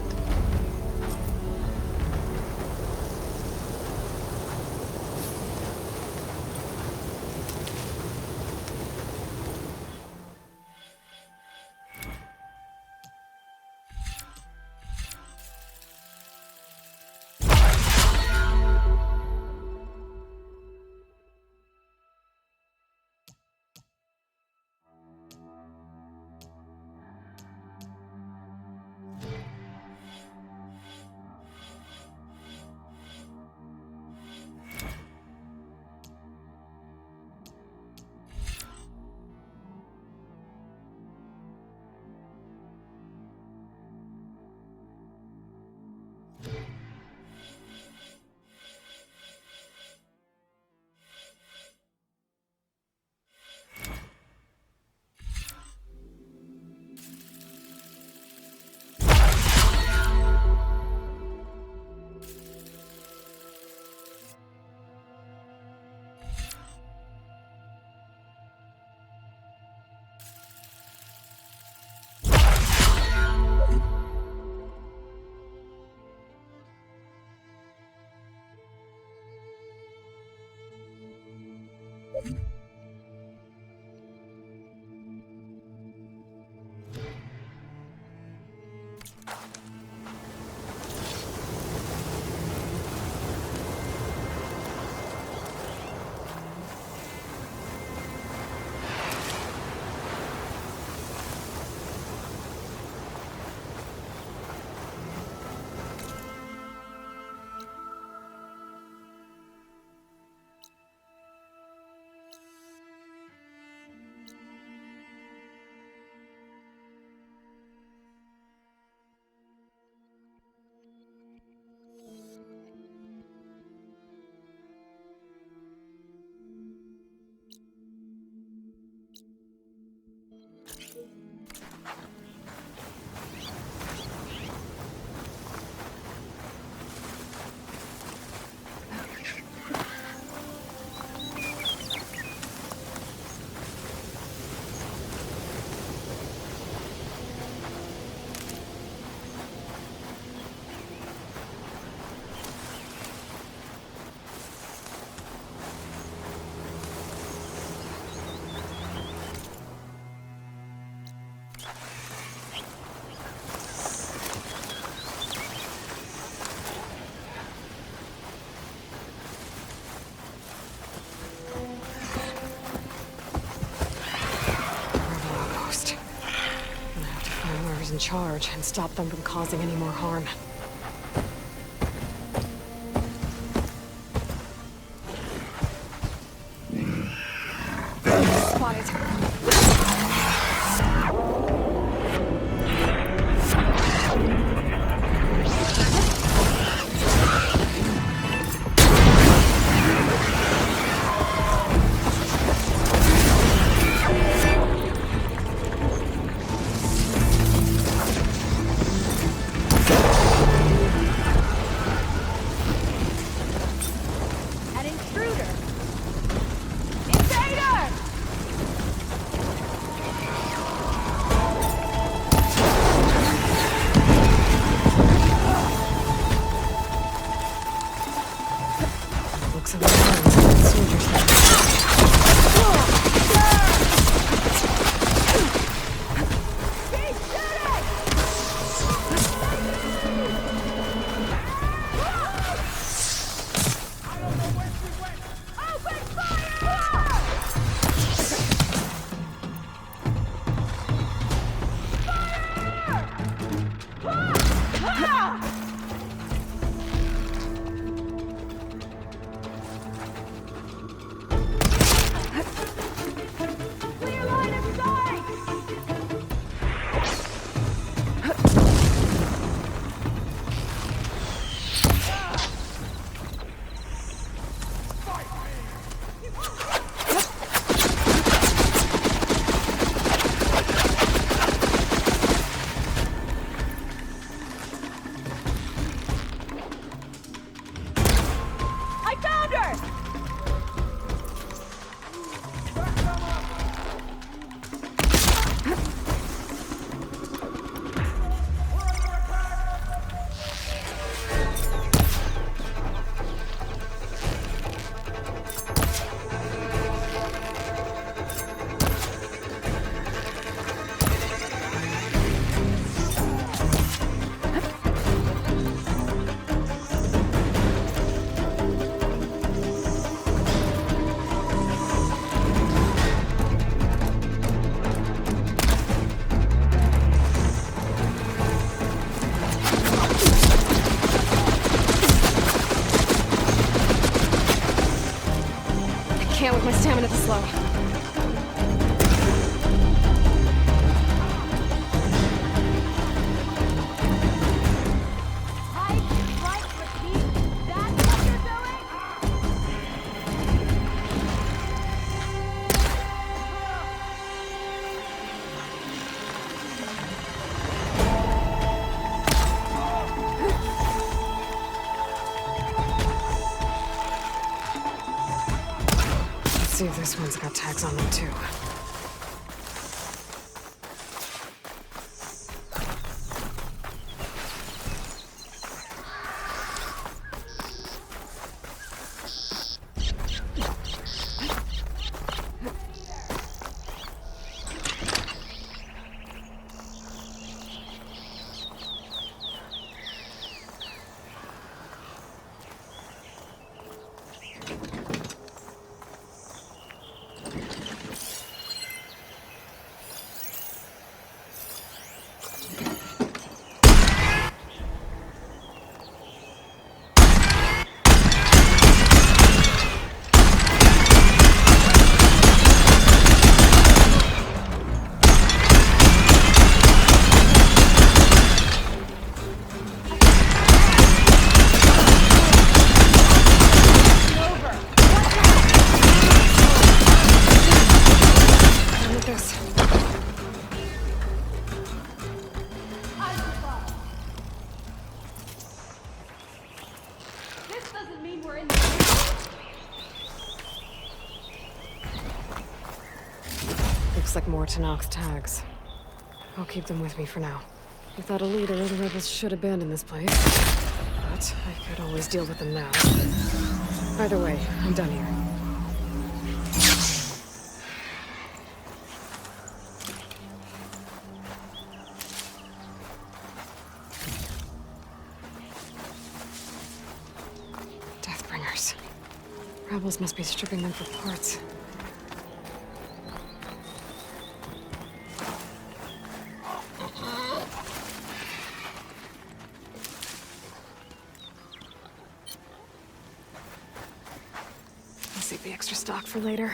In charge and stop them from causing any more harm. Spotted. My stamina's slow. See if this one's got tags on them too. Looks like more Tanoch's tags. I'll keep them with me for now. I thought a leader of the rebels should abandon this place, but I could always deal with them now. Either way, I'm done here. Deathbringers. Rebels must be stripping them for parts. Save the extra stock for later.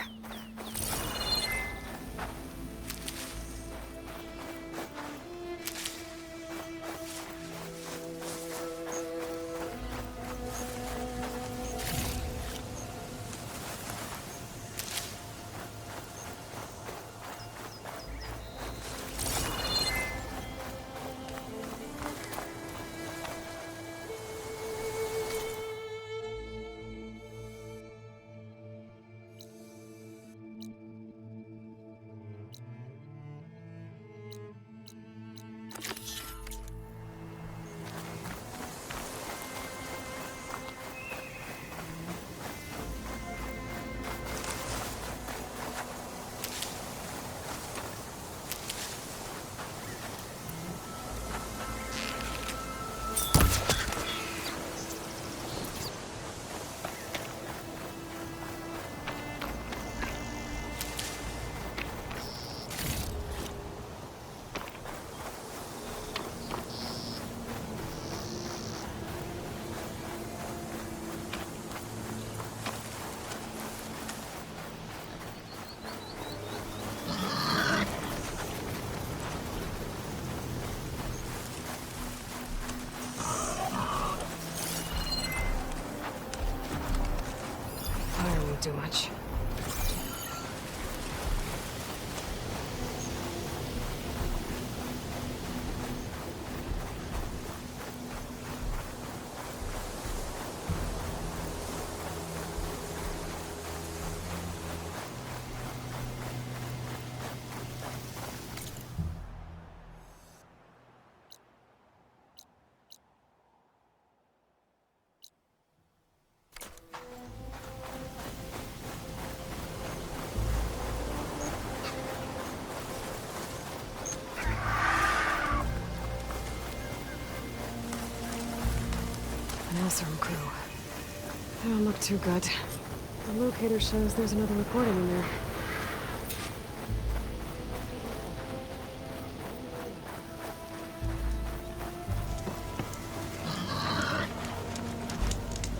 Too much. From crew. They don't look too good. The locator shows there's another recording in there.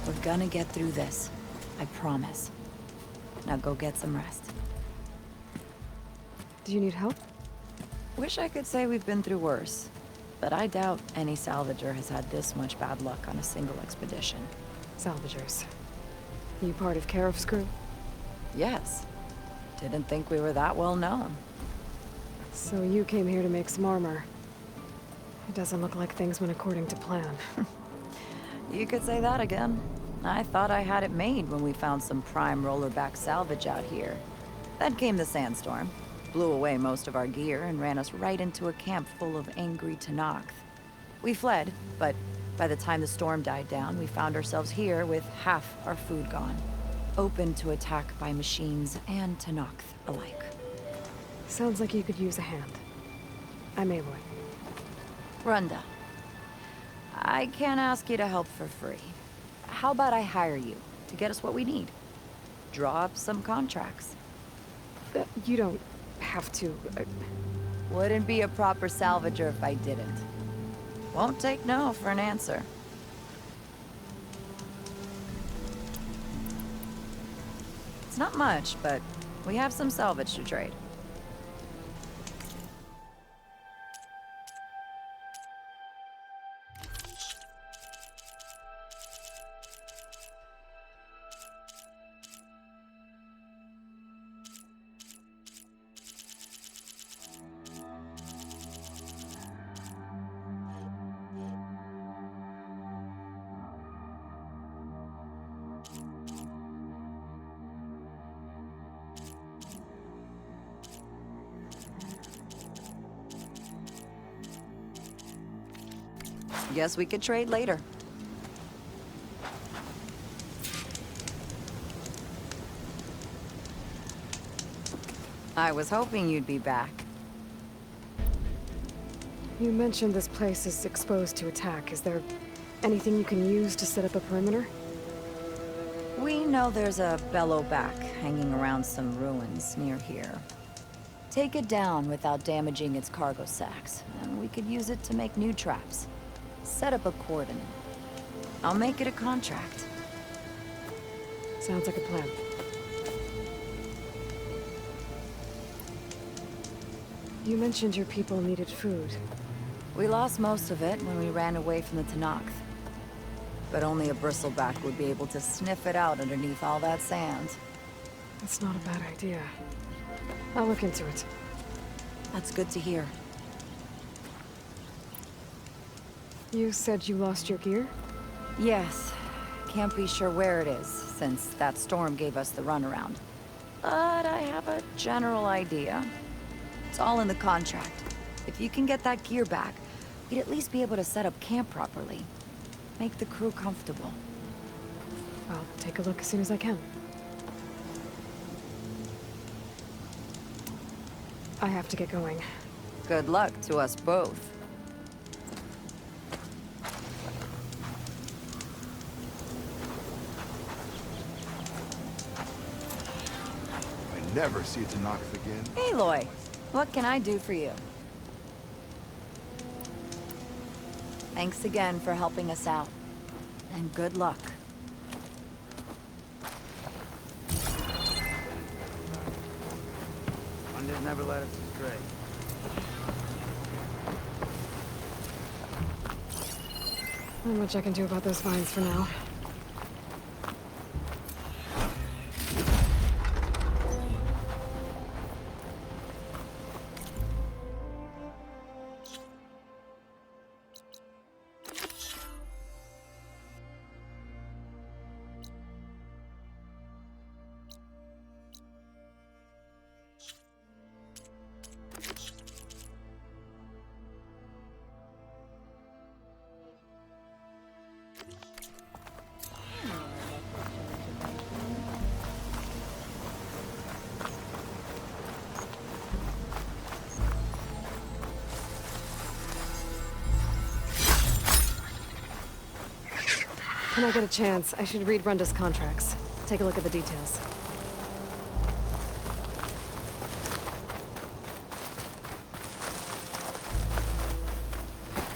We're gonna get through this. I promise. Now go get some rest. Do you need help? Wish I could say we've been through worse, but I doubt any salvager has had this much bad luck on a single expedition. Salvagers. You part of Karif's crew? Yes. Didn't think we were that well known. So you came here to make some armor. It doesn't look like things went according to plan. You could say that again. I thought I had it made when we found some prime rollerback salvage out here. Then came the sandstorm, blew away most of our gear, and ran us right into a camp full of angry Tenakth. We fled, but by the time the storm died down, we found ourselves here with half our food gone. Open to attack by machines and Tenakth alike. Sounds like you could use a hand. I'm Aloy. Runda. I can't ask you to help for free. How about I hire you to get us what we need? Draw up some contracts. You don't have to. Wouldn't be a proper salvager if I didn't. Won't take no for an answer. It's not much, but we have some salvage to trade. Guess we could trade later. I was hoping you'd be back. You mentioned this place is exposed to attack. Is there anything you can use to set up a perimeter? We know there's a bellowback hanging around some ruins near here. Take it down without damaging its cargo sacks, and we could use it to make new traps. Set up a cordon. I'll make it a contract. Sounds like a plan. You mentioned your people needed food. We lost most of it when we ran away from the Tenakth. But only a bristleback would be able to sniff it out underneath all that sand. That's not a bad idea. I'll look into it. That's good to hear. You said you lost your gear? Yes. Can't be sure where it is, since that storm gave us the runaround. But I have a general idea. It's all in the contract. If you can get that gear back, we'd at least be able to set up camp properly. Make the crew comfortable. I'll take a look as soon as I can. I have to get going. Good luck to us both. Never see it to Tenakth again. Aloy, what can I do for you? Thanks again for helping us out. And good luck. Undead never let us astray. Not much I can do about those vines for now. When I get a chance, I should read Runda's contracts. Take a look at the details.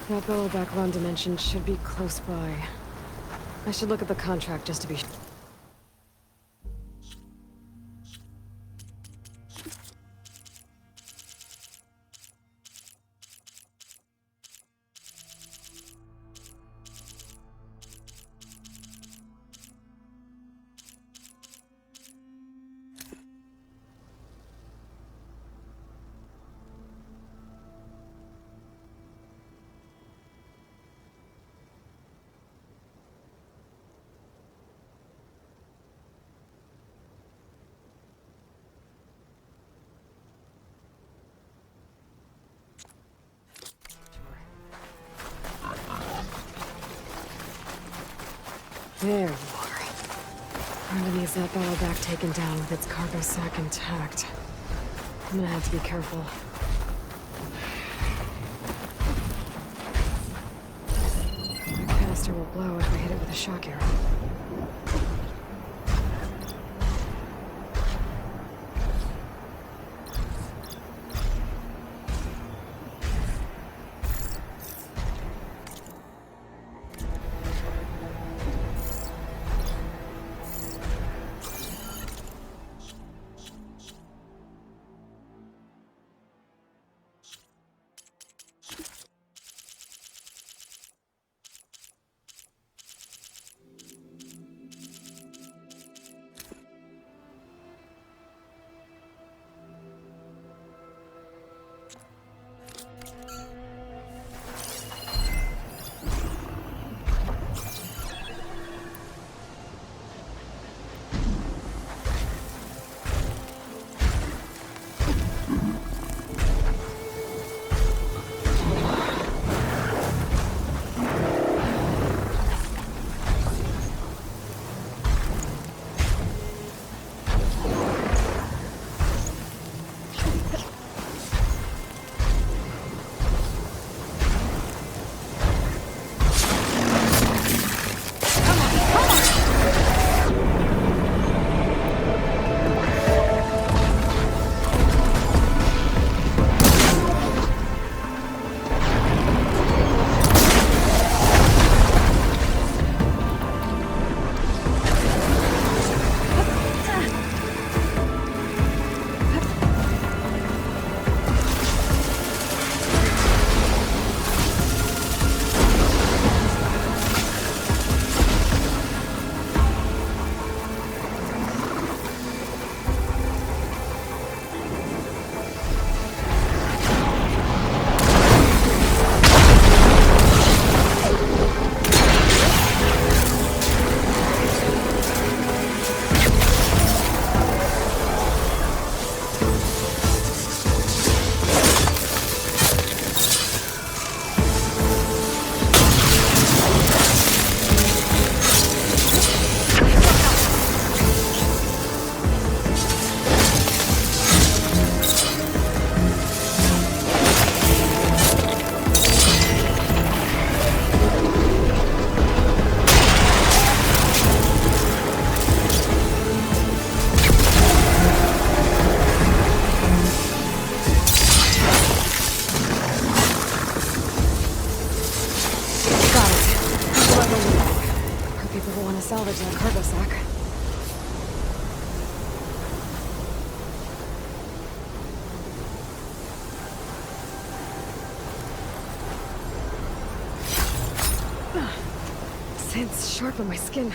That bellowback Runda mentioned should be close by. I should look at the contract just to be sure. There you are. Brenda needs that battle back taken down with its cargo sack intact. I'm gonna have to be careful. The canister will blow if we hit it with a shock arrow. Salvage that cargo sack. Sand's sharp on my skin.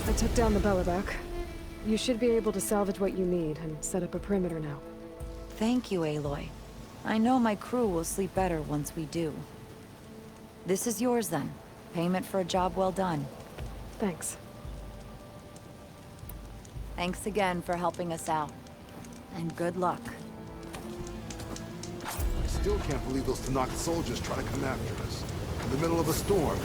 I took down the Bellaback. You should be able to salvage what you need and set up a perimeter now. Thank you, Aloy. I know my crew will sleep better once we do. This is yours then. Payment for a job well done. Thanks. Thanks again for helping us out. And good luck. I still can't believe those Tanakh soldiers try to come after us. In the middle of a storm.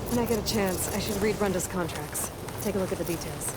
When I get a chance, I should read Runda's contracts. Take a look at the details.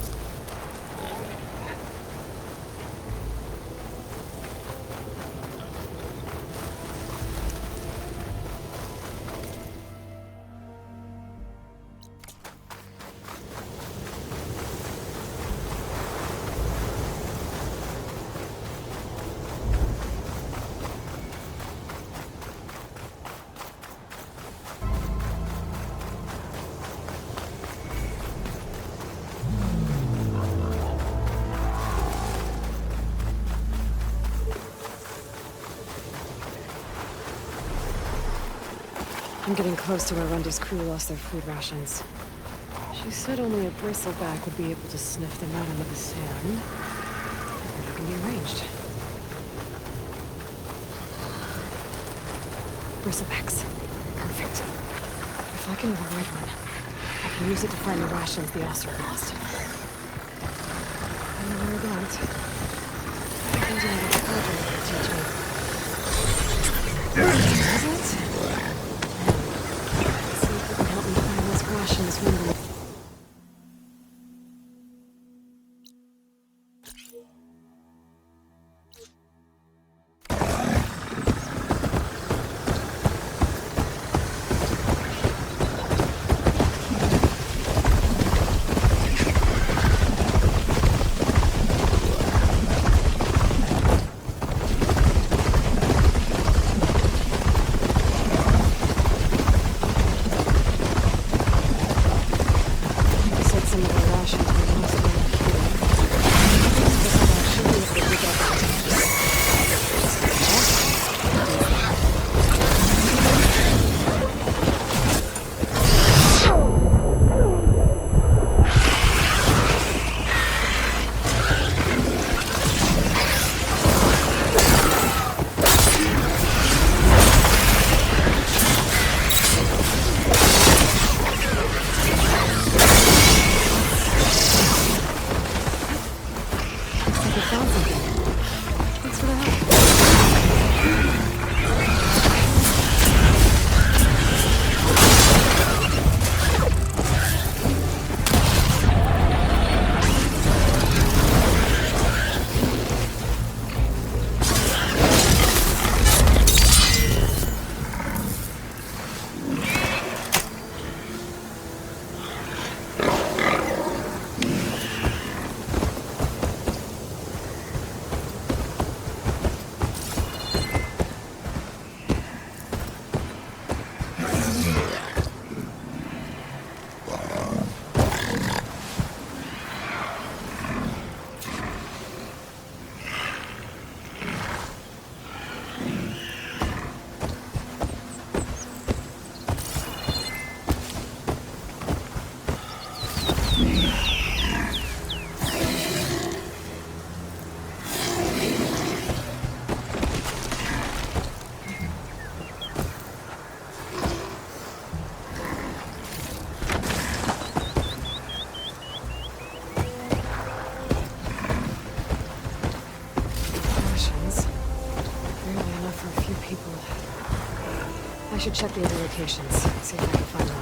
I'm getting close to where Runda's crew lost their food rations. She said only a bristleback would be able to sniff them out under the sand. They're not gonna be arranged. Bristlebacks. Perfect. If I can avoid one, I can use it to find the rations the Oster lost. I know where it went. I think I got the Cauldron Chi. Is it? Help me find those rations when I should check the other locations, see if I can find more.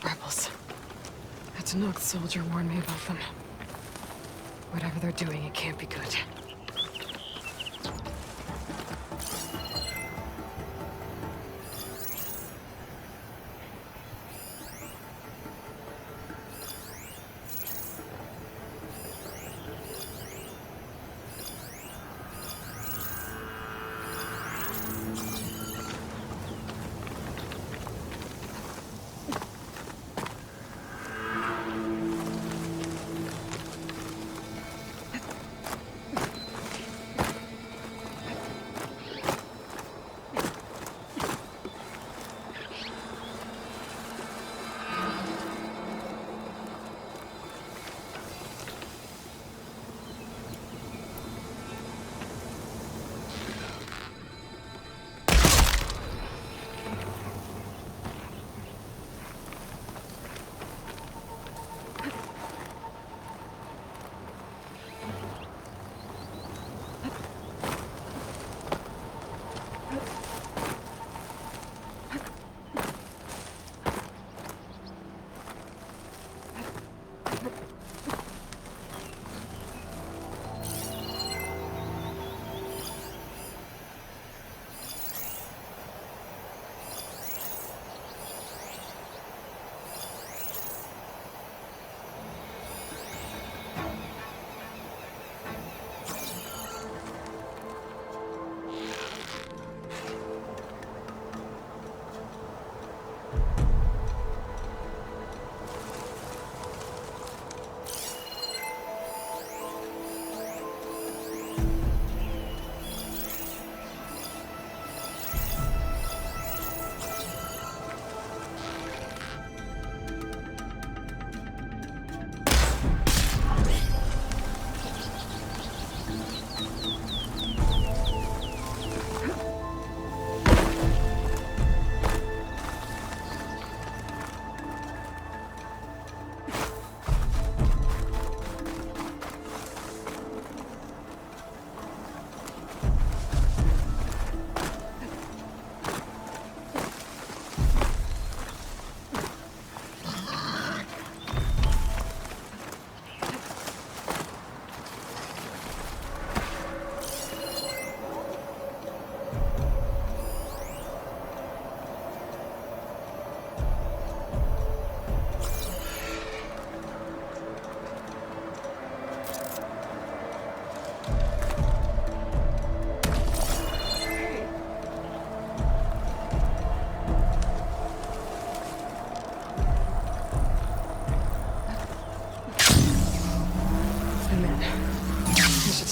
Rebels. That Danook soldier warned me about them. Whatever they're doing, it can't be good.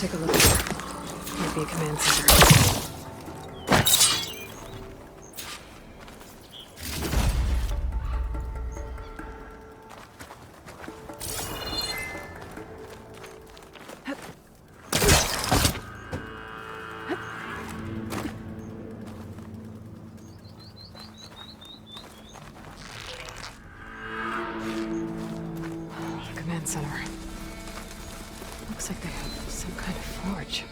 take a look here. Might be a command center. Command center. Looks like they have some kind of forge.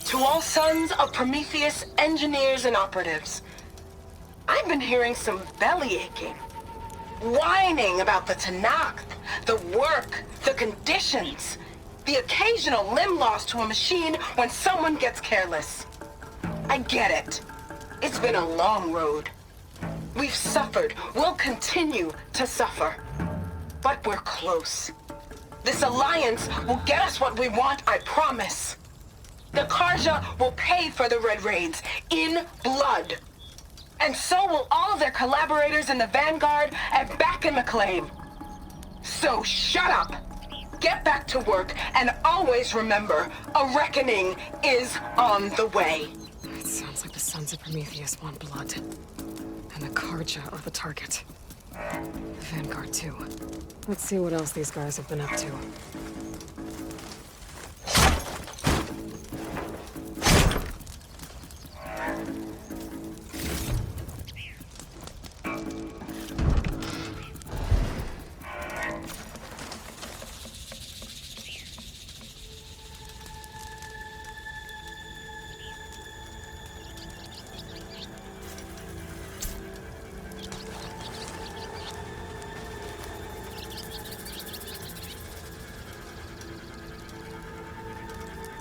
To all sons of Prometheus engineers and operatives, I've been hearing some belly aching, whining about the Tanakh, the work, the conditions, the occasional limb loss to a machine when someone gets careless. I get it. It's been a long road. We've suffered, we'll continue to suffer. But we're close. This alliance will get us what we want, I promise. The Karja will pay for the Red Raids in blood. And so will all of their collaborators in the Vanguard and back in the claim. So shut up, get back to work, and always remember, a reckoning is on the way. It sounds like the Sons of Prometheus want blood. And the Karja are the target. The Vanguard too. Let's see what else these guys have been up to.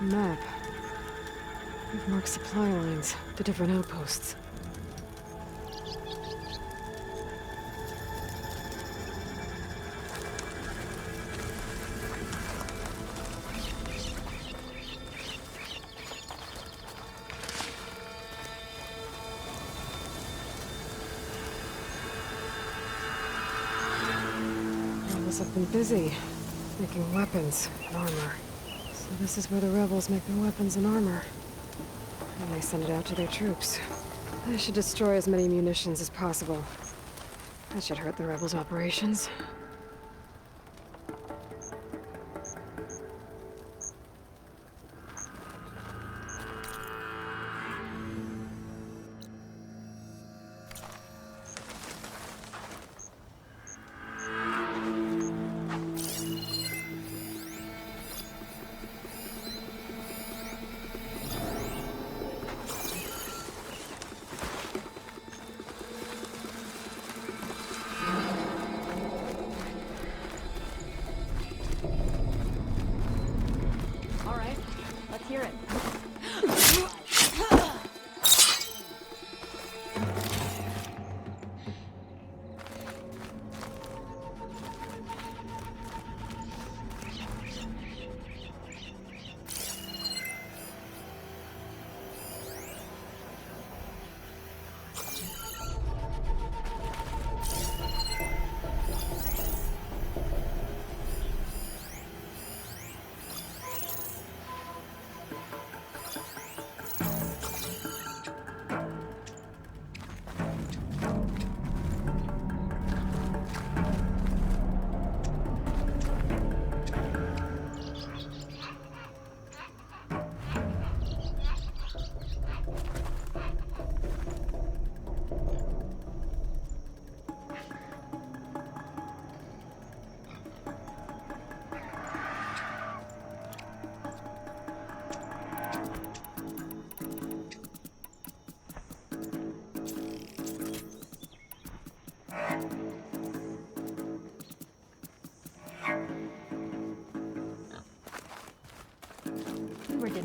Map. We've marked supply lines to different outposts. Rebels have been busy making weapons and armor. So this is where the rebels make their weapons and armor. And they send it out to their troops. They should destroy as many munitions as possible. That should hurt the rebels' operations.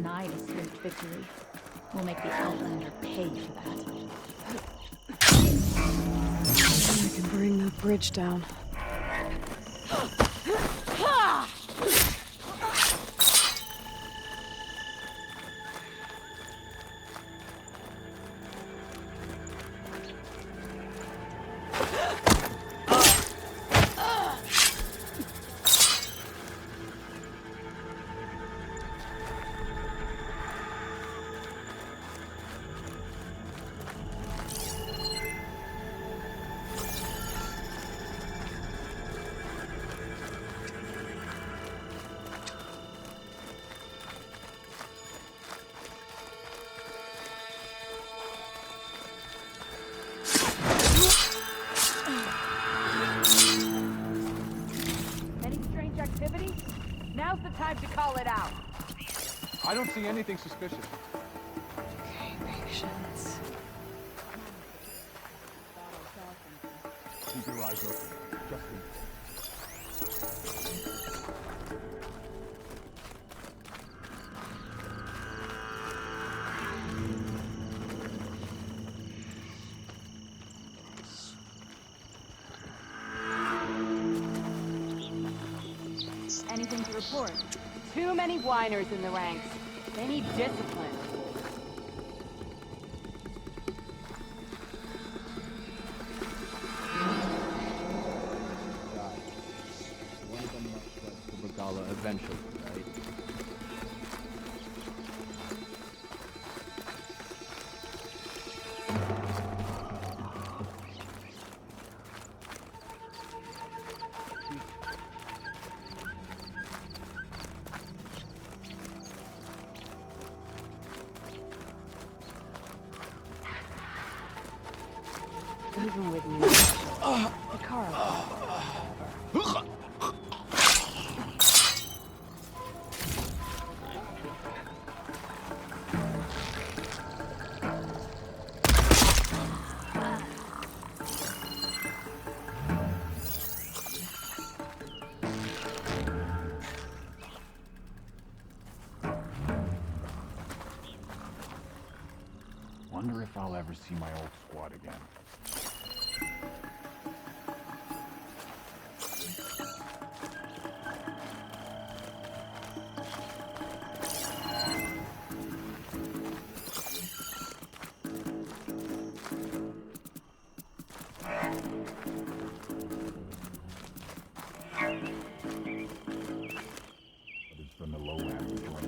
denied a swift victory. We'll make the Outlander pay for that. I can bring that bridge down. Now's the time to call it out. I don't see anything suspicious. Okay, patience. Keep your eyes open. Just in. Anything to report? Too many whiners in the ranks. They need discipline. One of them must get to Bergala eventually, right? Even with me. Carl. Wonder if I'll ever see my old squad again. Others from the lowlands join us.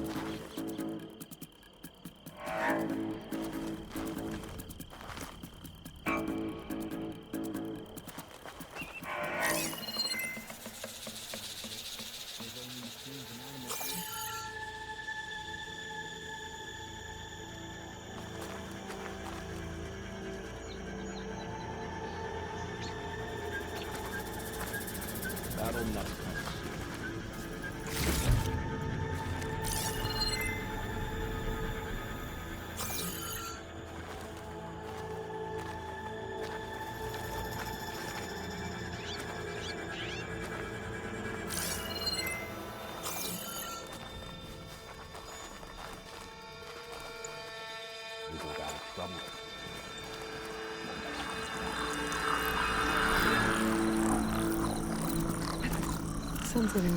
Battle must come. We go down trouble. Sounds getting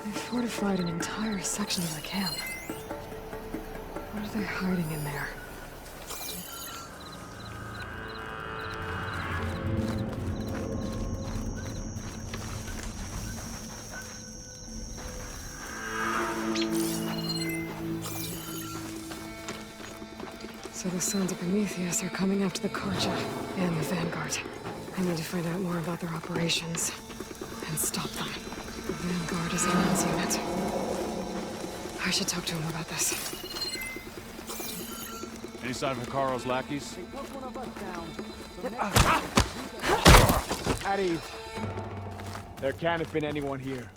They fortified an entire section of the camp. What are they hiding in there? So the Sons of Prometheus are coming after the Karja and the Vanguard. I need to find out more about their operations and stop them. The Vanguard is Aaron's unit. I should talk to him about this. Any sign of Hikaro's lackeys? At ease. There can't have been anyone here.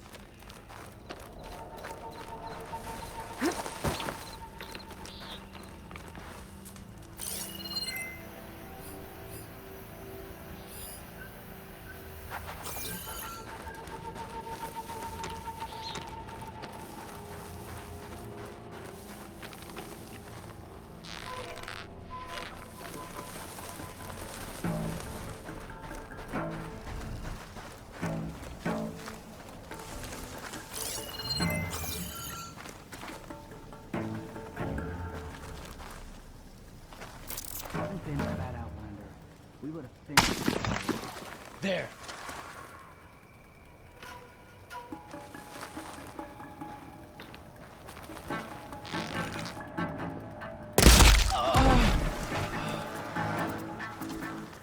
would have finished. There.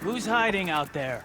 Who's hiding out there?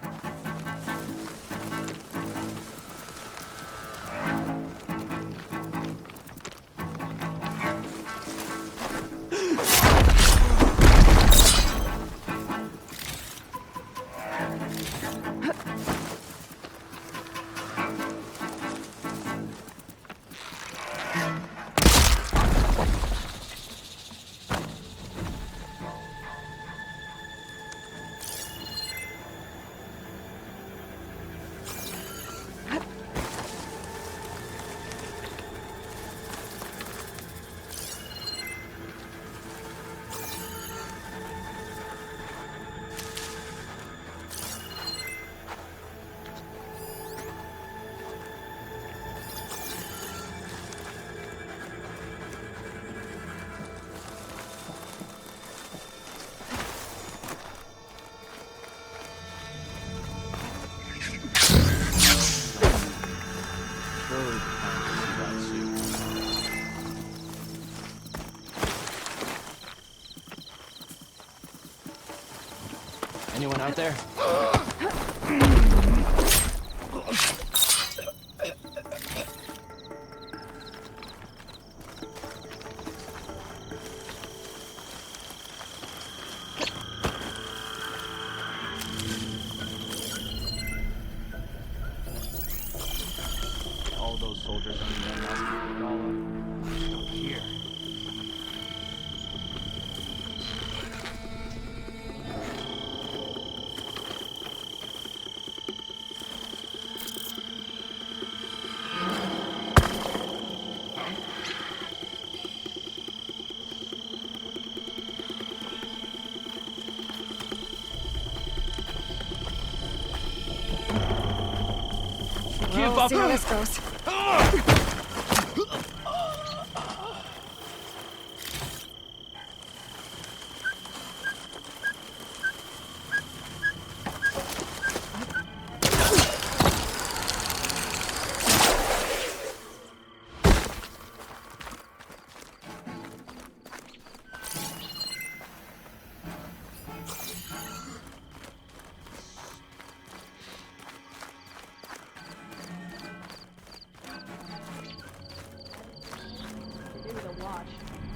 Anyone out there? All those soldiers on the unmarked Aloy are still here. We'll see how this goes.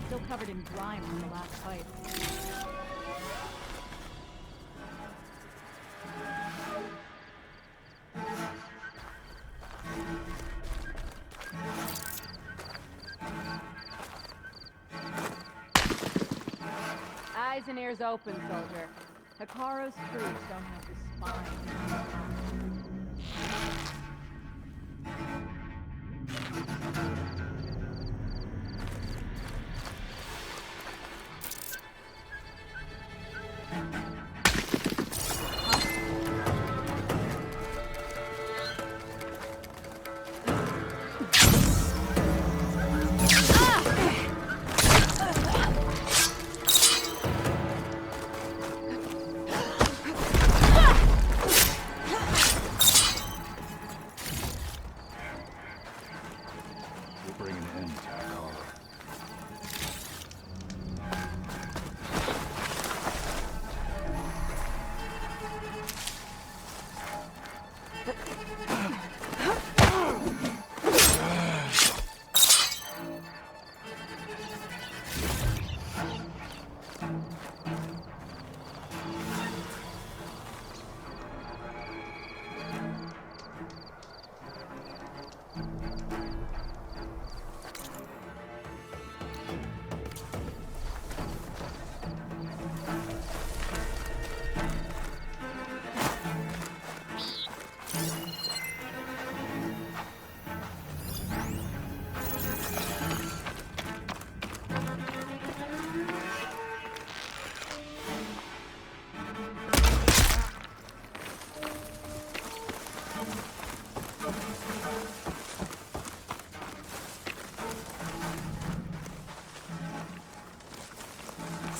Still covered in grime from the last fight. Eyes and ears open, soldier. Hikaru's troops don't have the spine.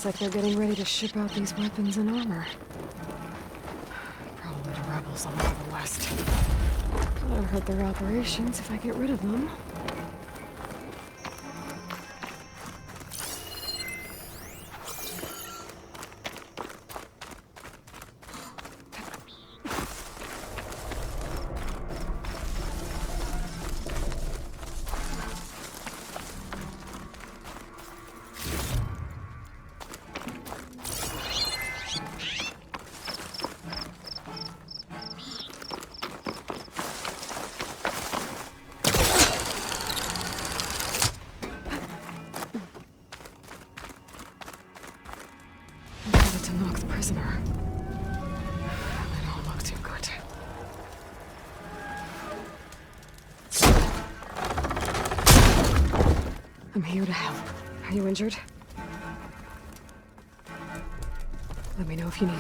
Looks like they're getting ready to ship out these weapons and armor. rebels all over the West. That'll hurt their operations if I get rid of them. To knock the prisoner. They don't look too good. I'm here to help. Are you injured? Let me know if you need me.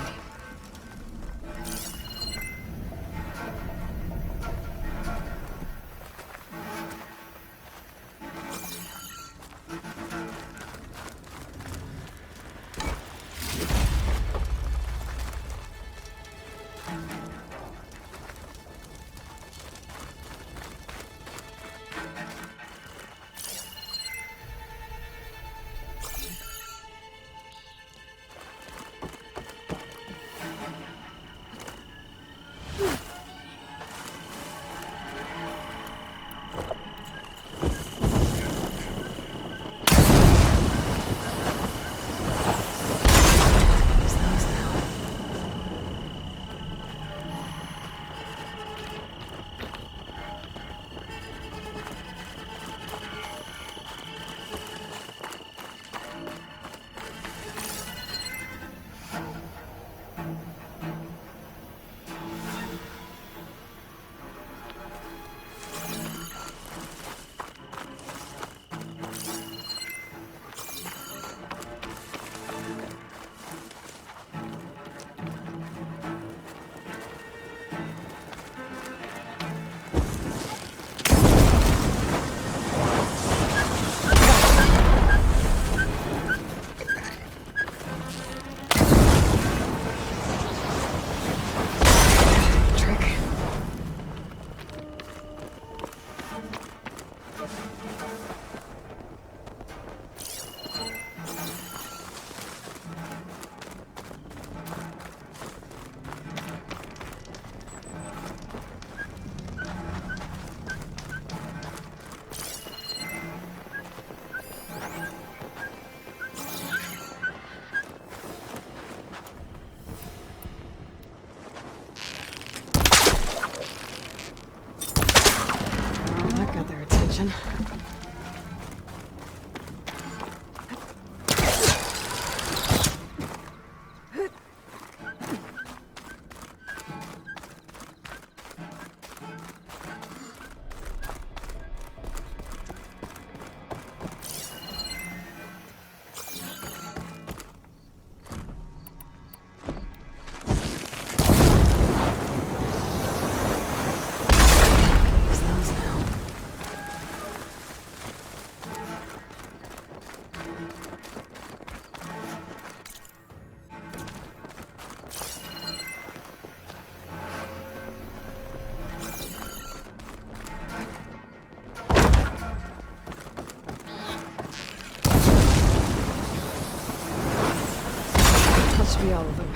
Should be all of them.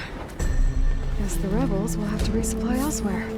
Guess the rebels will have to resupply elsewhere.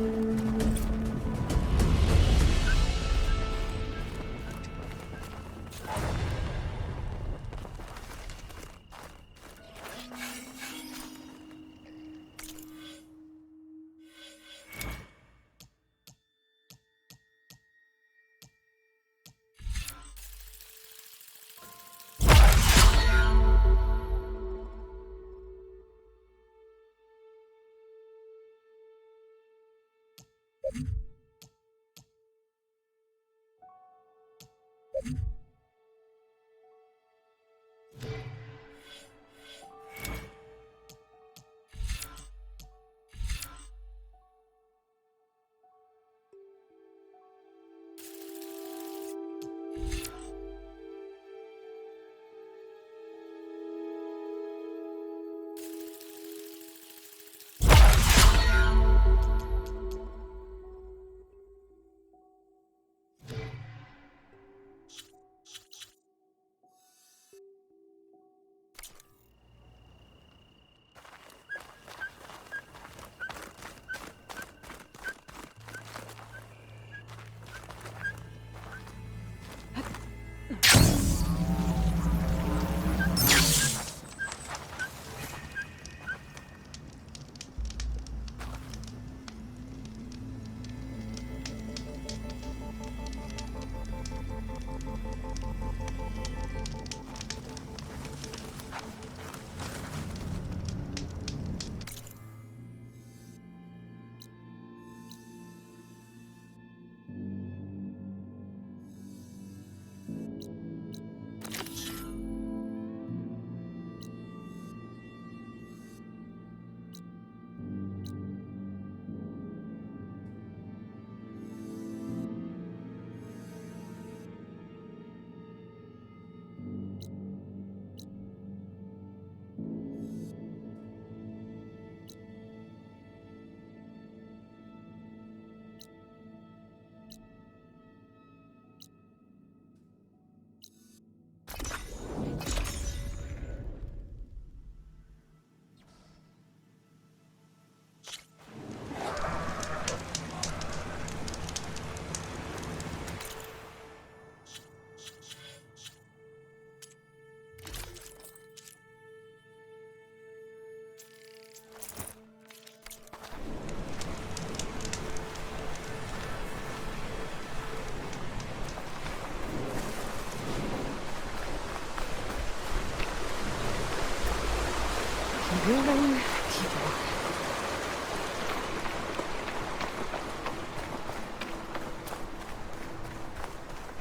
Keep moving, keep moving.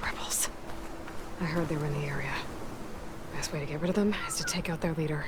Rebels. I heard they were in the area. Best way to get rid of them is to take out their leader.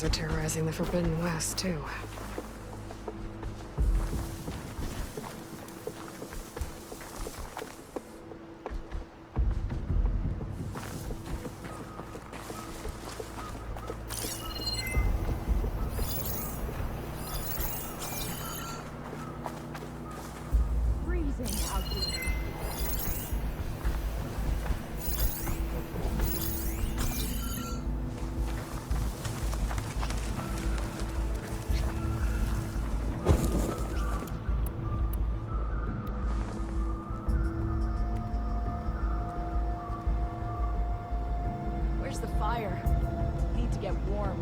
Are terrorizing the Forbidden West, too. Freezing out here. The fire. Need to get warm.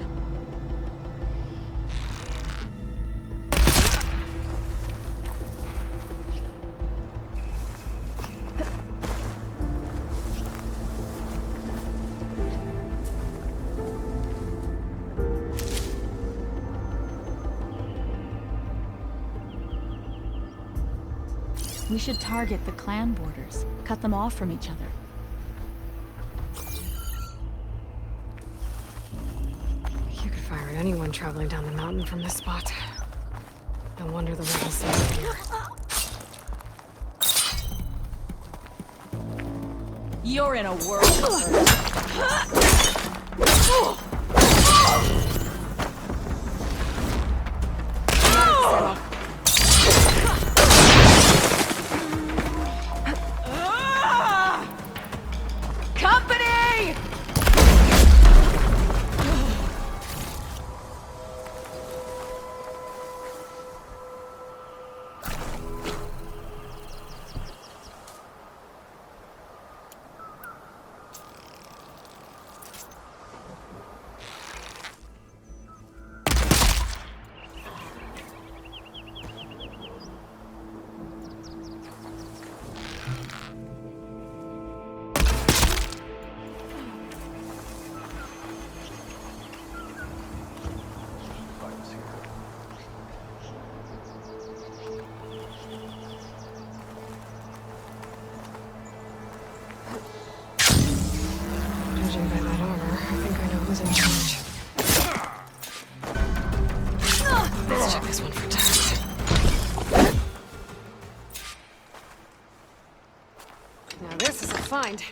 We should target the clan borders, cut them off from each other. Fire at anyone traveling down the mountain from this spot. No wonder the rebels stayed here. You're in a world of hurt. Company! Judging by that armor, I think I know who's in charge. Let's check this one for tags. Now this is a find.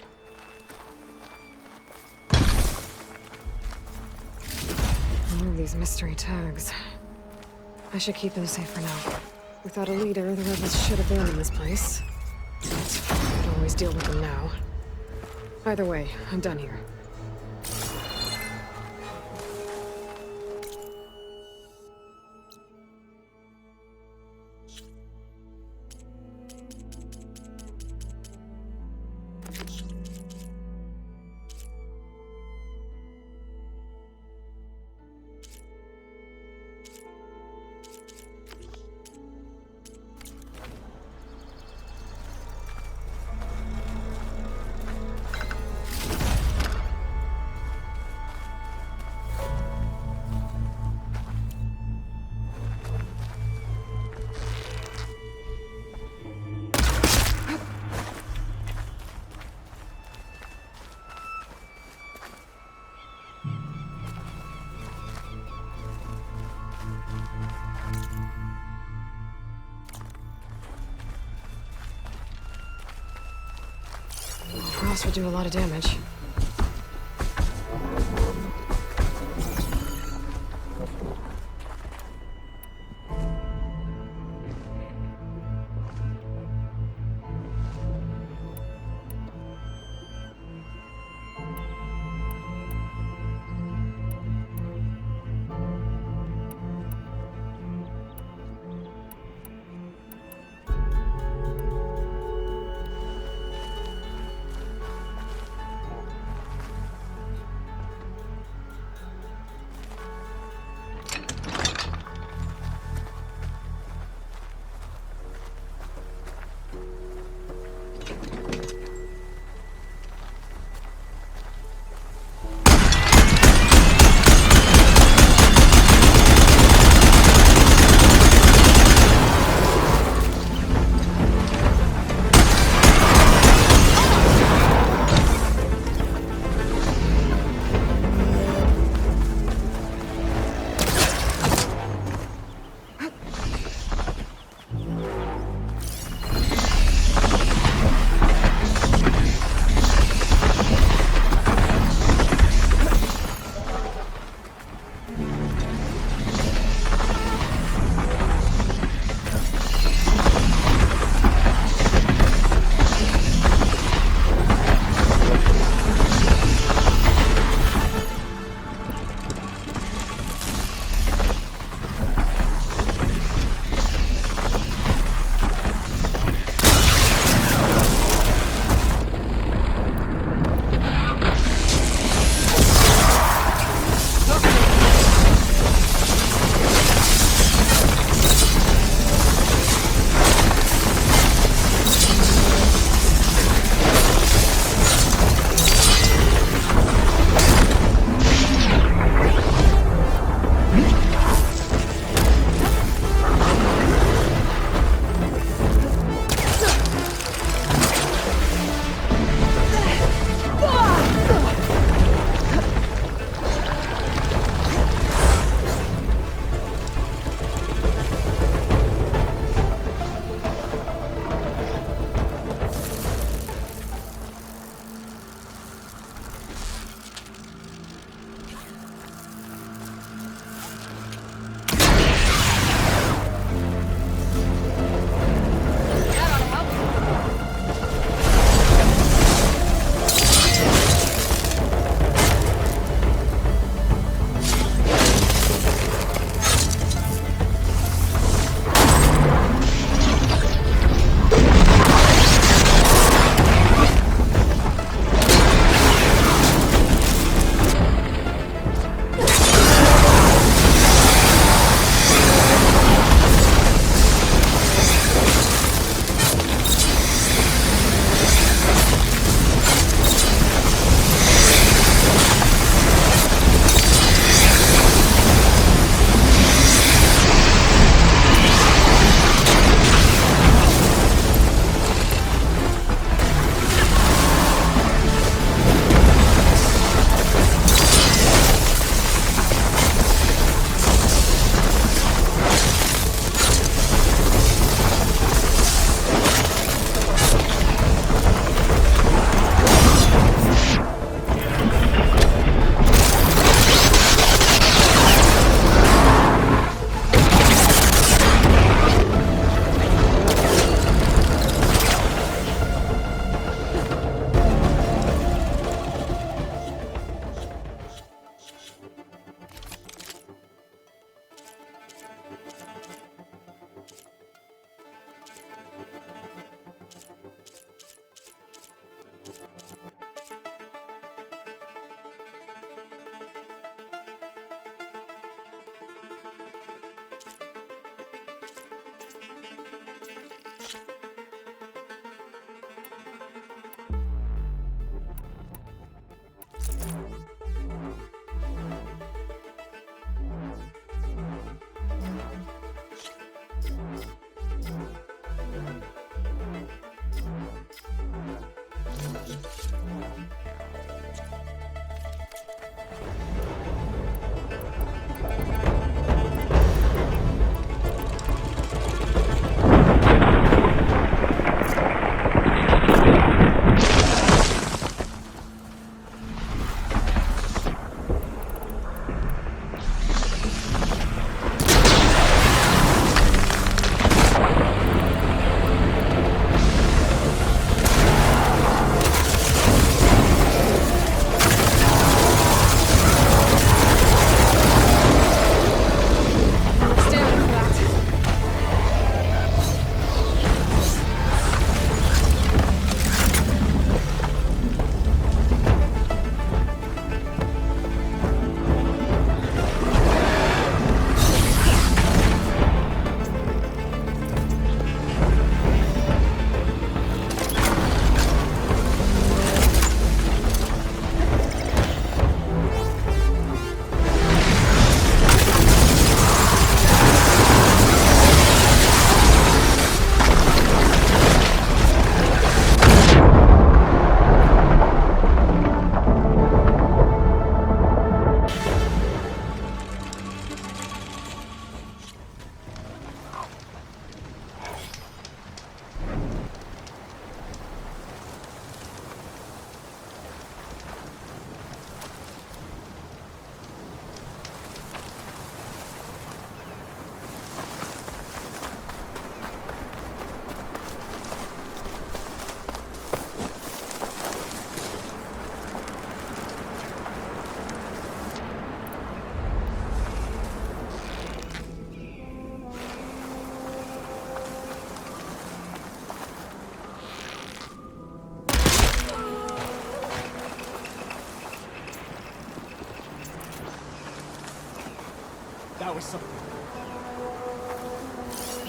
More of these mystery tags. I should keep them safe for now. Without a leader, the rebels should abandon this place. But I can always deal with them now. Either way, I'm done here. Frost would do a lot of damage. was something.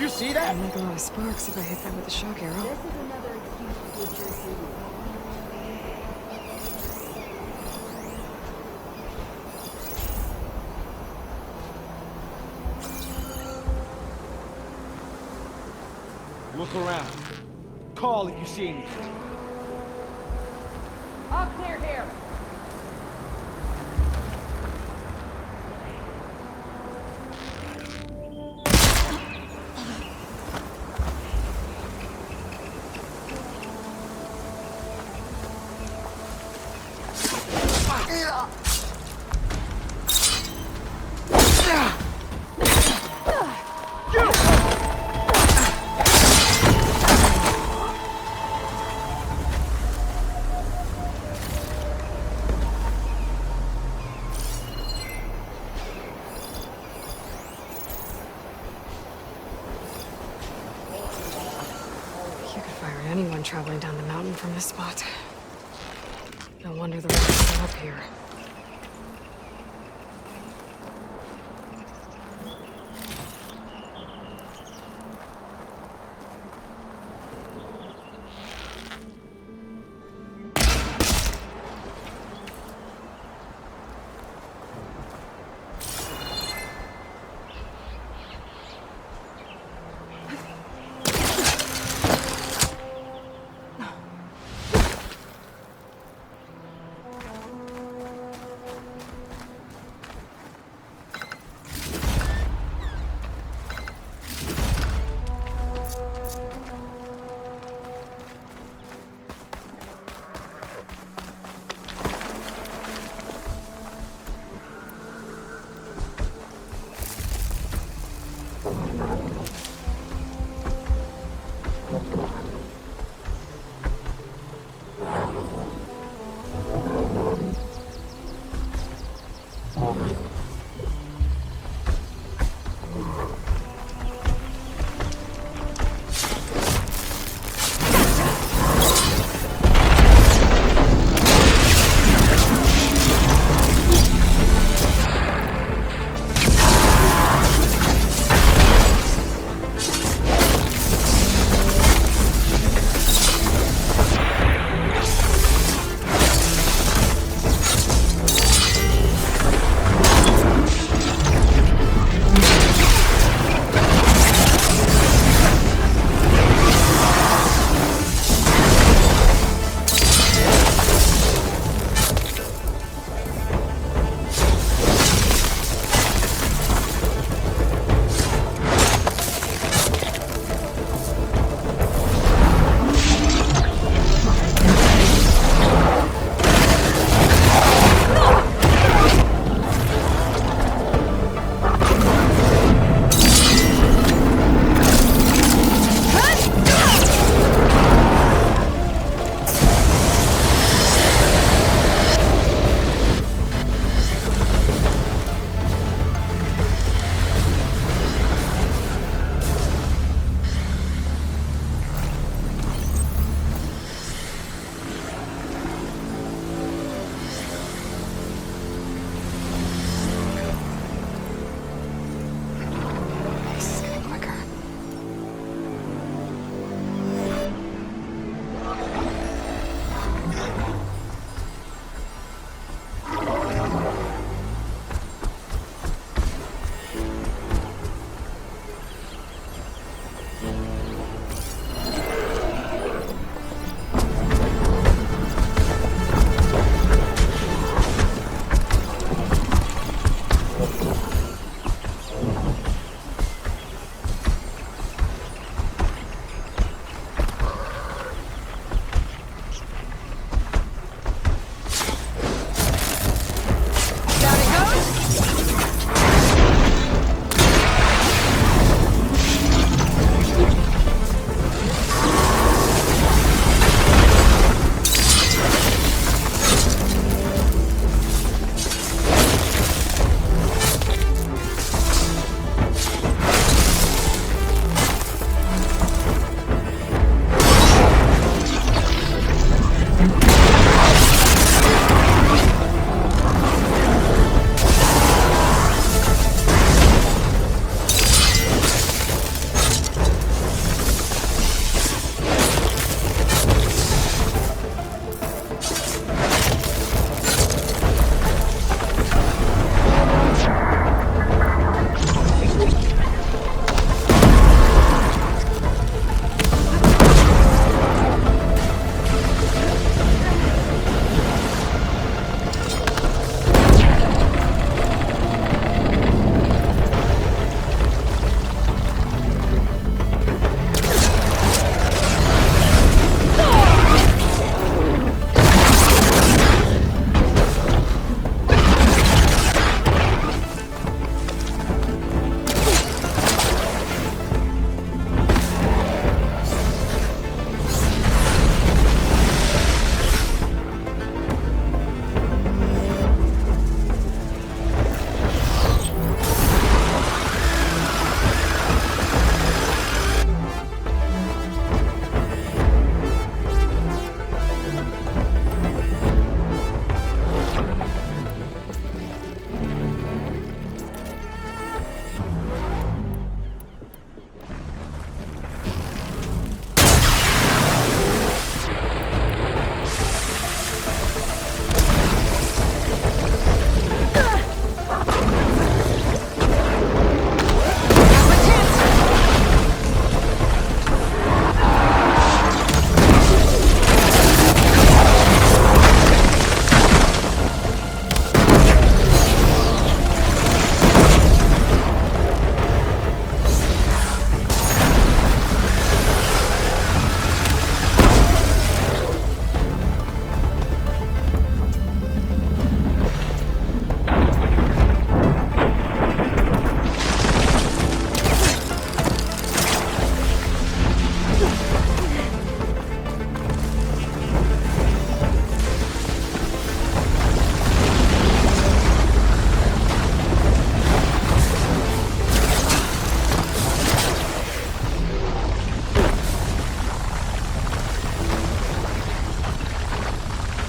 You see that? I'll make a lot of sparks if I hit that with a shock arrow. This is another excuse to get your food. Look around. Call if you see anything. All clear here. Anyone traveling down the mountain from this spot. No wonder the road is up here.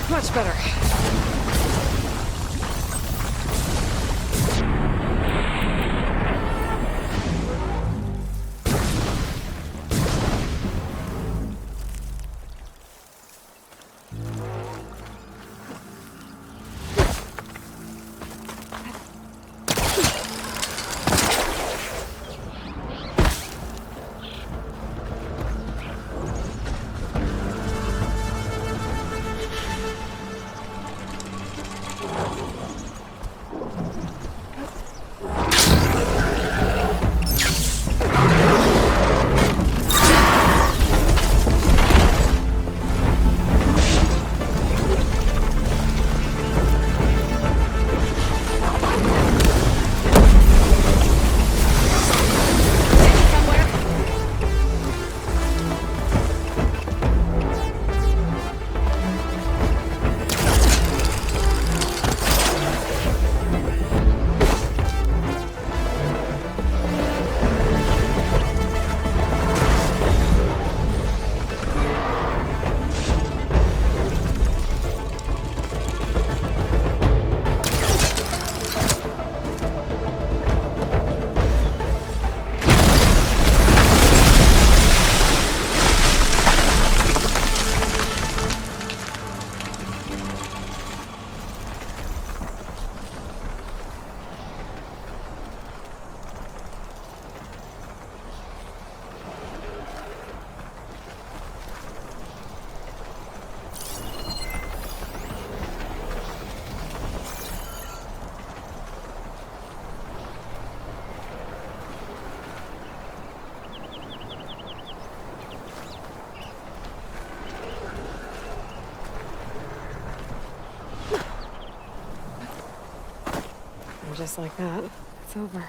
Much better. And just like that, it's over.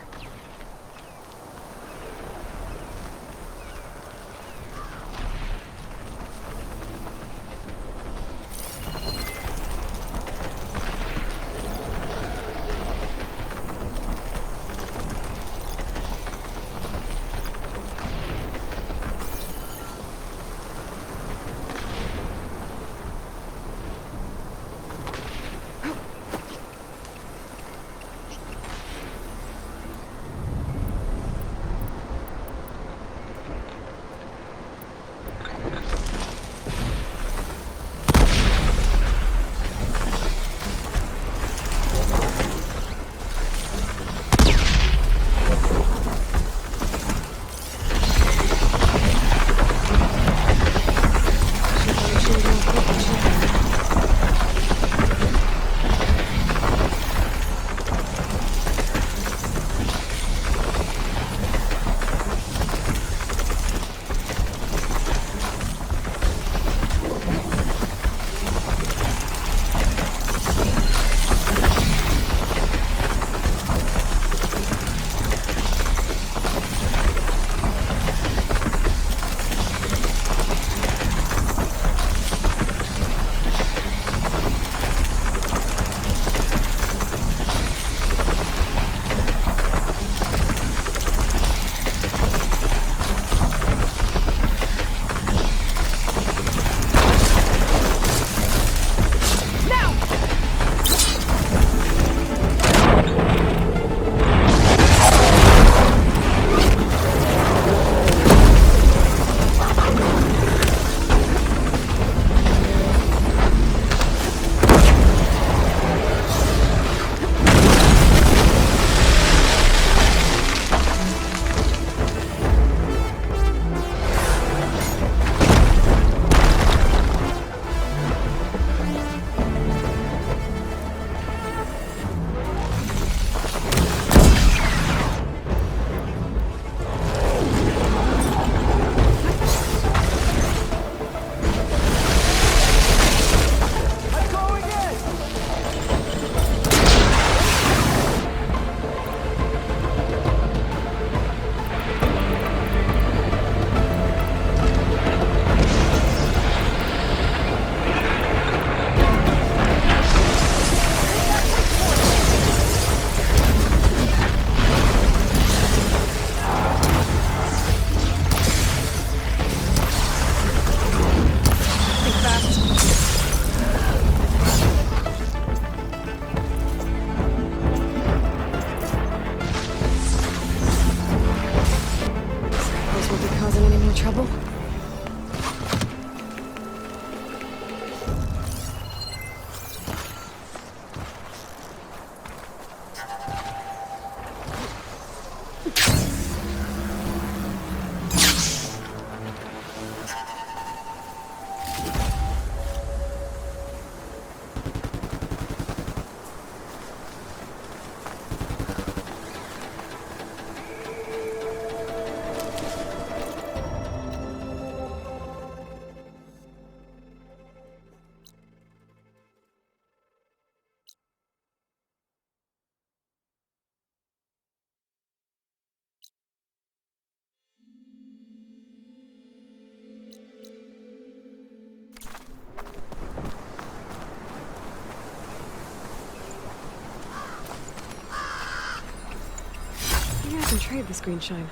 can trade this green shine.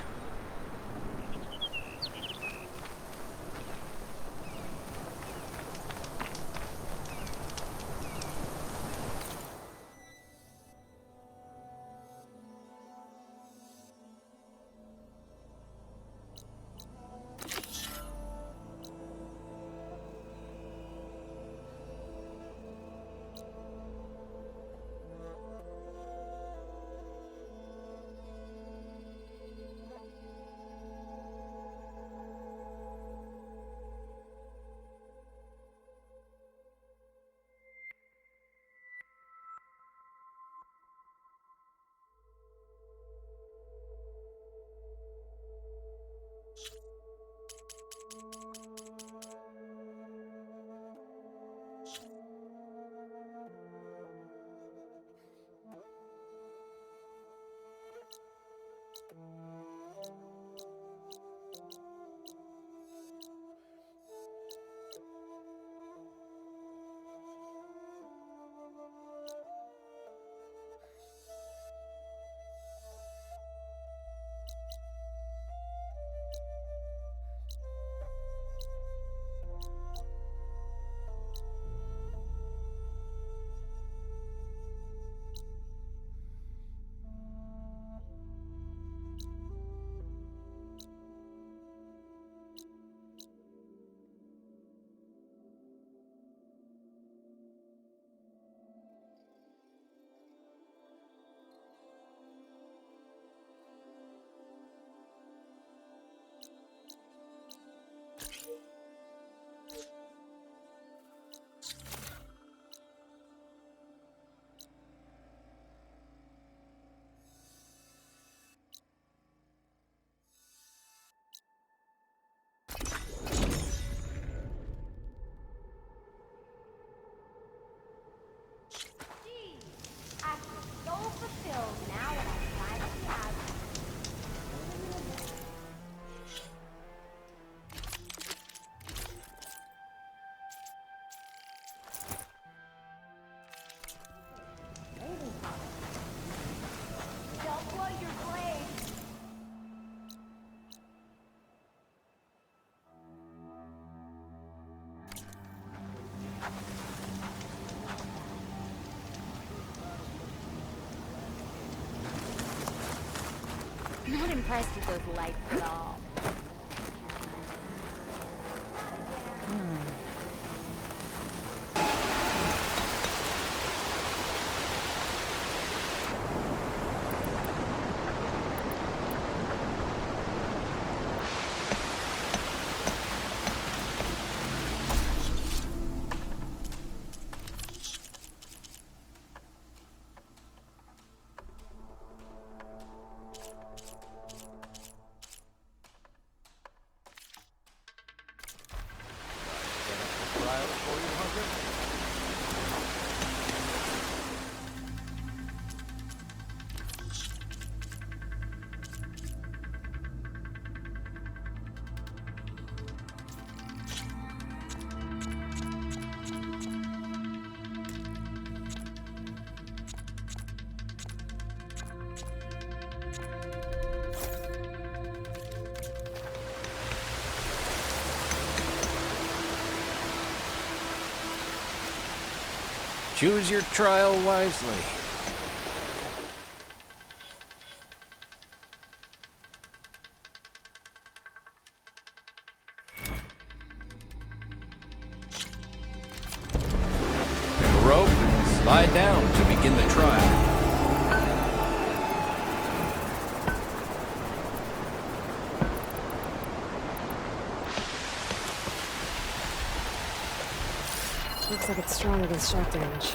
Not impressed with those lights at all. Choose your trial wisely. The rope, slide down to begin the trial. Looks like it's strong against shock damage.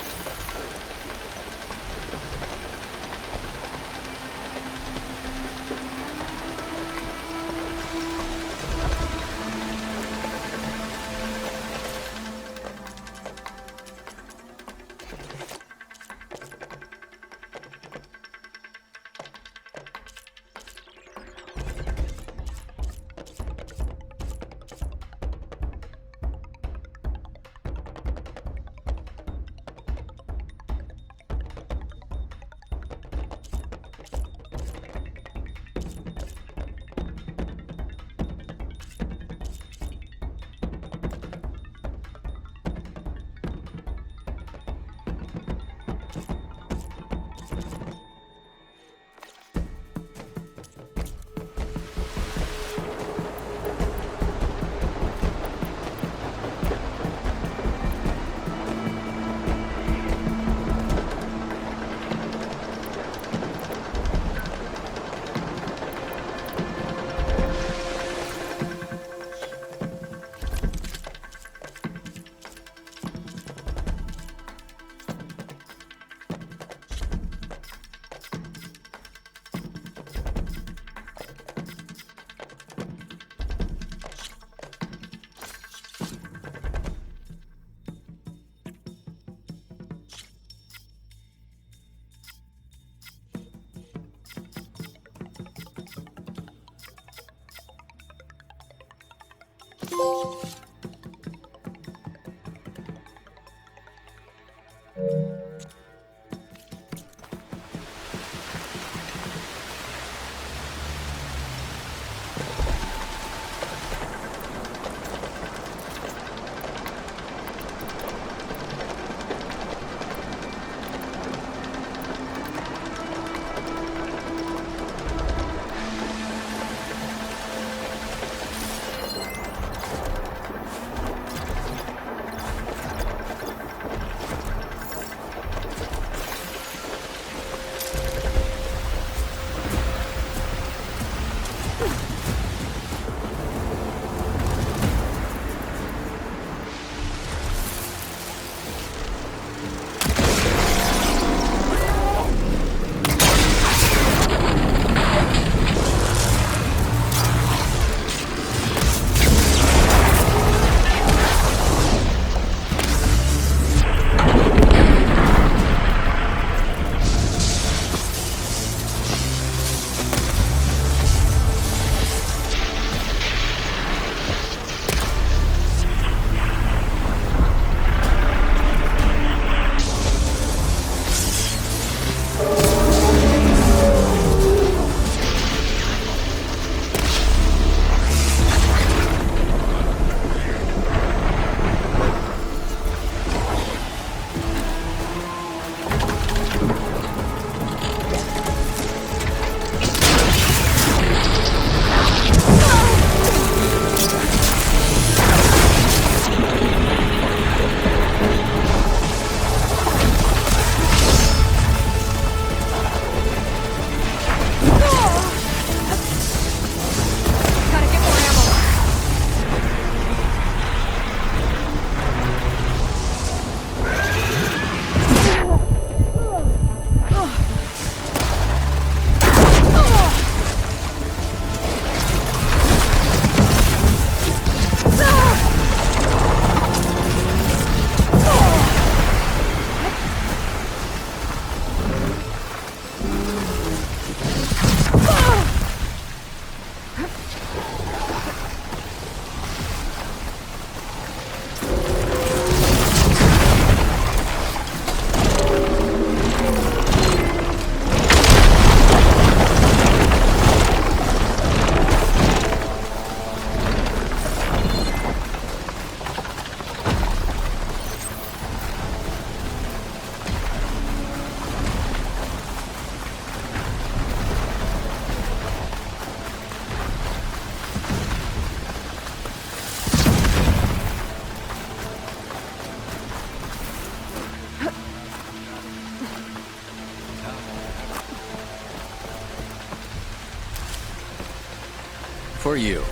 For you.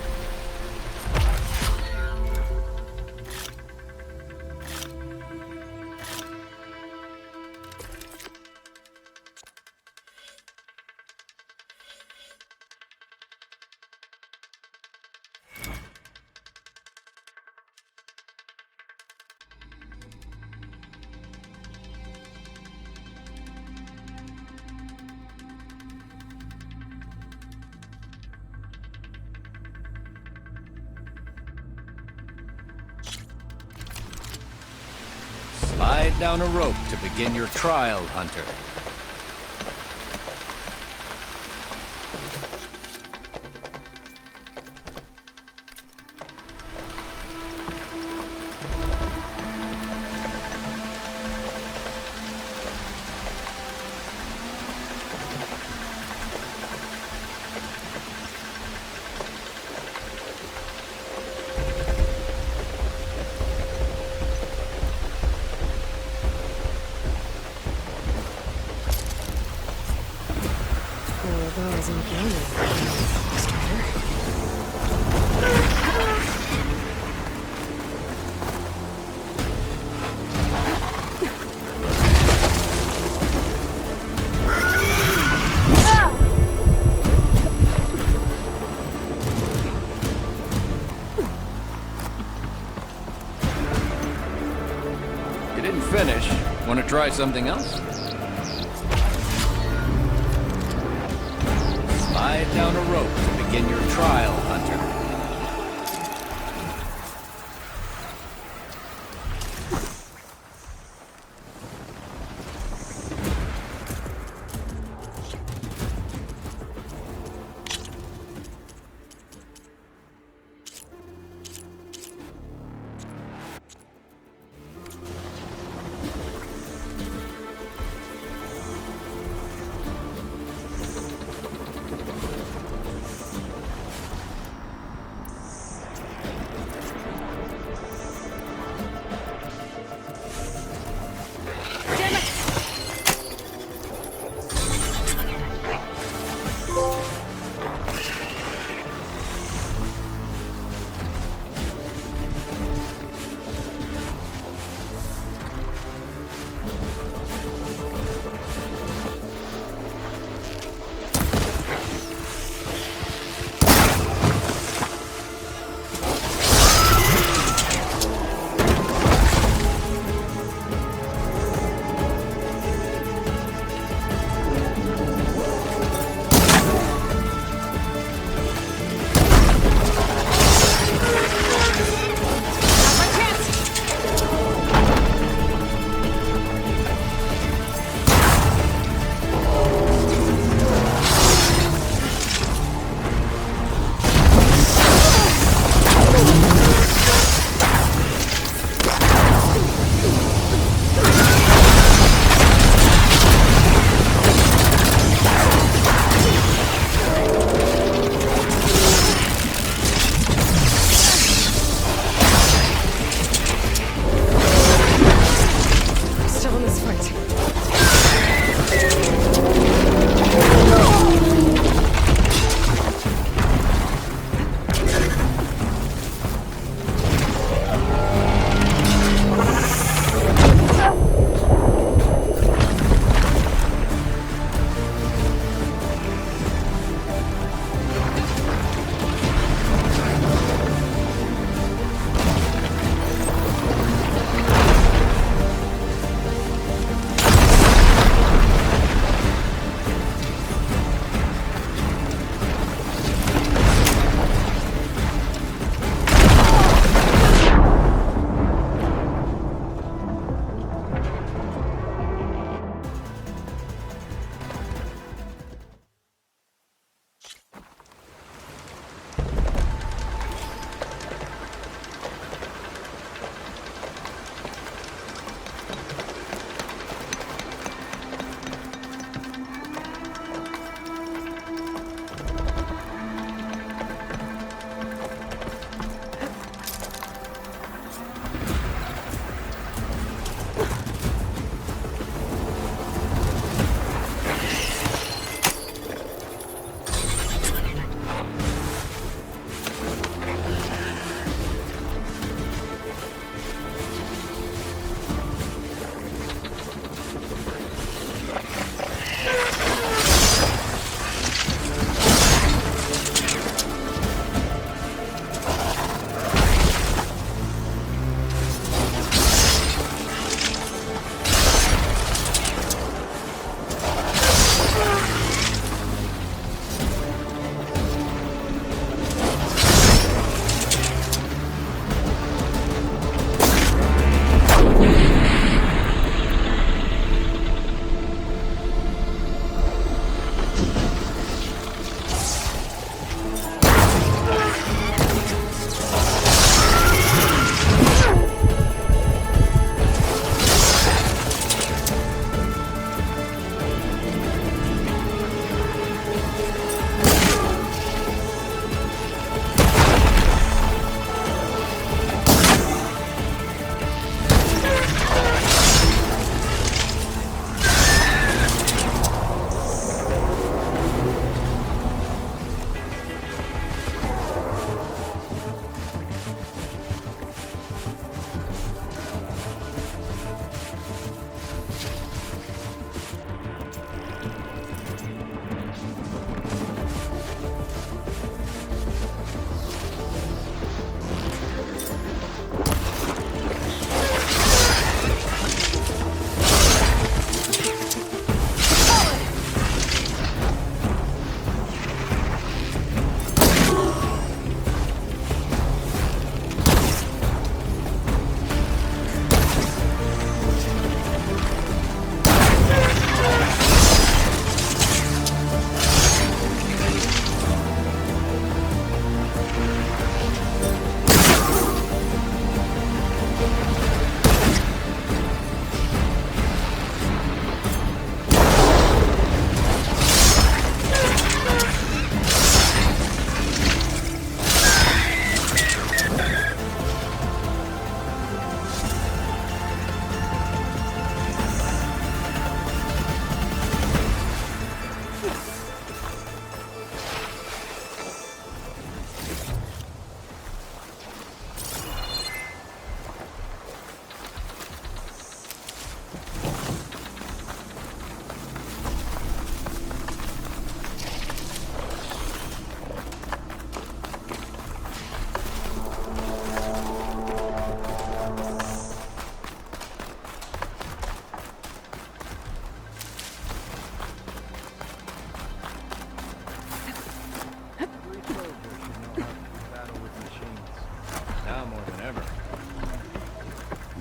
Slide down a rope to begin your trial, Hunter. Finish. Want to try something else? Slide down a rope to begin your trial, Hunter.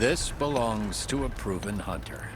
This belongs to a proven hunter.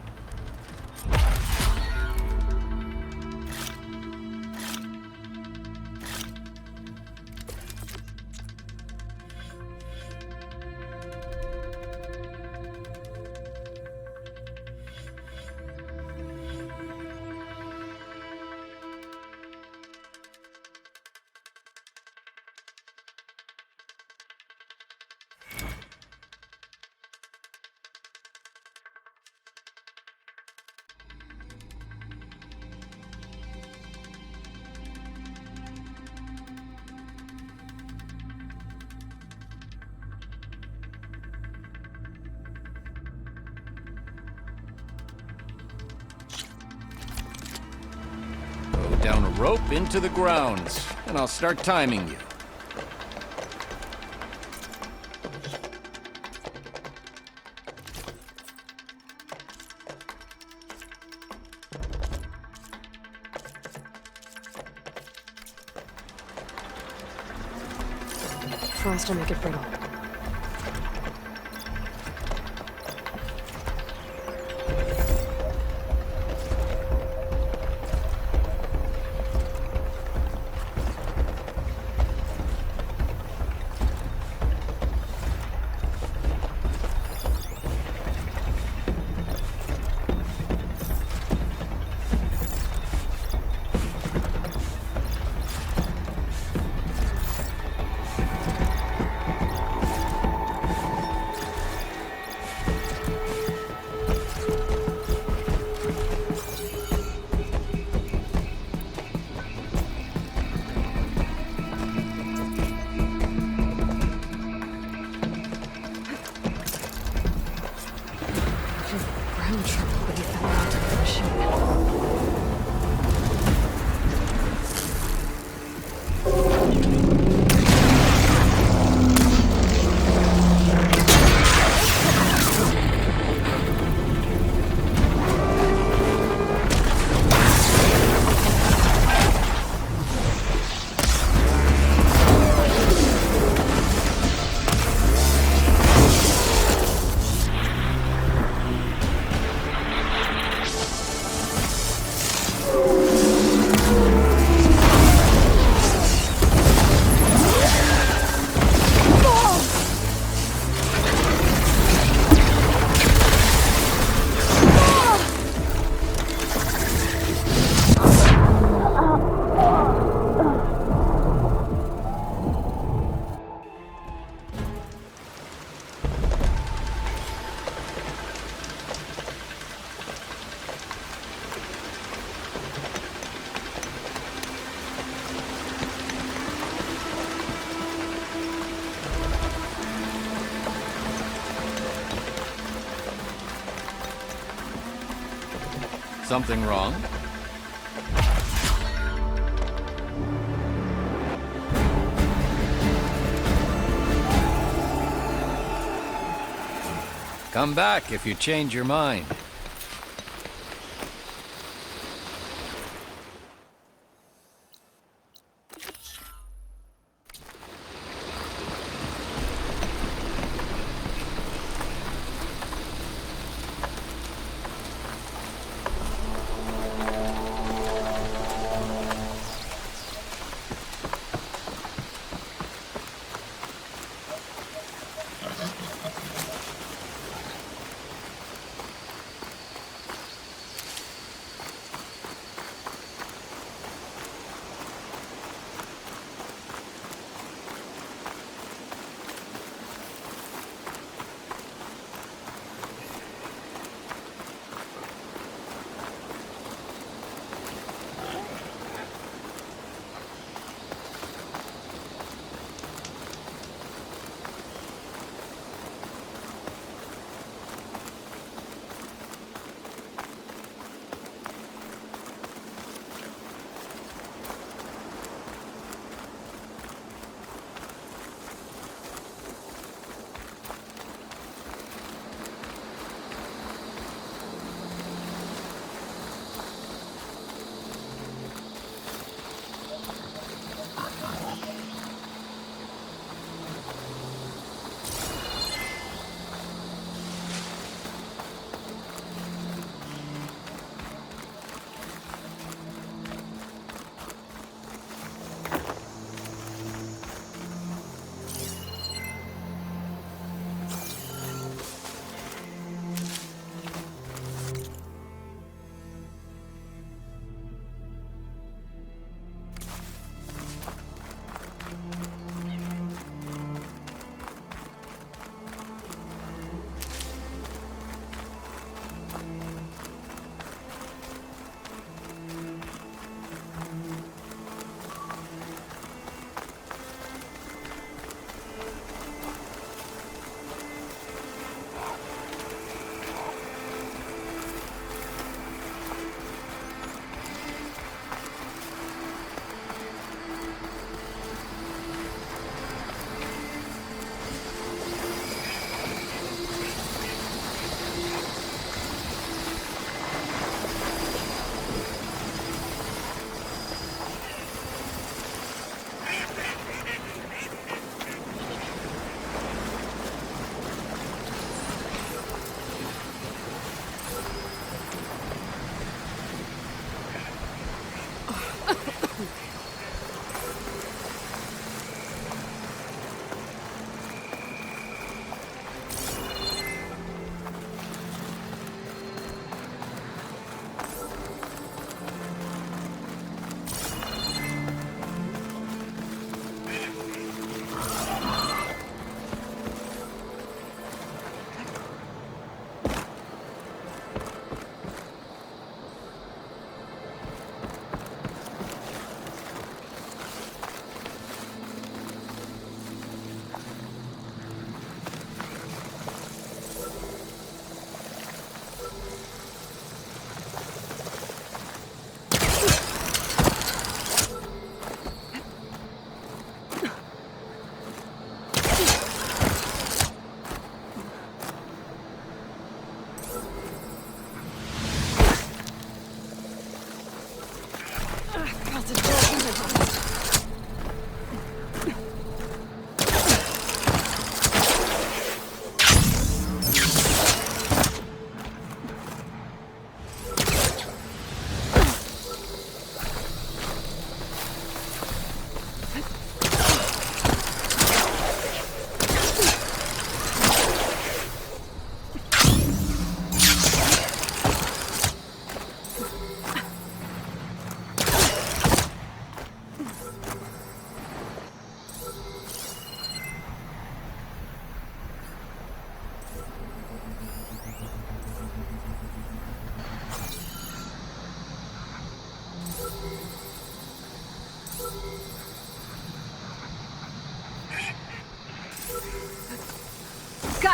Down a rope into the grounds, and I'll start timing you. Frost will make it brittle. Something wrong? Come back if you change your mind.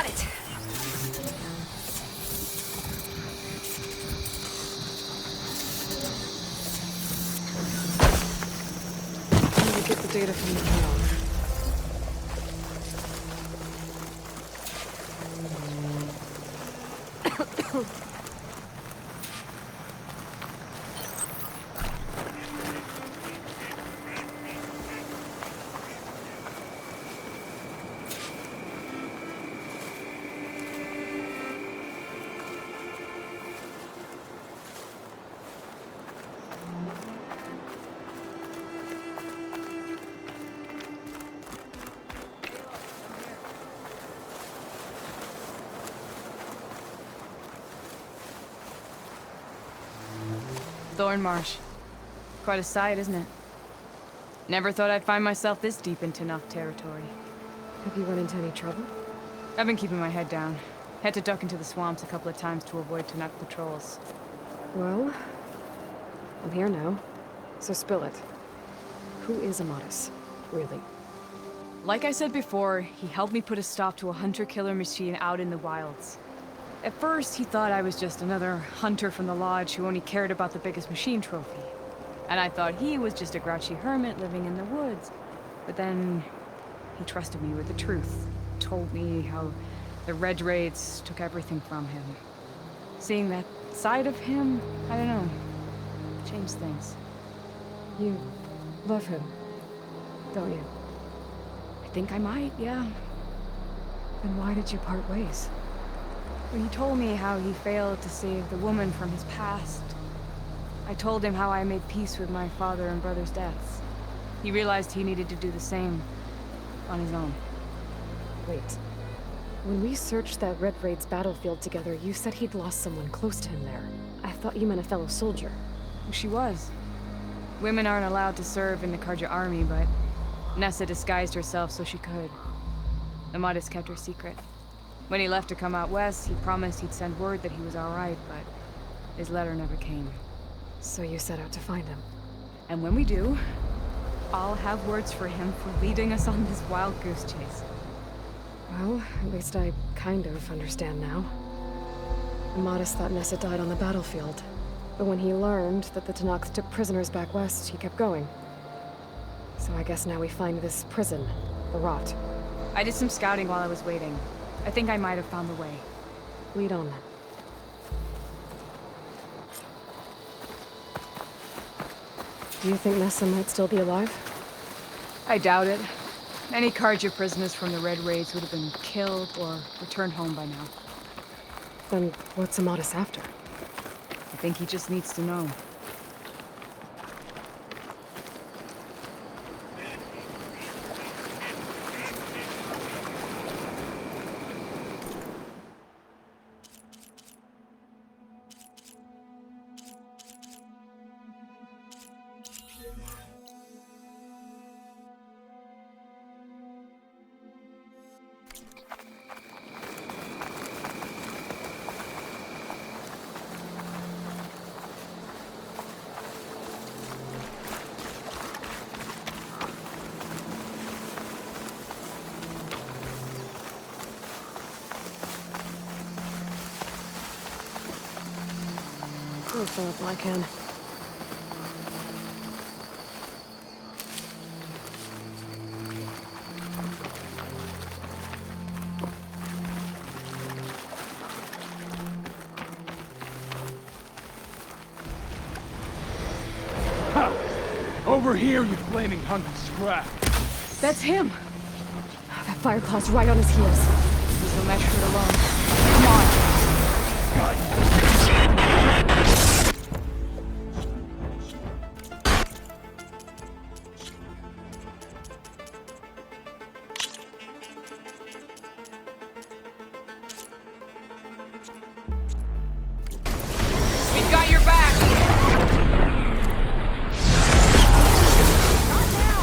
Got it! I'm gonna get the data from the cloud. Thornmarsh. Quite a sight, isn't it? Never thought I'd find myself this deep into Nock territory. Have you run into any trouble? I've been keeping my head down. Had to duck into the swamps a couple of times to avoid Tanakh patrols. Well, I'm here now, so spill it. Who is Amatis, really? Like I said before, he helped me put a stop to a hunter-killer machine out in the wilds. At first, he thought I was just another hunter from the lodge who only cared about the biggest machine trophy. And I thought he was just a grouchy hermit living in the woods. But then, he trusted me with the truth. Told me how the Red Raids took everything from him. Seeing that side of him, I don't know, changed things. You love him, don't you? I think I might, yeah. Then why did you part ways? When he told me how he failed to save the woman from his past, I told him how I made peace with my father and brother's deaths. He realized he needed to do the same on his own. Wait. When we searched that Red Raid's battlefield together, you said he'd lost someone close to him there. I thought you meant a fellow soldier. She was. Women aren't allowed to serve in the Karja army, but Nessa disguised herself so she could. Amatis kept her secret. When he left to come out west, he promised he'd send word that he was alright, but his letter never came. So you set out to find him? And when we do, I'll have words for him for leading us on this wild goose chase. Well, at least I kind of understand now. Amatis thought Nessa died on the battlefield. But when he learned that the Tanakh took prisoners back west, he kept going. So I guess now we find this prison, the Rot. I did some scouting while I was waiting. I think I might have found the way. Lead on then. Do you think Nessa might still be alive? I doubt it. Any Karja prisoners from the Red Raids would have been killed or returned home by now. Then what's Amatis after? I think he just needs to know. I'll fill up while I can. Ha! Over here, you flaming hunk of scrap! That's him! That Fireclaw's right on his heels. He's no match for it alone. Come on! We've got your back! Not now!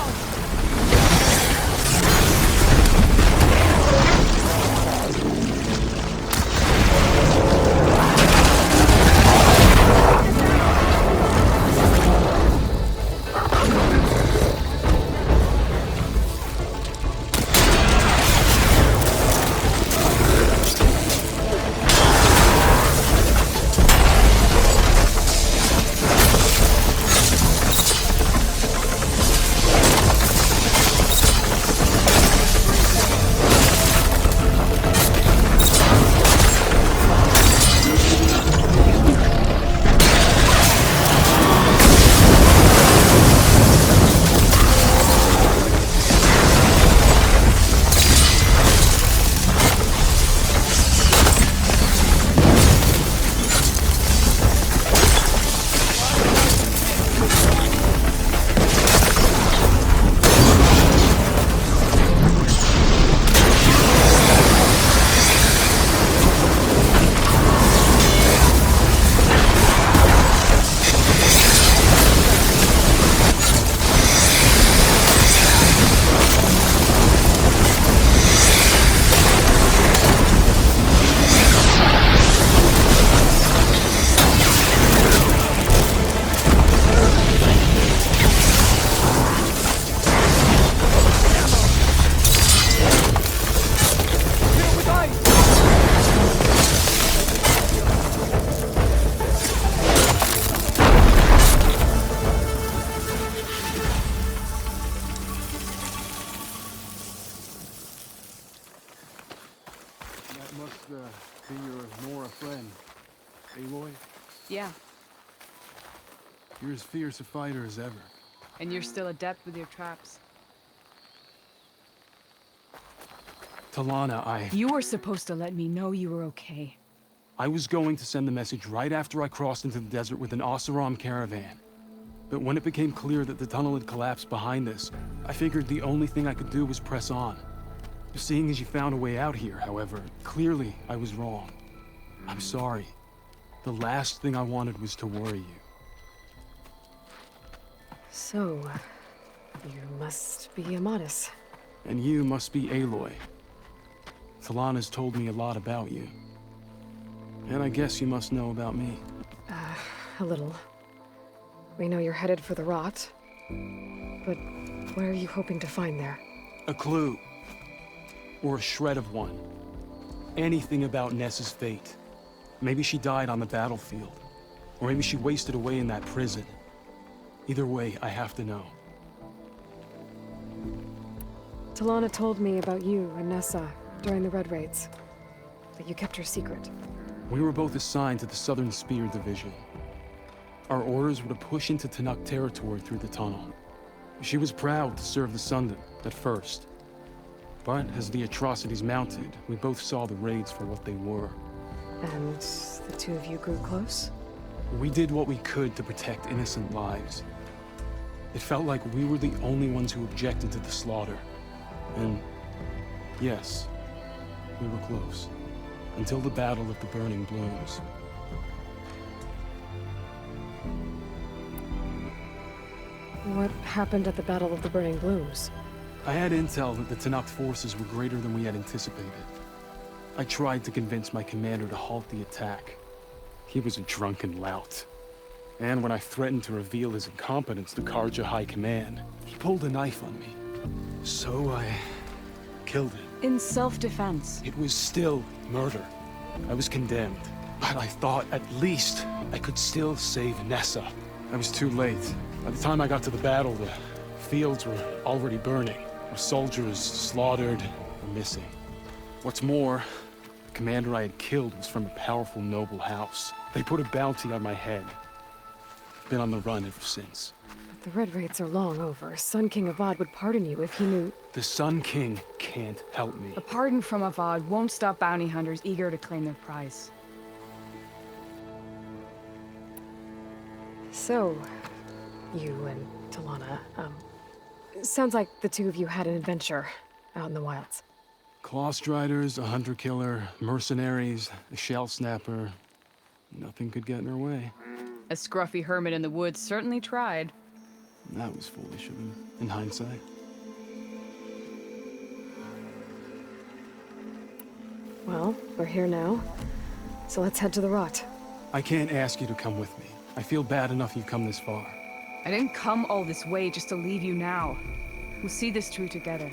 Be your Nora friend, Aloy? Yeah, You're as fierce a fighter as ever. and you're still adept with your traps. Talana, You were supposed to let me know you were okay. I was going to send the message right after I crossed into the desert with an Oseram caravan. But when it became clear that the tunnel had collapsed behind us, I figured the only thing I could do was press on. Seeing as you found a way out here, however, clearly I was wrong. I'm sorry. The last thing I wanted was to worry you. So, you must be Amatis. And you must be Aloy. Talana's told me a lot about you. And I guess you must know about me. A little. We know you're headed for the rot. But what are you hoping to find there? A clue. Or a shred of one. Anything about Nessa's fate. Maybe she died on the battlefield. Or maybe she wasted away in that prison. Either way, I have to know. Talana told me about you and Nessa during the Red Raids. But you kept her secret. We were both assigned to the Southern Spear Division. Our orders were to push into Tanakh territory through the tunnel. She was proud to serve the Sundom at first. But as the atrocities mounted, we both saw the raids for what they were. And the two of you grew close? We did what we could to protect innocent lives. It felt like we were the only ones who objected to the slaughter. And yes, we were close. Until the Battle of the Burning Blooms. What happened at the Battle of the Burning Blooms? I had intel that the Tanakh forces were greater than we had anticipated. I tried to convince my commander to halt the attack. He was a drunken lout. And when I threatened to reveal his incompetence to Karja High Command, he pulled a knife on me. So I killed him. In self-defense. It was still murder. I was condemned. But I thought at least I could still save Nessa. I was too late. By the time I got to the battle, the fields were already burning. Our soldiers slaughtered or missing. What's more, the commander I had killed was from a powerful noble house. They put a bounty on my head. Been on the run ever since. But the Red Raids are long over. Sun King Avad would pardon you if he knew... The Sun King can't help me. A pardon from Avad won't stop bounty hunters eager to claim their prize. So, you and Talana, sounds like the two of you had an adventure out in the wilds. Clawstriders, a hunter-killer, mercenaries, a shell snapper. Nothing could get in her way. A scruffy hermit in the woods certainly tried. That was foolish of him, in hindsight. Well, we're here now, so let's head to the rot. I can't ask you to come with me. I feel bad enough you've come this far. I didn't come all this way just to leave you now. We'll see this through together.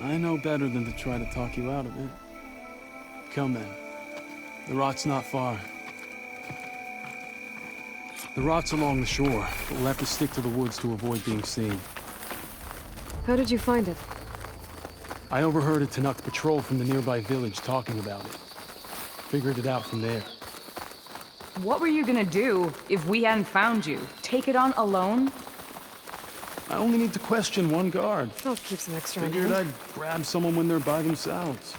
I know better than to try to talk you out of it. Come then. The rot's not far. The rot's along the shore, but we'll have to stick to the woods to avoid being seen. How did you find it? I overheard a Tanakh patrol from the nearby village talking about it. Figured it out from there. What were you gonna do if we hadn't found you? Take it on alone? I only need to question one guard. I'll keep some extra on Figured hand. I'd grab someone when they're by themselves.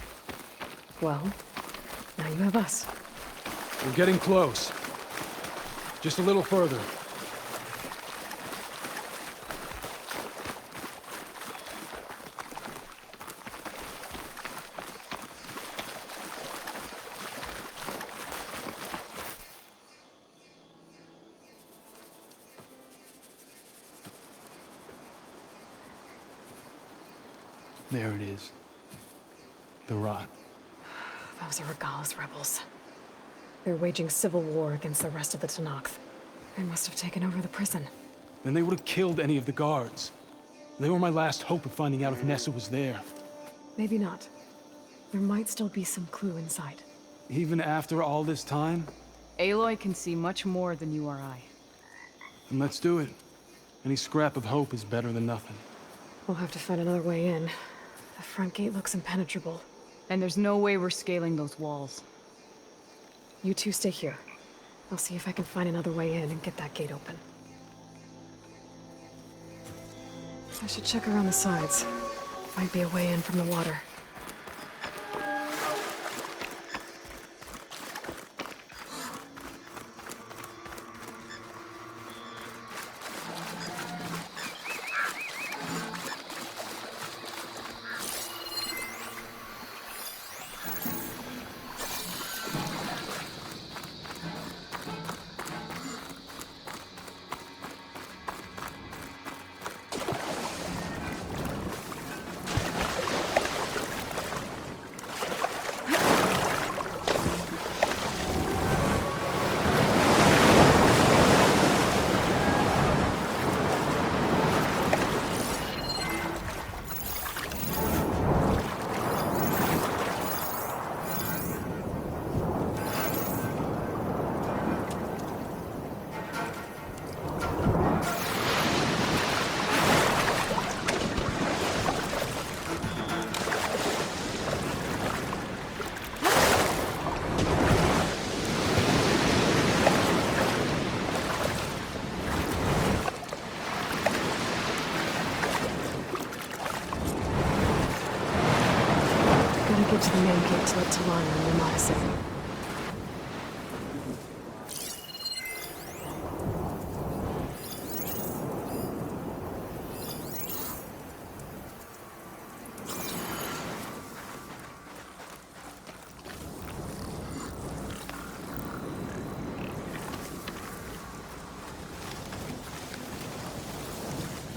Well, now you have us. We're getting close. Just a little further. There it is. The rot. Those are Regal's rebels. They're waging civil war against the rest of the Tanakh. They must have taken over the prison. Then they would have killed any of the guards. They were my last hope of finding out if Nessa was there. Maybe not. There might still be some clue inside. Even after all this time? Aloy can see much more than you or I. Then let's do it. Any scrap of hope is better than nothing. We'll have to find another way in. The front gate looks impenetrable. And there's no way we're scaling those walls. You two stay here. I'll see if I can find another way in and get that gate open. I should check around the sides. Might be a way in from the water. Get to the main gate to let Talana and Yamada in.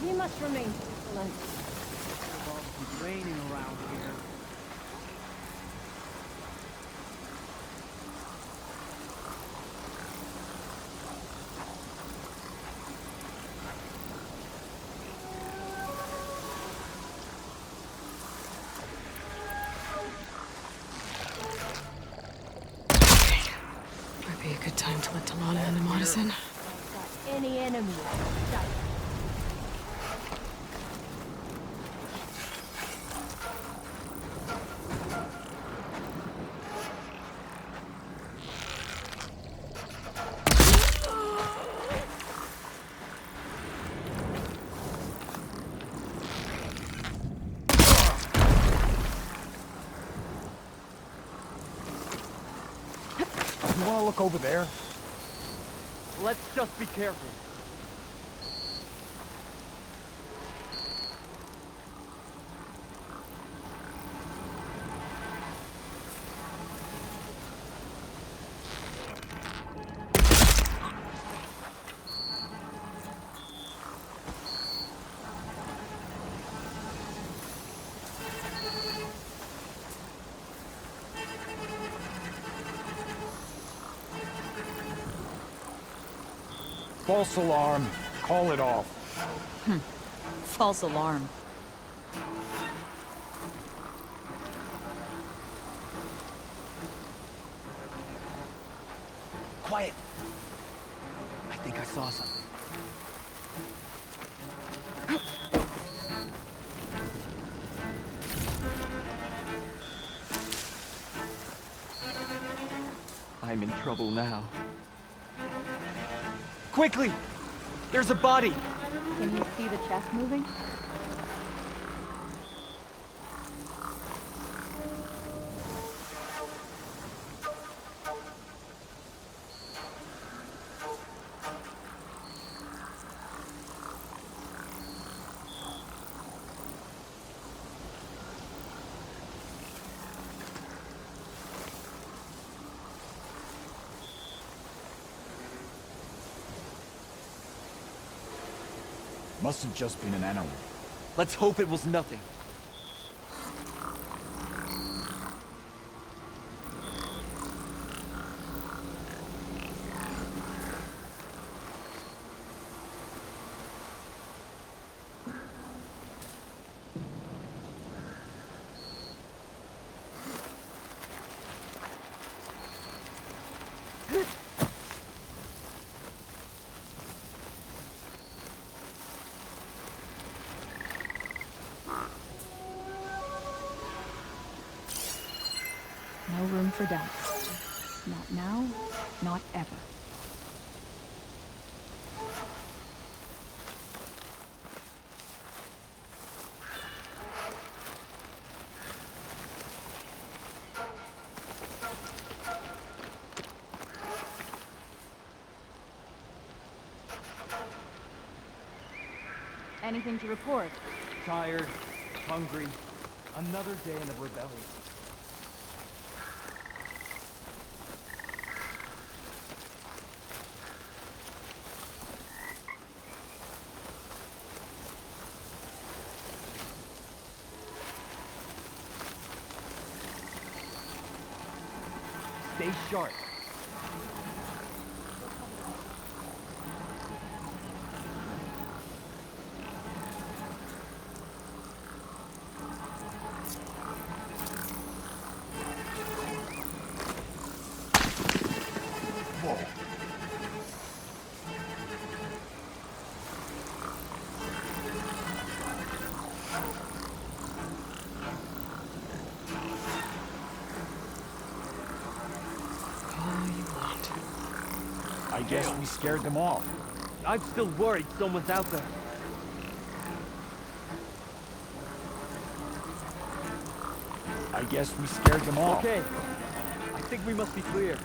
We must remain vigilant. It's raining around here. Might be a good time to let Talana and Yamada in. Any enemy. You wanna look over there? Let's just be careful. False alarm. Call it off. False alarm. Quiet. I think I saw something. I'm in trouble now. Quickly! There's a body! Can you see the chest moving? Must have just been an animal. Let's hope it was nothing. No room for doubt. Not now, not ever. Anything to report? Tired, hungry, another day in the rebellion. Stay sharp. I guess we scared them off. I'm still worried someone's out there. I guess we scared them off. Okay. I think we must be clear.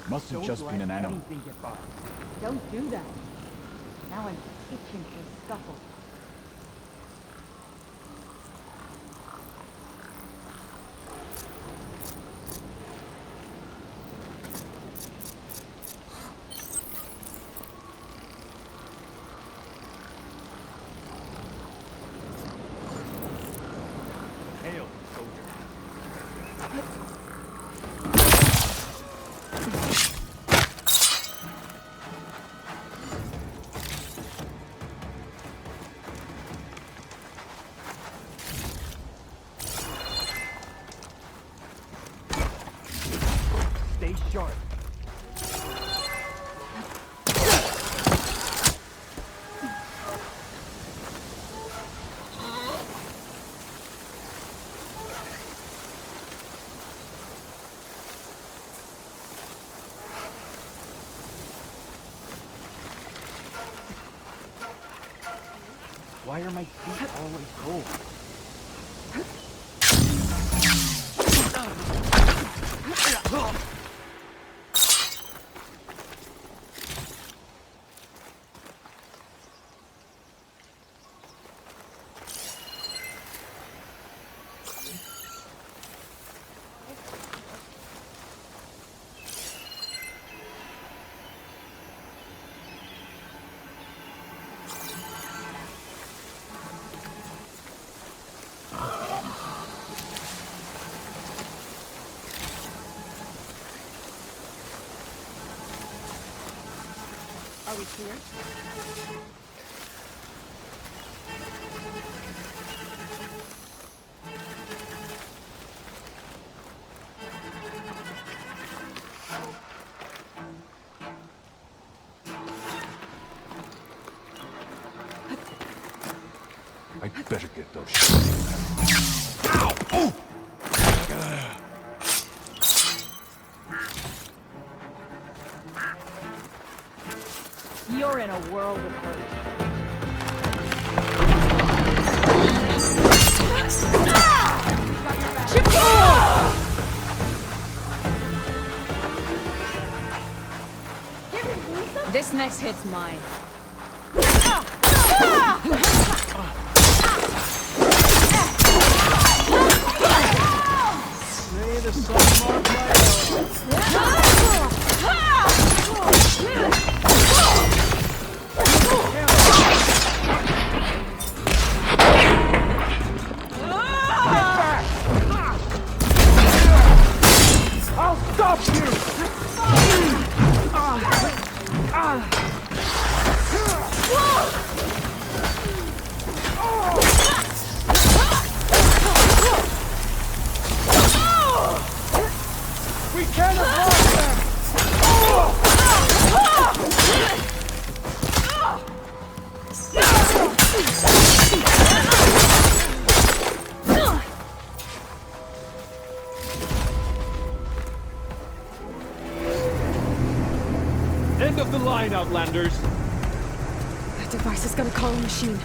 Must have just been an animal. Don't do that. Now I'm itching for a scuffle. Hail, soldier. Stay sharp. Why are my feet always cold? Are we clear? I better get those shots. Ow! Oh! You're in a world of hurt. This next hit's mine. May the sun mark my I'll stop you! mine, Outlanders! That device is gonna call a machine.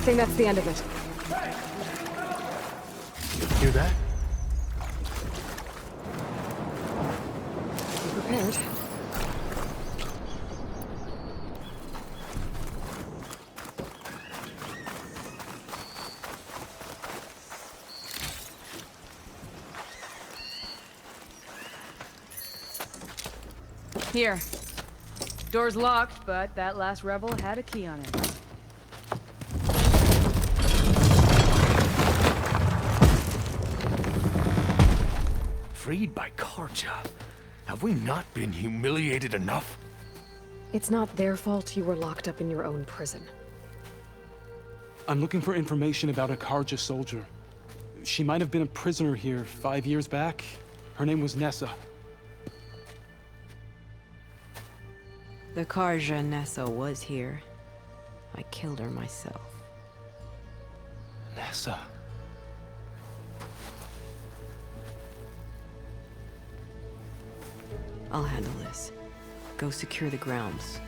think that's the end of it. Hear that? Be prepared. Here. Door's locked, but that last rebel had a key on it. Freed by Karja. Have we not been humiliated enough? It's not their fault you were locked up in your own prison. I'm looking for information about a Karja soldier. She might have been a prisoner here 5 years back. Her name was Nessa. The Karja Nessa was here. I killed her myself. Nessa. I'll handle this. Go secure the grounds.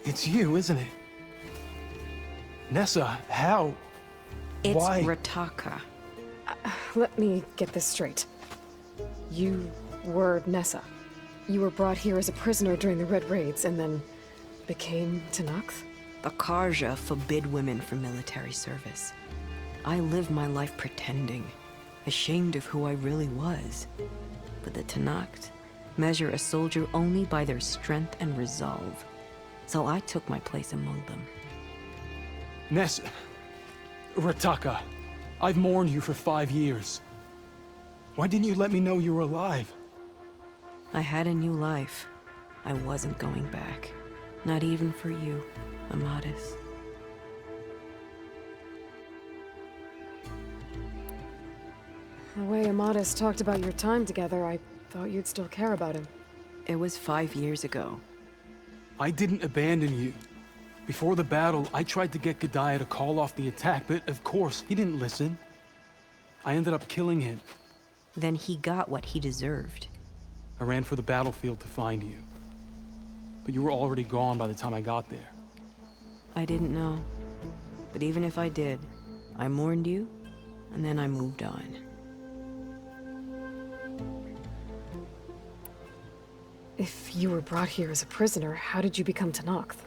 It's you, isn't it? Nessa, how? It's Why? Rataka. Let me get this straight. You were Nessa. You were brought here as a prisoner during the Red Raids and then became Tenakth? The Karja forbid women from military service. I lived my life pretending, ashamed of who I really was. But the Tenakth measure a soldier only by their strength and resolve. So I took my place among them. Nessa. Rataka. I've mourned you for 5 years. Why didn't you let me know you were alive? I had a new life. I wasn't going back. Not even for you, Amadis. The way Amadis talked about your time together, I thought you'd still care about him. It was 5 years ago. I didn't abandon you. Before the battle, I tried to get G'daiah to call off the attack, but of course, he didn't listen. I ended up killing him. Then he got what he deserved. I ran for the battlefield to find you. But you were already gone by the time I got there. I didn't know. But even if I did, I mourned you, and then I moved on. If you were brought here as a prisoner, how did you become Tenakth?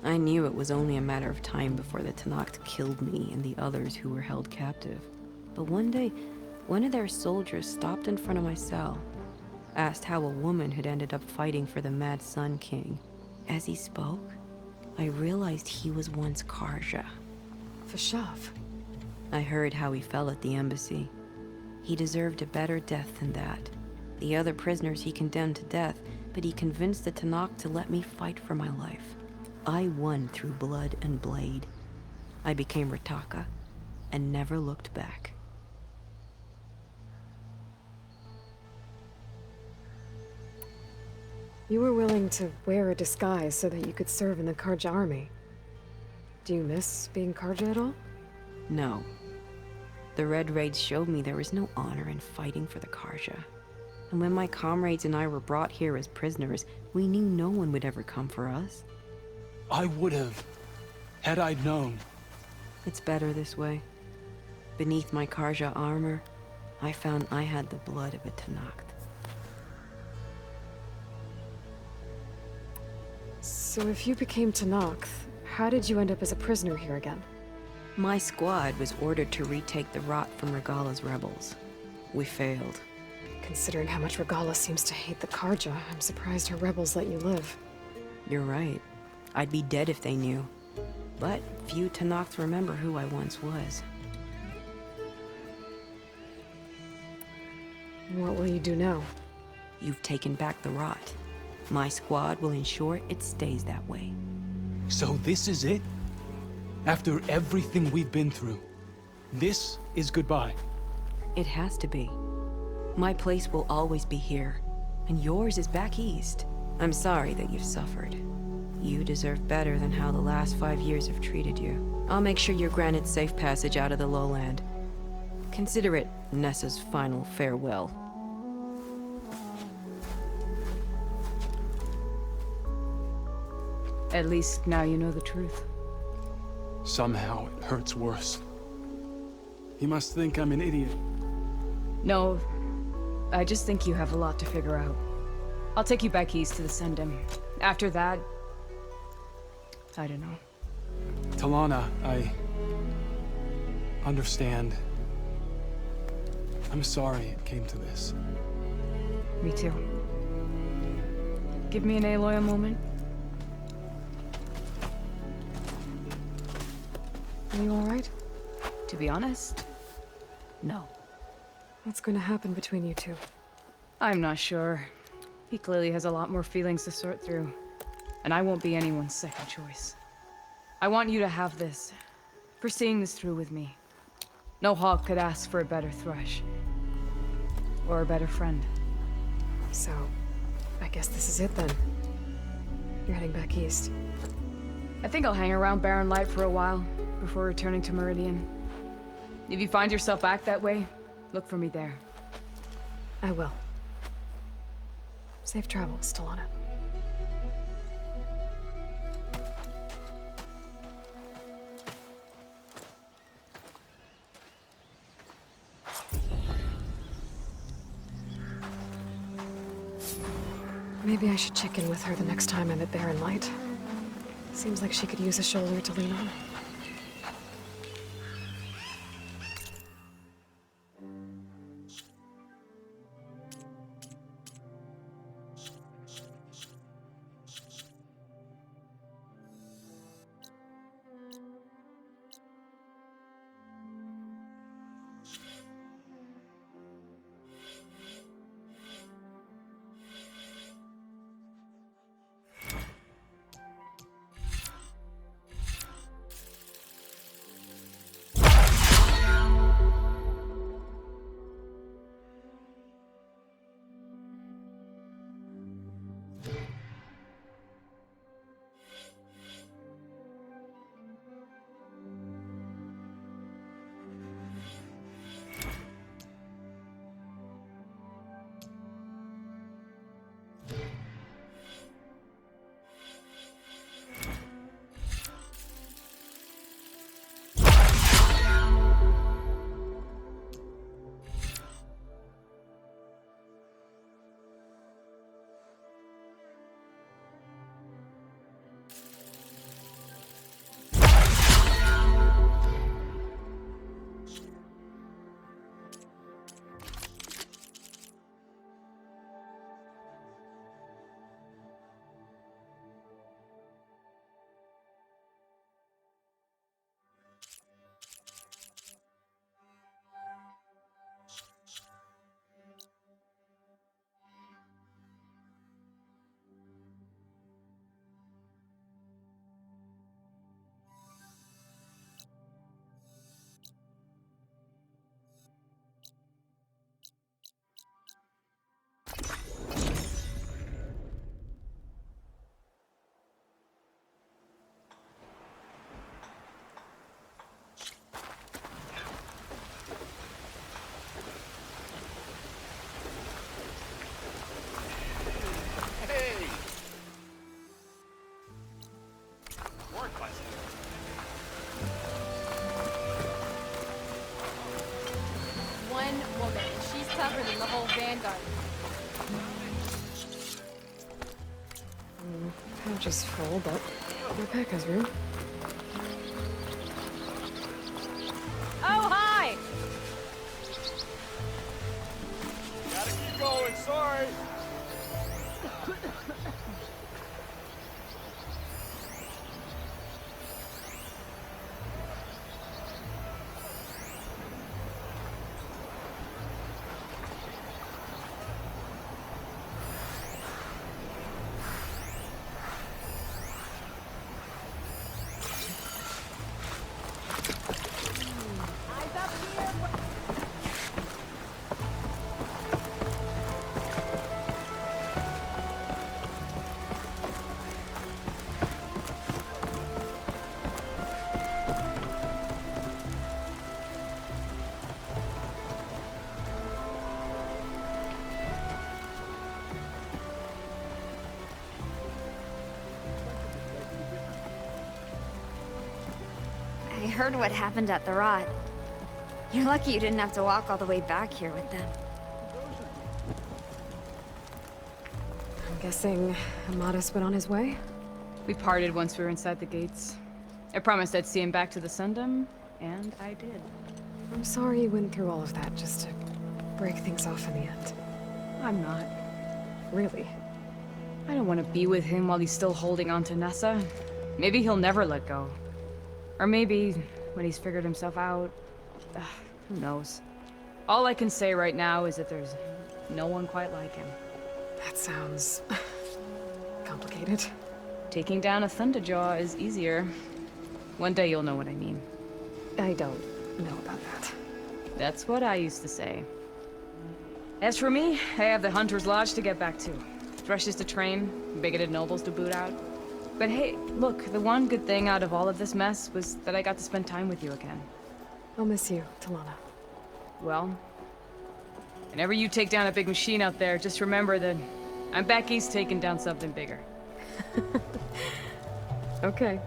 I knew it was only a matter of time before the Tenakth killed me and the others who were held captive. But one day, one of their soldiers stopped in front of my cell, asked how a woman had ended up fighting for the Mad Sun King. As he spoke, I realized he was once Karja. Vashav. I heard how he fell at the embassy. He deserved a better death than that. The other prisoners he condemned to death, but he convinced the Tenakth to let me fight for my life. I won through blood and blade. I became Rataka, and never looked back. You were willing to wear a disguise so that you could serve in the Karja army. Do you miss being Karja at all? No. The Red Raids showed me there was no honor in fighting for the Karja. And when my comrades and I were brought here as prisoners, we knew no one would ever come for us. I would have, had I known. It's better this way. Beneath my Karja armor, I found I had the blood of a Tenakth. So if you became Tenakth, how did you end up as a prisoner here again? My squad was ordered to retake the Rot from Regala's rebels. We failed. Considering how much Regala seems to hate the Karja, I'm surprised her rebels let you live. You're right. I'd be dead if they knew. But few Tenakths remember who I once was. What will you do now? You've taken back the Rot. My squad will ensure it stays that way. So this is it? After everything we've been through, this is goodbye? It has to be. My place will always be here, and yours is back east. I'm sorry that you've suffered. You deserve better than how the last 5 years have treated you. I'll make sure you're granted safe passage out of the lowland. Consider it Nessa's final farewell. At least now you know the truth. Somehow it hurts worse. He must think I'm an idiot. No, I just think you have a lot to figure out. I'll take you back east to the Sendem. After that, I don't know. Talana, I understand. I'm sorry it came to this. Me too. Give me an Aloy a moment. Are you alright? To be honest, no. What's going to happen between you two? I'm not sure. He clearly has a lot more feelings to sort through. And I won't be anyone's second choice. I want you to have this. For seeing this through with me. No hawk could ask for a better thrush. Or a better friend. So, I guess this is it then. You're heading back east. I think I'll hang around Barren Light for a while, before returning to Meridian. If you find yourself back that way, look for me there. I will. Safe travels, Talana. Maybe I should check in with her the next time I'm at Barren Light. Seems like she could use a shoulder to lean on. Tougher than the whole Vanguard. Pouch is full, but my pack has room. Oh, hi! Gotta keep going, sorry. heard what happened at the Rot. You're lucky you didn't have to walk all the way back here with them. I'm guessing Amadeus went on his way? We parted once we were inside the gates. I promised I'd see him back to the Sundom, and I did. I'm sorry you went through all of that just to break things off in the end. I'm not. Really? I don't want to be with him while he's still holding on to Nessa. Maybe he'll never let go. Or maybe when he's figured himself out. Who knows? All I can say right now is that there's no one quite like him. That sounds complicated. Taking down a Thunderjaw is easier. One day you'll know what I mean. I don't know about that. That's what I used to say. As for me, I have the Hunter's Lodge to get back to. Thrushes to train, bigoted nobles to boot out. But hey, look, the one good thing out of all of this mess was that I got to spend time with you again. I'll miss you, Talana. Well, whenever you take down a big machine out there, just remember that I'm back east taking down something bigger. Okay,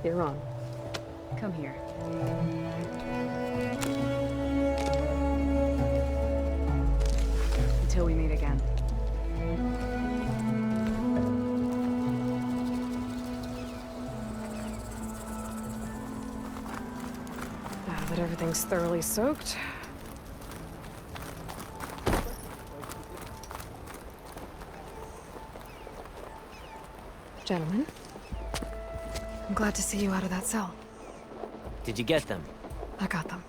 you're on. Come here. Until we meet again. Now that everything's thoroughly soaked. Gentlemen, I'm glad to see you out of that cell. Did you get them? I got them.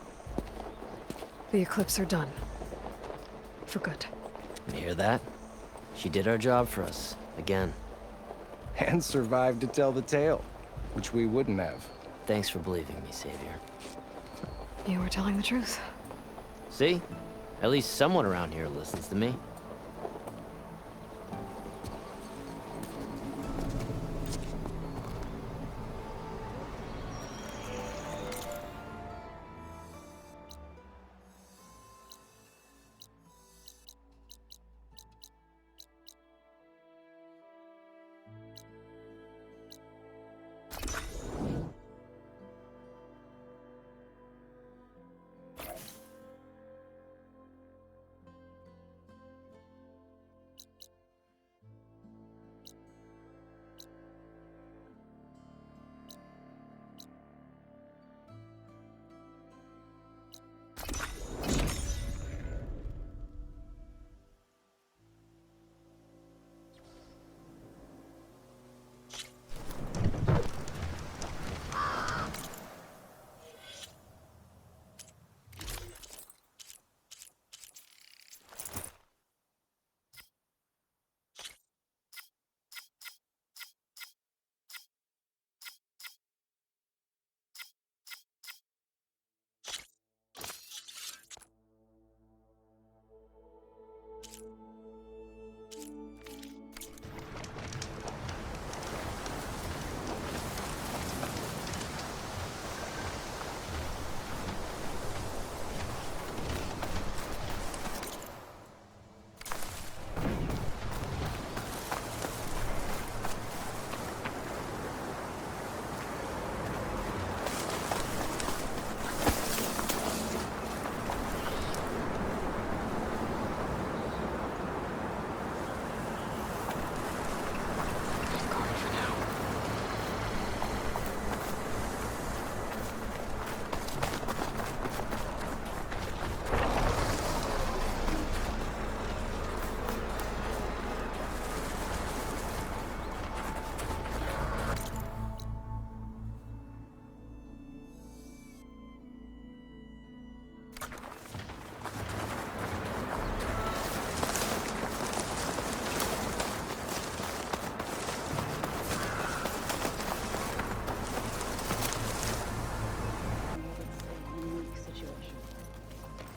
The Eclipse are done. For good. You hear that? She did our job for us, again. And survived to tell the tale, which we wouldn't have. Thanks for believing me, Savior. You were telling the truth. See? At least someone around here listens to me.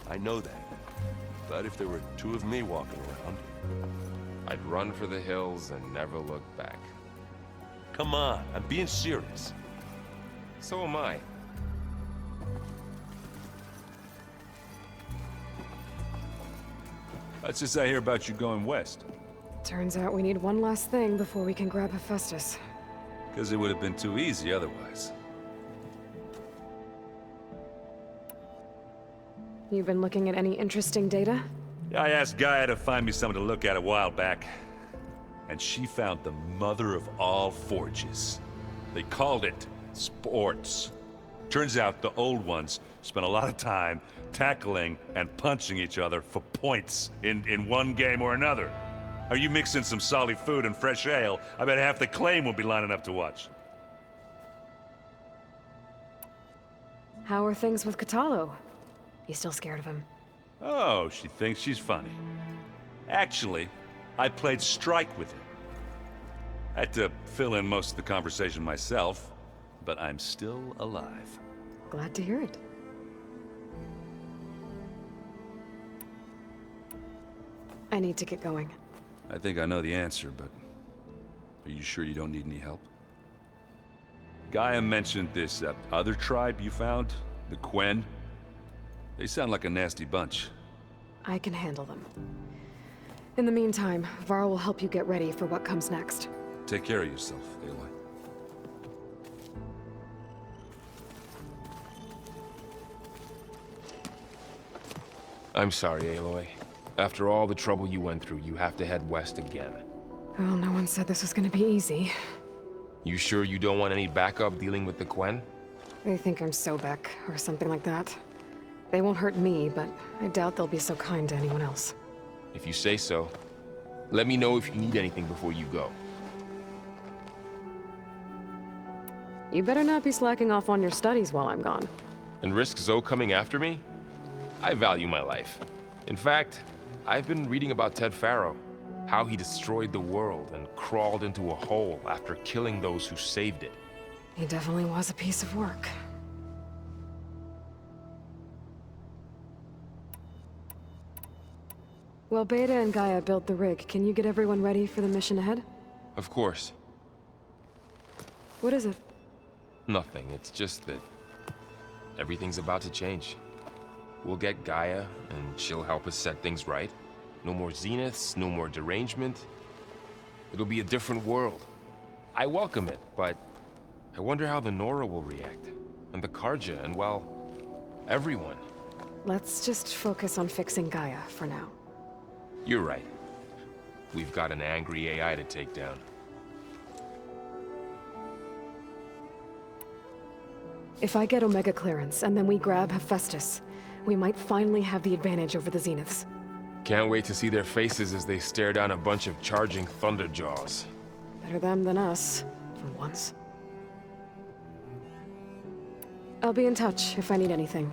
I know that. But if there were two of me walking around... I'd run for the hills and never look back. Come on, I'm being serious. So am I. That's just I hear about you going west. Turns out we need one last thing before we can grab Hephaestus. Because it would have been too easy otherwise. You been looking at any interesting data? I asked Gaia to find me something to look at a while back, and she found the mother of all forges. They called it sports. Turns out the old ones spent a lot of time tackling and punching each other for points in one game or another. Are you mixing some solid food and fresh ale? I bet half the claim will be lining up to watch. How are things with Catalo? You still scared of him? Oh, she thinks she's funny. Actually, I played strike with him. I had to fill in most of the conversation myself, but I'm still alive. Glad to hear it. I need to get going. I think I know the answer, but are you sure you don't need any help? Gaia mentioned this other tribe you found, the Quen. They sound like a nasty bunch. I can handle them. In the meantime, Varl will help you get ready for what comes next. Take care of yourself, Aloy. I'm sorry, Aloy. After all the trouble you went through, you have to head west again. Well, no one said this was gonna be easy. You sure you don't want any backup dealing with the Quen? They think I'm Sobek, or something like that. They won't hurt me, but I doubt they'll be so kind to anyone else. If you say so. Let me know if you need anything before you go. You better not be slacking off on your studies while I'm gone. And risk Zoe coming after me? I value my life. In fact, I've been reading about Ted Faro. How he destroyed the world and crawled into a hole after killing those who saved it. He definitely was a piece of work. Well, Beta and Gaia built the rig. Can you get everyone ready for the mission ahead? Of course. What is it? Nothing. It's just that everything's about to change. We'll get Gaia, and she'll help us set things right. No more zeniths, no more derangement. It'll be a different world. I welcome it, but I wonder how the Nora will react. And the Karja, and well, everyone. Let's just focus on fixing Gaia for now. You're right. We've got an angry AI to take down. If I get Omega clearance, and then we grab Hephaestus, we might finally have the advantage over the Zeniths. Can't wait to see their faces as they stare down a bunch of charging Thunderjaws. Better them than us, for once. I'll be in touch if I need anything.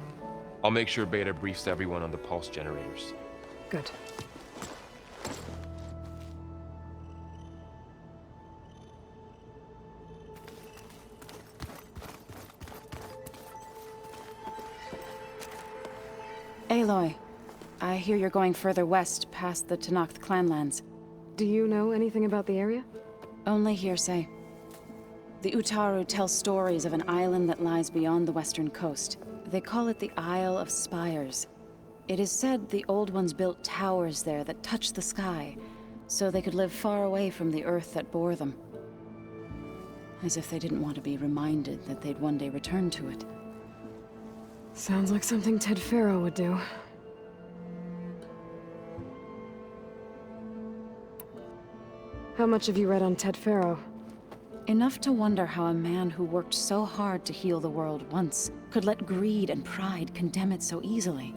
I'll make sure Beta briefs everyone on the pulse generators. Good. Aloy, I hear you're going further west past the Tenakth clanlands. Do you know anything about the area? Only hearsay. The Utaru tell stories of an island that lies beyond the western coast. They call it the Isle of Spires. It is said the Old Ones built towers there that touch the sky, so they could live far away from the earth that bore them. As if they didn't want to be reminded that they'd one day return to it. Sounds like something Ted Faro would do. How much have you read on Ted Faro? Enough to wonder how a man who worked so hard to heal the world once could let greed and pride condemn it so easily.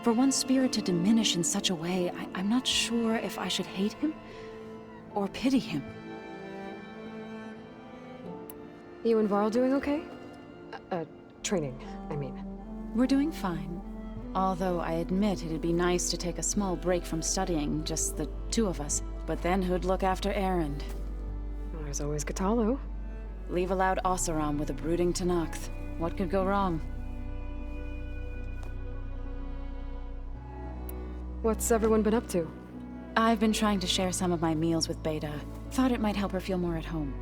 For one spirit to diminish in such a way, I'm not sure if I should hate him or pity him. You and Varl doing okay? Training, I mean. We're doing fine. Although I admit it'd be nice to take a small break from studying, just the two of us. But then who'd look after Erend? Well, there's always Catalo. Leave a loud Oseram with a brooding Tenakth. What could go wrong? What's everyone been up to? I've been trying to share some of my meals with Beta. Thought it might help her feel more at home.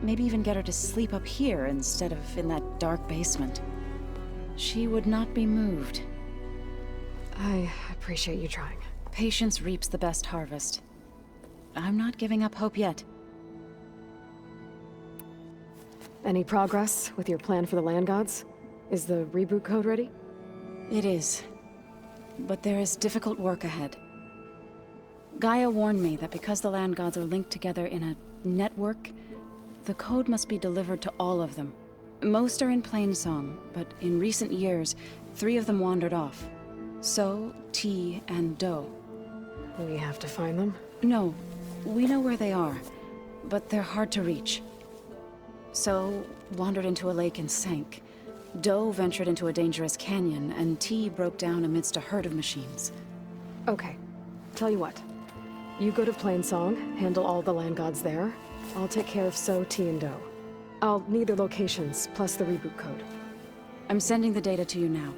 Maybe even get her to sleep up here instead of in that dark basement. She would not be moved. I appreciate you trying. Patience reaps the best harvest. I'm not giving up hope yet. Any progress with your plan for the land gods? Is the reboot code ready? It is. But there is difficult work ahead. Gaia warned me that because the land gods are linked together in a network, the code must be delivered to all of them. Most are in Plainsong, but in recent years, 3 of them wandered off. So, T, and Do. We have to find them? No, we know where they are, but they're hard to reach. So, wandered into a lake and sank. Do ventured into a dangerous canyon, and T broke down amidst a herd of machines. Okay. Tell you what. You go to Plainsong, handle all the land gods there. I'll take care of So, T, and Do. I'll need their locations, plus the reboot code. I'm sending the data to you now.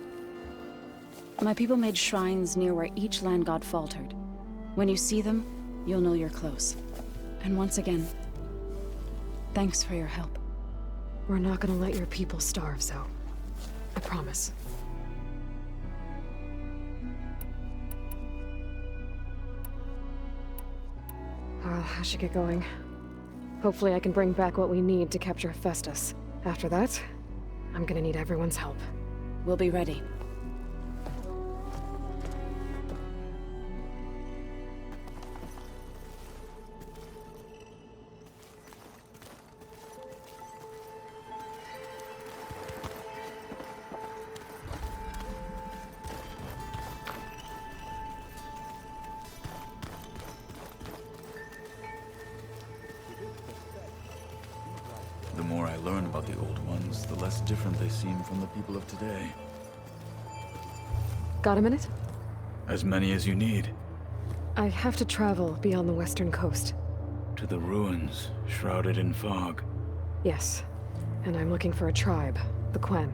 My people made shrines near where each land god faltered. When you see them, you'll know you're close. And once again, thanks for your help. We're not gonna let your people starve, Zo. I promise. I should get going. Hopefully I can bring back what we need to capture Vistas. After that, I'm gonna need everyone's help. We'll be ready. The more I learn about the old ones, the less different they seem from the people of today. Got a minute? As many as you need. I have to travel beyond the western coast. To the ruins, shrouded in fog. Yes. And I'm looking for a tribe, the Quen.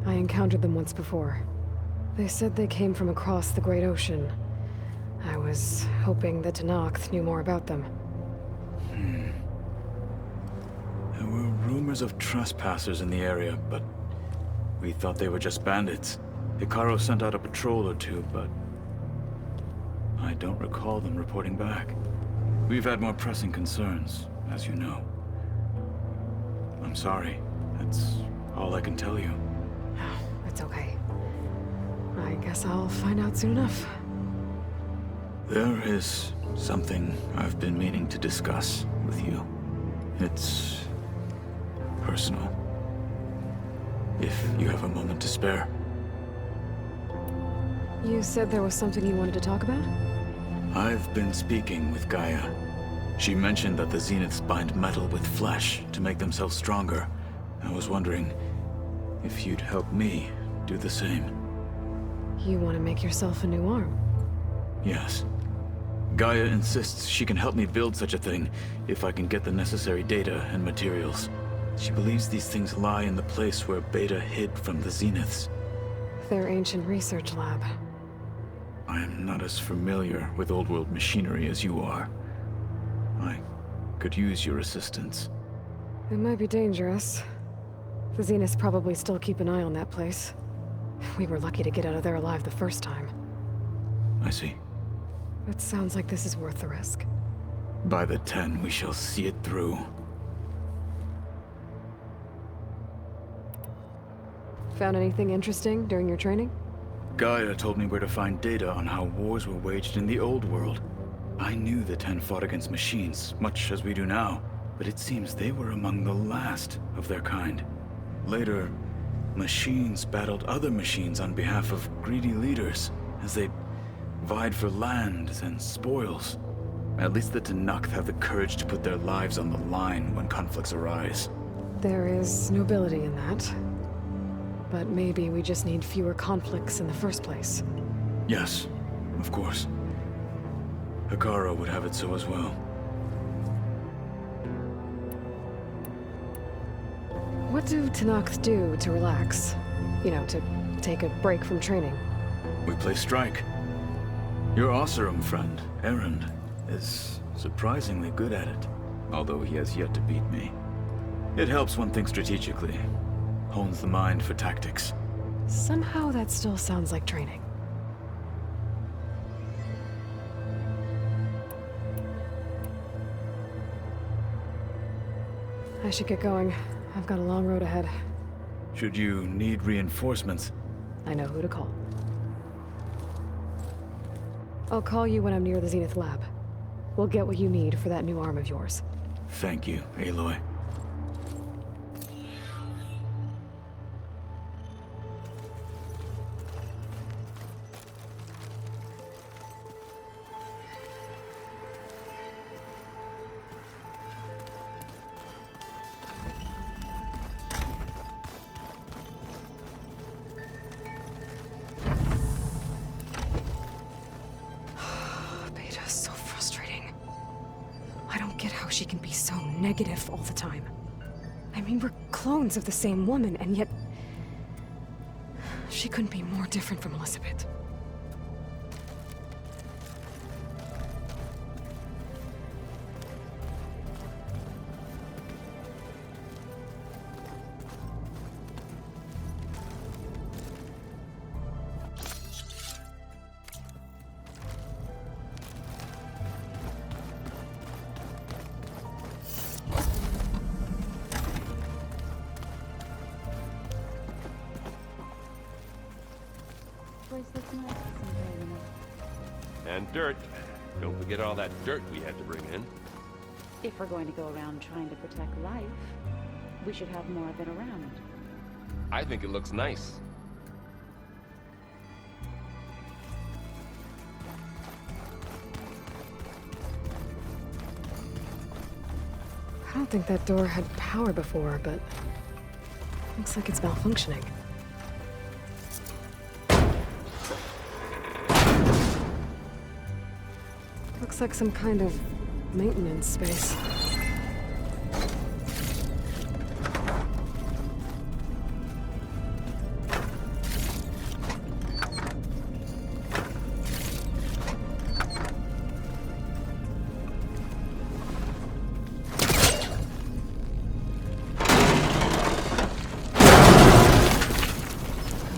I encountered them once before. They said they came from across the Great Ocean. I was hoping that Tenakth knew more about them. There were rumors of trespassers in the area, but we thought they were just bandits. Hikaru sent out a patrol or two, but I don't recall them reporting back. We've had more pressing concerns, as you know. I'm sorry. That's all I can tell you. It's okay. I guess I'll find out soon enough. There is something I've been meaning to discuss with you. It's personal. If you have a moment to spare. You said there was something you wanted to talk about? I've been speaking with Gaia. She mentioned that the Zeniths bind metal with flesh to make themselves stronger. I was wondering if you'd help me do the same. You want to make yourself a new arm? Yes. Gaia insists she can help me build such a thing if I can get the necessary data and materials. She believes these things lie in the place where Beta hid from the Zeniths. Their ancient research lab. I am not as familiar with old-world machinery as you are. I could use your assistance. It might be dangerous. The Zeniths probably still keep an eye on that place. We were lucky to get out of there alive the first time. I see. It sounds like this is worth the risk. By the 10, we shall see it through. Found anything interesting during your training? Gaia told me where to find data on how wars were waged in the old world. I knew the 10 fought against machines, much as we do now, but it seems they were among the last of their kind. Later, machines battled other machines on behalf of greedy leaders, as they vied for lands and spoils. At least the Tenakth have the courage to put their lives on the line when conflicts arise. There is nobility in that. But maybe we just need fewer conflicts in the first place. Yes, of course. Hikaru would have it so as well. What do Tenakth do to relax? You know, to take a break from training? We play strike. Your Oseram friend, Erend, is surprisingly good at it, although he has yet to beat me. It helps one think strategically, hones the mind for tactics. Somehow that still sounds like training. I should get going. I've got a long road ahead. Should you need reinforcements? I know who to call. I'll call you when I'm near the Zenith lab. We'll get what you need for that new arm of yours. Thank you, Aloy. Beta's so frustrating. I don't get how she can be so negative all the time. I mean, we're clones of the same woman, and yet... she couldn't be more different from Elizabeth. And dirt. Don't forget all that dirt we had to bring in. If we're going to go around trying to protect life, we should have more of it around. I think it looks nice. I don't think that door had power before, but... looks like it's malfunctioning. Looks like some kind of maintenance space.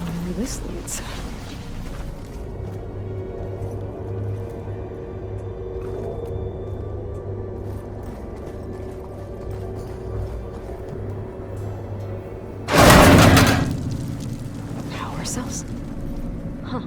Where this leads. Cells? Huh.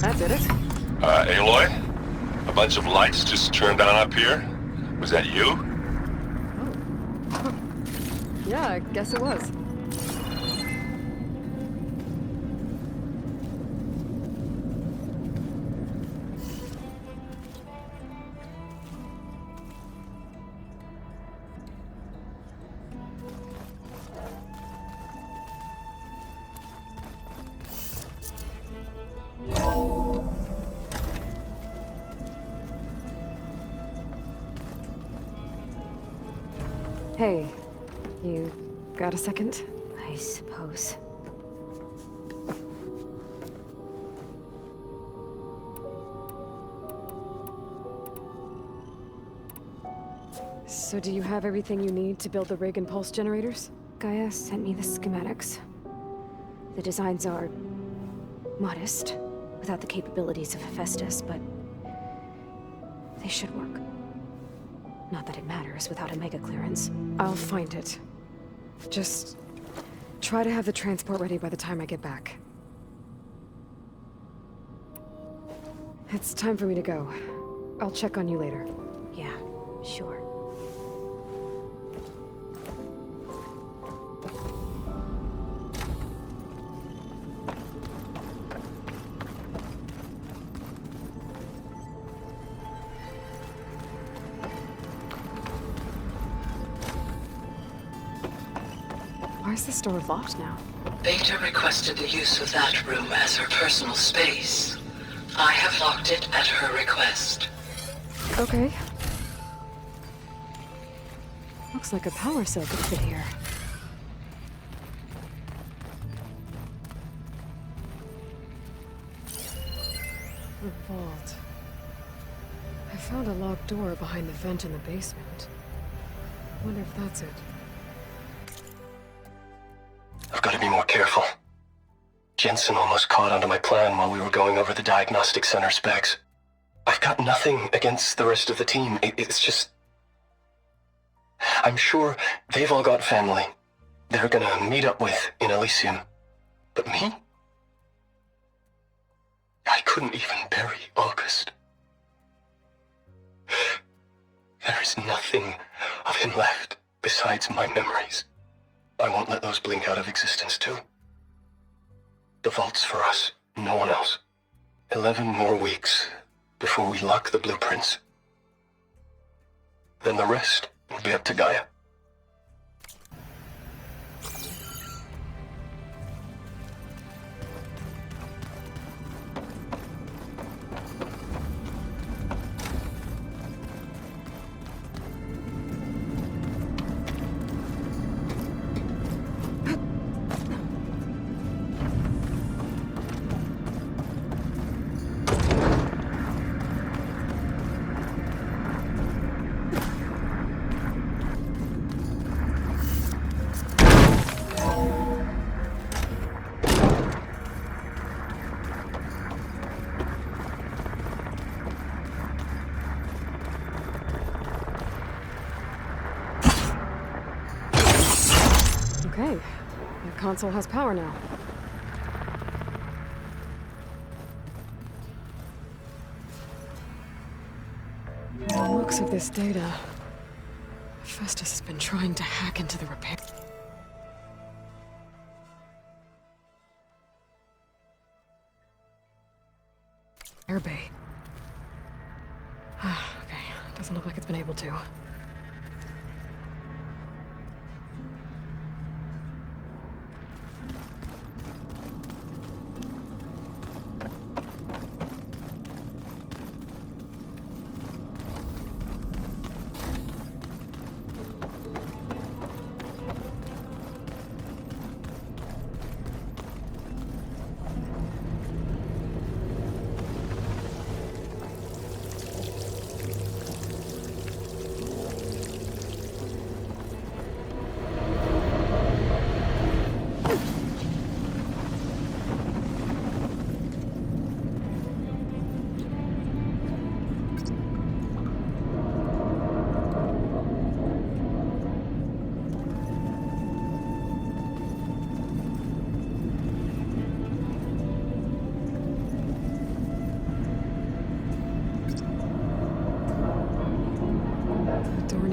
That did it. Aloy? A bunch of lights just turned on up here? Was that you? Oh. Yeah, I guess it was. Hey, you got a second? I suppose. So do you have everything you need to build the rig and pulse generators? Gaia sent me the schematics. The designs are modest, without the capabilities of Vistas, but they should work. Not that it matters without a mega clearance. I'll find it. Just try to have the transport ready by the time I get back. It's time for me to go. I'll check on you later. Yeah, sure. Why is this door locked now? Beta requested the use of that room as her personal space. I have locked it at her request. Okay. Looks like a power cell could fit here. The vault. I found a locked door behind the vent in the basement. Wonder if that's it. I've got to be more careful. Jensen almost caught onto my plan while we were going over the diagnostic center specs. I've got nothing against the rest of the team. It's just... I'm sure they've all got family they're gonna meet up with in Elysium. But me? I couldn't even bury August. There is nothing of him left besides my memories. I won't let those blink out of existence too. The vault's for us, no one else. 11 more weeks before we lock the blueprints. Then the rest will be up to Gaia. Okay, the console has power now. By the looks of this data, Vistas has been trying to hack into the repair. Air bay. Okay, doesn't look like it's been able to.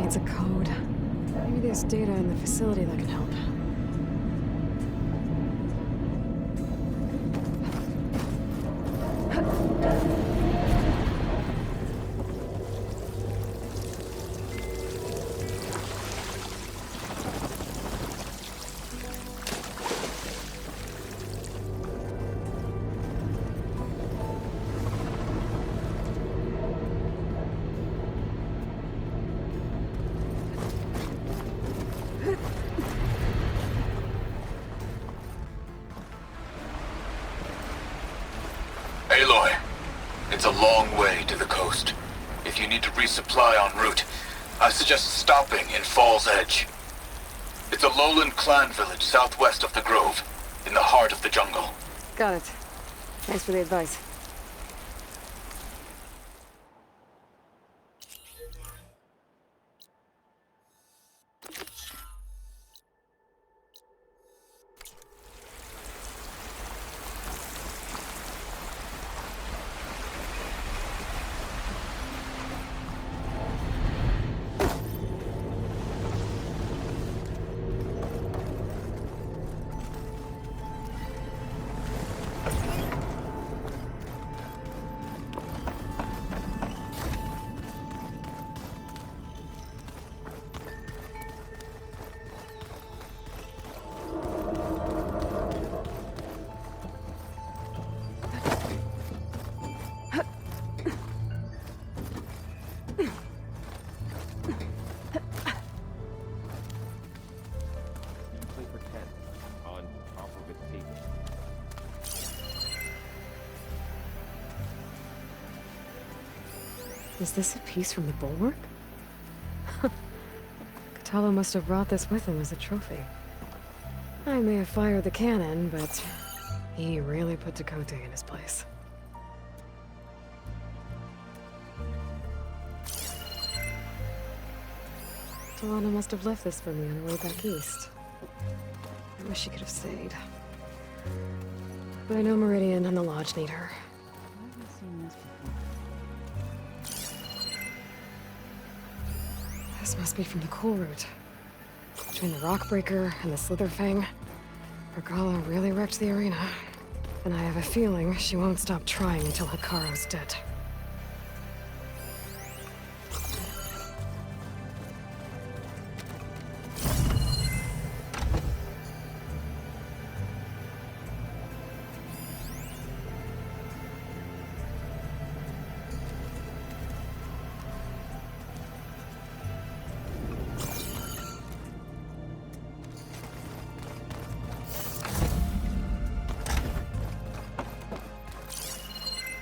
It's a code. Maybe there's data in the facility that can help. Aloy, it's a long way to the coast. If you need to resupply en route, I suggest stopping in Fall's Edge. It's a lowland clan village southwest of the Grove, in the heart of the jungle. Got it. Thanks for the advice. Is this a piece from the bulwark? Catalo must have brought this with him as a trophy. I may have fired the cannon, but he really put Dakota in his place. Talana must have left this for me on her way back east. I wish she could have stayed. But I know Meridian and the Lodge need her. This must be from the coal route. Between the Rockbreaker and the Slitherfang, Regala really wrecked the arena. And I have a feeling she won't stop trying until Hikaru's dead.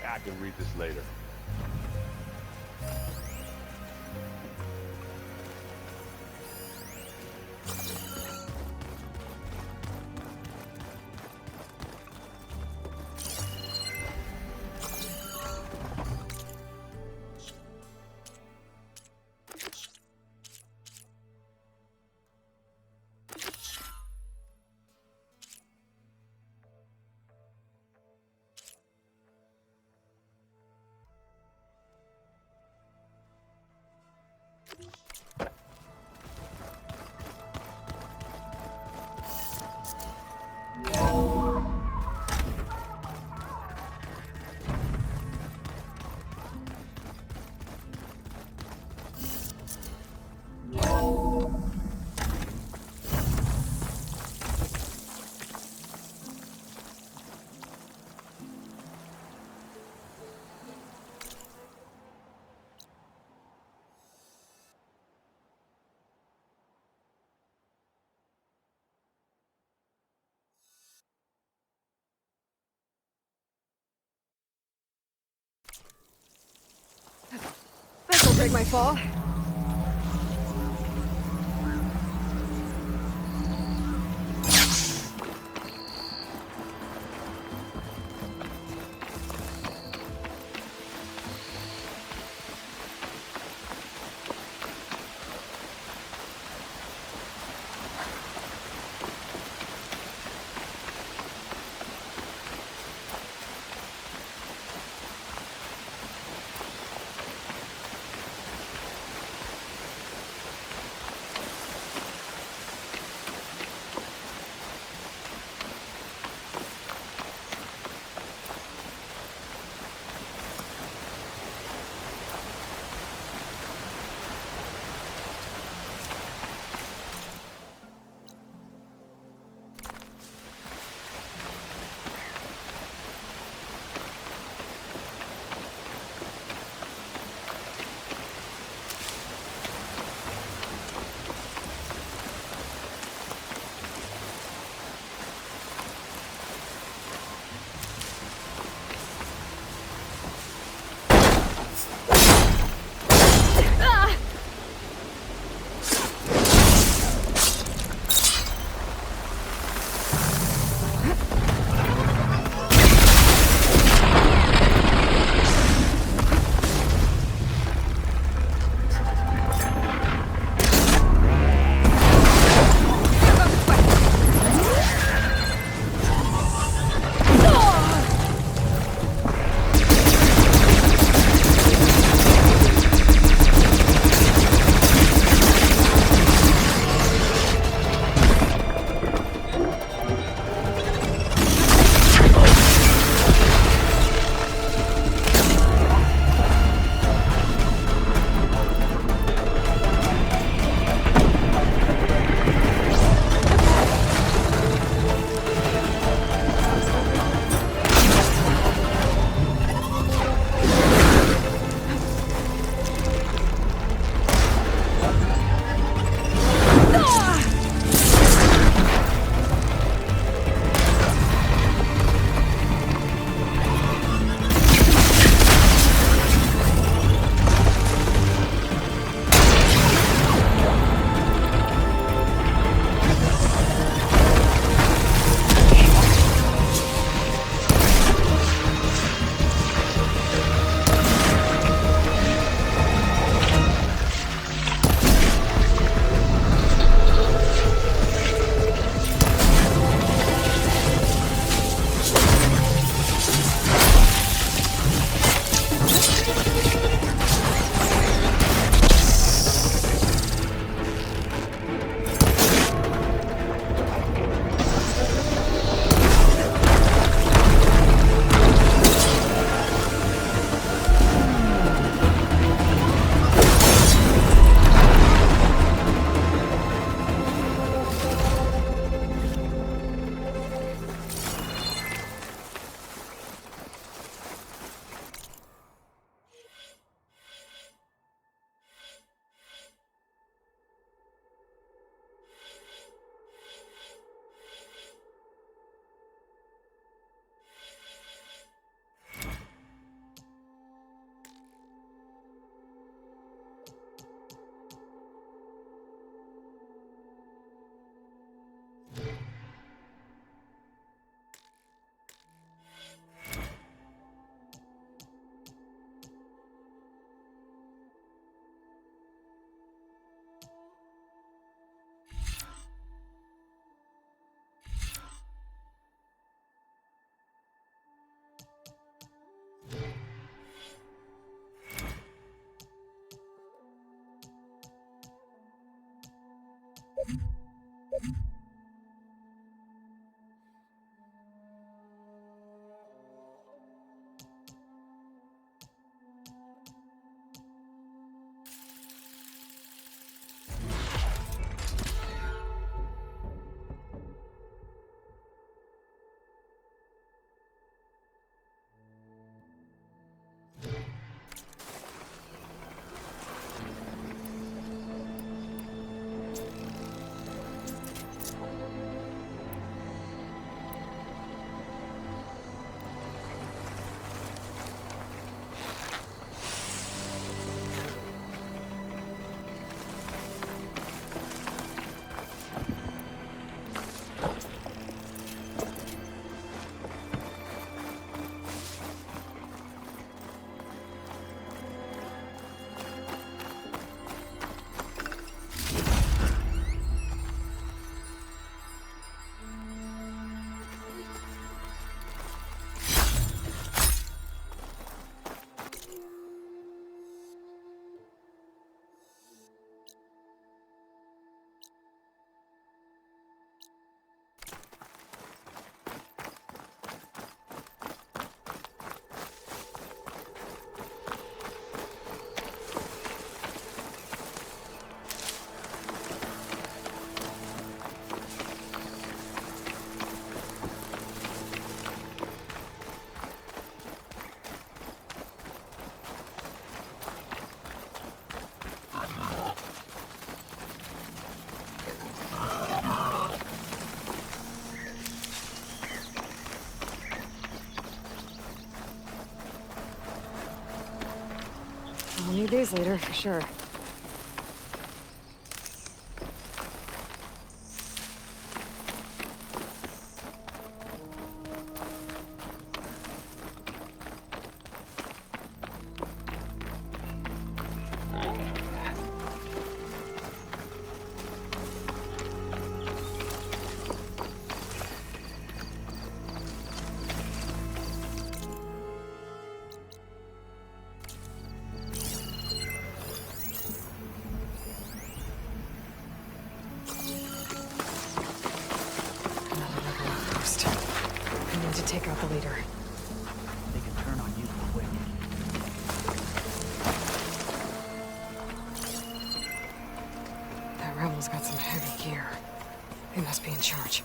I can read this later. This'll break my fall. I'll need these later, for sure. Take out the leader. They can turn on you quick. That rebel's got some heavy gear. They must be in charge.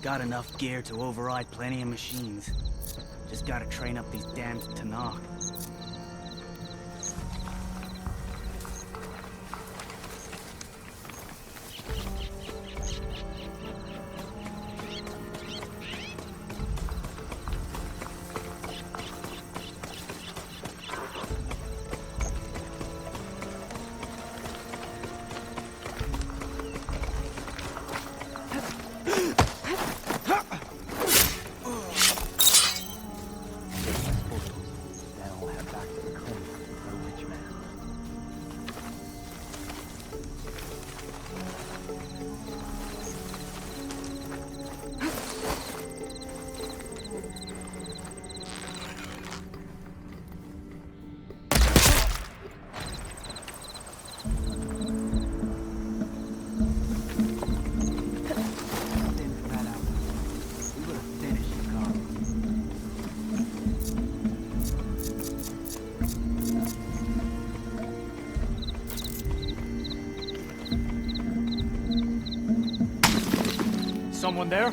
Got enough gear to override plenty of machines. Just gotta train up these damned Tanakh. Someone there?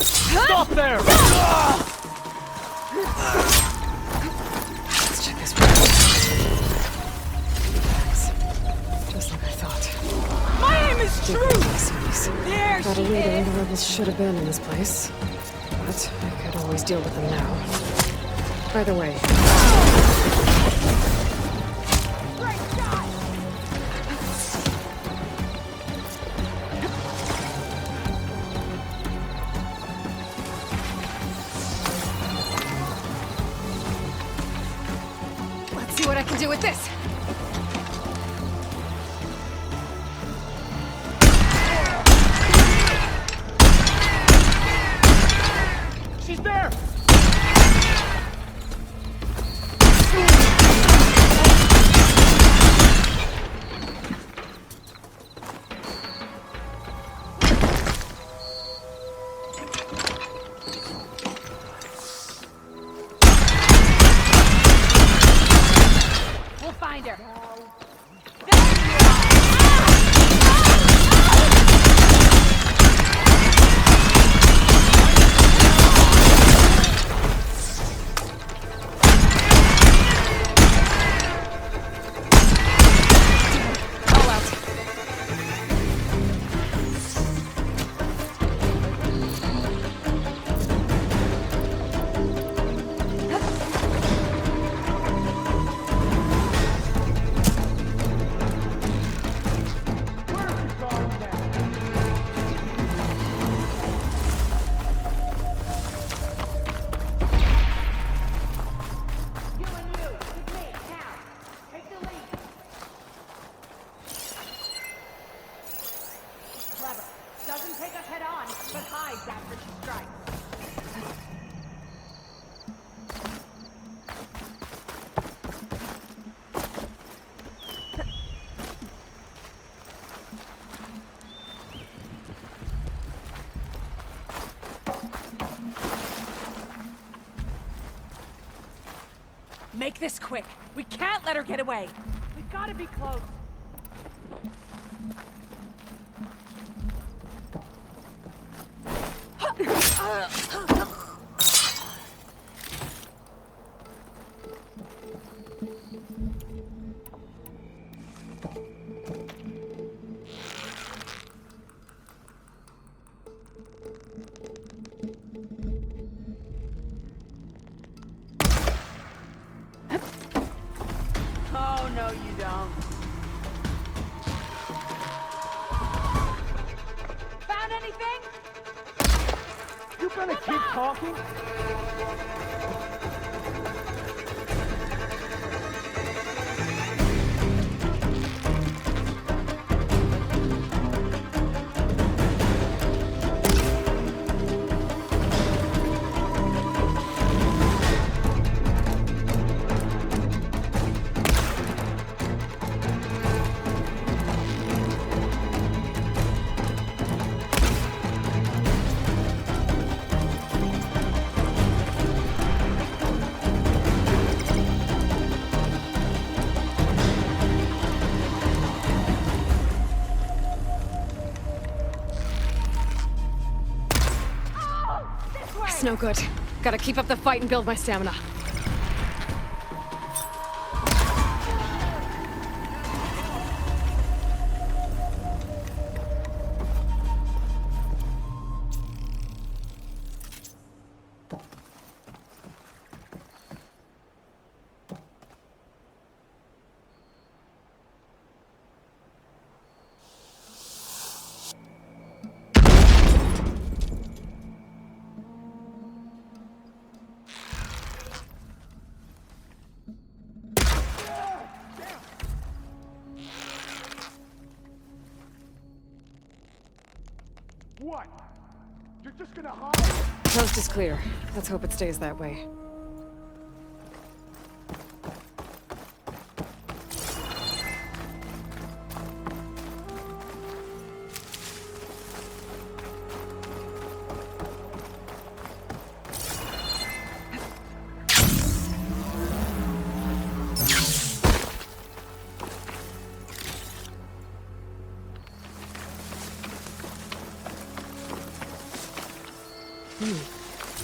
Stop there! Let's check this one. Just like I thought. My aim is true! There Got a she leader, is! the rebels should have been in this place. But I could always deal with them now. By the way, Let's see what I can do with this! She's there! We'll find her. Doesn't take us head on, but hides after she strikes. Make this quick. We can't let her get away. We've got to be close. Oh, no, you don't. Found anything? You gonna keep talking? It's no good. Gotta keep up the fight and build my stamina. What? You're just gonna hide? Coast is clear. Let's hope it stays that way.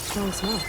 Strong smell.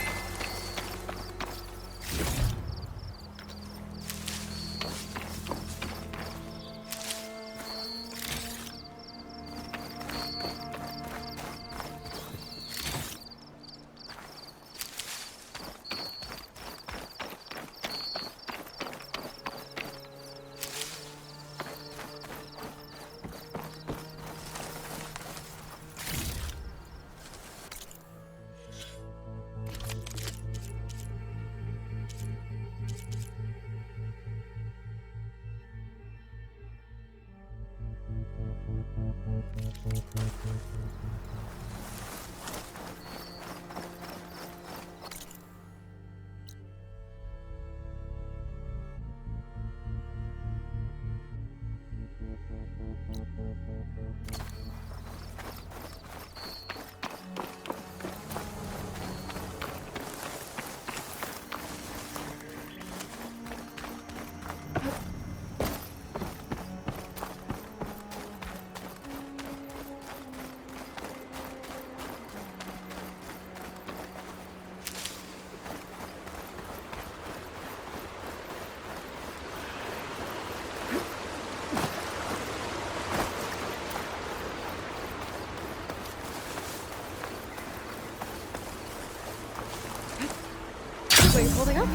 Wait, holding up?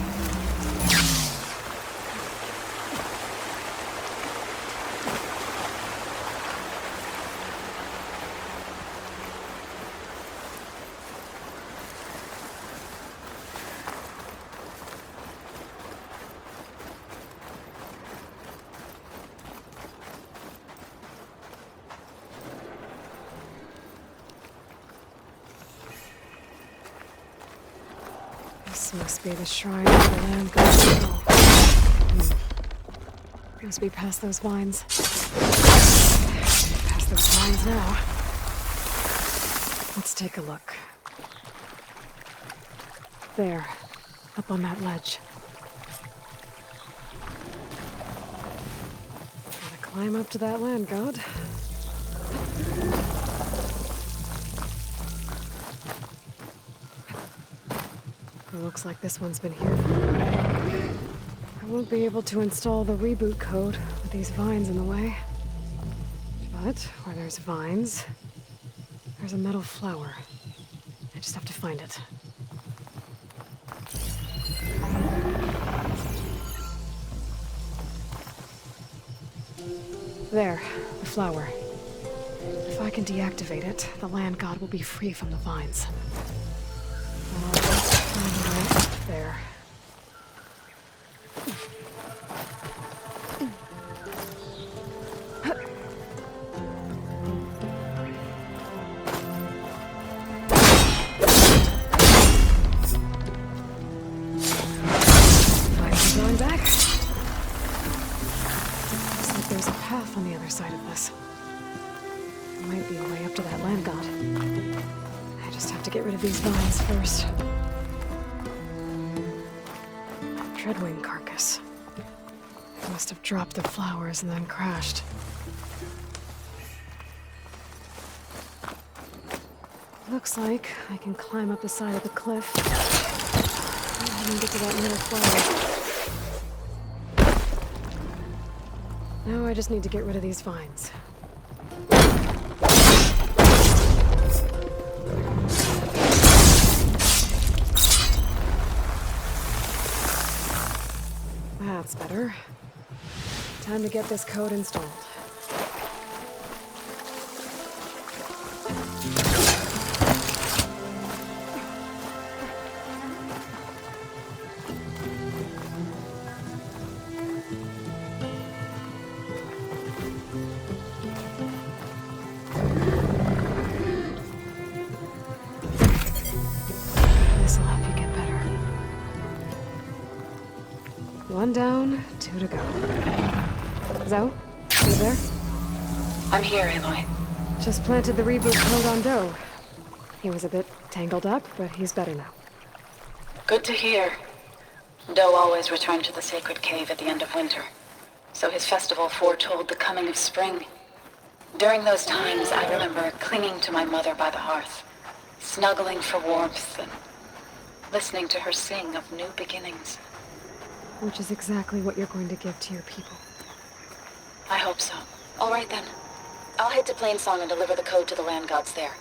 This must be the shrine of the land god. Must be past those vines. Past those vines now. Let's take a look. There, up on that ledge. Gotta climb up to that land god. It looks like this one's been here for a while. I won't be able to install the reboot code with these vines in the way. But where there's vines, there's a metal flower. I just have to find it. There, the flower. If I can deactivate it, the land god will be free from the vines. Right there. Going back. Looks like there's a path on the other side of this. Might be a way up to that land god. I just have to get rid of these vines first. Treadwing carcass. It must have dropped the flowers and then crashed. Looks like I can climb up the side of the cliff and get to that middle flower. Now I just need to get rid of these vines. That's better. Time to get this code installed. This'll help you get better. One down, two to go. Zoe, you there? I'm here, Aloy. Just planted the reboot code on Doe. He was a bit tangled up, but he's better now. Good to hear. Doe always returned to the sacred cave at the end of winter, so his festival foretold the coming of spring. During those times, I remember clinging to my mother by the hearth, snuggling for warmth and listening to her sing of new beginnings. Which is exactly what you're going to give to your people. I hope so. All right then. I'll head to Plainsong and deliver the code to the land gods there.